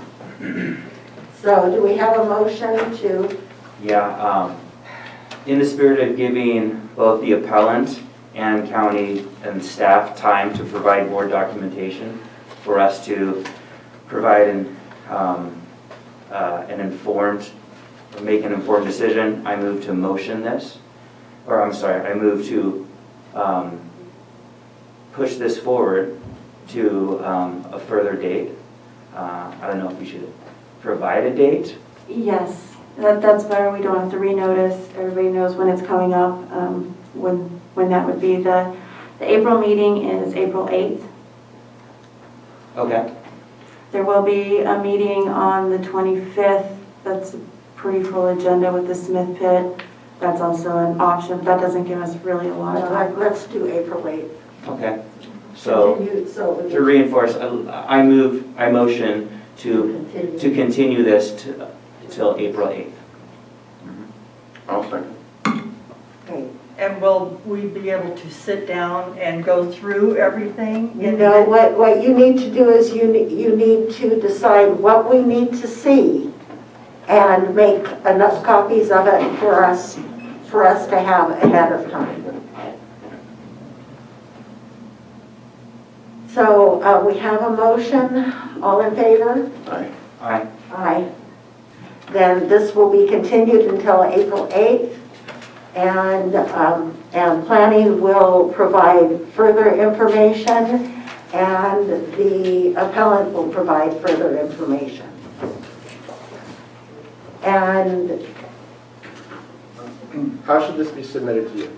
So do we have a motion to? Yeah, in the spirit of giving both the appellant and county and staff time to provide board documentation for us to provide make an informed decision, I move to motion this, or I'm sorry, I move to push this forward to a further date. I don't know if we should provide a date. Yes, that's better. We don't have to renotice. Everybody knows when it's coming up, when that would be. The April meeting is April 8th. Okay. There will be a meeting on the 25th. That's a pretty full agenda with the Smith Pit. That's also an option, but that doesn't give us really a lot of time. Let's do April 8th. Okay. So to reinforce, I motion to continue this till April 8th. I'll second. Okay. And will we be able to sit down and go through everything? You know, what you need to do is you need to decide what we need to see and make enough copies of it for us to have ahead of time. So we have a motion. All in favor? Aye. Aye. Aye. Then this will be continued until April 8th. And planning will provide further information, and the appellant will provide further information. And How should this be submitted to you?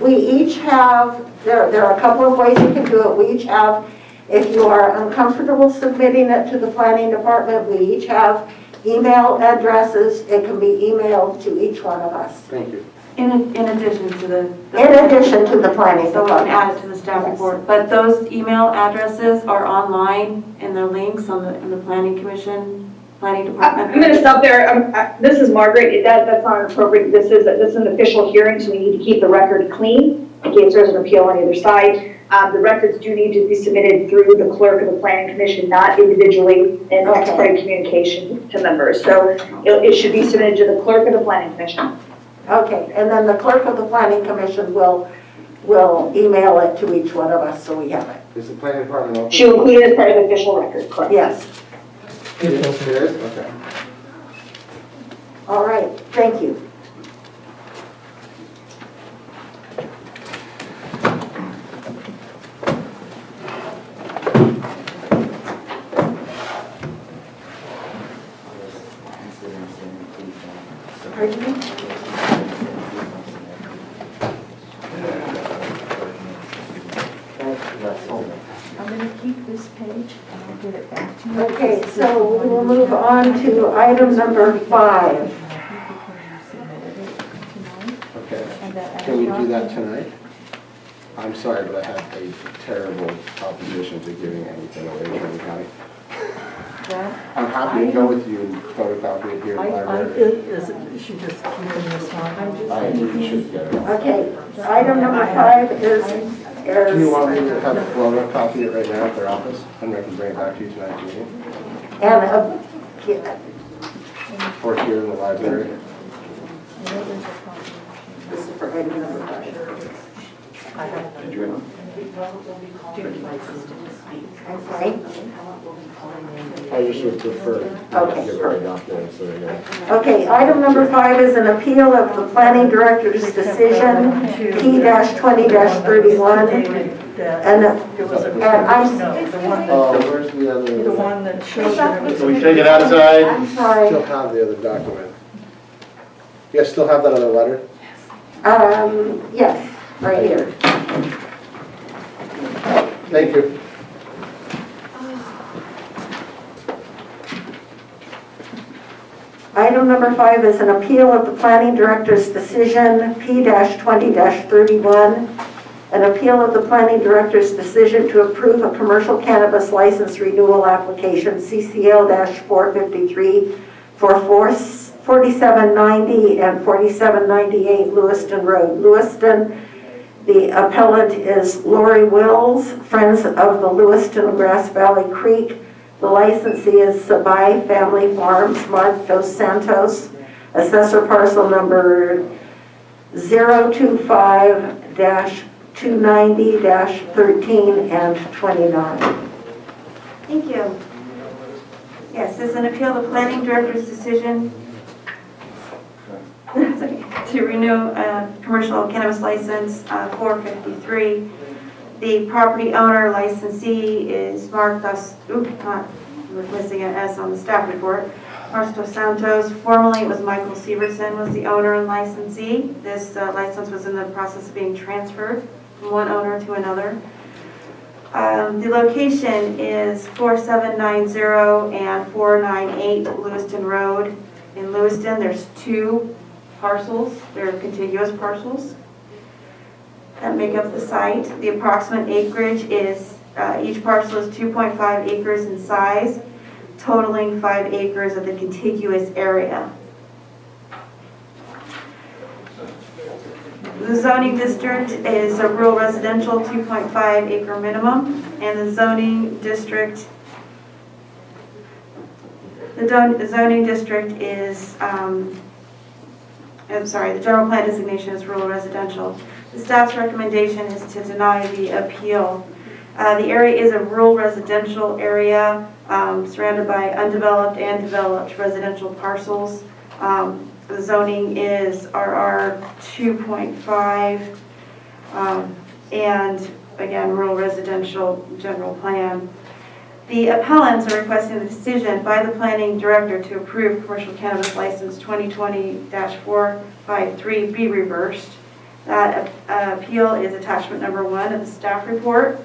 we each have, there are a couple of ways you can do it. We each have, if you are uncomfortable submitting it to the planning department, we each have email addresses. It can be emailed to each one of us. Thank you. In addition to the In addition to the planning so we can department. add it to the staff report. But those email addresses are online, and they're links on the planning commission, planning department. I'm going to stop there. This is Margaret. That's not appropriate. This is an official hearing, so we need to keep the record clean in case there's an appeal on either side. The records do need to be submitted through the clerk of the planning commission, not individually in ex parte communication to members. So it should be submitted to the clerk of the planning commission. Okay, and then the clerk of the planning commission will email it to each one of us so we have it. Is the planning department open? She'll include it as part of the official record, correct? Yes. It is? Okay. All right, thank you. Pardon me? I'm going to keep this page and I'll get it back to you. Okay, so we will move on to item number 5. Okay. Can we do that tonight? I'm sorry, but I have a terrible opposition to giving anything away to Trinity County. I'm happy to go with you and photocopy it here in the library. She just keeping this one. I really should get it. Okay, item number 5 is Do you want me to have Flora copy it right now at their office, and I can bring it back to you tonight's meeting? and Or here in the library? this is for item number 5. Did you know? I'm sorry? I just would prefer Okay. to give her a document so they know. Okay, item number 5 is an appeal of the planning director's decision, P-20-31. And I'm, Oh, where's the other? The one that shows. Can we take it outside? I'm sorry. Still have the other document. You guys still have that other letter? Yes, right here. Thank you. Item number 5 is an appeal of the planning director's decision P-20-31. An appeal of the planning director's decision to approve a commercial cannabis license renewal application CCL-453 for 4790 and 4798 Lewiston Road, Lewiston. The appellant is Lori Wills, Friends of the Lewiston Grass Valley Creek. The licensee is Sabai Family Farms, Mark Dos Santos, assessor parcel number 025-290-13 and 29. Thank you. Yes, this is an appeal of the planning director's decision to renew a commercial cannabis license 453. The property owner licensee is Mark Dos, we're missing an S on the staff report. Mark Dos Santos. Formerly it was Michael Severson was the owner and licensee. This license was in the process of being transferred from one owner to another. The location is 4790 and 498 Lewiston Road. In Lewiston, there's 2 parcels. They're contiguous parcels that make up the site. The approximate acreage is, each parcel is 2.5 acres in size, totaling 5 acres of the contiguous area. The zoning district is a rural residential 2.5 acre minimum, and the zoning district is, the general plan designation is rural residential. The staff's recommendation is to deny the appeal. The area is a rural residential area surrounded by undeveloped and developed residential parcels. The zoning is RR 2.5 and again rural residential general plan. The appellants are requesting the decision by the planning director to approve commercial cannabis license 2020-453 be reversed. That appeal is attachment number 1 of the staff report.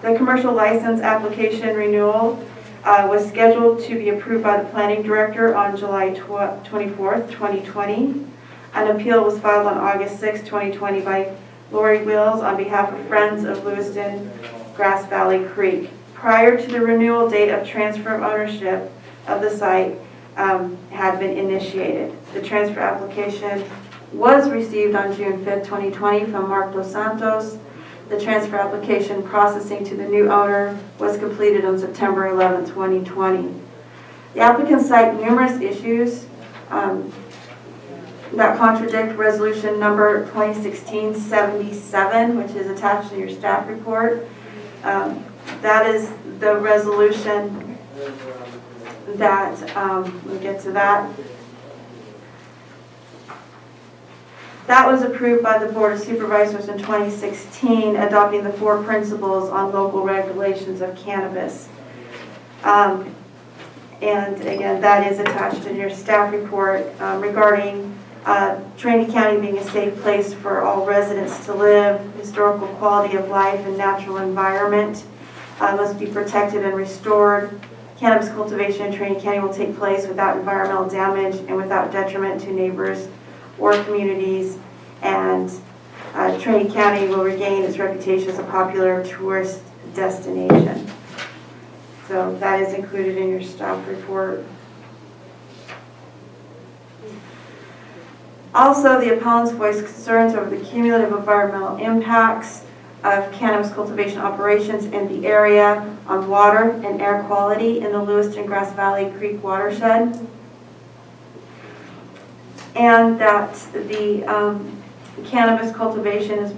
The commercial license application renewal was scheduled to be approved by the planning director on July 24th, 2020. An appeal was filed on August 6, 2020 by Lori Wills on behalf of Friends of Lewiston Grass Valley Creek. Prior to the renewal date of transfer of ownership of the site had been initiated. The transfer application was received on June 5th, 2020 from Mark Dos Santos. The transfer application processing to the new owner was completed on September 11, 2020. The applicants cite numerous issues that contradict resolution number 2016-77, which is attached to your staff report. That is the resolution that, we'll get to that. That was approved by the Board of Supervisors in 2016, adopting the 4 principles on local regulations of cannabis. And again, that is attached in your staff report regarding Trinity County being a safe place for all residents to live, historical quality of life and natural environment must be protected and restored. Cannabis cultivation in Trinity County will take place without environmental damage and without detriment to neighbors or communities, and Trinity County will regain its reputation as a popular tourist destination. So that is included in your staff report. Also, the appellants voiced concerns over the cumulative environmental impacts of cannabis cultivation operations in the area on water and air quality in the Lewiston Grass Valley Creek watershed, and that the cannabis cultivation has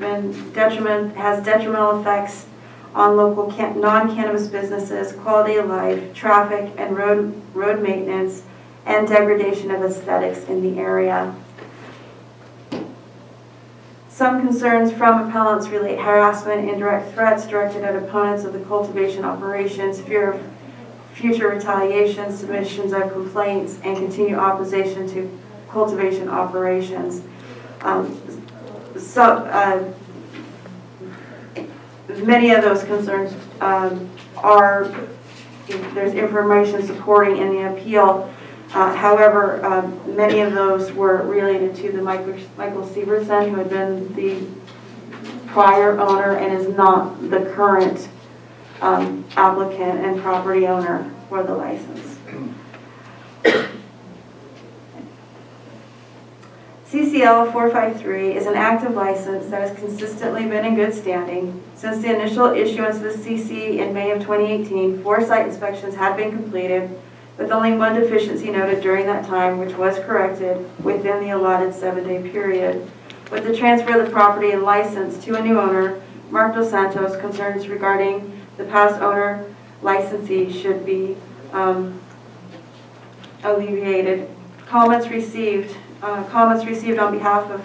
detrimental effects on local non-cannabis businesses, quality of life, traffic, and road maintenance, and degradation of aesthetics in the area. Some concerns from appellants relate harassment, indirect threats directed at opponents of the cultivation operations, fear of future retaliation, submissions of complaints, and continued opposition to cultivation operations. Many of those concerns are, there's information supporting in the appeal. However, many of those were related to the Michael Severson, who had been the prior owner and is not the current applicant and property owner for the license. CCL 453 is an active license that has consistently been in good standing. Since the initial issuance of the CC in May of 2018, 4 site inspections had been completed, with only 1 deficiency noted during that time, which was corrected within the allotted 7-day period. With the transfer of the property and license to a new owner, Mark Dos Santos, concerns regarding the past owner licensee should be alleviated. Comments received on behalf of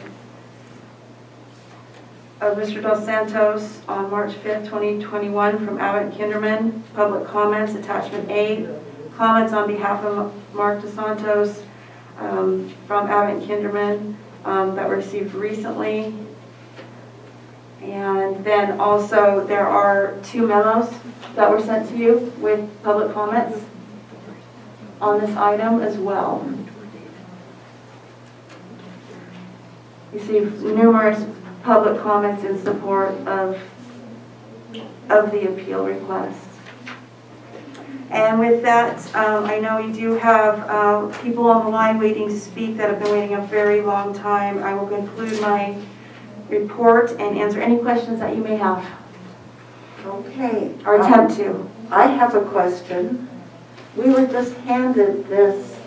Mr. Dos Santos on March 5th, 2021 from Abbott Kinderman. Public comments, attachment 8. Comments on behalf of Mark Dos Santos from Abbott Kinderman that were received recently. And then also there are 2 memos that were sent to you with public comments on this item as well. You see numerous public comments in support of the appeal request. And with that, I know we do have people on the line waiting to speak that have been waiting a very long time. I will conclude my report and answer any questions that you may have. Okay. Or attempt to. I have a question. We were just handed this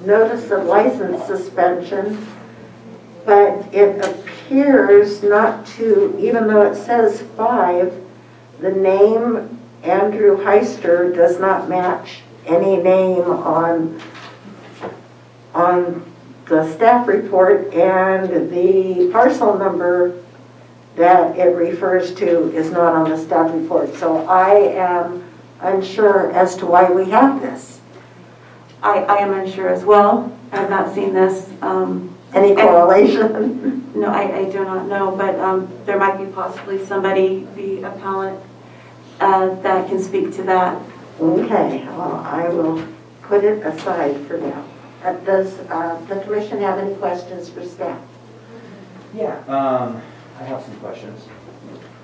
notice of license suspension, but it appears not to, even though it says 5, the name Andrew Heister does not match any name on the staff report, and the parcel number that it refers to is not on the staff report. So I am unsure as to why we have this. I am unsure as well. I have not seen this. Any correlation? No, I do not know, but there might be possibly somebody, the appellant, that can speak to that. Okay, well, I will put it aside for now. Does the commission have any questions for staff? Yeah, I have some questions.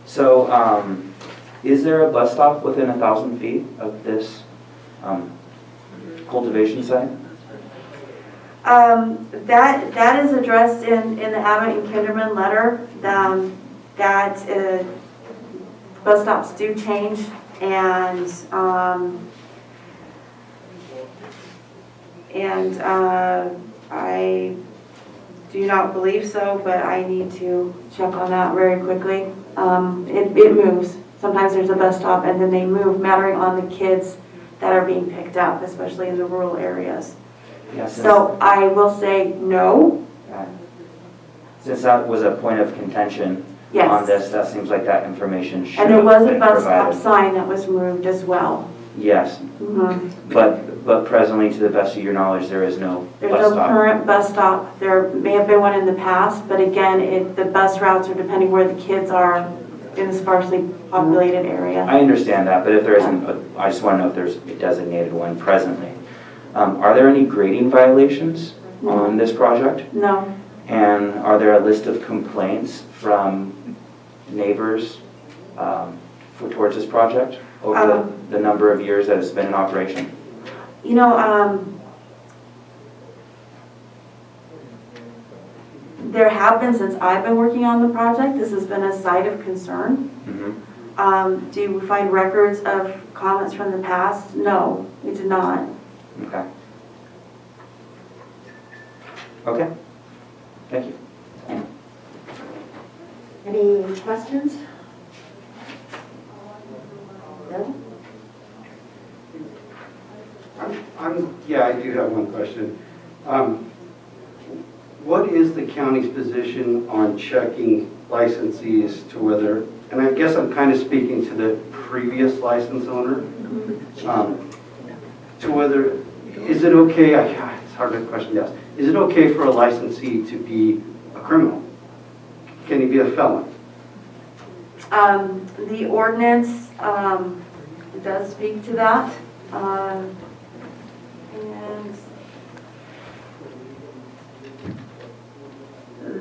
So, is there a bus stop within 1,000 feet of this cultivation site? That is addressed in the Abbott and Kinderman letter. That bus stops do change, and I do not believe so, but I need to check on that very quickly. It moves. Sometimes there's a bus stop and then they move, mattering on the kids that are being picked up, especially in the rural areas. Yes. So I will say no. Since that was a point of contention Yes. on this, that seems like that information should And there was have a been bus stop provided. sign that was moved as well. Yes, but presently, to the best of your knowledge, there is no There's bus no stop. current bus stop. There may have been one in the past, but again, the bus routes are depending where the kids are in a sparsely populated area. I understand that, but if there isn't, I just want to know if there's a designated one presently. Are there any grading violations on this project? No. And are there a list of complaints from neighbors towards this project over the number of years that it's been in operation? You know, there have been, since I've been working on the project, this has been a site of concern. Do we find records of comments from the past? No, we did not. Okay. Okay. Thank you. Any questions? No? Yeah, I do have one question. What is the county's position on checking licensees to whether, and I guess I'm kind of speaking to the previous license owner, to whether, is it okay, it's a hard question to ask, is it okay for a licensee to be a criminal? Can he be a felon? The ordinance does speak to that. And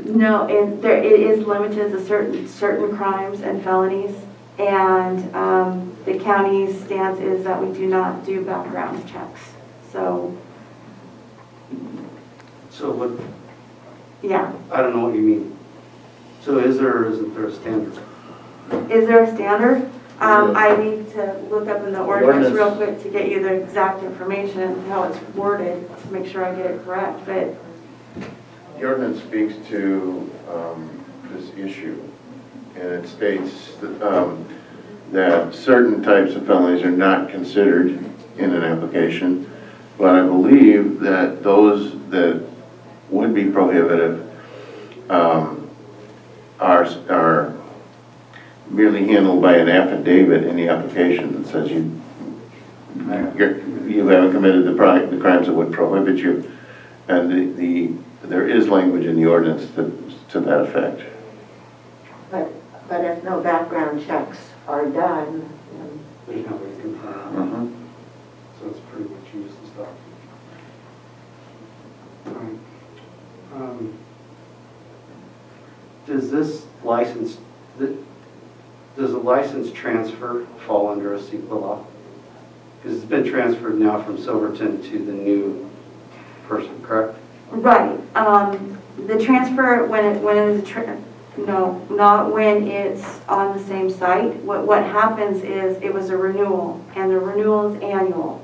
no, it is limited to certain crimes and felonies. And the county's stance is that we do not do background checks. So what? Yeah. I don't know what you mean. So is there or isn't there a standard? Is there a standard? I need to look up in the ordinance real quick to get you the exact information, how it's worded, to make sure I get it correct. But The ordinance speaks to this issue, and it states that certain types of felonies are not considered in an application, but I believe that those that would be prohibitive are merely handled by an affidavit in the application that says you haven't committed the crimes that would prohibit you, and there is language in the ordinance to that effect. But if no background checks are done, There's no way to confirm. Mm-hmm. So it's pretty much useless document. Does this license, does a license transfer fall under a CEQA law? Because it's been transferred now from Silverton to the new person, correct? right, the transfer no, not when it's on the same site. What happens is it was a renewal, and the renewal is annual.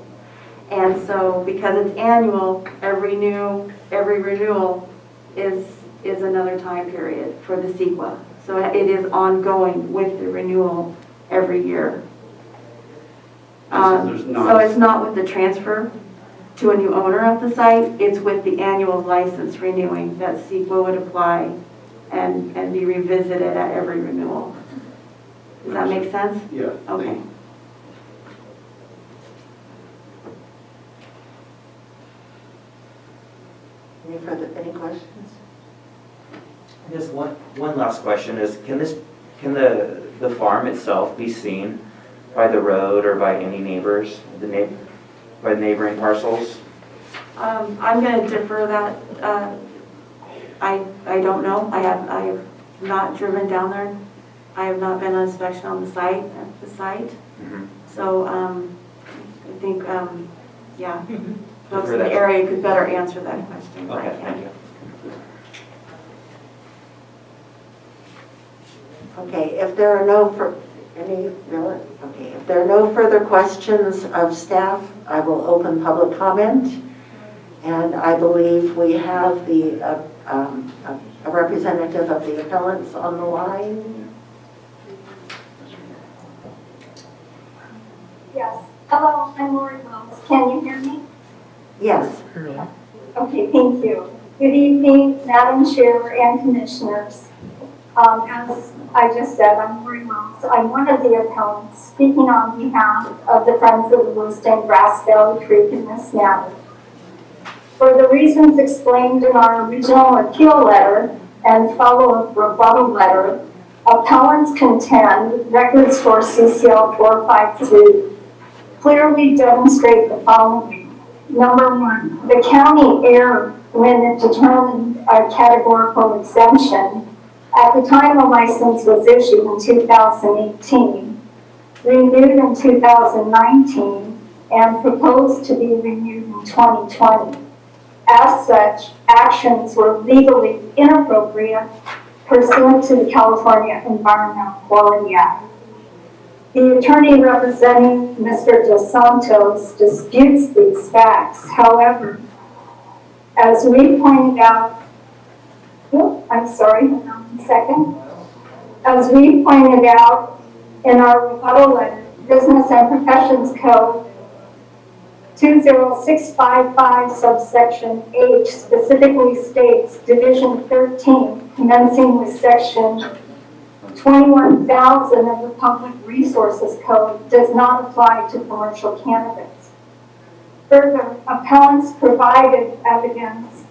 And so because it's annual, every renewal is another time period for the CEQA. So it is ongoing with the renewal every year. So it's not with the transfer to a new owner of the site, it's with the annual license renewing that CEQA would apply and be revisited at every renewal. Does that make sense? Yeah. Okay. any questions? I guess one last question is, can the farm itself be seen by the road or by any neighbors, by neighboring parcels? I'm going to defer that. I don't know. I have not driven down there. I have not been on inspection on the site. Mm-hmm. So I think, yeah, folks in the area could better answer that question. Okay, thank you. Okay, if there are no further questions of staff, I will open public comment. And I believe we have a representative of the appellants on the line. Yes. Hello, I'm Lori Wells. Can you hear me? Yes. Okay, thank you. Good evening, Madam Chair and Commissioners. As I just said, I'm Lori Wells. I'm one of the appellants speaking on behalf of the Friends of the Lewiston Grass Valley Creek in this matter. For the reasons explained in our original appeal letter and follow-up rebuttal letter, appellants contend records for CCL 452 clearly demonstrate the following. Number one, the county erred when it determined a categorical exemption at the time the license was issued in 2018, renewed in 2019, and proposed to be renewed in 2020. As such, actions were legally inappropriate pursuant to the California Environmental Quality Act. The attorney representing Mr. Dos Santos disputes these facts. However, as we pointed out, hold on a second. As we pointed out in our rebuttal letter, Business and Professions Code 20655 subsection H specifically states Division 13, commencing with section 21,000 of the Public Resources Code, does not apply to commercial cannabis. Further, appellants provided evidence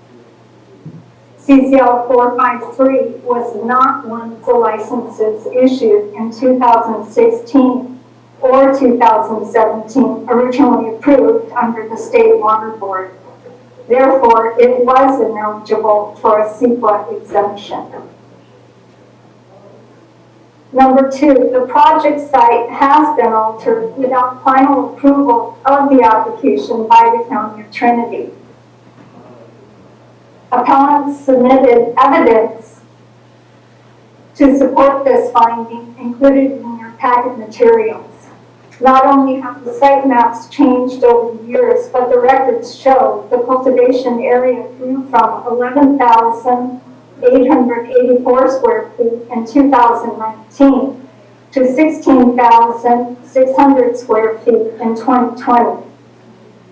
CCL 453 was not one of the licenses issued in 2016 or 2017 originally approved under the State Water Board. Therefore, it was ineligible for a CEQA exemption. Number two, the project site has been altered without final approval of the application by the County of Trinity. Appellants submitted evidence to support this finding included in your packet materials. Not only have the site maps changed over the years, but the records show the cultivation area grew from 11,884 square feet in 2019 to 16,600 square feet in 2020.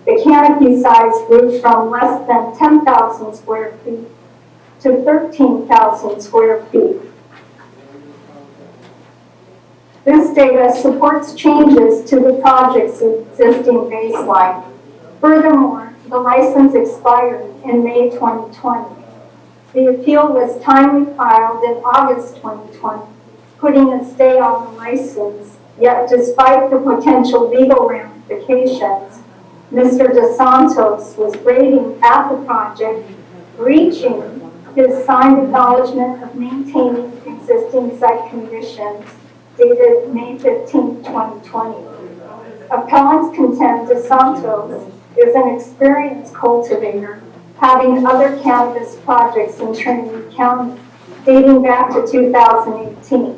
The canopy size grew from less than 10,000 square feet to 13,000 square feet. This data supports changes to the project's existing baseline. Furthermore, the license expired in May 2020. The appeal was timely filed in August 2020, putting a stay on the license, yet despite the potential legal ramifications, Mr. DeSantos was grading at the project, breaching his signed acknowledgement of maintaining existing site conditions dated May 15, 2020. Appellants contend DeSantos is an experienced cultivator, having other cannabis projects in Trinity County dating back to 2018.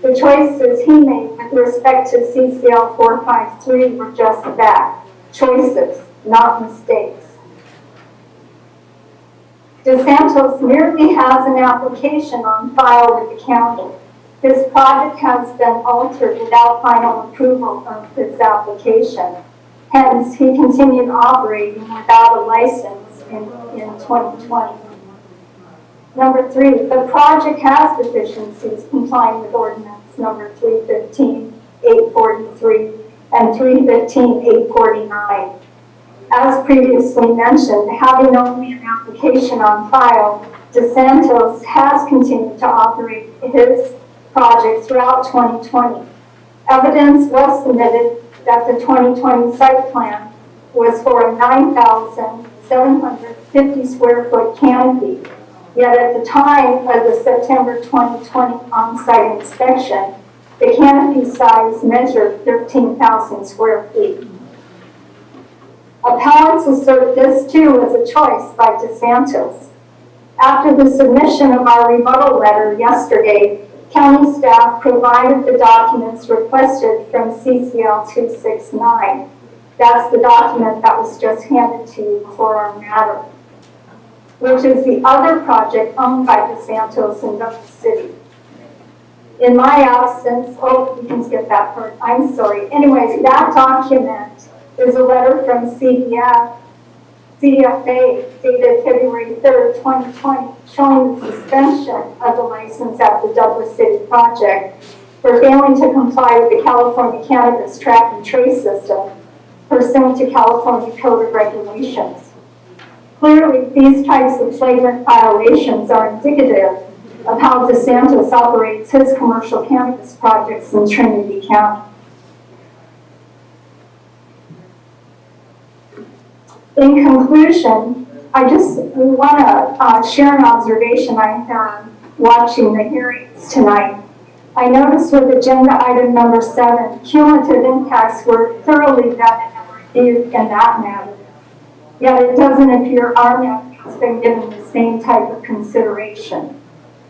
The choices he made with respect to CCL 453 were just that, choices, not mistakes. DeSantos merely has an application on file with the county. His project has been altered without final approval of his application. Hence, he continued operating without a license in 2020. Number three, the project has deficiencies complying with ordinance number 315-843 and 315-849. As previously mentioned, having only an application on file, DeSantos has continued to operate his project throughout 2020. Evidence was submitted that the 2020 site plan was for a 9,750 square foot canopy. Yet at the time of the September 2020 on-site inspection, the canopy size measured 13,000 square feet. Appellants assert this too was a choice by DeSantos. After the submission of our rebuttal letter yesterday, county staff provided the documents requested from CCL 269. That's the document that was just handed to you for our matter, which is the other project owned by DeSantos in Douglas City. In my absence, oh, you can skip that part, I'm sorry. Anyways, that document is a letter from CDFA dated February 3rd, 2020, showing the suspension of the license at the Douglas City project for failing to comply with the California Cannabis Track and Trace System pursuant to California Code of Regulations. Clearly, these types of flagrant violations are indicative of how DeSantos operates his commercial cannabis projects in Trinity County. In conclusion, I just want to share an observation I had watching the hearings tonight. I noticed with agenda item number 7, cumulative impacts were thoroughly vetted and reviewed in that matter. Yet it doesn't appear our matter has been given the same type of consideration.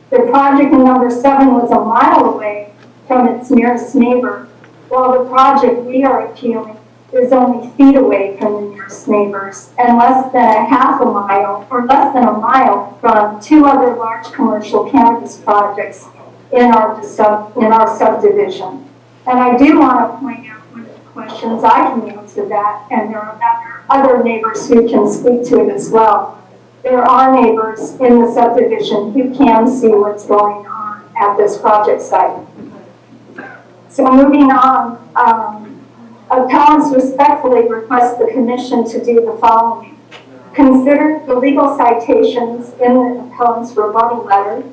The project in number 7 was a mile away from its nearest neighbor, while the project we are appealing is only feet away from the nearest neighbors and less than a half a mile or less than a mile from 2 other large commercial cannabis projects in our subdivision. And I do want to point out one of the questions I can answer that, and there are other neighbors who can speak to it as well. There are neighbors in the subdivision who can see what's going on at this project site. So moving on, appellants respectfully request the commission to do the following. Consider the legal citations in the appellant's rebuttal letter.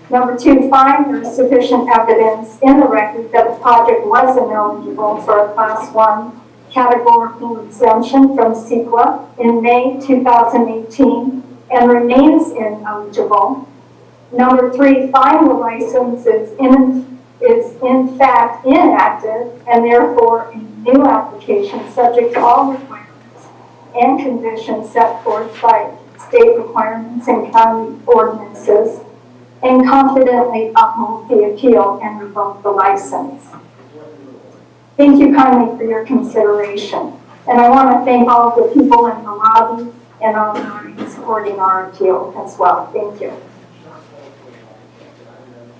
Number 2, find there is sufficient evidence in the record that the project was ineligible for a Class 1 categorical exemption from CEQA in May 2018 and remains ineligible. Number 3, find the license is in fact inactive and therefore a new application subject to all requirements and conditions set forth by state requirements and county ordinances, and confidently uphold the appeal and revoke the license. Thank you kindly for your consideration. And I want to thank all of the people in the lobby and online supporting our appeal as well. Thank you.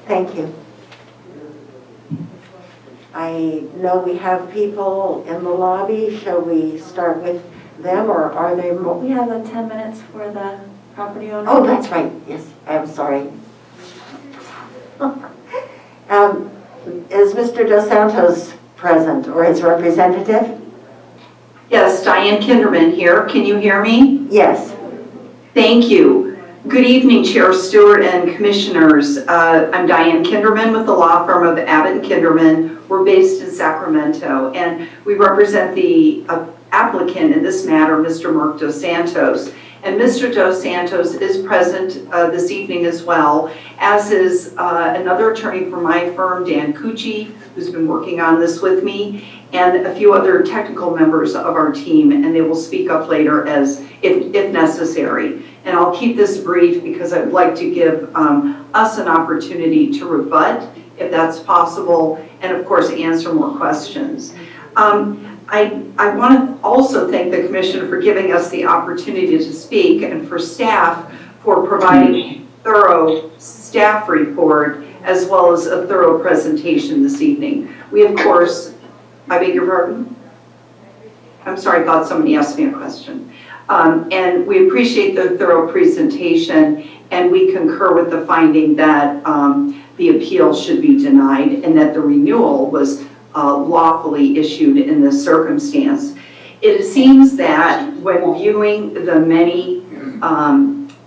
Thank you. I know we have people in the lobby. Shall we start with them, or are they more? We have 10 minutes for the property owner. Oh, that's right. Yes, I'm sorry. Is Mr. Dos Santos present, or his representative? Yes, Diane Kinderman here. Can you hear me? Yes. Thank you. Good evening, Chair Stewart and Commissioners. I'm Diane Kinderman with the law firm of Abbott and Kinderman. We're based in Sacramento, and we represent the applicant in this matter, Mr. Mark Dos Santos. And Mr. Dos Santos is present this evening as well, as is another attorney from my firm, Dan Cucci, who's been working on this with me, and a few other technical members of our team, and they will speak up later as if necessary. And I'll keep this brief because I'd like to give us an opportunity to rebut, if that's possible, and of course answer more questions. I want to also thank the Commission for giving us the opportunity to speak, and for staff for providing a thorough staff report as well as a thorough presentation this evening. We, of course, I beg your pardon? I'm sorry, I thought somebody asked me a question. And we appreciate the thorough presentation, and we concur with the finding that the appeal should be denied and that the renewal was lawfully issued in this circumstance. It seems that when viewing the many,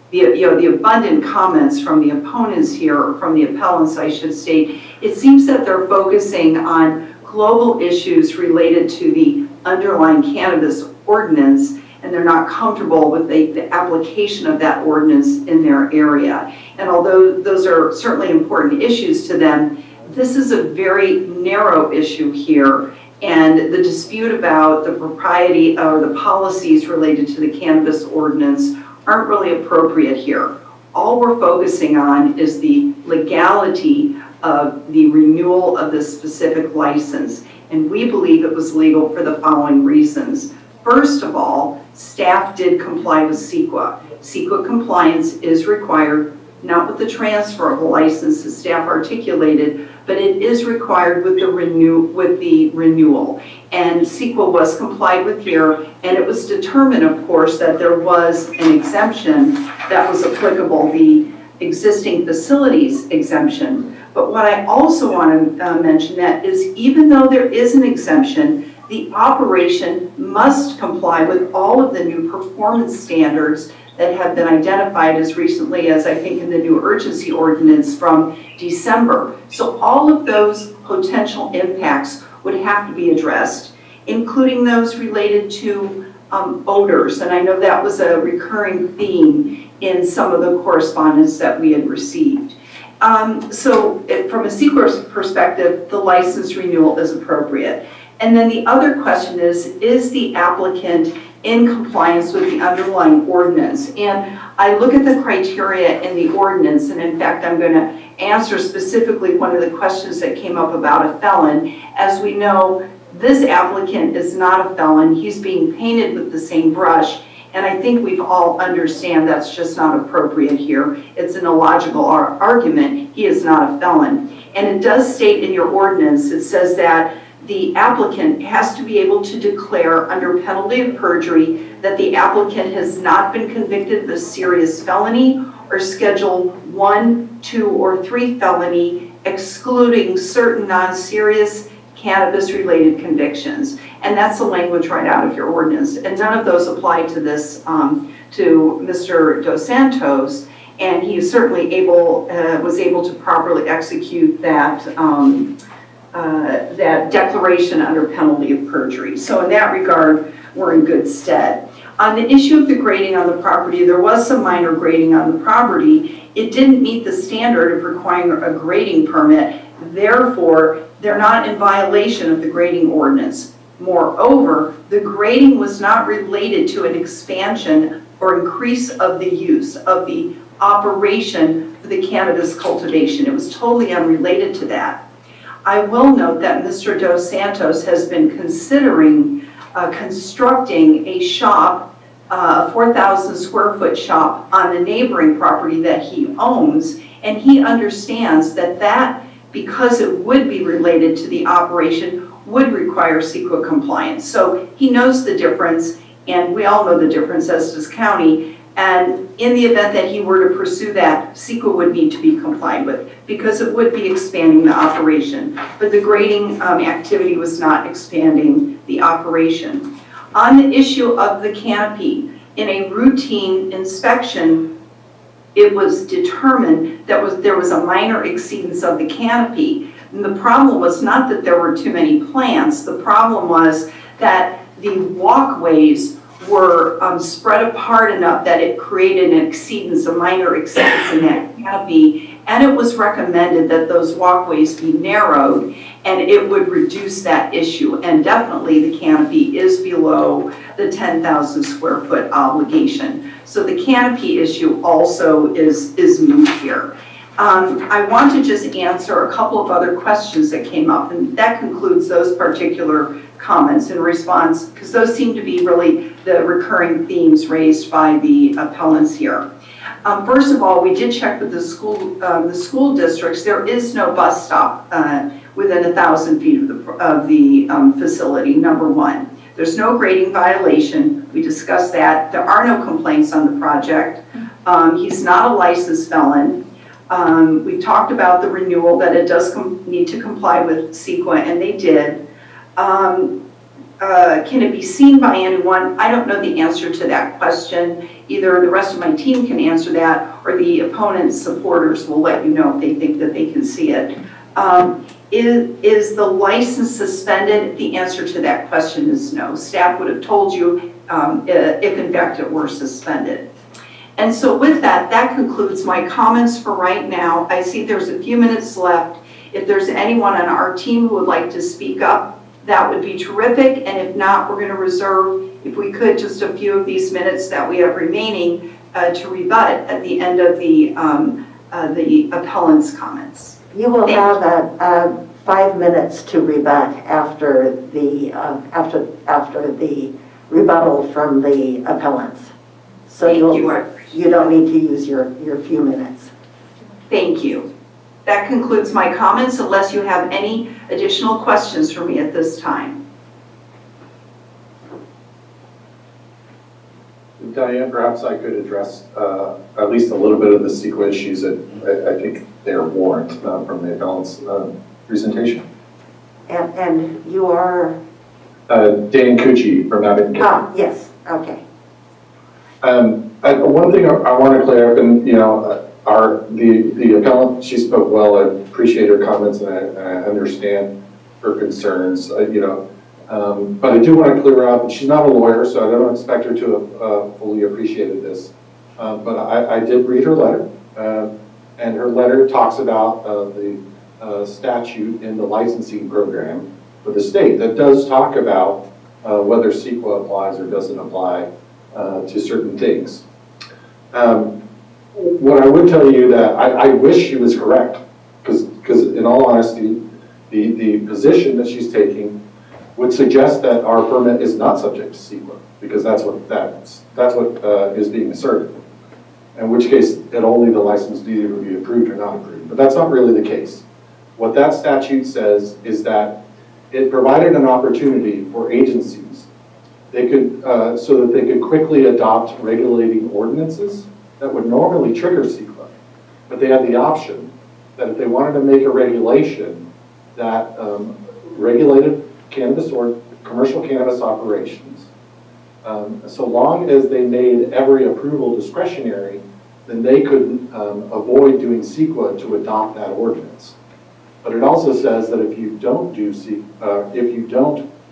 the abundant comments from the opponents here, or from the appellants, I should state, it seems that they're focusing on global issues related to the underlying cannabis ordinance, and they're not comfortable with the application of that ordinance in their area. And although those are certainly important issues to them, this is a very narrow issue here, and the dispute about the propriety or the policies related to the cannabis ordinance aren't really appropriate here. All we're focusing on is the legality of the renewal of this specific license, and we believe it was legal for the following reasons. First of all, staff did comply with CEQA. CEQA compliance is required, not with the transfer of a license as staff articulated, but it is required with the renewal. And CEQA was complied with here, and it was determined, of course, that there was an exemption that was applicable, the existing facilities exemption. But what I also want to mention that is, even though there is an exemption, the operation must comply with all of the new performance standards that have been identified as recently as, I think, in the new urgency ordinance from December. So all of those potential impacts would have to be addressed, including those related to odors. And I know that was a recurring theme in some of the correspondence that we had received. So from a CEQA perspective, the license renewal is appropriate. And then the other question is the applicant in compliance with the underlying ordinance? And I look at the criteria in the ordinance, and in fact, I'm going to answer specifically one of the questions that came up about a felon. As we know, this applicant is not a felon. He's being painted with the same brush, and I think we all understand that's just not appropriate here. It's an illogical argument. He is not a felon. And it does state in your ordinance, it says that the applicant has to be able to declare under penalty of perjury that the applicant has not been convicted of a serious felony or Schedule 1, 2, or 3 felony, excluding certain non-serious cannabis-related convictions. And that's the language right out of your ordinance. And none of those apply to this, to Mr. Dos Santos. And he is certainly was able to properly execute that, that declaration under penalty of perjury. So in that regard, we're in good stead. On the issue of the grading on the property, there was some minor grading on the property. It didn't meet the standard of requiring a grading permit. Therefore, they're not in violation of the grading ordinance. Moreover, the grading was not related to an expansion or increase of the use of the operation for the cannabis cultivation. It was totally unrelated to that. I will note that Mr. Dos Santos has been considering constructing a shop, a 4,000 square foot shop on the neighboring property that he owns, and he understands that because it would be related to the operation, would require CEQA compliance. So he knows the difference, and we all know the difference, as does county. And in the event that he were to pursue that, CEQA would need to be complied with because it would be expanding the operation. But the grading activity was not expanding the operation. On the issue of the canopy, in a routine inspection, it was determined that there was a minor exceedance of the canopy. And the problem was not that there were too many plants. The problem was that the walkways were spread apart enough that it created an exceedance, a minor exceedance in that canopy, and it was recommended that those walkways be narrowed, and it would reduce that issue. And definitely the canopy is below the 10,000 square foot obligation. So the canopy issue also is moot here. I want to just answer a couple of other questions that came up, and that concludes those particular comments in response, because those seem to be really the recurring themes raised by the appellants here. First of all, we did check with the school districts. There is no bus stop within 1,000 feet of the facility, number one. There's no grading violation. We discussed that. There are no complaints on the project. He's not a licensed felon. We talked about the renewal, that it does need to comply with CEQA, and they did. Can it be seen by anyone? I don't know the answer to that question. Either the rest of my team can answer that, or the opponent's supporters will let you know if they think that they can see it. Is the license suspended? The answer to that question is no. Staff would have told you if in fact it were suspended. And so with that, that concludes my comments for right now. I see there's a few minutes left. If there's anyone on our team who would like to speak up, that would be terrific. And if not, we're going to reserve, if we could, just a few of these minutes that we have remaining to rebut at the end of the appellant's comments. You will have 5 minutes to rebut after the rebuttal from the appellants. So you don't need to use your few minutes. Thank you. That concludes my comments, unless you have any additional questions for me at this time. Diane, perhaps I could address at least a little bit of the CEQA issues that I think they're warrant from the appellant's presentation. And you are? Dan Cucci from Abington. Ah, yes, okay. One thing I want to clear up, and the appellant, she spoke well. I appreciate her comments, and I understand her concerns. But I do want to clear up, and she's not a lawyer, so I don't expect her to have fully appreciated this. But I did read her letter, and her letter talks about the statute in the licensing program for the state that does talk about whether CEQA applies or doesn't apply to certain things. What I would tell you that I wish she was correct, because in all honesty, the position that she's taking would suggest that our permit is not subject to CEQA, because that's what is being asserted. In which case, that only the license needed would be approved or not approved. But that's not really the case. What that statute says is that it provided an opportunity for agencies so that they could quickly adopt regulating ordinances that would normally trigger CEQA. But they had the option that if they wanted to make a regulation that regulated cannabis or commercial cannabis operations. So long as they made every approval discretionary, then they could avoid doing CEQA to adopt that ordinance. But it also says that if you don't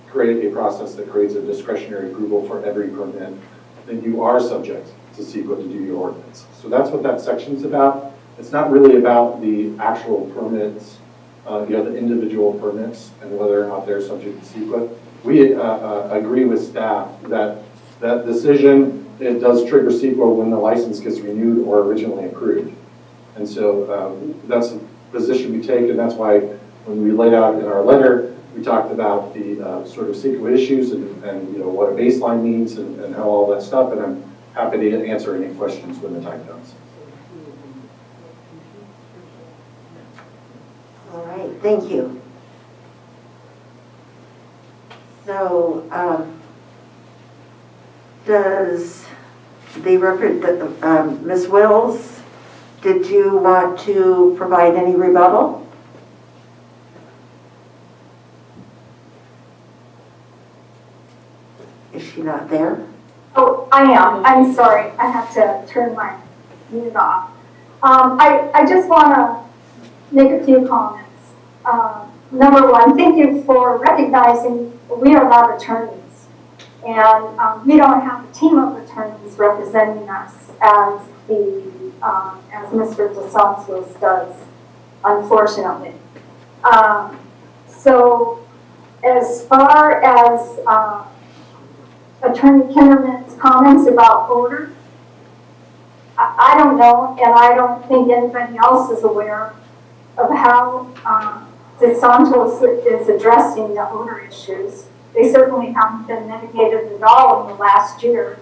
create a process that creates a discretionary approval for every permit, then you are subject to CEQA to do your ordinance. So that's what that section's about. It's not really about the actual permits, the individual permits and whether or not they're subject to CEQA. We agree with staff that that decision, it does trigger CEQA when the license gets renewed or originally approved. And so that's the position we take, and that's why when we laid out in our letter, we talked about the sort of CEQA issues and what a baseline means and how all that stuff, and I'm happy to answer any questions when the time comes. All right, thank you. So, does the Ms. Wills, did you want to provide any rebuttal? Is she not there? Oh, I am. I'm sorry. I have to turn my mute off. I just want to make a few comments. Number one, thank you for recognizing we are not attorneys. And we don't have a team of attorneys representing us as as Mr. DeSantos does, unfortunately. So as far as Attorney Kinderman's comments about odor, I don't know, and I don't think anybody else is aware of how DeSantos is addressing the odor issues. They certainly haven't been mitigated at all in the last year.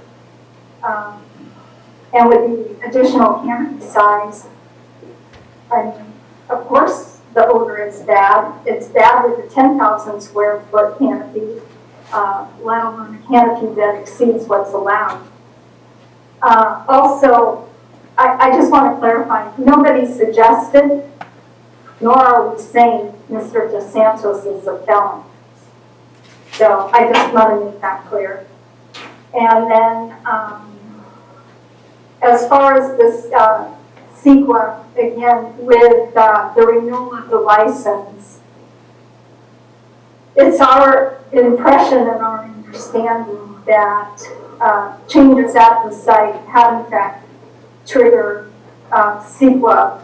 And with the additional canopy size, I mean, of course the odor is bad. It's bad with the 10,000 square foot canopy, let alone a canopy that exceeds what's allowed. Also, I just want to clarify, nobody suggested, nor are we saying Mr. DeSantos is a felon. So I just want to make that clear. And then, as far as this CEQA, again, with the renewal of the license, it's our impression and our understanding that changes at the site have in fact triggered CEQA,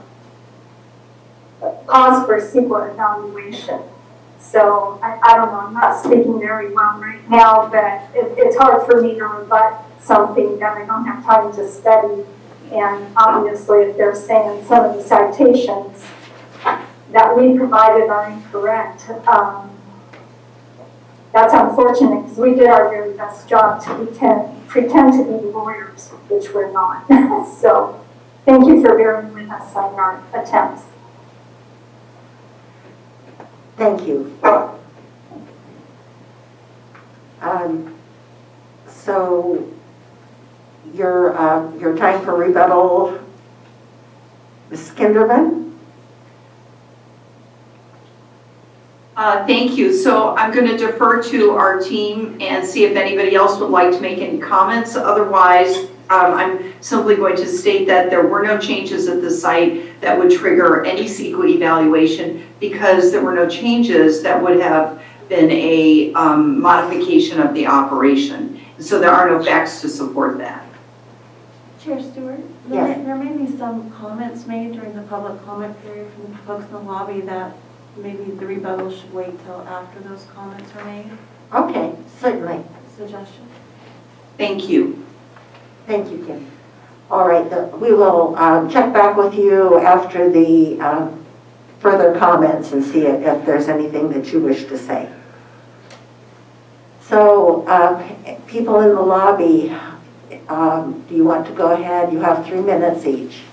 cause for CEQA evaluation. So I don't know, I'm not speaking very well right now, but it's hard for me to rebut something that I don't have time to study. And obviously if they're saying some of the citations that we provided are incorrect, that's unfortunate because we did our very best job to pretend to be lawyers, which we're not. So thank you for bearing with us on our attempts. Thank you. So your time for rebuttal, Ms. Kinderman? Thank you. So I'm going to defer to our team and see if anybody else would like to make any comments. Otherwise, I'm simply going to state that there were no changes at the site that would trigger any CEQA evaluation because there were no changes that would have been a modification of the operation. So there are no facts to support that. Chair Stewart? Yes. There may be some comments made during the public comment period from the folks in the lobby that maybe the rebuttal should wait till after those comments are made. Okay, certainly. Suggestion. Thank you. Thank you, Kim. All right, we will check back with you after the further comments and see if there's anything that you wish to say. So, people in the lobby, do you want to go ahead? You have 3 minutes each.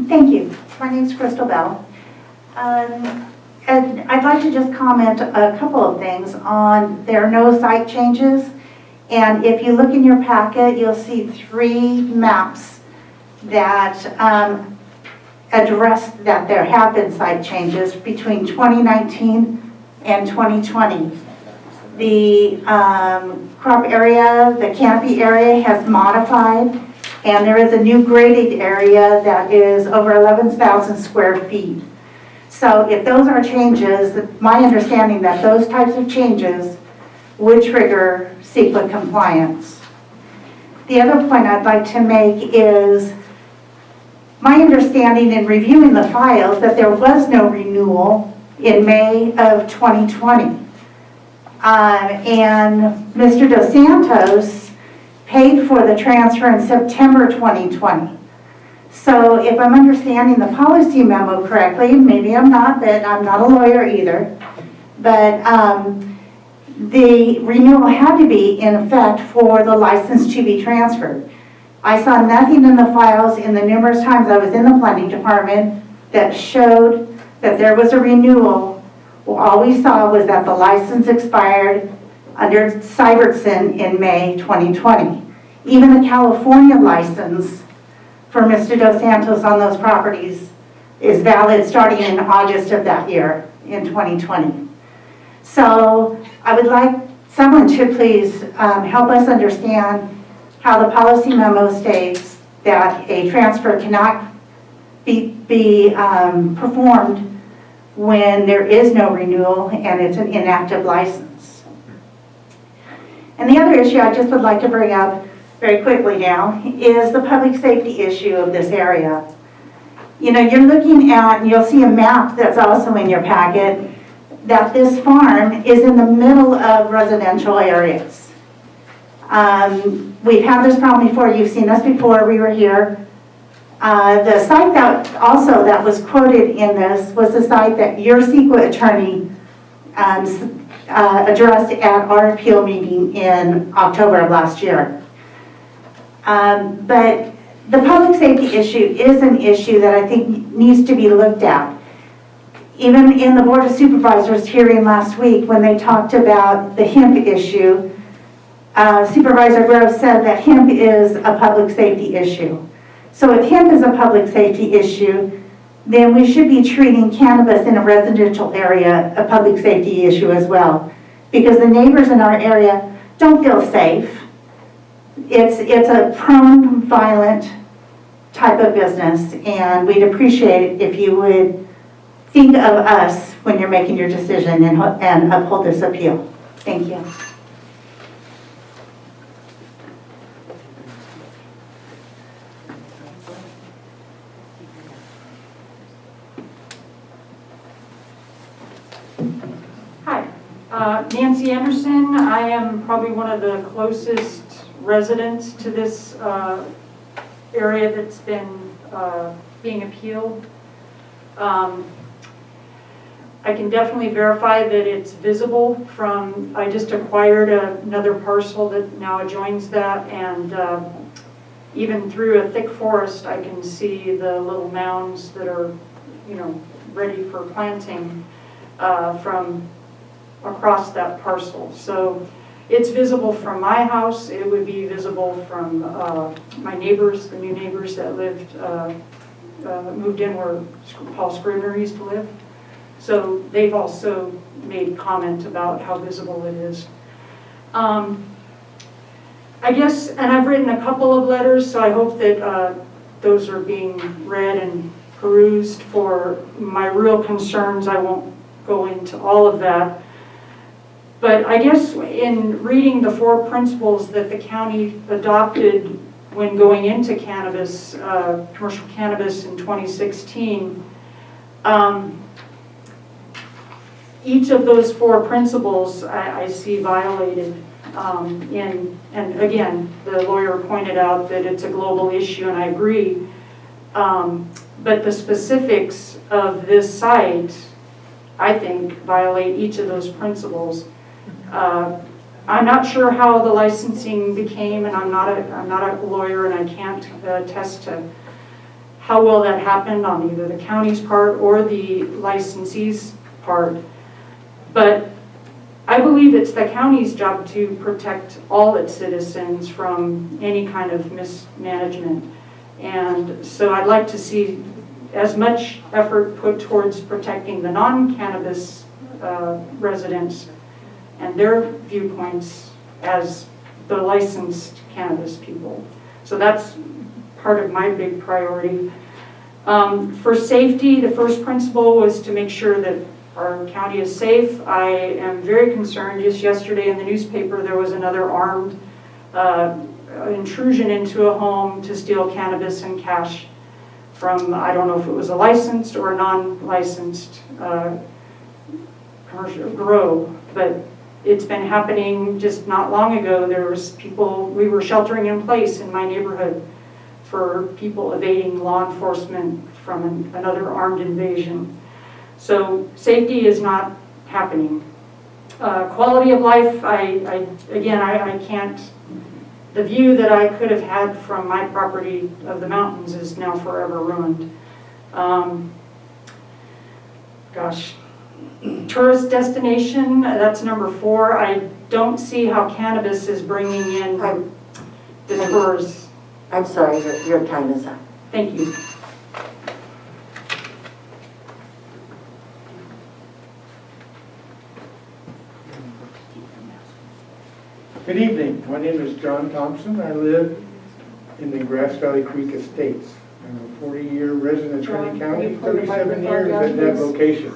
Thank you. My name is Crystal Bell. And I'd like to just comment a couple of things on there are no site changes. And if you look in your packet, you'll see 3 maps that addressed that there have been site changes between 2019 and 2020. The crop area, the canopy area has modified, and there is a new graded area that is over 11,000 square feet. So if those are changes, my understanding that those types of changes would trigger CEQA compliance. The other point I'd like to make is my understanding in reviewing the files that there was no renewal in May of 2020. And Mr. Dos Santos paid for the transfer in September 2020. So if I'm understanding the policy memo correctly, maybe I'm not, but I'm not a lawyer either, but the renewal had to be in effect for the license to be transferred. I saw nothing in the files in the numerous times I was in the planning department that showed that there was a renewal. Well, all we saw was that the license expired under Syvertson in May 2020. Even the California license for Mr. Dos Santos on those properties is valid starting in August of that year, in 2020. So I would like someone to please help us understand how the policy memo states that a transfer cannot be performed when there is no renewal and it's an inactive license. And the other issue I just would like to bring up very quickly now is the public safety issue of this area. You know, you're looking at, and you'll see a map that's also in your packet, that this farm is in the middle of residential areas. We've had this problem before. You've seen us before. We were here. The site that was quoted in this was the site that your CEQA attorney addressed at our appeal meeting in October of last year. But the public safety issue is an issue that I think needs to be looked at. Even in the Board of Supervisors hearing last week when they talked about the hemp issue, Supervisor Grove said that hemp is a public safety issue. So if hemp is a public safety issue, then we should be treating cannabis in a residential area a public safety issue as well. Because the neighbors in our area don't feel safe. It's a prone, violent type of business, and we'd appreciate it if you would think of us when you're making your decision and uphold this appeal. Thank you. Hi, Nancy Anderson. I am probably one of the closest residents to this area that's been being appealed. I can definitely verify that it's visible from, I just acquired another parcel that now adjoins that, and even through a thick forest I can see the little mounds that are, you know, ready for planting from across that parcel. So it's visible from my house. It would be visible from my neighbors, the new neighbors that lived, moved in where Paul Scrivener used to live. So they've also made comment about how visible it is. I guess, and I've written a couple of letters, so I hope that those are being read and perused for my real concerns. I won't go into all of that. But I guess in reading the 4 principles that the county adopted when going into cannabis, commercial cannabis in 2016, each of those 4 principles I see violated. And again, the lawyer pointed out that it's a global issue, and I agree. But the specifics of this site, I think, violate each of those principles. I'm not sure how the licensing became, and I'm not a lawyer, and I can't attest to how well that happened on either the county's part or the licensee's part. But I believe it's the county's job to protect all its citizens from any kind of mismanagement. And so I'd like to see as much effort put towards protecting the non-cannabis residents and their viewpoints as the licensed cannabis people. So that's part of my big priority. For safety, the first principle was to make sure that our county is safe. I am very concerned. Just yesterday in the newspaper, there was another armed intrusion into a home to steal cannabis and cash from, I don't know if it was a licensed or a non-licensed commercial grow, but it's been happening just not long ago. There was people, we were sheltering in place in my neighborhood for people evading law enforcement from another armed invasion. So safety is not happening. Quality of life, I can't, the view that I could have had from my property of the mountains is now forever ruined. Tourist destination, that's number 4. I don't see how cannabis is bringing in the tourists. I'm sorry, your time is up. Thank you. Good evening. My name is John Thompson. I live in the Grass Valley Creek Estates. I'm a 40-year resident of Trinity County, 37 years at that location.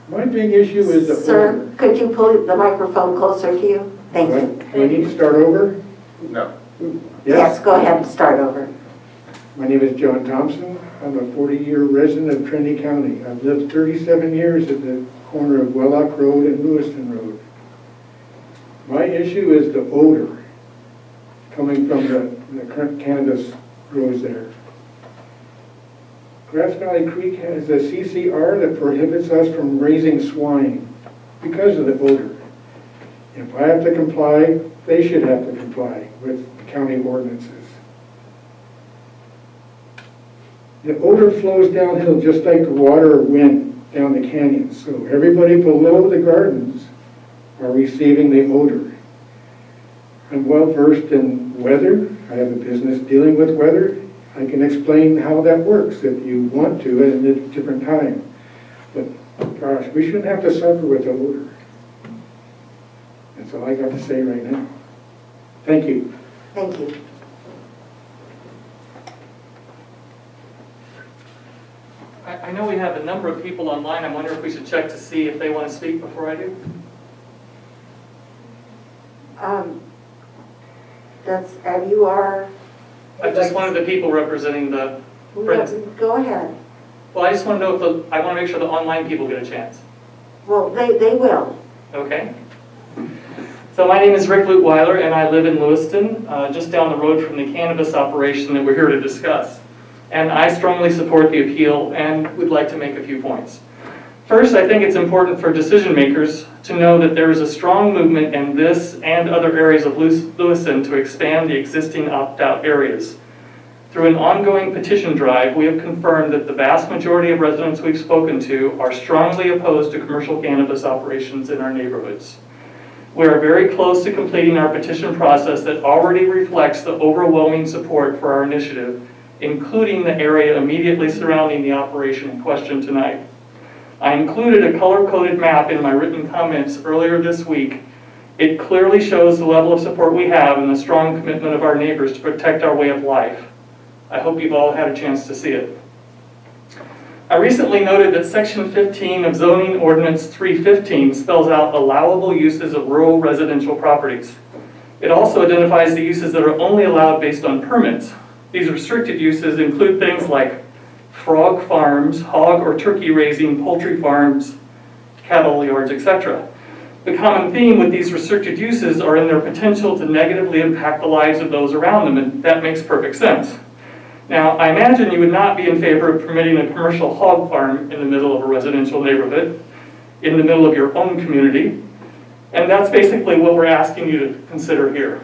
My big issue is the Sir, could you pull the microphone closer to you? Thank you. Do I need to start over? No. Yes, go ahead and start over. My name is John Thompson. I'm a 40-year resident of Trinity County. I've lived 37 years at the corner of Wellock Road and Lewiston Road. My issue is the odor coming from the current cannabis grows there. Grass Valley Creek has a CCR that prohibits us from raising swine because of the odor. If I have to comply, they should have to comply with county ordinances. The odor flows downhill just like the water or wind down the canyon. So everybody below the gardens are receiving the odor. I'm well versed in weather. I have a business dealing with weather. I can explain how that works if you want to at a different time. But gosh, we shouldn't have to suffer with the odor. That's all I got to say right now. Thank you. Thank you. I know we have a number of people online. I wonder if we should check to see if they want to speak before I do. You are... Just one of the people representing the friends. Go ahead. Well, I just want to know I want to make sure the online people get a chance. Well, they will. Okay. So my name is Rick Lutweiler, and I live in Lewiston, just down the road from the cannabis operation that we're here to discuss. And I strongly support the appeal and would like to make a few points. First, I think it's important for decision makers to know that there is a strong movement in this and other areas of Lewiston to expand the existing opt-out areas. Through an ongoing petition drive, we have confirmed that the vast majority of residents we've spoken to are strongly opposed to commercial cannabis operations in our neighborhoods. We are very close to completing our petition process that already reflects the overwhelming support for our initiative, including the area immediately surrounding the operation in question tonight. I included a color-coded map in my written comments earlier this week. It clearly shows the level of support we have and the strong commitment of our neighbors to protect our way of life. I hope you've all had a chance to see it. I recently noted that Section 15 of Zoning Ordinance 315 spells out allowable uses of rural residential properties. It also identifies the uses that are only allowed based on permits. These restricted uses include things like frog farms, hog or turkey raising, poultry farms, cattle yards, etc. The common theme with these restricted uses are in their potential to negatively impact the lives of those around them, and that makes perfect sense. Now, I imagine you would not be in favor of permitting a commercial hog farm in the middle of a residential neighborhood, in the middle of your own community, and that's basically what we're asking you to consider here.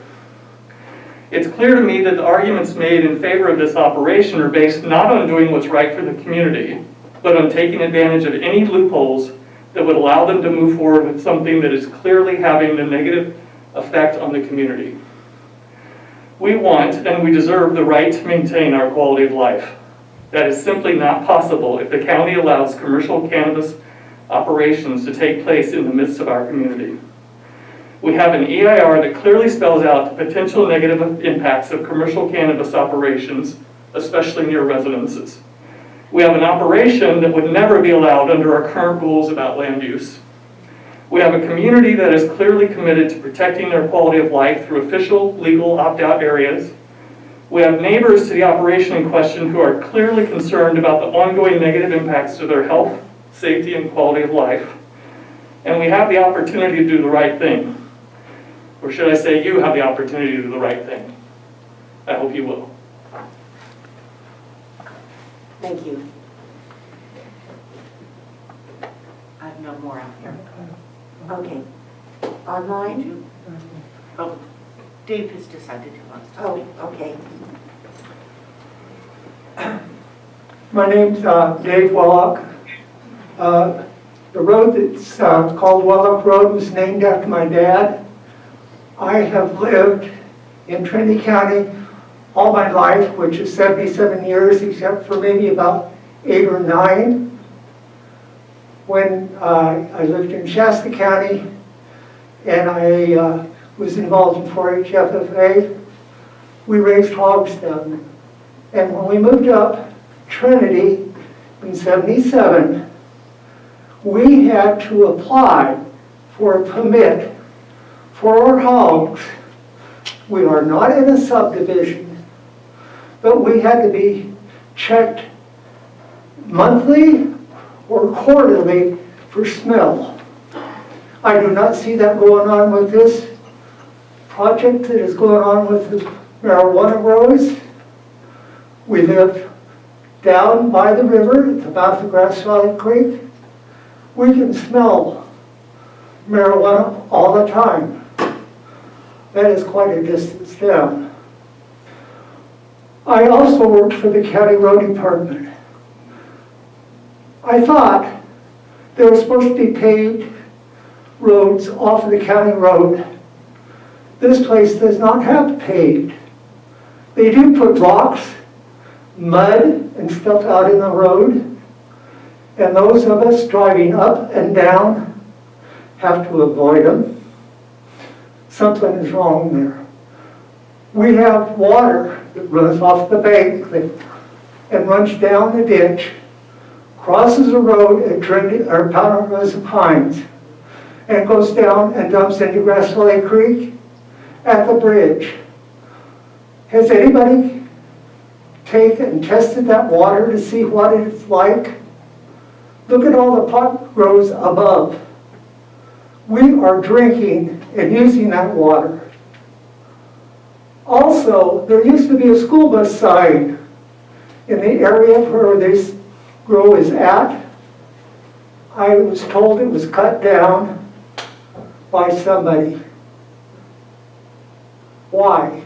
It's clear to me that the arguments made in favor of this operation are based not on doing what's right for the community, but on taking advantage of any loopholes that would allow them to move forward with something that is clearly having a negative effect on the community. We want and we deserve the right to maintain our quality of life. That is simply not possible if the county allows commercial cannabis operations to take place in the midst of our community. We have an EIR that clearly spells out the potential negative impacts of commercial cannabis operations, especially near residences. We have an operation that would never be allowed under our current rules about land use. We have a community that is clearly committed to protecting their quality of life through official legal opt-out areas. We have neighbors to the operation in question who are clearly concerned about the ongoing negative impacts to their health, safety, and quality of life. And we have the opportunity to do the right thing. Or should I say, you have the opportunity to do the right thing. I hope you will. Thank you. I have no more out here. Okay. Online? Oh, Dave has decided he wants to Oh, speak. okay. My name's Dave Wellock. The road that's called Wellock Road was named after my dad. I have lived in Trinity County all my life, which is 77 years, except for maybe about 8 or 9. When I lived in Shasta County, and I was involved in 4-H FFA, we raised hogs down. And when we moved up Trinity in 77, we had to apply for a permit for our hogs. We are not in a subdivision, but we had to be checked monthly or quarterly for smell. I do not see that going on with this project that is going on with the marijuana grows. We live down by the river at the mouth of Grass Valley Creek. We can smell marijuana all the time. That is quite a distance down. I also worked for the county road department. I thought there were supposed to be paved roads off of the county road. This place does not have paved. They do put rocks, mud, and stuff out in the road. And those of us driving up and down have to avoid them. Something is wrong there. We have water that runs off the bank and runs down the ditch, crosses the road at Trinity or Powder Rosa Pines, and goes down and dumps into Grass Valley Creek at the bridge. Has anybody taken and tested that water to see what it's like? Look at all the pot grows above. We are drinking and using that water. Also, there used to be a school bus sign in the area where this grow is at. I was told it was cut down by somebody. Why?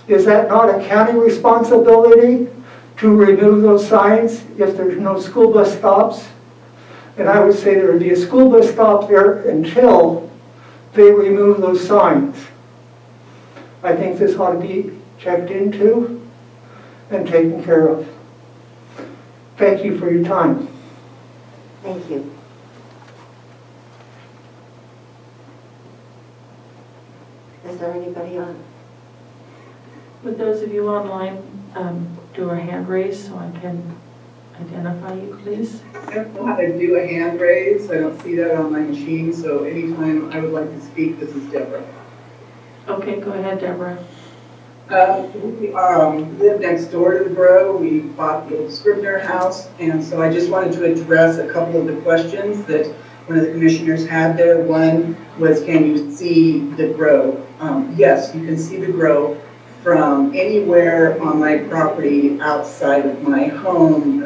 Is that not a county responsibility to remove those signs if there's no school bus stops? And I would say there would be a school bus stop there until they remove those signs. I think this ought to be checked into and taken care of. Thank you for your time. Thank you. Is there anybody on? Would those of you online do a hand raise so I can identify you, please? I don't know how to do a hand raise. I don't see that on my machine, so anytime I would like to speak, this is Deborah. Okay, go ahead, Deborah. We live next door to the grow. We bought the old Scribner house, and so I just wanted to address a couple of the questions that one of the commissioners had there. One was, can you see the grow? Yes, you can see the grow from anywhere on my property outside of my home,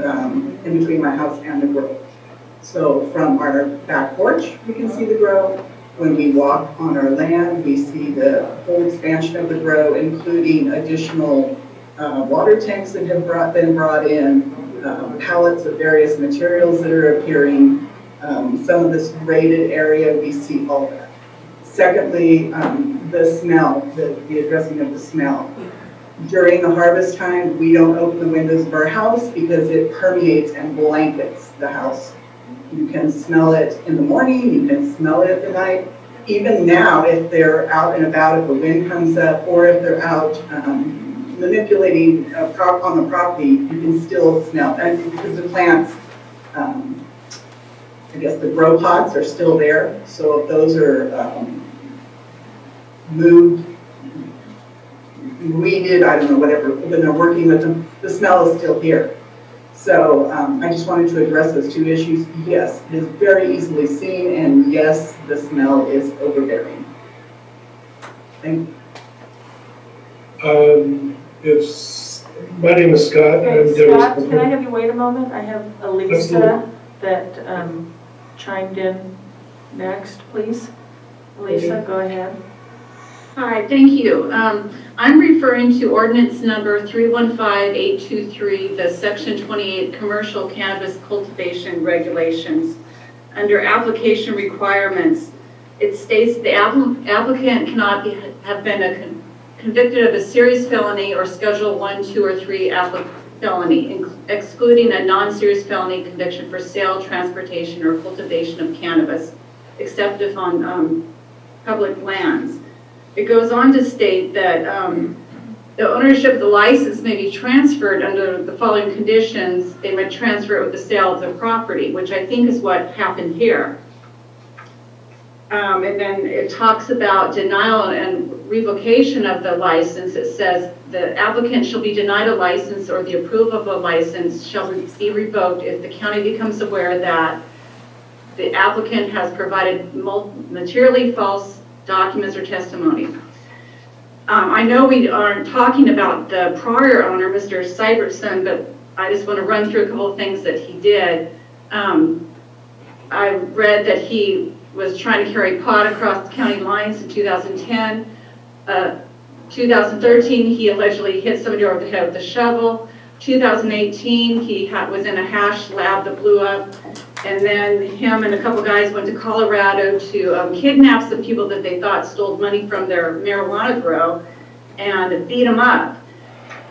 in between my house and the grow. So from our back porch, we can see the grow. When we walk on our land, we see the whole expansion of the grow, including additional water tanks that have been brought in, pallets of various materials that are appearing. Some of this graded area, we see all that. Secondly, the smell, the addressing of the smell. During the harvest time, we don't open the windows of our house because it permeates and blankets the house. You can smell it in the morning, you can smell it at the night. Even now, if they're out and about, if the wind comes up, or if they're out manipulating on the property, you can still smell. And because the plants, I guess the grow pots are still there. So if those are moved, weeded, I don't know, whatever, when they're working with them, the smell is still here. So I just wanted to address those two issues. Yes, it is very easily seen, and yes, the smell is overbearing. Thank you. My name is Scott. Okay, Scott, can I have you wait a moment? I have Elisa that chimed in next, please. Elisa, go ahead. Hi, thank you. I'm referring to ordinance number 315823, the section 28 commercial cannabis cultivation regulations. Under application requirements, it states the applicant cannot have been convicted of a serious felony or schedule 1, 2, or 3 felony, excluding a non-serious felony conviction for sale, transportation, or cultivation of cannabis, except if on public lands. It goes on to state that the ownership of the license may be transferred under the following conditions. They might transfer it with the sale of the property, which I think is what happened here. And then it talks about denial and revocation of the license. It says the applicant shall be denied a license or the approval of a license shall be revoked if the county becomes aware that the applicant has provided materially false documents or testimony. I know we aren't talking about the prior owner, Mr. Syvertson, but I just want to run through a couple of things that he did. I read that he was trying to carry pot across the county lines in 2010. 2013, he allegedly hit somebody over the head with a shovel. 2018, he was in a hash lab that blew up. And then him and a couple guys went to Colorado to kidnap some people that they thought stole money from their marijuana grow and beat them up.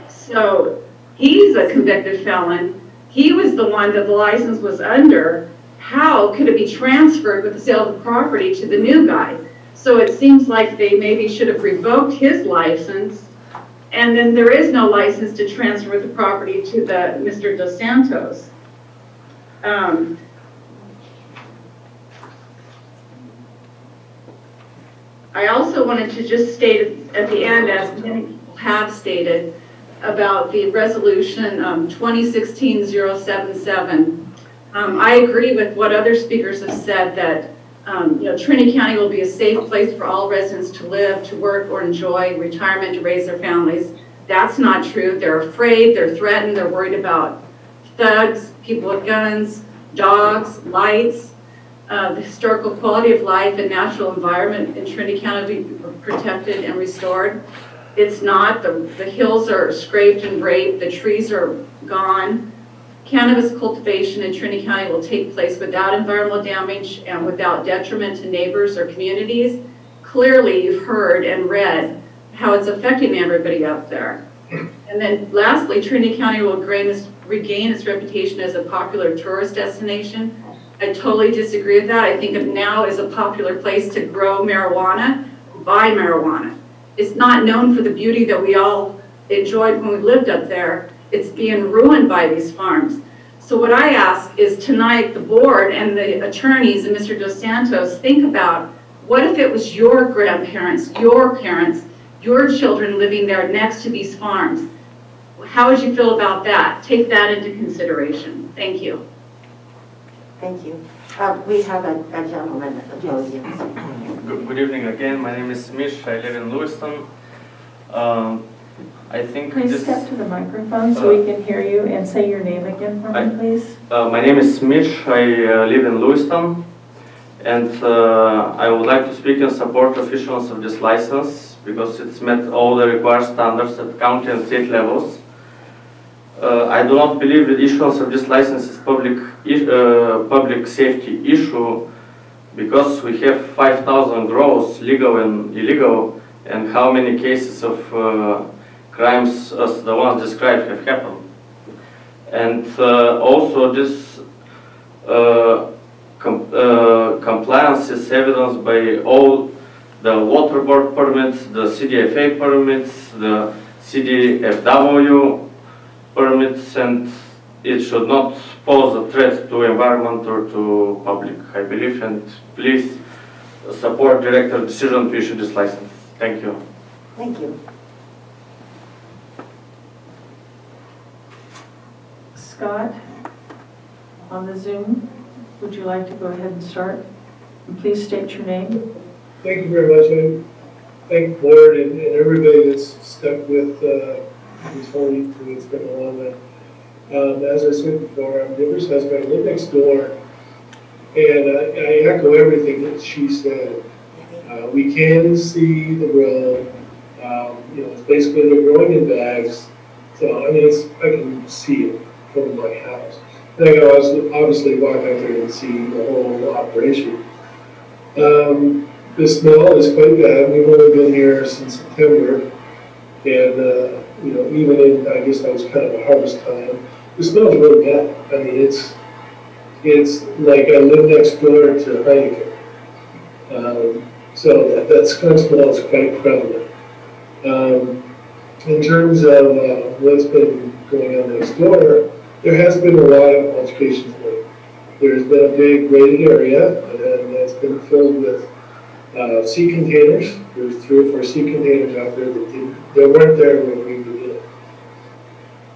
So he's a convicted felon. He was the one that the license was under. How could it be transferred with the sale of the property to the new guy? So it seems like they maybe should have revoked his license, and then there is no license to transfer the property to the Mr. Dos Santos. I also wanted to just state at the end, as many people have stated, about the resolution 2016-077. I agree with what other speakers have said that Trinity County will be a safe place for all residents to live, to work, or enjoy retirement, to raise their families. That's not true. They're afraid, they're threatened, they're worried about thugs, people with guns, dogs, lights. The historical quality of life and natural environment in Trinity County will be protected and restored. It's not. The hills are scraped and raped. The trees are gone. Cannabis cultivation in Trinity County will take place without environmental damage and without detriment to neighbors or communities. Clearly, you've heard and read how it's affecting everybody out there. And then lastly, Trinity County will regain its reputation as a popular tourist destination. I totally disagree with that. I think of now as a popular place to grow marijuana, buy marijuana. It's not known for the beauty that we all enjoyed when we lived up there. It's being ruined by these farms. So what I ask is tonight the board and the attorneys and Mr. Dos Santos think about what if it was your grandparents, your parents, your children living there next to these farms? How would you feel about that? Take that into consideration. Thank you. Thank you. We have a gentleman at the podium. Good evening again. My name is Mish. I live in Lewiston. I think Please step to the microphone so we can hear you and say your name again for me, please. My name is Mish. I live in Lewiston, and I would like to speak in support of issuance of this license because it's met all the required standards at county and state levels. I do not believe the issuance of this license is public safety issue because we have 5,000 grows, legal and illegal, and how many cases of crimes as the ones described have happened. And also this compliance is evidenced by all the water board permits, the CDFA permits, the CDFW permits, and it should not pose a threat to environment or to public, I believe. And please support director decision to issue this license. Thank you. Thank you. Scott, on the Zoom, would you like to go ahead and start? And please state your name. Thank you very much. I thank the board and everybody that's stuck with Tony. It's been a long one. As I said before, I'm Deborah's husband. I live next door, and I echo everything that she said. We can see the road. You know, it's basically they're growing in bags. So I mean, I can see it from my house. And I can obviously walk out there and see the whole operation. The smell is quite bad. We've only been here since September, and you know, even in, I guess that was kind of a harvest time, the smell's really bad. I mean, it's like I live next door to Heineken, so that kind of smell is quite prevalent. In terms of what's been going on next door, there has been a lot of altercations lately. There's been a big graded area, and that's been filled with sea containers. There's 3 or 4 sea containers out there that weren't there when we were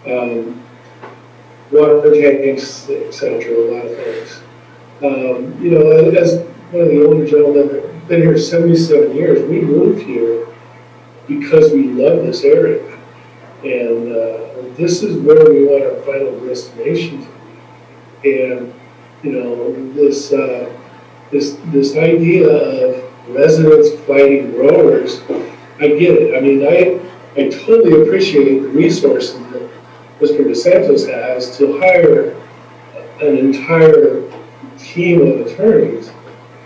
in. Water tanks, etc., a lot of things. You know, as one of the older gentlemen that have been here 77 years, we moved here because we love this area. And this is where we want our final destination to be. And, you know, this idea of residents fighting growers, I get it. I mean, I totally appreciate the resources that Mr. DeSantis has to hire an entire team of attorneys,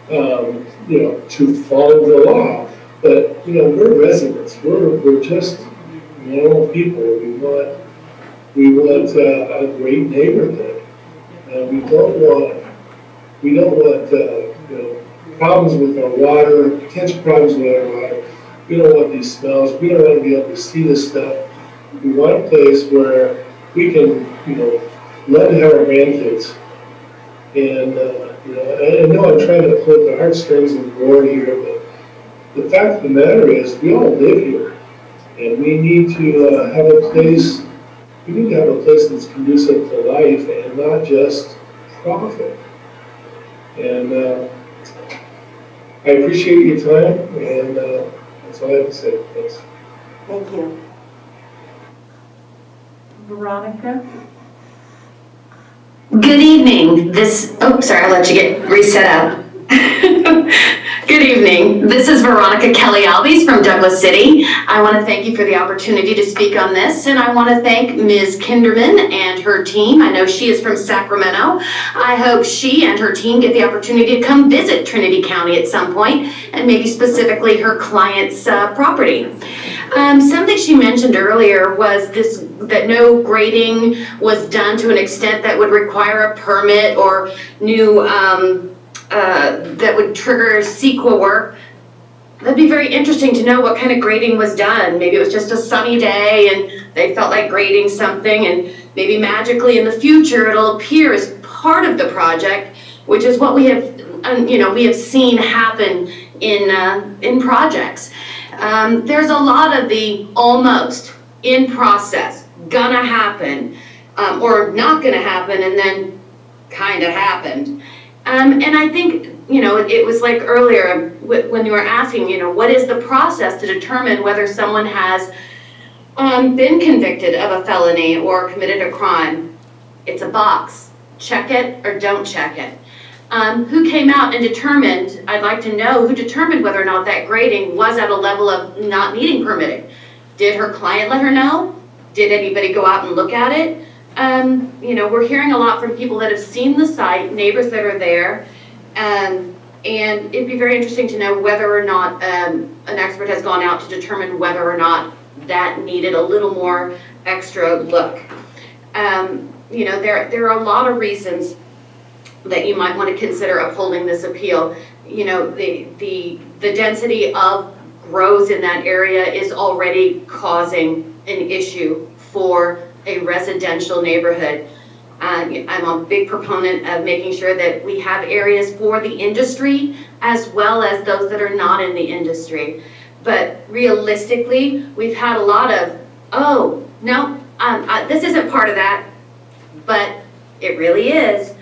you know, to follow the law. But, you know, we're residents. We're just normal people. We want a great neighborhood. We don't want you know, problems with our water, potential problems with our water. We don't want these smells. We don't want to be able to see this stuff. We want a place where we can, you know, love to have our grandkids. And, you know, I know I'm trying to pull the heartstrings of the board here, but the fact of the matter is we all live here. And we need to have a place, that's conducive to life and not just profit. And I appreciate your time, and that's all I have to say. Thanks. Thank you. Veronica? Good evening. Sorry, I'll let you get reset up. Good evening. This is Veronica Kelly-Alves from Douglas City. I want to thank you for the opportunity to speak on this, and I want to thank Ms. Kinderman and her team. I know she is from Sacramento. I hope she and her team get the opportunity to come visit Trinity County at some point, and maybe specifically her client's property. Something she mentioned earlier was that no grading was done to an extent that would require a permit or new that would trigger CEQA work. That'd be very interesting to know what kind of grading was done. Maybe it was just a sunny day and they felt like grading something, and maybe magically in the future it'll appear as part of the project, which is what we have, you know, we have seen happen in projects. There's a lot of the almost, in process, gonna happen, or not gonna happen, and then kind of happened. And I think, you know, it was like earlier when you were asking, you know, what is the process to determine whether someone has been convicted of a felony or committed a crime? It's a box. Check it or don't check it. Who came out and determined, I'd like to know who determined whether or not that grading was at a level of not needing permitting. Did her client let her know? Did anybody go out and look at it? You know, we're hearing a lot from people that have seen the site, neighbors that are there, and it'd be very interesting to know whether or not an expert has gone out to determine whether or not that needed a little more extra look. You know, there are a lot of reasons that you might want to consider upholding this appeal. You know, the density of grows in that area is already causing an issue for a residential neighborhood. I'm a big proponent of making sure that we have areas for the industry as well as those that are not in the industry. But realistically, we've had a lot of, oh, no, this isn't part of that, but it really is.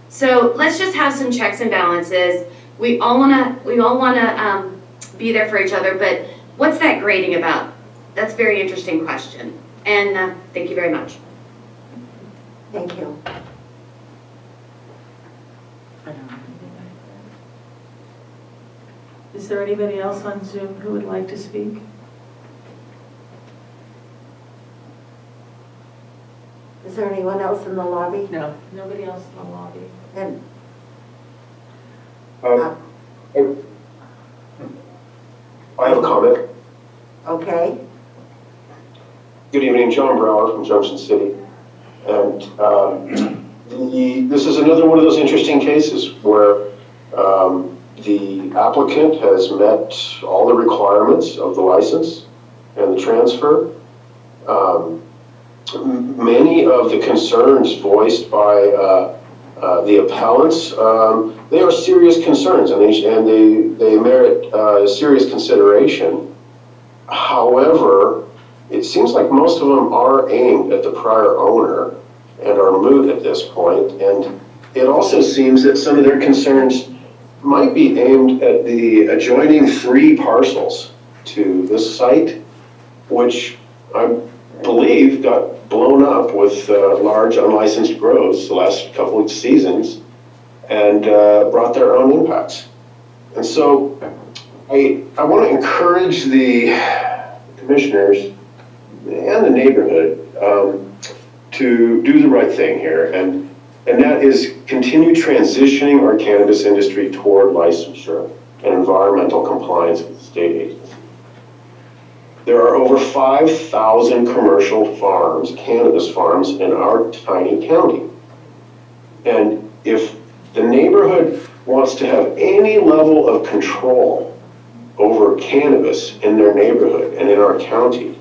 So let's just have some checks and balances. We all wanna be there for each other, but what's that grading about? That's a very interesting question. And thank you very much. Thank you. Is there anybody else on Zoom who would like to speak? Is there anyone else in the lobby? No, nobody else in the lobby. And I have a comment. okay. Good evening, John Brower from Junction City. And this is another one of those interesting cases where the applicant has met all the requirements of the license and the transfer. Many of the concerns voiced by the appellants, they are serious concerns and they merit serious consideration. However, it seems like most of them are aimed at the prior owner and are moot at this point. And it also seems that some of their concerns might be aimed at the adjoining 3 parcels to this site, which I believe got blown up with large unlicensed grows the last couple of seasons and brought their own impacts. And so I want to encourage the commissioners and the neighborhood to do the right thing here, and that is continue transitioning our cannabis industry toward licensure and environmental compliance with the state agency. There are over 5,000 commercial farms, cannabis farms, in our tiny county. And if the neighborhood wants to have any level of control over cannabis in their neighborhood and in our county,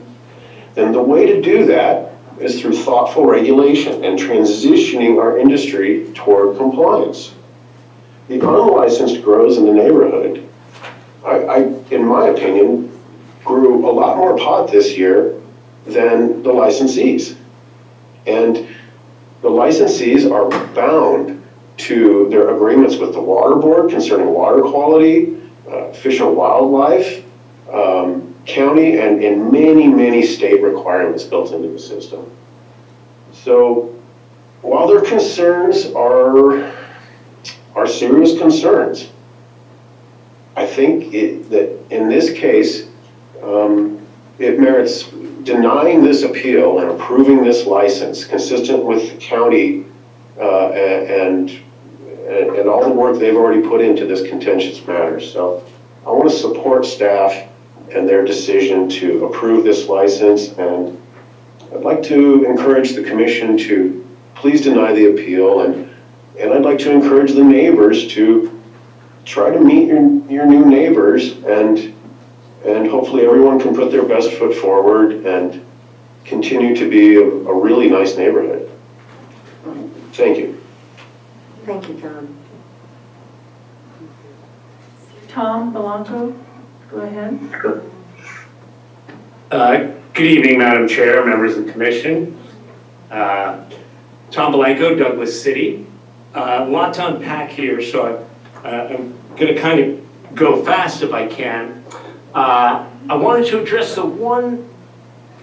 then the way to do that is through thoughtful regulation and transitioning our industry toward compliance. The unlicensed grows in the neighborhood, in my opinion, grew a lot more pot this year than the licensees. And the licensees are bound to their agreements with the water board concerning water quality, fish and wildlife, county, and many state requirements built into the system. So while their concerns are serious concerns, I think that in this case, it merits denying this appeal and approving this license consistent with the county and all the work they've already put into this contentious matter. So I want to support staff and their decision to approve this license, and I'd like to encourage the commission to please deny the appeal, and I'd like to encourage the neighbors to try to meet your new neighbors, and hopefully everyone can put their best foot forward and continue to be a really nice neighborhood. Thank you. Thank you, John. Tom Belanco, go ahead. Good evening, Madam Chair, members of the commission. Tom Belanco, Douglas City. A lot to unpack here, so I'm going to kind of go fast if I can. I wanted to address the one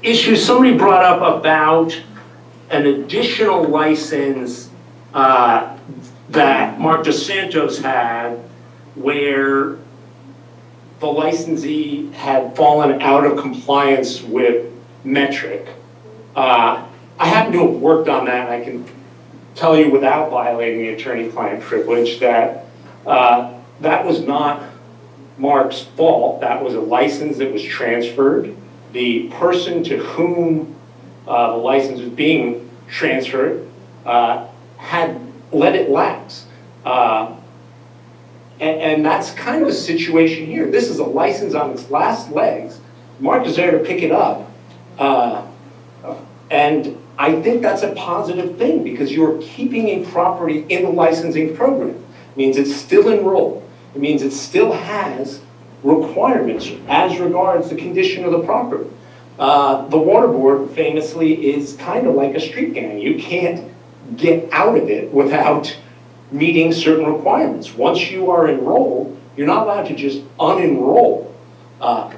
issue somebody brought up about an additional license that Mark DeSantos had, where the licensee had fallen out of compliance with metric. I happen to have worked on that. I can tell you without violating the attorney-client privilege that that was not Mark's fault. That was a license that was transferred. the person to whom the license was being transferred had let it lapse. And that's kind of the situation here. This is a license on its last legs. Mark is there to pick it up. And I think that's a positive thing because you're keeping a property in the licensing program. It means it's still enrolled. It means it still has requirements as regards the condition of the property. The water board famously is kind of like a street gang. You can't get out of it without meeting certain requirements. Once you are enrolled, you're not allowed to just unenroll.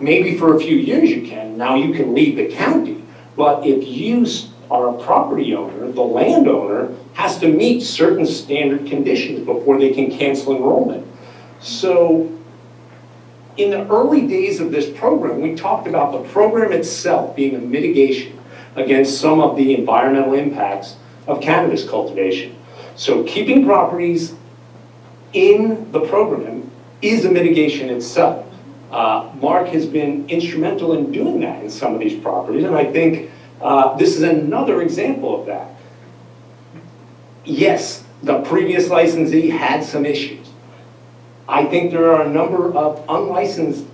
Maybe for a few years you can. Now you can leave the county. But if you are a property owner, the landowner has to meet certain standard conditions before they can cancel enrollment. So in the early days of this program, we talked about the program itself being a mitigation against some of the environmental impacts of cannabis cultivation. So keeping properties in the program is a mitigation itself. Mark has been instrumental in doing that in some of these properties, and I think this is another example of that. Yes, the previous licensee had some issues. I think there are a number of unlicensed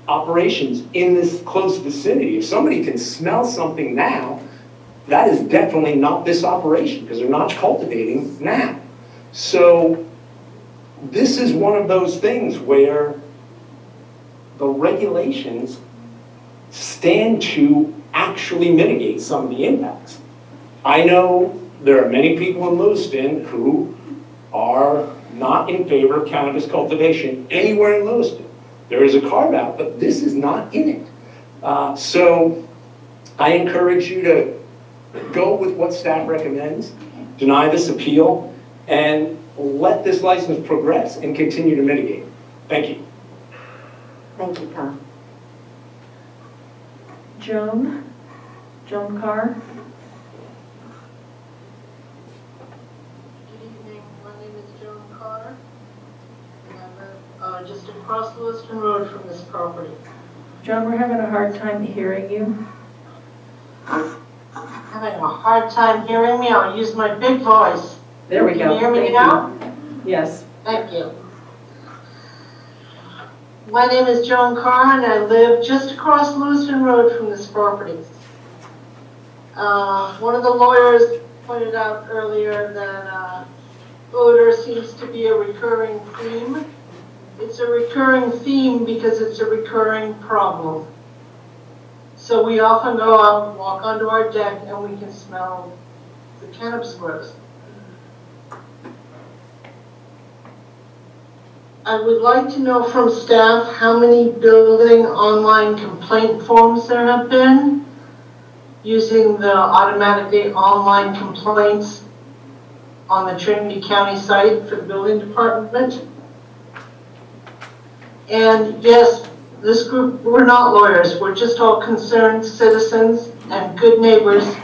operations in this close vicinity. If somebody can smell something now, that is definitely not this operation because they're not cultivating now. So this is one of those things where the regulations stand to actually mitigate some of the impacts. I know there are many people in Lewiston who are not in favor of cannabis cultivation anywhere in Lewiston. There is a carve out, but this is not in it. So I encourage you to go with what staff recommends, deny this appeal, and let this license progress and continue to mitigate. Thank you. Thank you, Tom. Joan Carr. Good evening, my name is Joan Carr, and I live just across Lewiston Road from this property. Joan, we're having a hard time hearing you. Having a hard time hearing me, I'll use my big voice. There we go. Can you hear me Thank now? you. Yes. Thank you. My name is Joan Carr, and I live just across Lewiston Road from this property. One of the lawyers pointed out earlier that odor seems to be a recurring theme. It's a recurring theme because it's a recurring problem. So we often go out and walk onto our deck and we can smell the cannabis grows. I would like to know from staff how many building online complaint forms there have been using the automatically online complaints on the Trinity County site for the building department. And yes, this group, we're not lawyers, we're just all concerned citizens and good neighbors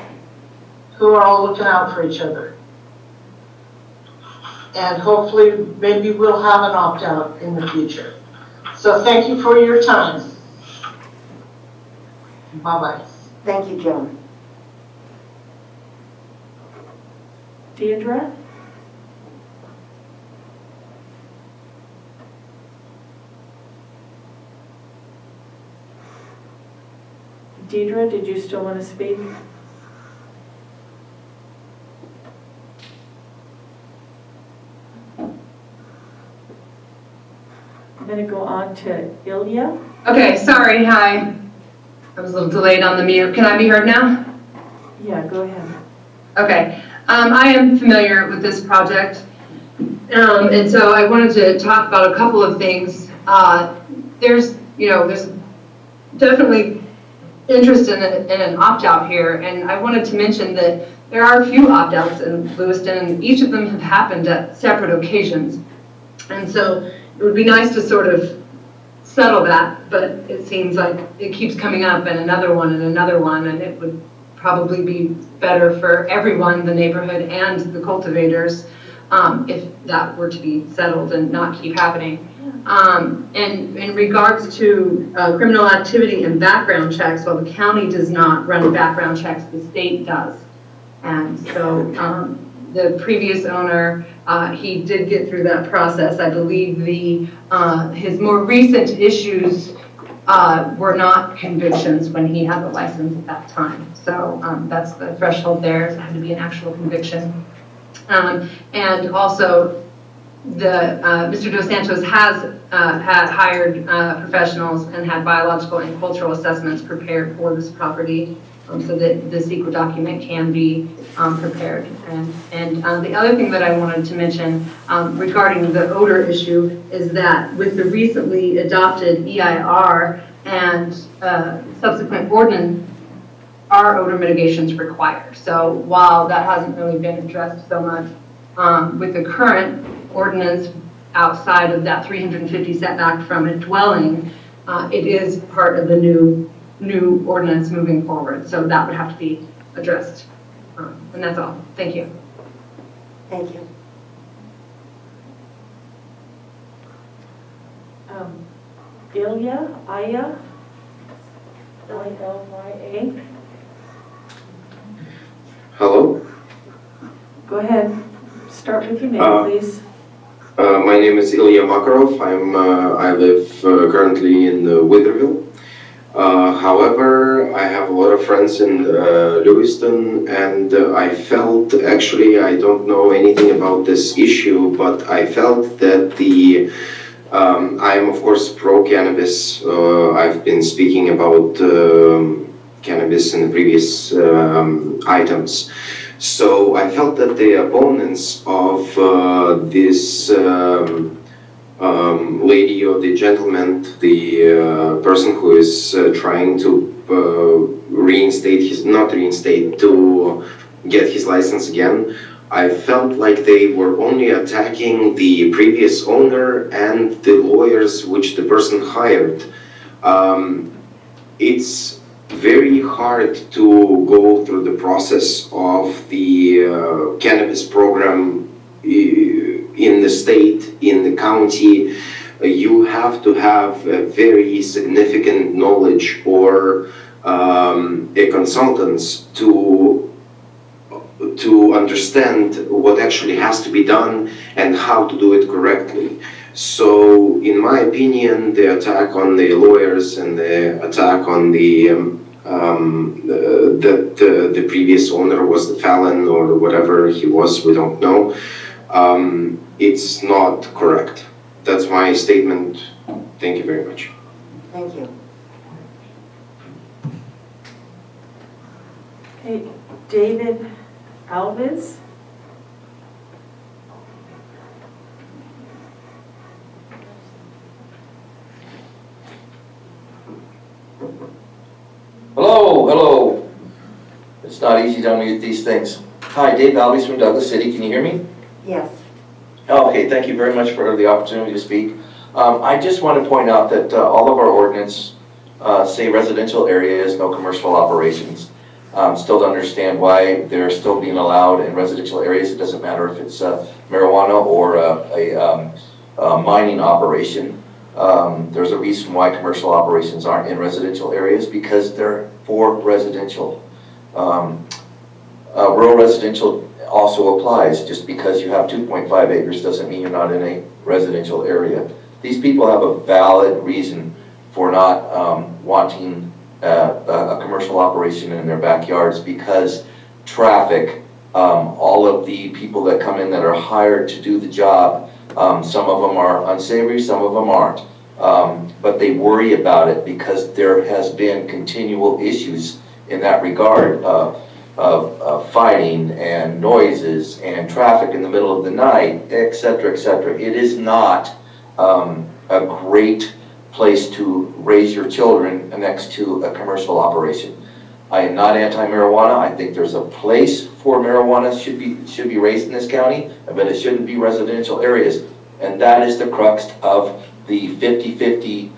who are all looking out for each other. And hopefully, maybe we'll have an opt-out in the future. So thank you for your time. Bye-bye. Thank you, Joan. Deidre? Deidre, did you still want to speak? I'm going to go on to Ilya. Okay, sorry, hi. I was a little delayed on the mute. Can I be heard now? Yeah, go ahead. Okay, I am familiar with this project, and so I wanted to talk about a couple of things. There's definitely interest in an opt-out here, and I wanted to mention that there are a few opt-outs in Lewiston, and each of them have happened at separate occasions. And so it would be nice to sort of settle that, but it seems like it keeps coming up, and another one, and it would probably be better for everyone, the neighborhood and the cultivators, if that were to be settled and not keep happening. And in regards to criminal activity and background checks, well, the county does not run background checks, the state does. And so the previous owner, he did get through that process. I believe his more recent issues were not convictions when he had the license at that time. So that's the threshold there. It had to be an actual conviction. And also, Mr. Dos Santos has had hired professionals and had biological and cultural assessments prepared for this property, so that the secret document can be prepared. And the other thing that I wanted to mention regarding the odor issue is that with the recently adopted EIR and subsequent ordinance, our odor mitigations required. So while that hasn't really been addressed so much with the current ordinance outside of that 350 setback from a dwelling, it is part of the new ordinance moving forward. So that would have to be addressed. And that's all. Thank you. Thank you. Ilya, Ilya, Ilya. Hello. Go ahead. Start with your name, please. My name is Ilya Makarov. I live currently in Witherville. However, I have a lot of friends in Lewiston, and I felt, actually, I don't know anything about this issue, but I felt that I am of course pro-cannabis. I've been speaking about cannabis in the previous items. So I felt that the opponents of this lady or the gentleman, the person who is trying to to get his license again, I felt like they were only attacking the previous owner and the lawyers which the person hired. It's very hard to go through the process of the cannabis program in the state, in the county. You have to have a very significant knowledge or a consultant to understand what actually has to be done and how to do it correctly. So, in my opinion, the attack on the lawyers and the attack on that the previous owner was the felon or whatever he was, we don't know, it's not correct. That's my statement. Thank you very much. Thank you. Okay, David Alves. Hello. It's not easy to unmute these things. Hi, Dave Alves from Douglas City. Can you hear me? Yes. Okay, thank you very much for the opportunity to speak. I just want to point out that all of our ordinance say residential areas, no commercial operations. Still to understand why they're still being allowed in residential areas. It doesn't matter if it's marijuana or a mining operation. There's a reason why commercial operations aren't in residential areas, because they're for residential. Rural residential also applies. Just because you have 2.5 acres doesn't mean you're not in a residential area. These people have a valid reason for not wanting a commercial operation in their backyards, because traffic, all of the people that come in that are hired to do the job, some of them are unsavory, some of them aren't. But they worry about it because there has been continual issues in that regard of fighting and noises and traffic in the middle of the night, etc., etc. It is not a great place to raise your children next to a commercial operation. I am not anti-marijuana. I think there's a place for marijuana should be raised in this county, but it shouldn't be residential areas. And that is the crux of the 50-50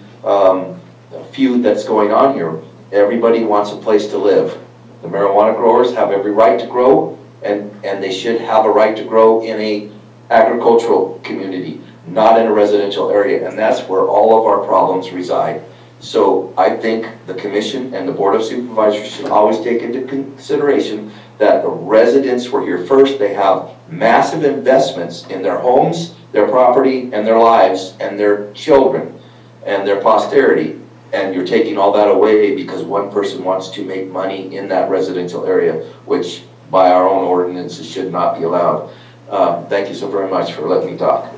feud that's going on here. Everybody wants a place to live. The marijuana growers have every right to grow, and they should have a right to grow in a agricultural community, not in a residential area, and that's where all of our problems reside. So I think the commission and the Board of Supervisors should always take into consideration that the residents were here first. They have massive investments in their homes, their property, and their lives, and their children, and their posterity. And you're taking all that away because one person wants to make money in that residential area, which by our own ordinances should not be allowed. Thank you so very much for letting me talk.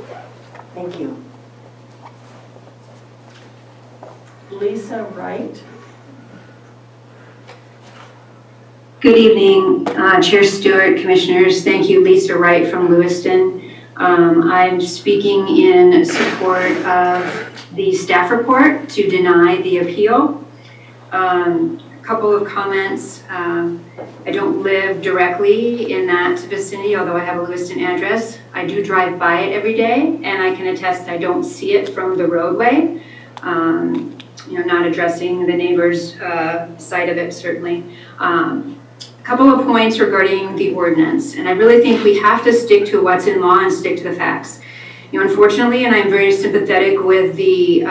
Thank you. Lisa Wright. Good evening, Chair Stewart, Commissioners. Thank you, Lisa Wright from Lewiston. I'm speaking in support of the staff report to deny the appeal. A couple of comments. I don't live directly in that vicinity, although I have a Lewiston address. I do drive by it every day, and I can attest I don't see it from the roadway. Not addressing the neighbor's side of it, certainly. A couple of points regarding the ordinance, and I really think we have to stick to what's in law and stick to the facts. Unfortunately, and I'm very sympathetic with the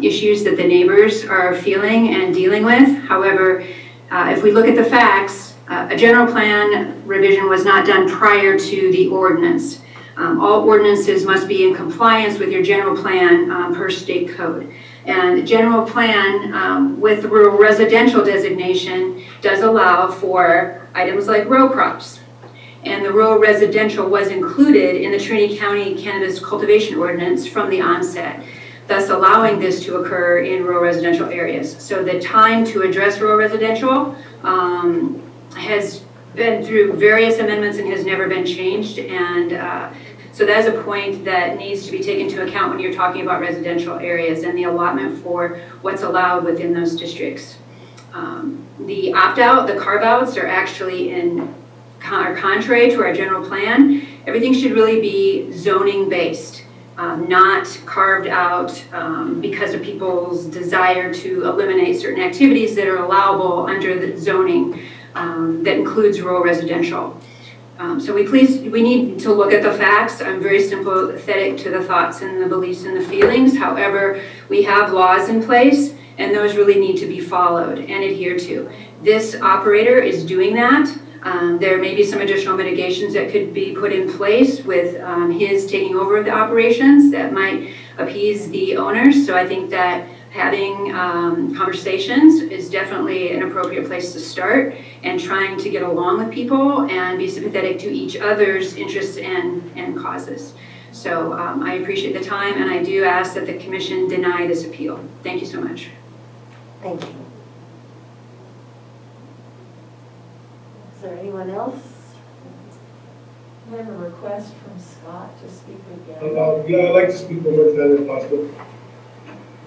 issues that the neighbors are feeling and dealing with. However, if we look at the facts, a general plan revision was not done prior to the ordinance. All ordinances must be in compliance with your general plan per state code. And the general plan with the rural residential designation does allow for items like row crops. And the rural residential was included in the Trinity County Cannabis Cultivation Ordinance from the onset, thus allowing this to occur in rural residential areas. So the time to address rural residential has been through various amendments and has never been changed. And so that is a point that needs to be taken into account when you're talking about residential areas and the allotment for what's allowed within those districts. The opt-out, the carve-outs are actually are contrary to our general plan. Everything should really be zoning based, not carved out because of people's desire to eliminate certain activities that are allowable under the zoning that includes rural residential. So we need to look at the facts. I'm very sympathetic to the thoughts and the beliefs and the feelings. However, we have laws in place and those really need to be followed and adhered to. This operator is doing that. There may be some additional mitigations that could be put in place with his taking over the operations that might appease the owners. So I think that having conversations is definitely an appropriate place to start, and trying to get along with people and be sympathetic to each other's interests and causes. So I appreciate the time, and I do ask that the Commission deny this appeal. Thank you so much. Thank you. Is there anyone else? We have a request from Scott to speak again. Yeah, I'd like to speak one more time if possible.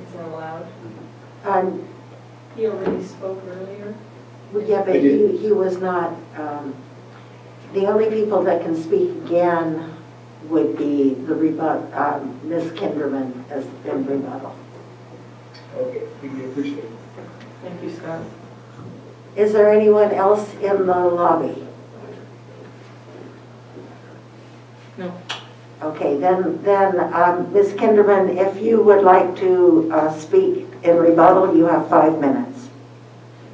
Is that allowed? He already spoke earlier. Yeah, but he was not, the only people that can speak again would be the Ms. Kinderman as in rebuttal. Okay, we appreciate it. Thank you, Scott. Is there anyone else in the lobby? No. Okay, then Ms. Kinderman, if you would like to speak in rebuttal, you have 5 minutes.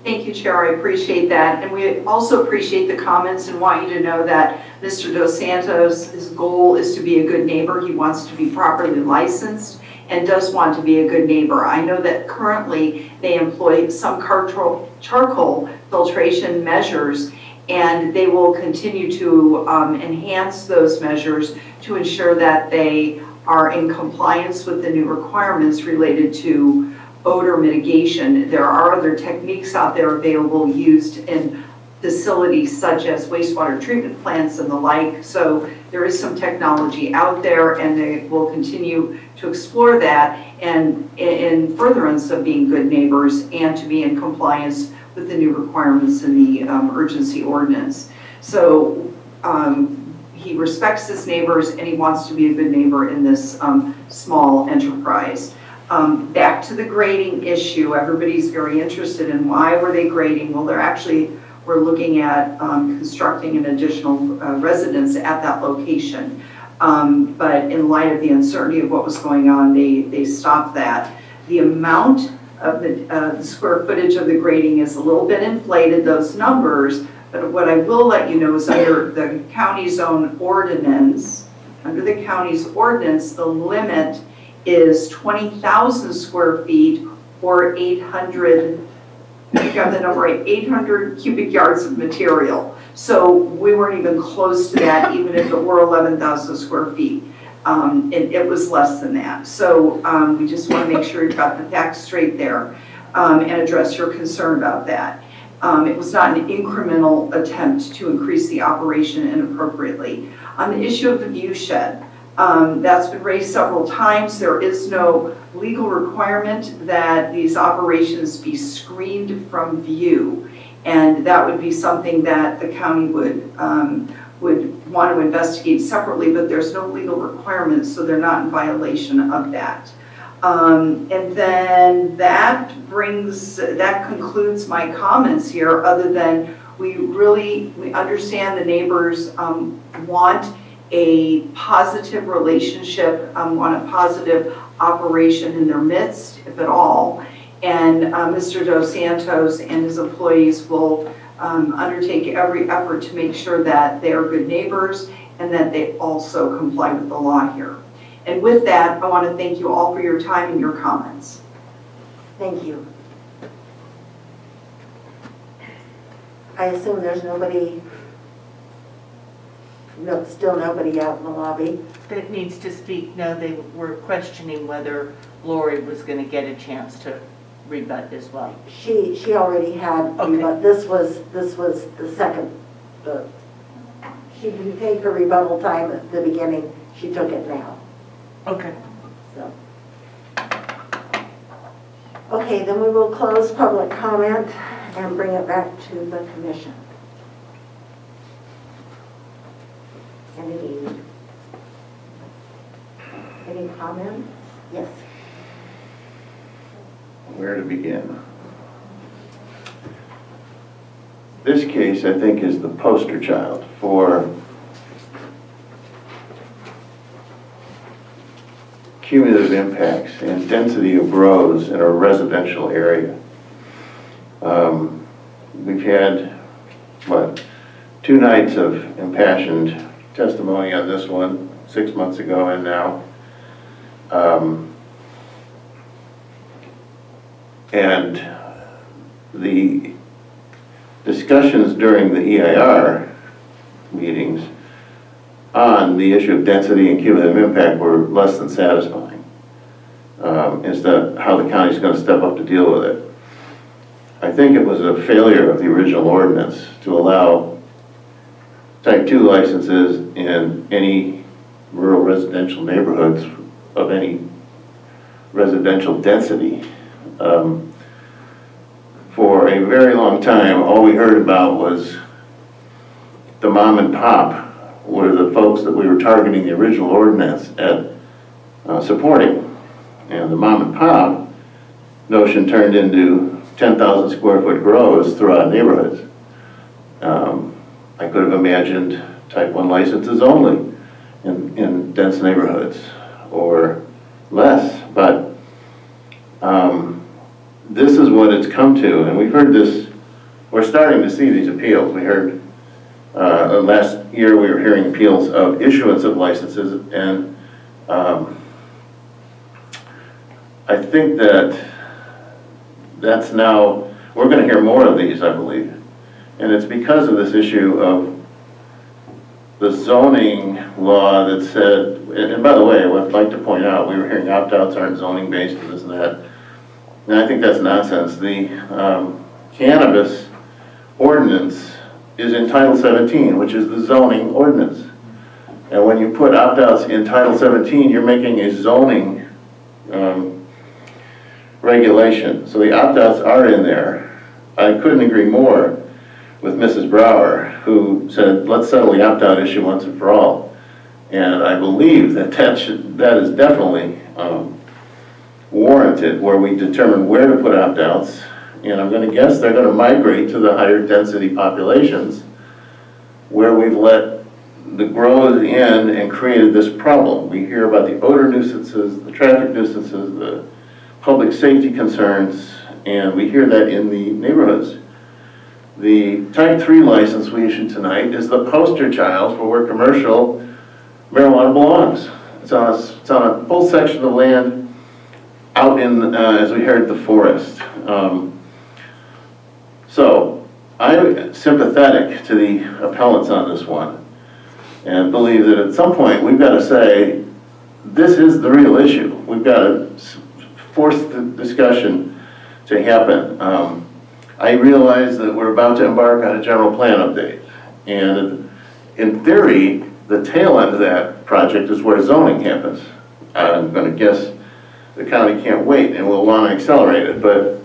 Thank you, Chair. I appreciate that. And we also appreciate the comments and want you to know that Mr. Dos Santos, his goal is to be a good neighbor. He wants to be properly licensed and does want to be a good neighbor. I know that currently they employ some charcoal filtration measures, and they will continue to enhance those measures to ensure that they are in compliance with the new requirements related to odor mitigation. There are other techniques out there available used in facilities such as wastewater treatment plants and the like. So there is some technology out there, and they will continue to explore that and in furtherance of being good neighbors and to be in compliance with the new requirements in the urgency ordinance. So he respects his neighbors and he wants to be a good neighbor in this small enterprise. Back to the grading issue, everybody's very interested in why were they grading? Well, we're looking at constructing an additional residence at that location. But in light of the uncertainty of what was going on, they stopped that. The amount of the square footage of the grading is a little bit inflated, those numbers, but what I will let you know is under the county's own ordinance, the limit is 20,000 square feet or 800, I got the number right, 800 cubic yards of material. So we weren't even close to that, even if it were 11,000 square feet. It was less than that. So we just want to make sure you've got the facts straight there and address your concern about that. It was not an incremental attempt to increase the operation inappropriately. On the issue of the view shed, that's been raised several times. There is no legal requirement that these operations be screened from view. And that would be something that the county would want to investigate separately, but there's no legal requirements, so they're not in violation of that. And then that concludes my comments here, other than we understand the neighbors want a positive relationship, want a positive operation in their midst, if at all. And Mr. Dos Santos and his employees will undertake every effort to make sure that they are good neighbors and that they also comply with the law here. And with that, I want to thank you all for your time and your comments. Thank you. I assume there's nobody, no, still nobody out in the lobby? That needs to speak. No, they were questioning whether Lori was going to get a chance to rebut as well. She already had, okay. But this was the second. She didn't take her rebuttal time at the beginning. She took it now. Okay. So. Okay, then we will close public comment and bring it back to the commission. Any comments? Yes. Where to begin? This case, I think, is the poster child for cumulative impacts and density of roads in a residential area. We've had, what, 2 nights of impassioned testimony on this one, 6 months ago and now. And the discussions during the EIR meetings on the issue of density and cumulative impact were less than satisfying as to how the county is going to step up to deal with it. I think it was a failure of the original ordinance to allow type 2 licenses in any rural residential neighborhoods of any residential density. For a very long time, all we heard about was the mom and pop were the folks that we were targeting the original ordinance at supporting. And the mom and pop notion turned into 10,000 square foot grows throughout neighborhoods. I could have imagined type 1 licenses only in dense neighborhoods or less, but this is what it's come to, and we've heard this, we're starting to see these appeals. We heard last year we were hearing appeals of issuance of licenses, and I think that's now, we're going to hear more of these, I believe. And it's because of this issue of the zoning law that said, and by the way, I would like to point out, we were hearing opt-outs aren't zoning based and this and that. And I think that's nonsense. The cannabis ordinance is in Title 17, which is the zoning ordinance. And when you put opt-outs in Title 17, you're making a zoning regulation. So the opt-outs are in there. I couldn't agree more with Mrs. Brower, who said, let's settle the opt-out issue once and for all. And I believe that that is definitely warranted, where we determine where to put opt-outs. And I'm going to guess they're going to migrate to the higher density populations where we've let the grows in and created this problem. We hear about the odor nuisances, the traffic nuisances, the public safety concerns, and we hear that in the neighborhoods. The type 3 license we issued tonight is the poster child for where commercial marijuana belongs. It's on a full section of land out in, as we heard, the forest. So I'm sympathetic to the appellants on this one and believe that at some point we've got to say, this is the real issue. We've got to force the discussion to happen. I realize that we're about to embark on a general plan update. And in theory, the tail end of that project is where zoning happens. I'm going to guess the county can't wait and will want to accelerate it. But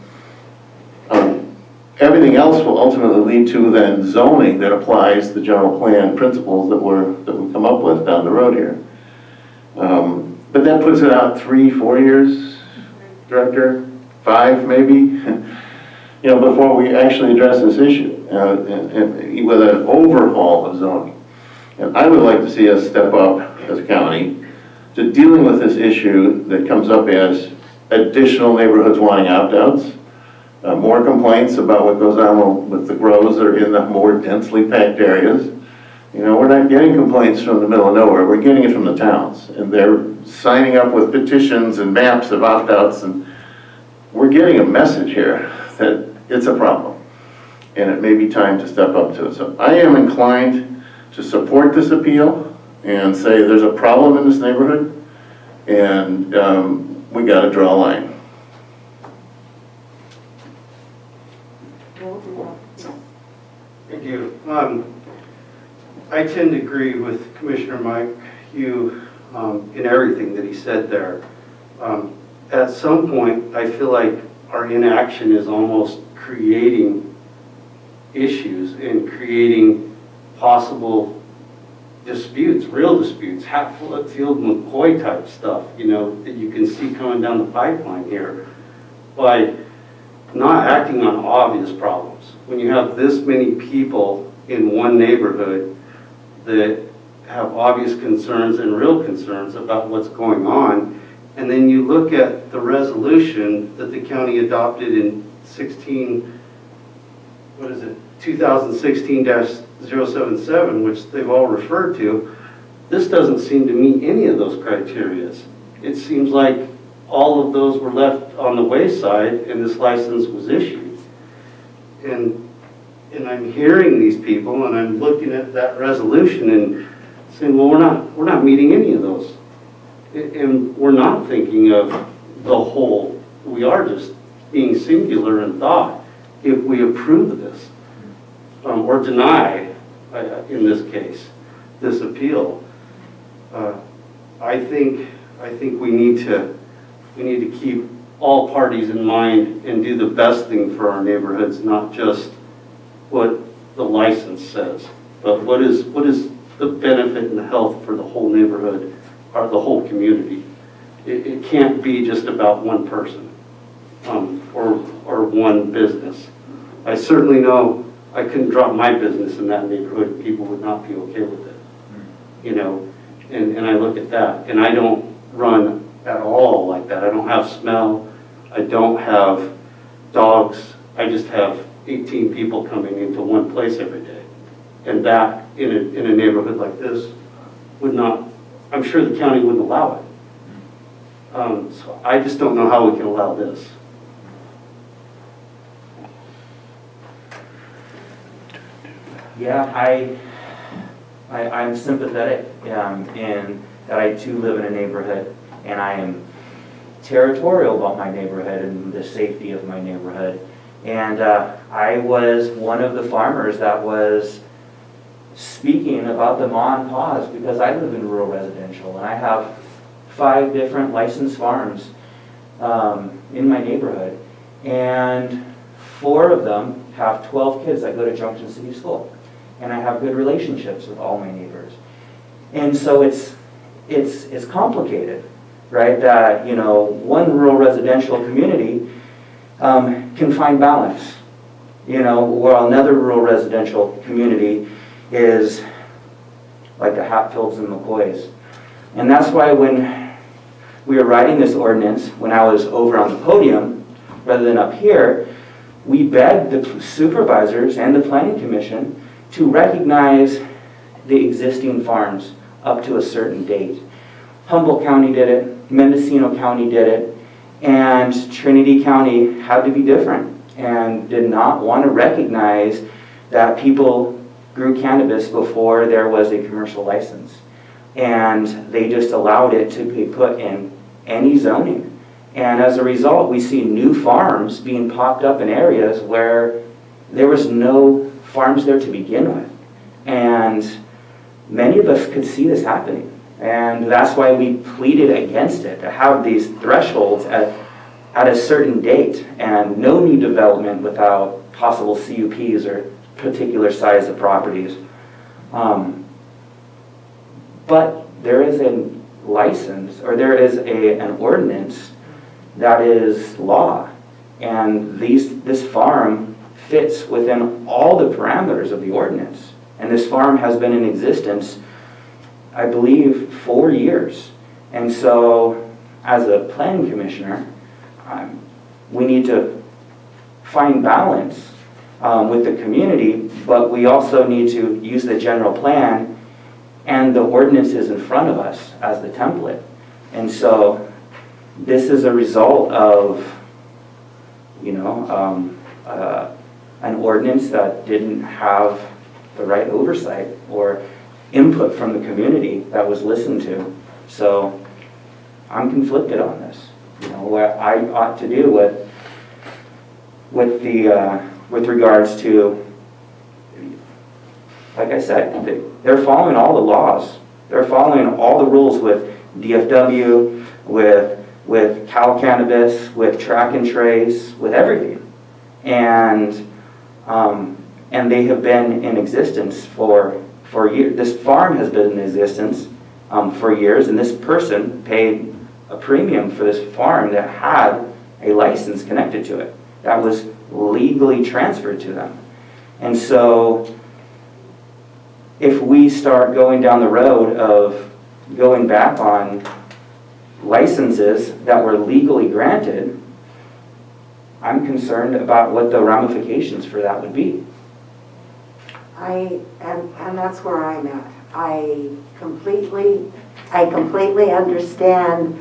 everything else will ultimately lead to then zoning that applies the general plan principles that we come up with down the road here. But that puts it out 3-4 years, Director, 5 maybe. Before we actually address this issue, and with an overhaul of zoning. And I would like to see us step up as a county to dealing with this issue that comes up as additional neighborhoods wanting opt-outs, more complaints about what goes on with the grows that are in the more densely packed areas. We're not getting complaints from the middle of nowhere, we're getting it from the towns. And they're signing up with petitions and maps of opt-outs, and we're getting a message here that it's a problem, and it may be time to step up to it. So I am inclined to support this appeal and say there's a problem in this neighborhood, and we got to draw a line. Thank you. I tend to agree with Commissioner Mike Hugh in everything that he said there. At some point, I feel like our inaction is almost creating issues and creating possible disputes, real disputes, Hatfield McCoy type stuff, that you can see coming down the pipeline here by not acting on obvious problems. When you have this many people in one neighborhood that have obvious concerns and real concerns about what's going on, and then you look at the resolution that the county adopted in 2016-077, which they've all referred to, this doesn't seem to meet any of those criteria. It seems like all of those were left on the wayside and this license was issued. And I'm hearing these people and I'm looking at that resolution and saying, well, we're not meeting any of those. And we're not thinking of the whole. We are just being singular in thought if we approve this or deny, in this case, this appeal. I think we need to keep all parties in mind and do the best thing for our neighborhoods, not just what the license says, but what is the benefit and the health for the whole neighborhood or the whole community. It can't be just about one person or one business. I certainly know I couldn't drop my business in that neighborhood and people would not be okay with it. And I look at that, and I don't run at all like that. I don't have smell. I don't have dogs. I just have 18 people coming into one place every day. And that, in a neighborhood like this, would not, I'm sure the county wouldn't allow it. So I just don't know how we can allow this. Yeah, I'm sympathetic in that I too live in a neighborhood, and I am territorial about my neighborhood and the safety of my neighborhood. And I was one of the farmers that was speaking about the ma and pa's because I live in rural residential and I have 5 different licensed farms in my neighborhood, and 4 of them have 12 kids that go to Junction City School, and I have good relationships with all my neighbors. And so it's complicated, right? That one rural residential community can find balance, while another rural residential community is like the Hatfields and McCoys. And that's why when we were writing this ordinance, when I was over on the podium, rather than up here, we begged the supervisors and the planning commission to recognize the existing farms up to a certain date. Humboldt County did it, Mendocino County did it, and Trinity County had to be different and did not want to recognize that people grew cannabis before there was a commercial license. And they just allowed it to be put in any zoning. And as a result, we see new farms being popped up in areas where there was no farms there to begin with. And many of us could see this happening. And that's why we pleaded against it, to have these thresholds at a certain date and no new development without possible CUPs or particular size of properties. But there is a license, or there is an ordinance that is law. And this farm fits within all the parameters of the ordinance. And this farm has been in existence, I believe, 4 years. And so, as a planning commissioner, we need to find balance with the community, but we also need to use the general plan and the ordinances in front of us as the template. And so, this is a result of, an ordinance that didn't have the right oversight or input from the community that was listened to. So I'm conflicted on this. What I ought to do with regards to, like I said, they're following all the laws. They're following all the rules with DFW, with Cal Cannabis, with Track and Trace, with everything. And they have been in existence for years. This farm has been in existence for years, and this person paid a premium for this farm that had a license connected to it that was legally transferred to them. And so if we start going down the road of going back on licenses that were legally granted, I'm concerned about what the ramifications for that would be. And that's where I'm at. I completely understand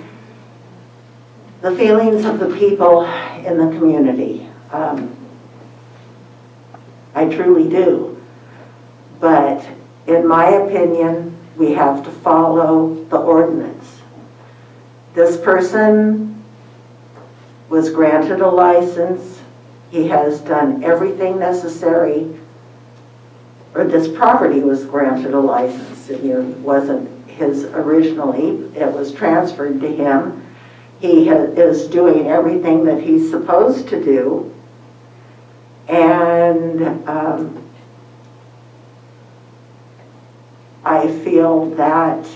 the feelings of the people in the community. I truly do. But in my opinion, we have to follow the ordinance. This person was granted a license. He has done everything necessary, or this property was granted a license. It wasn't his originally, it was transferred to him. He is doing everything that he's supposed to do. And I feel that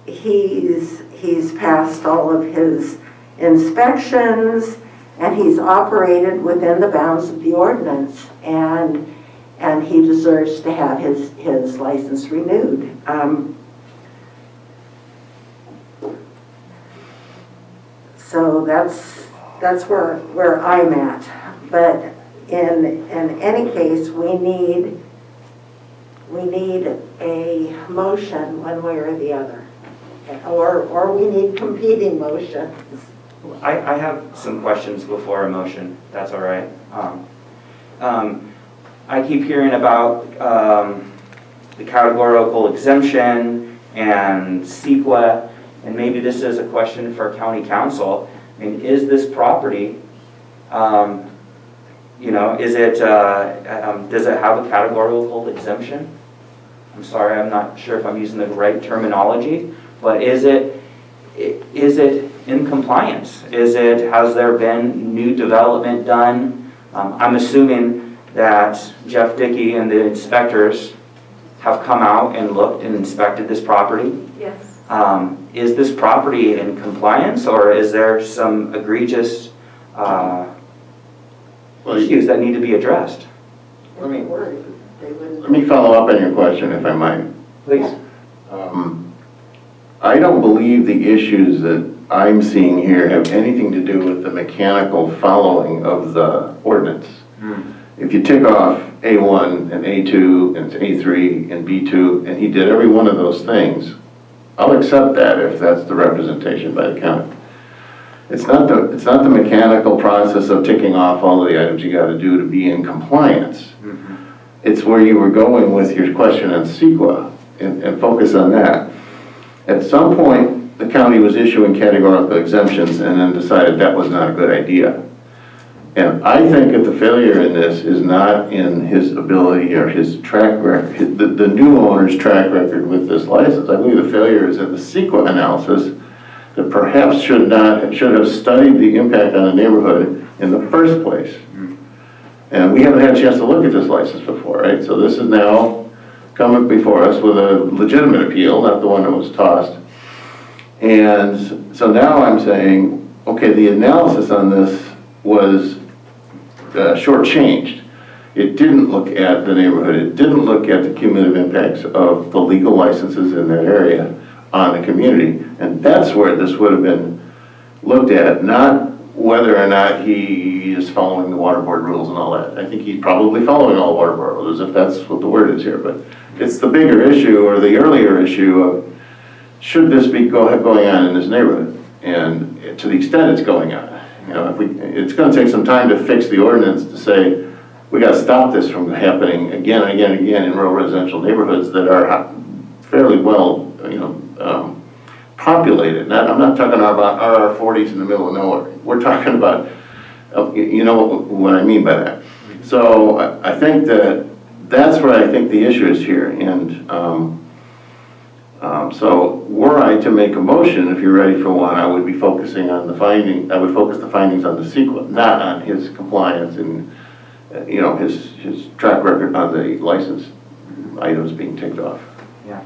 he's passed all of his inspections, and he's operated within the bounds of the ordinance, and he deserves to have his license renewed. So that's where I'm at. But in any case, we need a motion one way or the other, or we need competing motions. I have some questions before a motion, if that's all right. I keep hearing about the categorical exemption and CEQA, and maybe this is a question for county council. I mean, is this property, does it have a categorical exemption? I'm sorry, I'm not sure if I'm using the right terminology, but is it in compliance? Has there been new development done? I'm assuming that Jeff Dickey and the inspectors have come out and looked and inspected this property. Yes. Is this property in compliance, or is there some egregious issues that need to be addressed? they wouldn't. Let me follow up on your question, if I might. Please. I don't believe the issues that I'm seeing here have anything to do with the mechanical following of the ordinance. If you tick off A1 and A2 and A3 and B2, and he did every one of those things, I'll accept that if that's the representation by the county. It's not the mechanical process of ticking off all of the items you got to do to be in compliance. It's where you were going with your question on CEQA, and focus on that. At some point, the county was issuing categorical exemptions and then decided that was not a good idea. And I think that the failure in this is not in his ability or his track record, the new owner's track record with this license. I believe the failure is in the CEQA analysis that perhaps should have studied the impact on the neighborhood in the first place. And we haven't had a chance to look at this license before, right? So this is now coming before us with a legitimate appeal, not the one that was tossed. And so now I'm saying, okay, the analysis on this was shortchanged. It didn't look at the neighborhood. It didn't look at the cumulative impacts of the legal licenses in that area on the community. And that's where this would have been looked at, not whether or not he is following the water board rules and all that. I think he's probably following all water board rules, if that's what the word is here. But it's the bigger issue, or the earlier issue of, should this be going on in this neighborhood? And to the extent it's going on, you know, it's going to take some time to fix the ordinance to say, we got to stop this from happening again and again and again in rural residential neighborhoods that are fairly well, you know, populated. I'm not talking about RR40s in the middle of nowhere. We're talking about, you know what I mean by that. So I think that's where I think the issue is here. And so were I to make a motion, if you're ready for one, I would be focusing on the finding. I would focus the findings on the CEQA, not on his compliance and you know, his track record on the license items being ticked off. Yeah.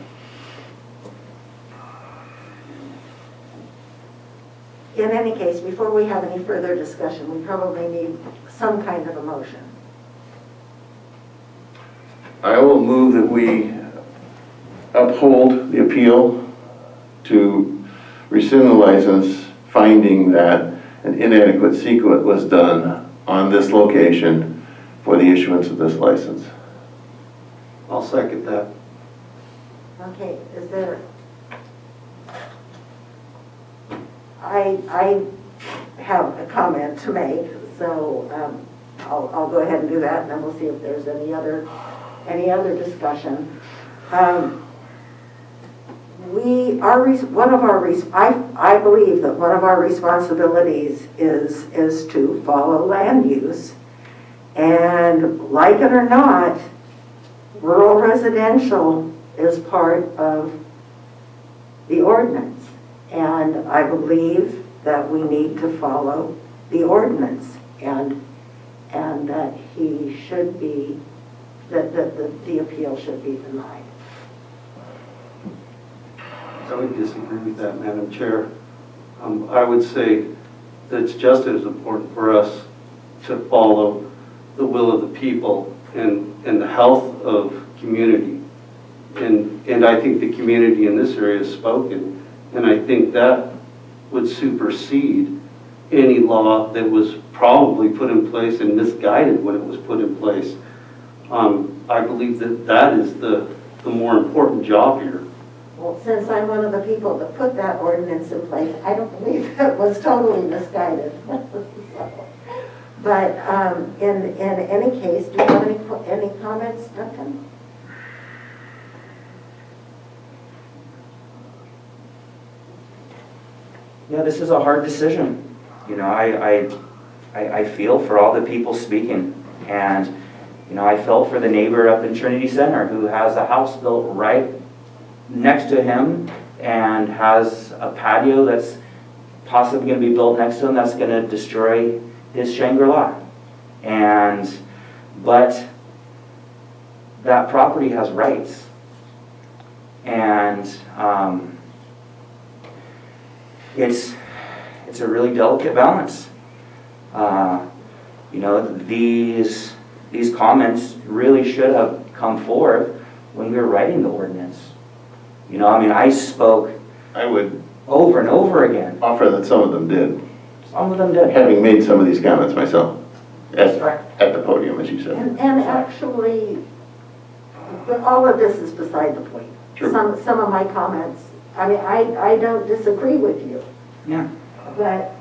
In any case, before we have any further discussion, we probably need some kind of a motion. I will move that we uphold the appeal to rescind the license, finding that an inadequate CEQA was done on this location for the issuance of this license. I'll second that. Okay, is there, I have a comment to make, so I'll go ahead and do that, and then we'll see if there's any other discussion. I believe that one of our responsibilities is to follow land use, and like it or not, rural residential is part of the ordinance. And I believe that we need to follow the ordinance, and that he should be, that the appeal should be denied. I would disagree with that, Madam Chair. I would say that it's just as important for us to follow the will of the people and the health of community. And I think the community in this area has spoken. And I think that would supersede any law that was probably put in place and misguided when it was put in place. I believe that is the more important job here. Well, since I'm one of the people that put that ordinance in place, I don't believe it was totally misguided. But in any case, do you have any comments, Duncan? Yeah, this is a hard decision. You know, I feel for all the people speaking, and you know, I felt for the neighbor up in Trinity Center who has a house built right next to him and has a patio that's possibly going to be built next to him that's going to destroy his Shangri-La. But that property has rights, and it's a really delicate balance. You know, these comments really should have come forth when we were writing the ordinance. You know, I mean, I spoke I would over and over again. offer that some of them did, Some of them did. having made some of these comments myself That's right. at the podium, as you said. And actually, but all of this is beside the point. True. Some of my comments, I mean, I don't disagree with you. Yeah. But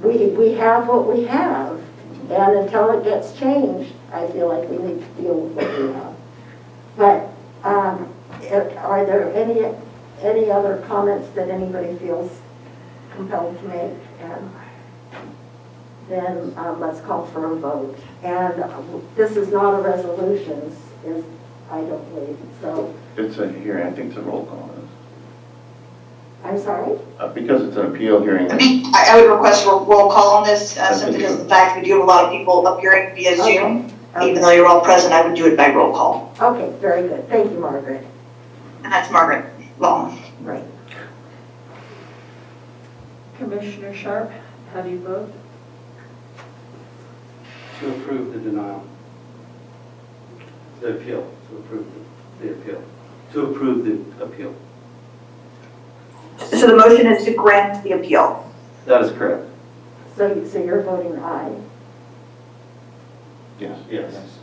we have what we have, and until it gets changed, I feel like we need to deal with what we have. But are there any other comments that anybody feels compelled to make? And then let's call for a vote. And this is not a resolution, I don't believe. So It's a hearing, I think it's a roll call. I'm sorry? Because it's an appeal hearing. I would request a roll call on this, simply because of the fact we do have a lot of people appearing via Zoom. Okay. Even though you're all present, I would do it by roll call. Okay, very good. Thank you, Margaret. And that's Margaret Long. Right. Commissioner Sharp, how do you vote? To approve the denial. The appeal, to approve the appeal. To approve the appeal. So the motion is to grant the appeal. That is correct. So you're voting aye? Yes. Yes.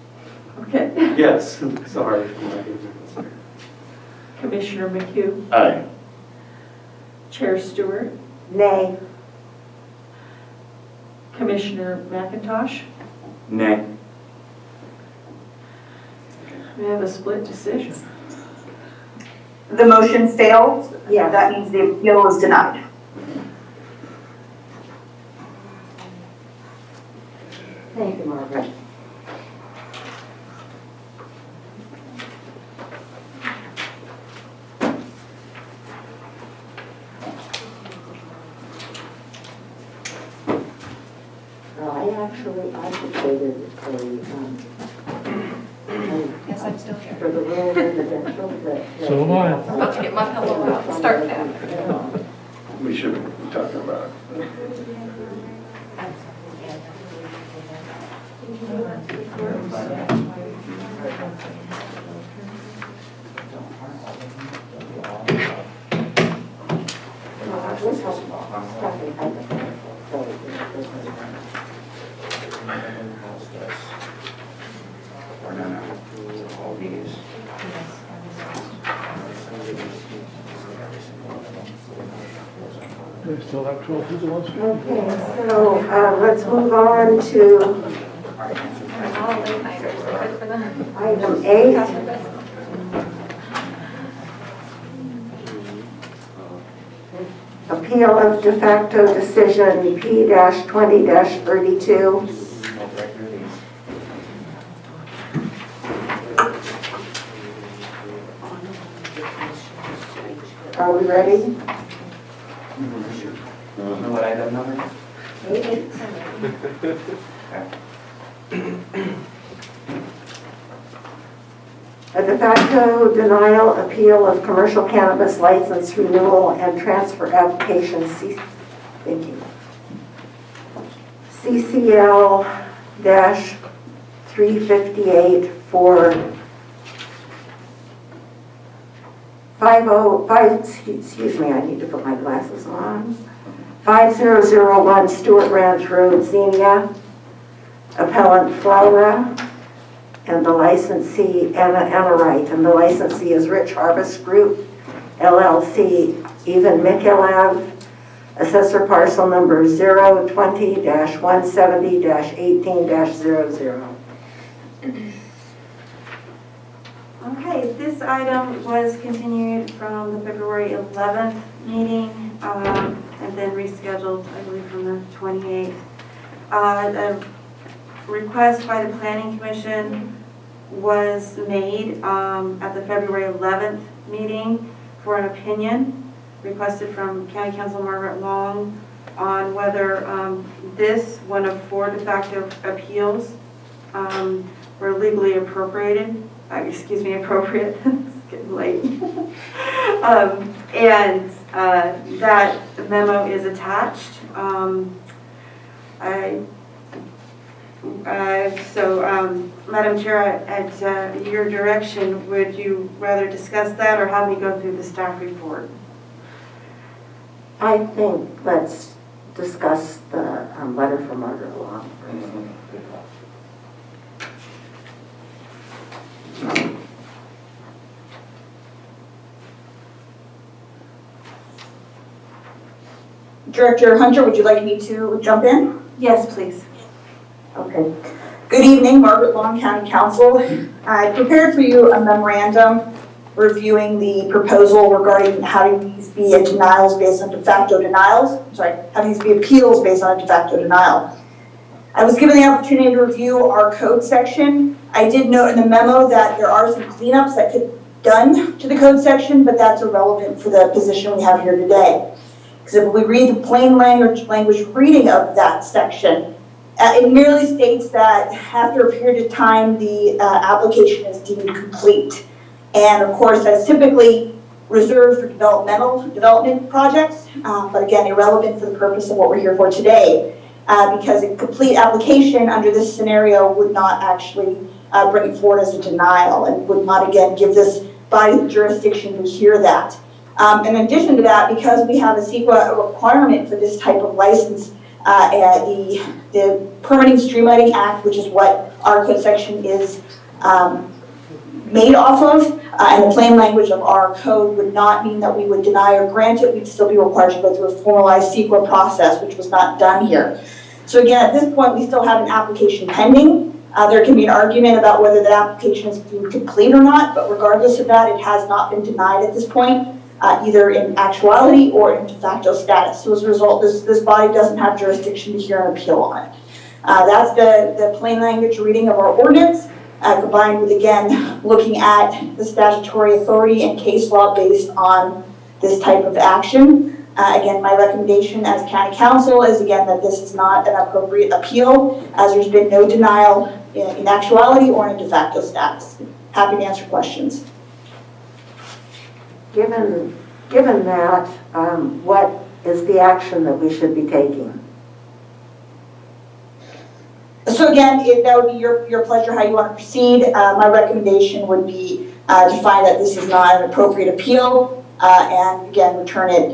Okay. Yes, sorry. Commissioner McHugh, Aye. Chair Stewart, Nay. Commissioner McIntosh. Nay. We have a split decision. The motion fails. Yes. That means the appeal is denied. Thank you, Margaret. I actually advocated Yes, I'm still here. for the rural residential that. So am I. About to get my pillow out and start that. We should be talking about it. All these. They still have 12 people on screen. Okay, so let's move on to item 8. Appeal of de facto decision P-20-32. Are we ready? What item number? 8. A de facto denial appeal of commercial cannabis license renewal and transfer application thank you. CCL-358 for 505, excuse me, I need to put my glasses on. 5001 Stewart Ranch Road, Xenia. Appellant Flora, and the licensee Anna Wright, and the licensee is Rich Harvest Group, LLC, even Mikilev, assessor parcel number 020-170-18-00. Okay, this item was continued from the February 11th meeting and then rescheduled, I believe, from the 28th. A request by the Planning Commission was made at the February 11th meeting for an opinion requested from County Council Margaret Long on whether this, one of 4 de facto appeals, were legally appropriate. It's getting late. And that Madam Chair, at your direction, would you rather discuss that or have me go through the staff report? I think let's discuss the letter from Margaret Long first. Director Hunter, would you like me to jump in? Yes, please. Okay. Good evening, Margaret Long, County Council. I prepared for you a memorandum reviewing the proposal regarding having these be denials based on de facto denials. Having these be appeals based on a de facto denial. I was given the opportunity to review our code section. I did note in the memo that there are some cleanups that could be done to the code section, but that's irrelevant for the position we have here today. Because if we read the plain language reading of that section, it merely states that after a period of time, the application is deemed complete. And of course, that's typically reserved for development projects, but again, irrelevant for the purpose of what we're here for today, because a complete application under this scenario would not actually bring it forward as a denial and would not, again, give this body the jurisdiction to hear that. In addition to that, because we have a CEQA requirement for this type of license, the Permitting Streamlining Act, which is what our code section is made off of, and the plain language of our code would not mean that we would deny or grant it. We'd still be required to go through a formalized CEQA process, which was not done here. So again, at this point, we still have an application pending. There can be an argument about whether the application is deemed complete or not, but regardless of that, it has not been denied at this point, either in actuality or in de facto status. So as a result, this body doesn't have jurisdiction to hear an appeal on it. That's the plain language reading of our ordinance, combined with, again, looking at the statutory authority and case law based on this type of action. Again, my recommendation as County Council is, again, that this is not an appropriate appeal, as there's been no denial in actuality or in de facto status. Happy to answer questions. Given that, what is the action that we should be taking? So again, that would be your pleasure how you want to proceed. My recommendation would be to find that this is not an appropriate appeal, and again,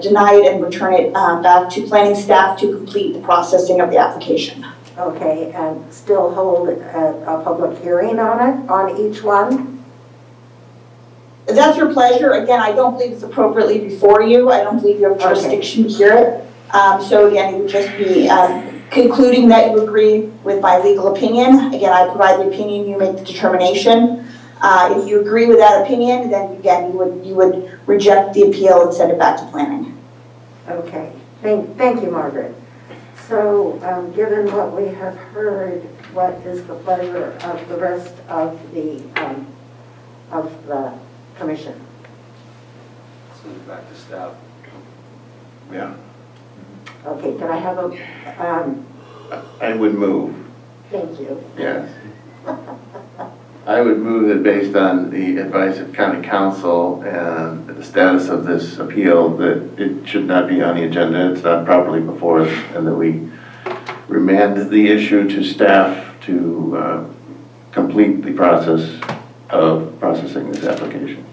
deny it and return it back to planning staff to complete the processing of the application. Okay, and still hold a public hearing on it, on each one? If that's your pleasure, again, I don't believe it's appropriately before you. I don't believe you have jurisdiction to hear it. So again, it would just be concluding that you agree with my legal opinion. Again, I provide the opinion, you make the determination. If you agree with that opinion, then again, you would reject the appeal and send it back to planning. Okay, thank you, Margaret. So, given what we have heard, what is the pleasure of the rest of the commission? Send it back to staff. Yeah. Okay, can I have a, I would move, thank you. yes. I would move that based on the advice of County Council and the status of this appeal, that it should not be on the agenda, it's not properly before us, and that we remand the issue to staff to complete the process of processing this application.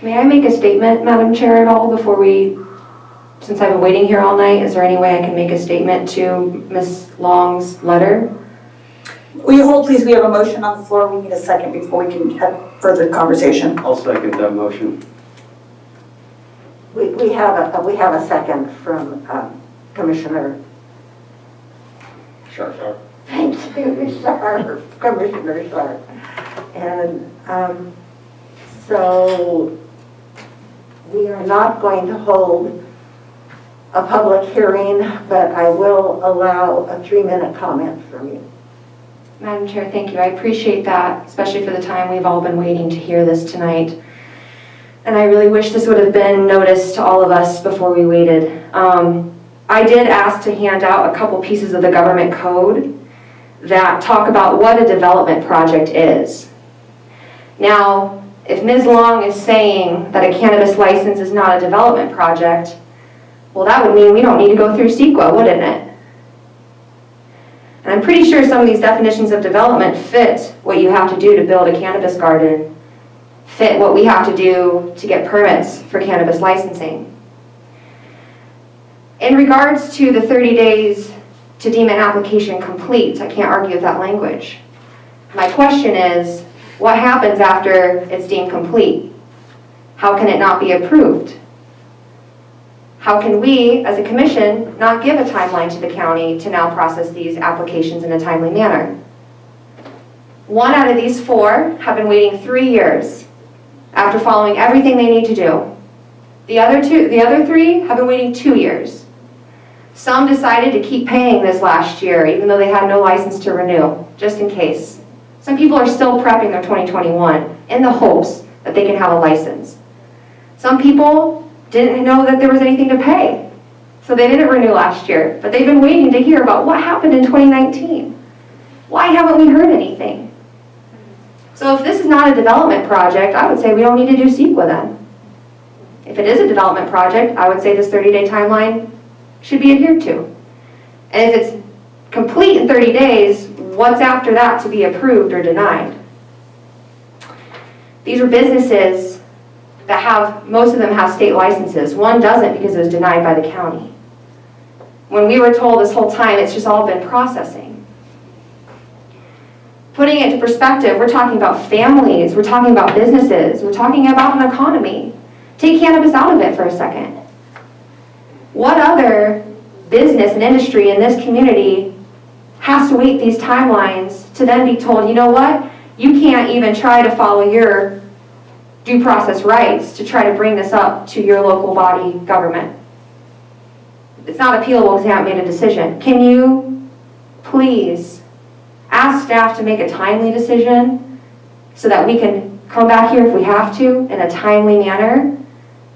May I make a statement, Madam Chair, at all before since I've been waiting here all night, is there any way I can make a statement to Ms. Long's letter? Will you hold, please? We have a motion on the floor. We need a second before we can have further conversation. I'll second that motion. We have a second from Commissioner Sharp. Thank you, Sharp, Commissioner Sharp. And so we are not going to hold a public hearing, but I will allow a 3-minute comment from you. Madam Chair, thank you. I appreciate that, especially for the time we've all been waiting to hear this tonight. And I really wish this would have been noticed to all of us before we waited. I did ask to hand out a couple pieces of the government code that talk about what a development project is. Now, if Ms. Long is saying that a cannabis license is not a development project, well, that would mean we don't need to go through CEQA, wouldn't it? And And I'm pretty sure some of these definitions of development fit what you have to do to build a cannabis garden, fit what we have to do to get permits for cannabis licensing. In regards to the 30 days to deem an application complete, I can't argue with that language. My question is, what happens after it's deemed complete? How can it not be approved? How can we, as a commission, not give a timeline to the county to now process these applications in a timely manner? 1 out of these 4 have been waiting 3 years after following everything they need to do. The other 3 have been waiting 2 years. Some decided to keep paying this last year, even though they had no license to renew, just in case. Some people are still prepping their 2021 in the hopes that they can have a license. Some people didn't know that there was anything to pay, so they didn't renew last year, but they've been waiting to hear about what happened in 2019. Why haven't we heard anything? So if this is not a development project, I would say we don't need to do CEQA then. If it is a development project, I would say this 30-day timeline should be adhered to. And if it's complete in 30 days, what's after that to be approved or denied? These are businesses that have, most of them have state licenses. One doesn't because it was denied by the county. When we were told this whole time, it's just all been processing. Putting it into perspective, we're talking about families, we're talking about businesses, we're talking about an economy. Take cannabis out of it for a second. What other business and industry in this community has to wait these timelines to then be told, you know what, you can't even try to follow your due process rights to try to bring this up to your local body government? It's not appealable because they haven't made a decision. Can you please ask staff to make a timely decision so that we can come back here if we have to in a timely manner?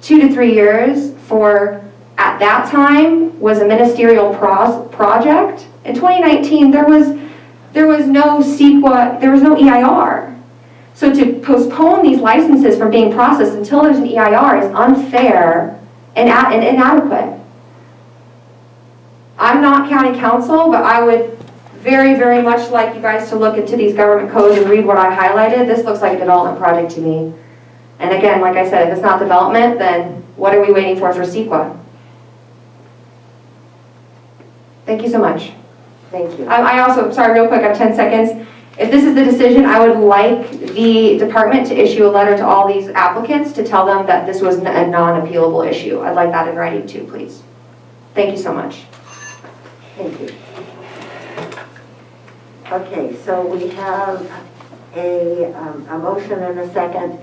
2 to 3 years for, at that time, was a ministerial project. In 2019, there was no CEQA, there was no EIR. So to postpone these licenses from being processed until there's an EIR is unfair and inadequate. I'm not county council, but I would very, very much like you guys to look into these government codes and read what I highlighted. This looks like a development project to me. And again, like I said, if it's not development, then what are we waiting for CEQA? Thank you so much. Thank you. I also, sorry, real quick, I have 10 seconds. If this is the decision, I would like the department to issue a letter to all these applicants to tell them that this was a non-appealable issue. I'd like that in writing too, please. Thank you so much. Thank you. Okay, so we have a motion and a second.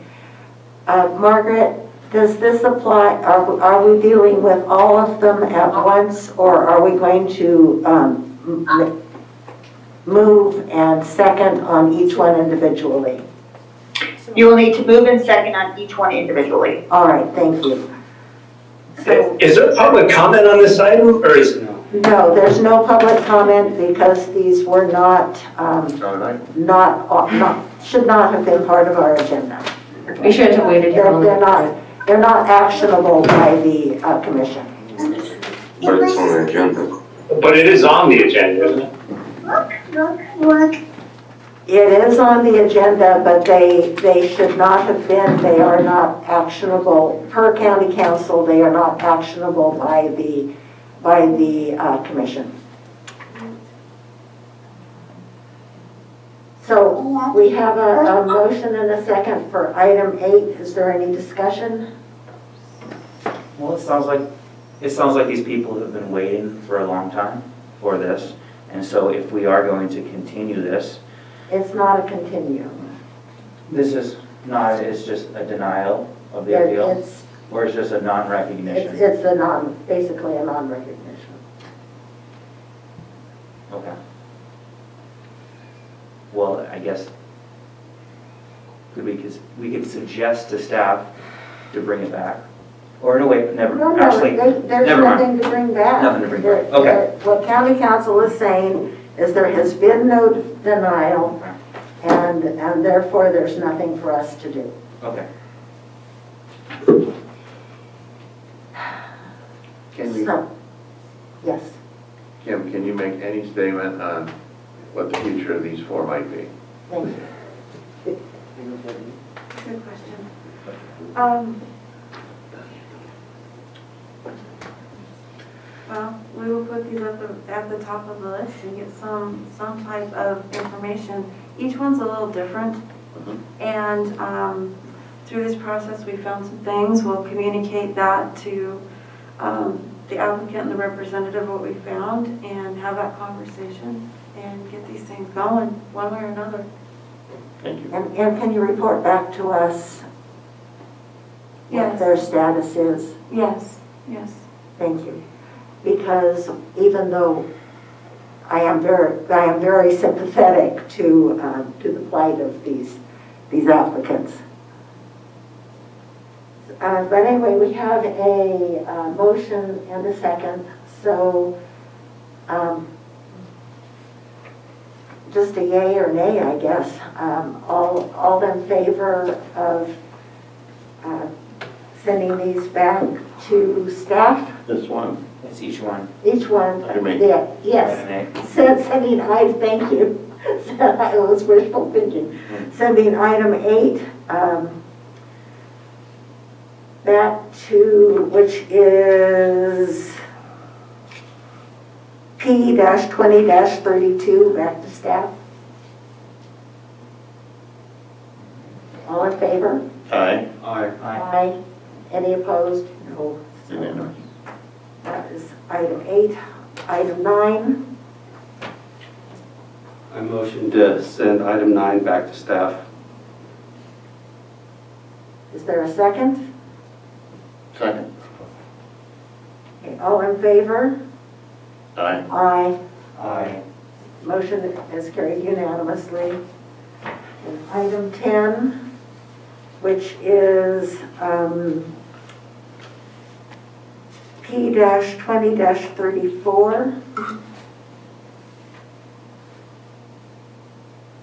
Margaret, does this apply, are we dealing with all of them at once, or are we going to move and second on each one individually? You will need to move and second on each one individually. All right, thank you. So, Is there public comment on this item, or is no? No, there's no public comment because these were not, should not have been part of our agenda. We should have waited here. They're not actionable by the commission. But it's on the agenda. But it is on the agenda, isn't it? Look. It is on the agenda, but they should not have been. They are not actionable per county council. They are not actionable by the commission. So we have a motion and a second for item 8. Is there any discussion? Well, it sounds like these people have been waiting for a long time for this, and so if we are going to continue this, It's not a continuum. this is not, it's just a denial of the appeal, or it's just a non-recognition? It's basically a non-recognition. Okay. Well, I guess we could suggest to staff to bring it back, or no, wait, never. No, actually, there's never nothing mind. to bring back. Nothing to bring back. Okay. What county council is saying is there has been no denial, and therefore there's nothing for us to do. Okay. Can we, So, yes. Kim, can you make any statement on what the future of these four might be. Thank you. Good question. Well, we will put these at the top of the list and get some type of information. Each one's a little different. And through this process, we found some things. We'll communicate that to the applicant and the representative, what we found, and have that conversation and get these things going one way or another. Thank you. And can you report back to us what their status is? Yes, yes. Thank you. Because even though I am very sympathetic to the plight of these applicants. But anyway, we have a motion and a second, so just a yay or nay, I guess. All in favor of sending these back to staff? This one. It's each one. Each one, Item eight. yeah, yes. Sending, thank you. I was wishful thinking. Sending item 8 back to, which is P-20-32, back to staff. All in favor? Aye. Aye. Aye. Any opposed? No. Unanimous. That is item 8. Item 9. I motion to send item 9 back to staff. Is there a second? Second. Okay, all in favor? Aye. Aye. Aye. Motion is carried unanimously. And item 10, which is P-20-34.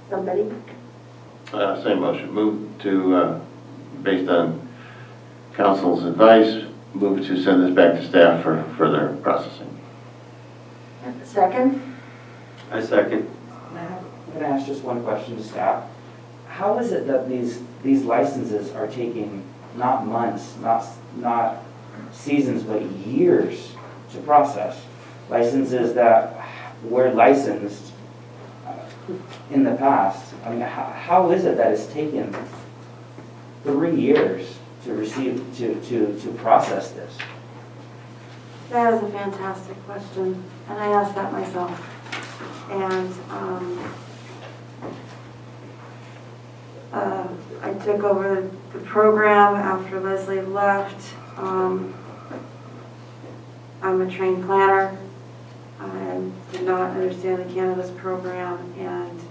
Somebody? Same motion. Move to, based on council's advice, move to send this back to staff for further processing. And second? I second. I'm going to ask just one question to staff. How is it that these licenses are taking not months, not seasons, but years to process? Licenses that were licensed in the past. I mean, how is it that it's taken 3 years to receive, to process this? That is a fantastic question, and I asked that myself. And I took over the program after Leslie left. I'm a trained planner. I did not understand the cannabis program, and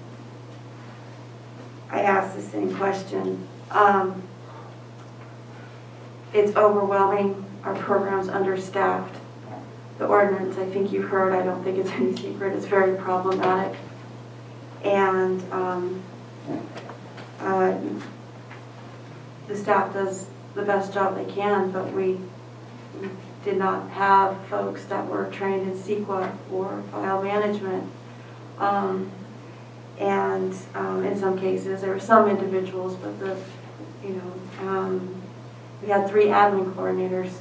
I asked the same question. It's overwhelming. Our program's understaffed. The ordinance, I think you've heard, I don't think it's any secret, it's very problematic. And the staff does the best job they can, but we did not have folks that were trained in CEQA or file management. In some cases, there were some individuals, but we had 3 admin coordinators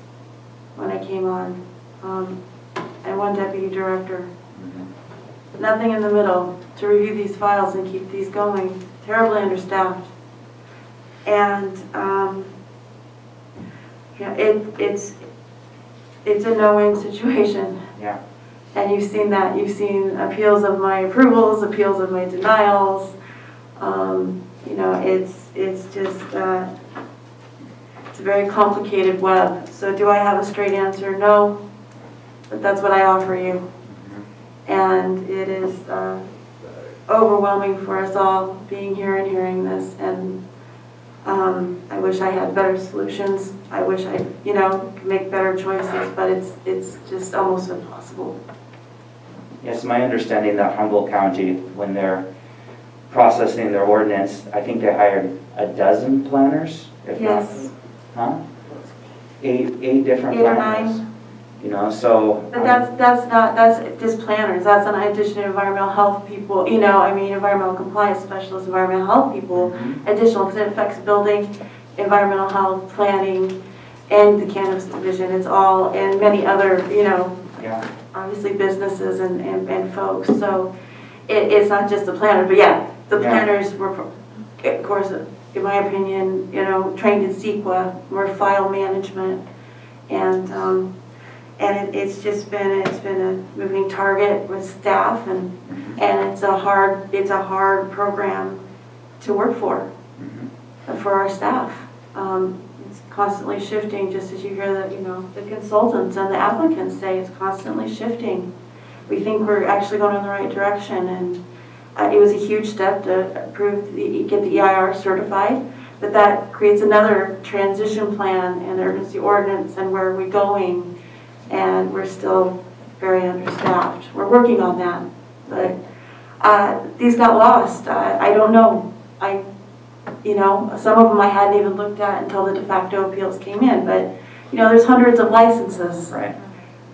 when I came on, and 1 deputy director. But nothing in the middle to review these files and keep these going. Terribly understaffed. And it's a no-win situation. Yeah. And you've seen that. You've seen appeals of my approvals, appeals of my denials. It's just it's a very complicated web. So do I have a straight answer? No. But that's what I offer you. And it is overwhelming for us all being here and hearing this. And I wish I had better solutions. I wish I, could make better choices, but it's just almost impossible. Yes, my understanding that Humboldt County, when they're processing their ordinance, I think they hired a dozen planners, if yes. not, huh? Eight different 8 or planners. 9. you know, so. But that's just planners, that's in addition to environmental health people, you know, I mean, environmental compliance specialists, environmental health people, additional, because it affects building, environmental health, planning, and the cannabis division, it's all, and many other, you know, Yeah. obviously businesses and folks, so it's not just the planner, but yeah, the planners were, of course, in my opinion, you know, trained in CEQA, more file management, and it's just been, a moving target with staff, and it's a hard program to work for our staff. It's constantly shifting, just as you hear that, you know, the consultants and the applicants say it's constantly shifting. We think we're actually going in the right direction, and it was a huge step to get the EIR certified, but that creates another transition plan and emergency ordinance, and where are we going? And we're still very understaffed. We're working on that, but these got lost. I don't know. You know, some of them I hadn't even looked at until the de facto appeals came in, but you know, there's hundreds of licenses. Right.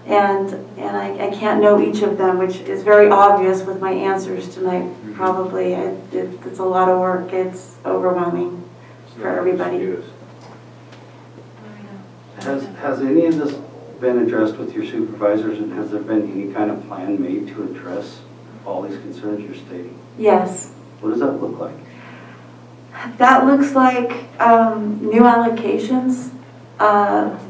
And I can't know each of them, which is very obvious with my answers tonight, probably. It's a lot of work. It's overwhelming for everybody. Has any of this been addressed with your supervisors, and has there been any kind of plan made to address all these concerns you're stating? Yes. What does that look like? That looks like new allocations,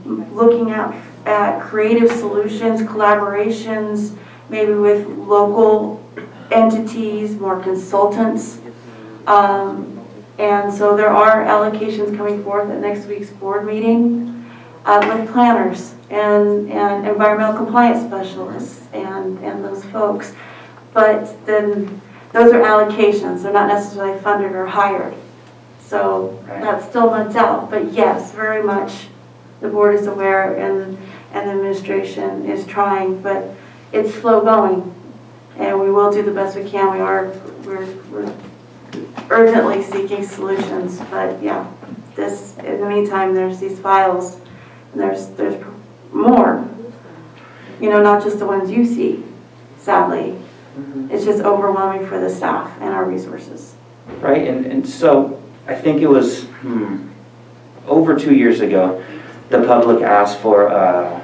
looking at creative solutions, collaborations, maybe with local entities, more consultants. And so there are allocations coming forth at next week's board meeting with planners and environmental compliance specialists and those folks. But then those are allocations, they're not necessarily funded or hired. So that's still months out, but yes, very much the board is aware, and the administration is trying, but it's slow going, and we will do the best we can. We're urgently seeking solutions, but yeah, in the meantime, there's these files, and there's more, you know, not just the ones you see, sadly. It's just overwhelming for the staff and our resources. Right, and so I think it was over 2 years ago, the public asked for a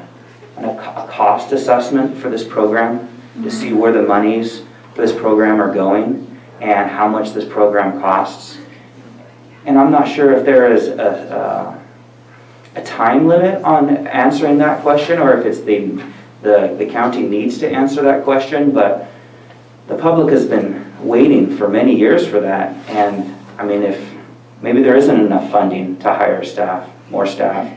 cost assessment for this program to see where the monies for this program are going and how much this program costs. And I'm not sure if there is a time limit on answering that question, or if it's the county needs to answer that question, but the public has been waiting for many years for that. And I mean, if maybe there isn't enough funding to hire staff, more staff,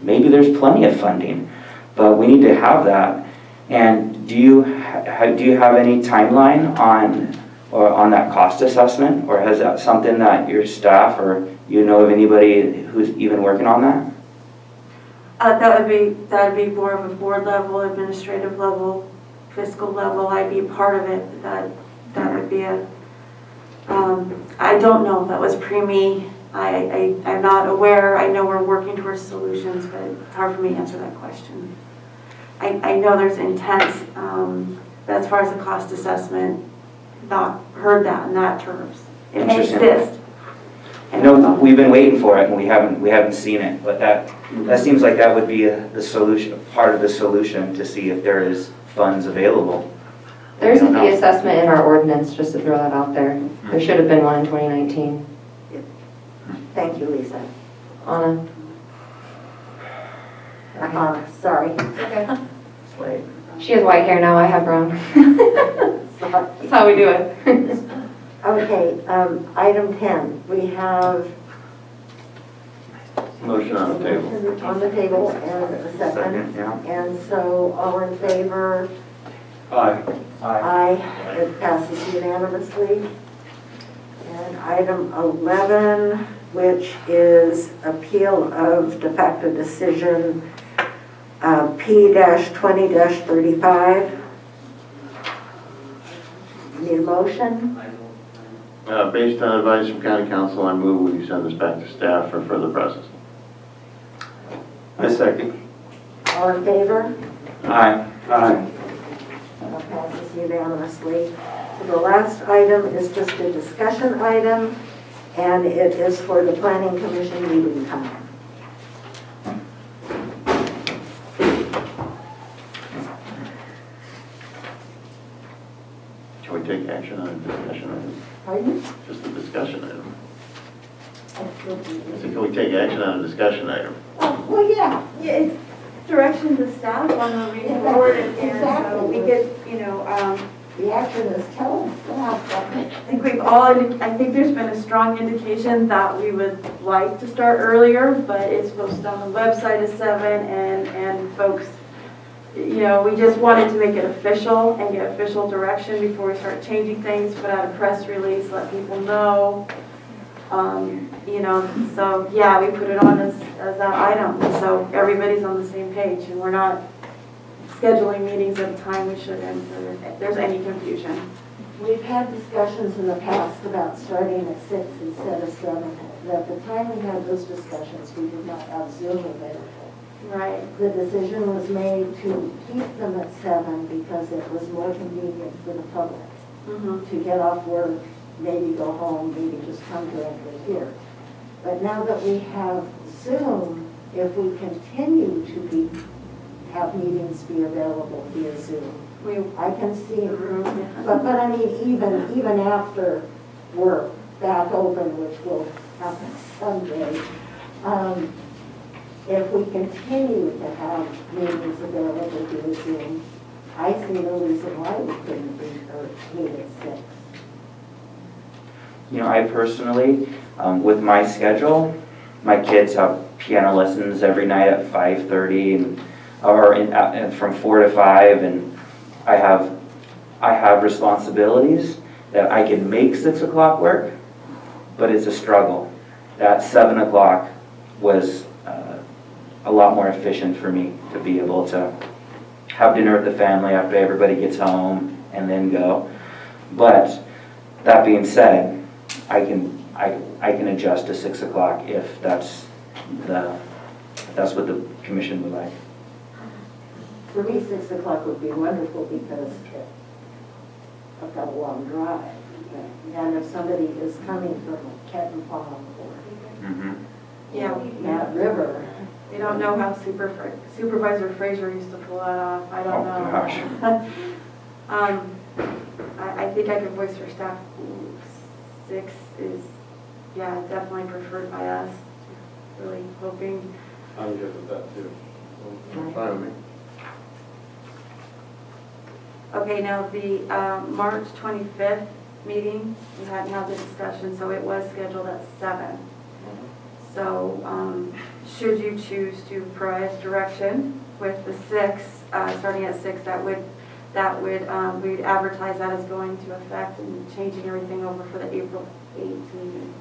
maybe there's plenty of funding, but we need to have that. And do you have any timeline on that cost assessment, or has that something that your staff or you know of anybody who's even working on that? That would be more of a board level, administrative level, fiscal level. I'd be a part of it. That would be a. I don't know if that was I'm not aware. I know we're working towards solutions, but it's hard for me to answer that question. I know there's intent, but as far as the cost assessment, not heard that in that terms. It may exist. I know we've been waiting for it, and we haven't seen it, but that seems like that would be the solution, part of the solution, to see if there is funds available. There's a fee assessment in our ordinance, just to throw that out there. There should have been one in 2019. Thank you, Lisa. Anna. Sorry. Okay. She has white hair now, I have brown. That's how we do it. Okay, item 10, we have Motion on the table. on the table and a second. And so all in favor? Aye. Aye. It passes unanimously. And item 11, which is appeal of de facto decision P-20-35. Need a motion? Based on advice from County Council, I move we send this back to staff for further processing. I second. All in favor? Aye. Aye. That passes unanimously. The last item is just a discussion item, and it is for the Planning Commission meeting time. Shall we take action on a discussion item? Pardon? Just a discussion item. So can we take action on a discussion item? Well, yeah. Yeah, it's direction to staff on the reading forward, and so we could, The action is telling staff. I think I think there's been a strong indication that we would like to start earlier, but it's posted on the website at 7, and folks, we just wanted to make it official and get official direction before we start changing things, put out a press release, let people know. So yeah, we put it on as that item, so everybody's on the same page, and we're not scheduling meetings at a time we shouldn't, or if there's any confusion. We've had discussions in the past about starting at 6 instead of 7. At the time we had those discussions, we did not have Zoom available. Right. The decision was made to keep them at 7 because it was more convenient for the public to get off work, maybe go home, maybe just come directly here. But now that we have Zoom, if we continue to have meetings be available via Zoom, I can see, but I mean, even after work back open, which will happen someday, if we continue to have meetings available via Zoom, I see no reason why we couldn't meet at 6. I personally, with my schedule, my kids have piano lessons every night at 5:30 and from 4 to 5, and I have responsibilities that I can make 6 o'clock work, but it's a struggle. That 7 o'clock was a lot more efficient for me to be able to have dinner with the family after everybody gets home and then go. But that being said, I can adjust to 6 o'clock if that's what the commission would like. For me, 6 o'clock would be wonderful because I've got a long drive. And if somebody is coming from Kenton Palm or Mad River, You don't know how Supervisor Fraser used to pull that off. I don't know. Gosh. I think I can voice for staff. 6 is, definitely preferred by us. Really hoping. I'm good with that too. Fine with me. Okay, now the March 25th meeting, we hadn't had the discussion, so it was scheduled at 7. So should you choose to provide direction with the 6, starting at 6, we'd advertise that as going to effect and changing everything over for the April 8th meeting.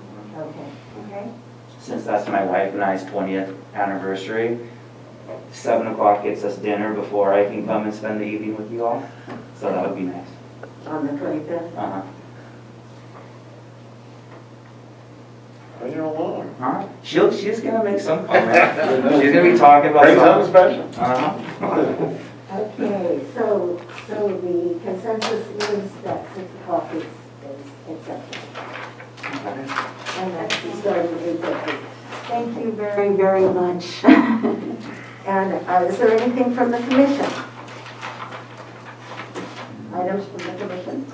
Okay? Since that's my wife and I's 20th anniversary, 7 o'clock gets us dinner before I can come and spend the evening with you all. So that would be nice. On the 25th? Uh-huh. Bring her along. Huh? She's gonna make some comment. She's gonna be talking about Bring something special. Uh-huh. Okay, so the consensus is that 6 o'clock is acceptable. And that's the starting date. Thank you very, very much. And is there anything from the commission? Items from the commission?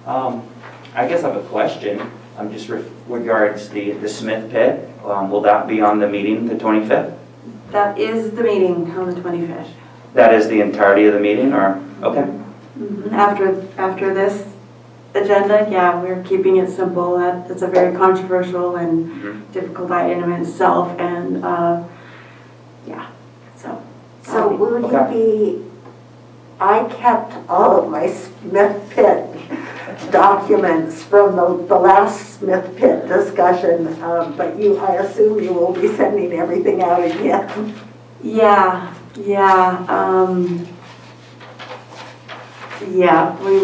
I guess I have a question. Just regards the Smith Pit. Will that be on the meeting the 25th? That is the meeting on the 25th. That is the entirety of the meeting, or okay? After this agenda, we're keeping it simple. It's a very controversial and difficult item in itself, and So will you be, I kept all of my Smith Pit documents from the last Smith Pit discussion, but I assume you will be sending everything out again. We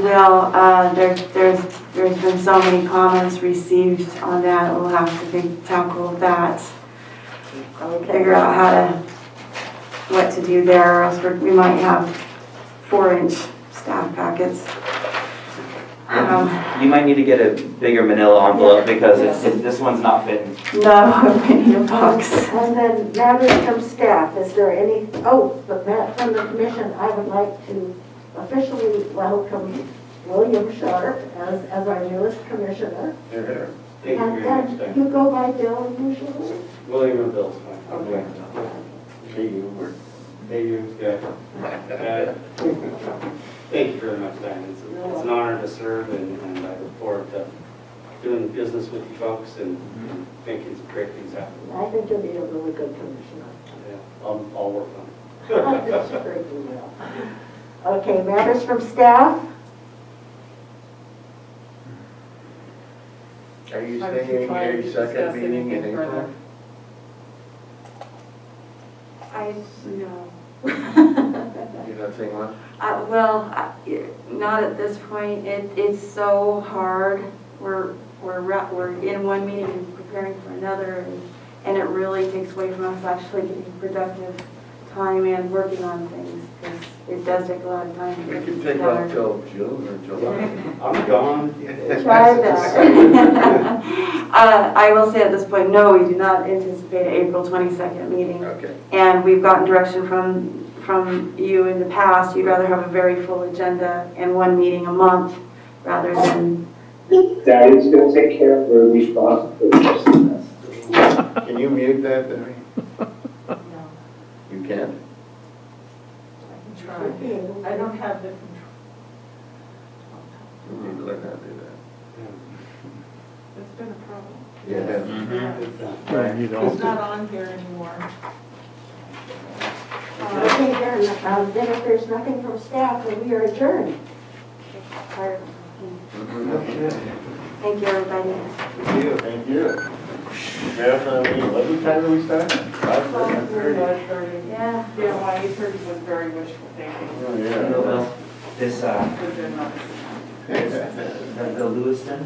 will. There's been so many comments received on that. We'll have to tackle that. Okay. Figure out how to what to do there, or else we might have 4-inch staff packets. You might need to get a bigger manila envelope because this one's not fitting. No, we need a box. And then matters from staff, is there any, oh, but Matt, from the commission, I would like to officially welcome William Sharp as our newest commissioner. Here. And you go by Bill usually? William and Bill's fine. Okay. Hey, you were. Hey, you, yeah. Thank you very much, Diane. It's an honor to serve, and I look forward to doing business with you folks and making some great things happen. I think you'll be a really good commissioner. Yeah, I'll work on it. That's great, you will. Okay, matters from staff? Are you staying in your second meeting in April? I know. You're not saying what? Not at this point. It's so hard. We're in one meeting and preparing for another, and it really takes away from us actually getting productive time and working on things, because it does take a lot of time. We could take off till June or July. I'm gone. Try that. I will say at this point, no, we do not anticipate an April 22nd meeting. Okay. And we've gotten direction from you in the past. You'd rather have a very full agenda and one meeting a month rather than. That is going to take care of the response to this. Can you mute that, Debbie? No, You can? I can try. I don't have the control. You need to learn how to do It's been a problem. that. Yeah. Right. It's not on here anymore. Okay, then if there's nothing from staff, then we are adjourned. Thank you, everybody. Thank you. Thank you. Marathon meeting, what time do we start? 5:30. Yeah. Yeah, my 8:30 was very wishful thinking. Oh, yeah. This, Good enough. the Lewiston,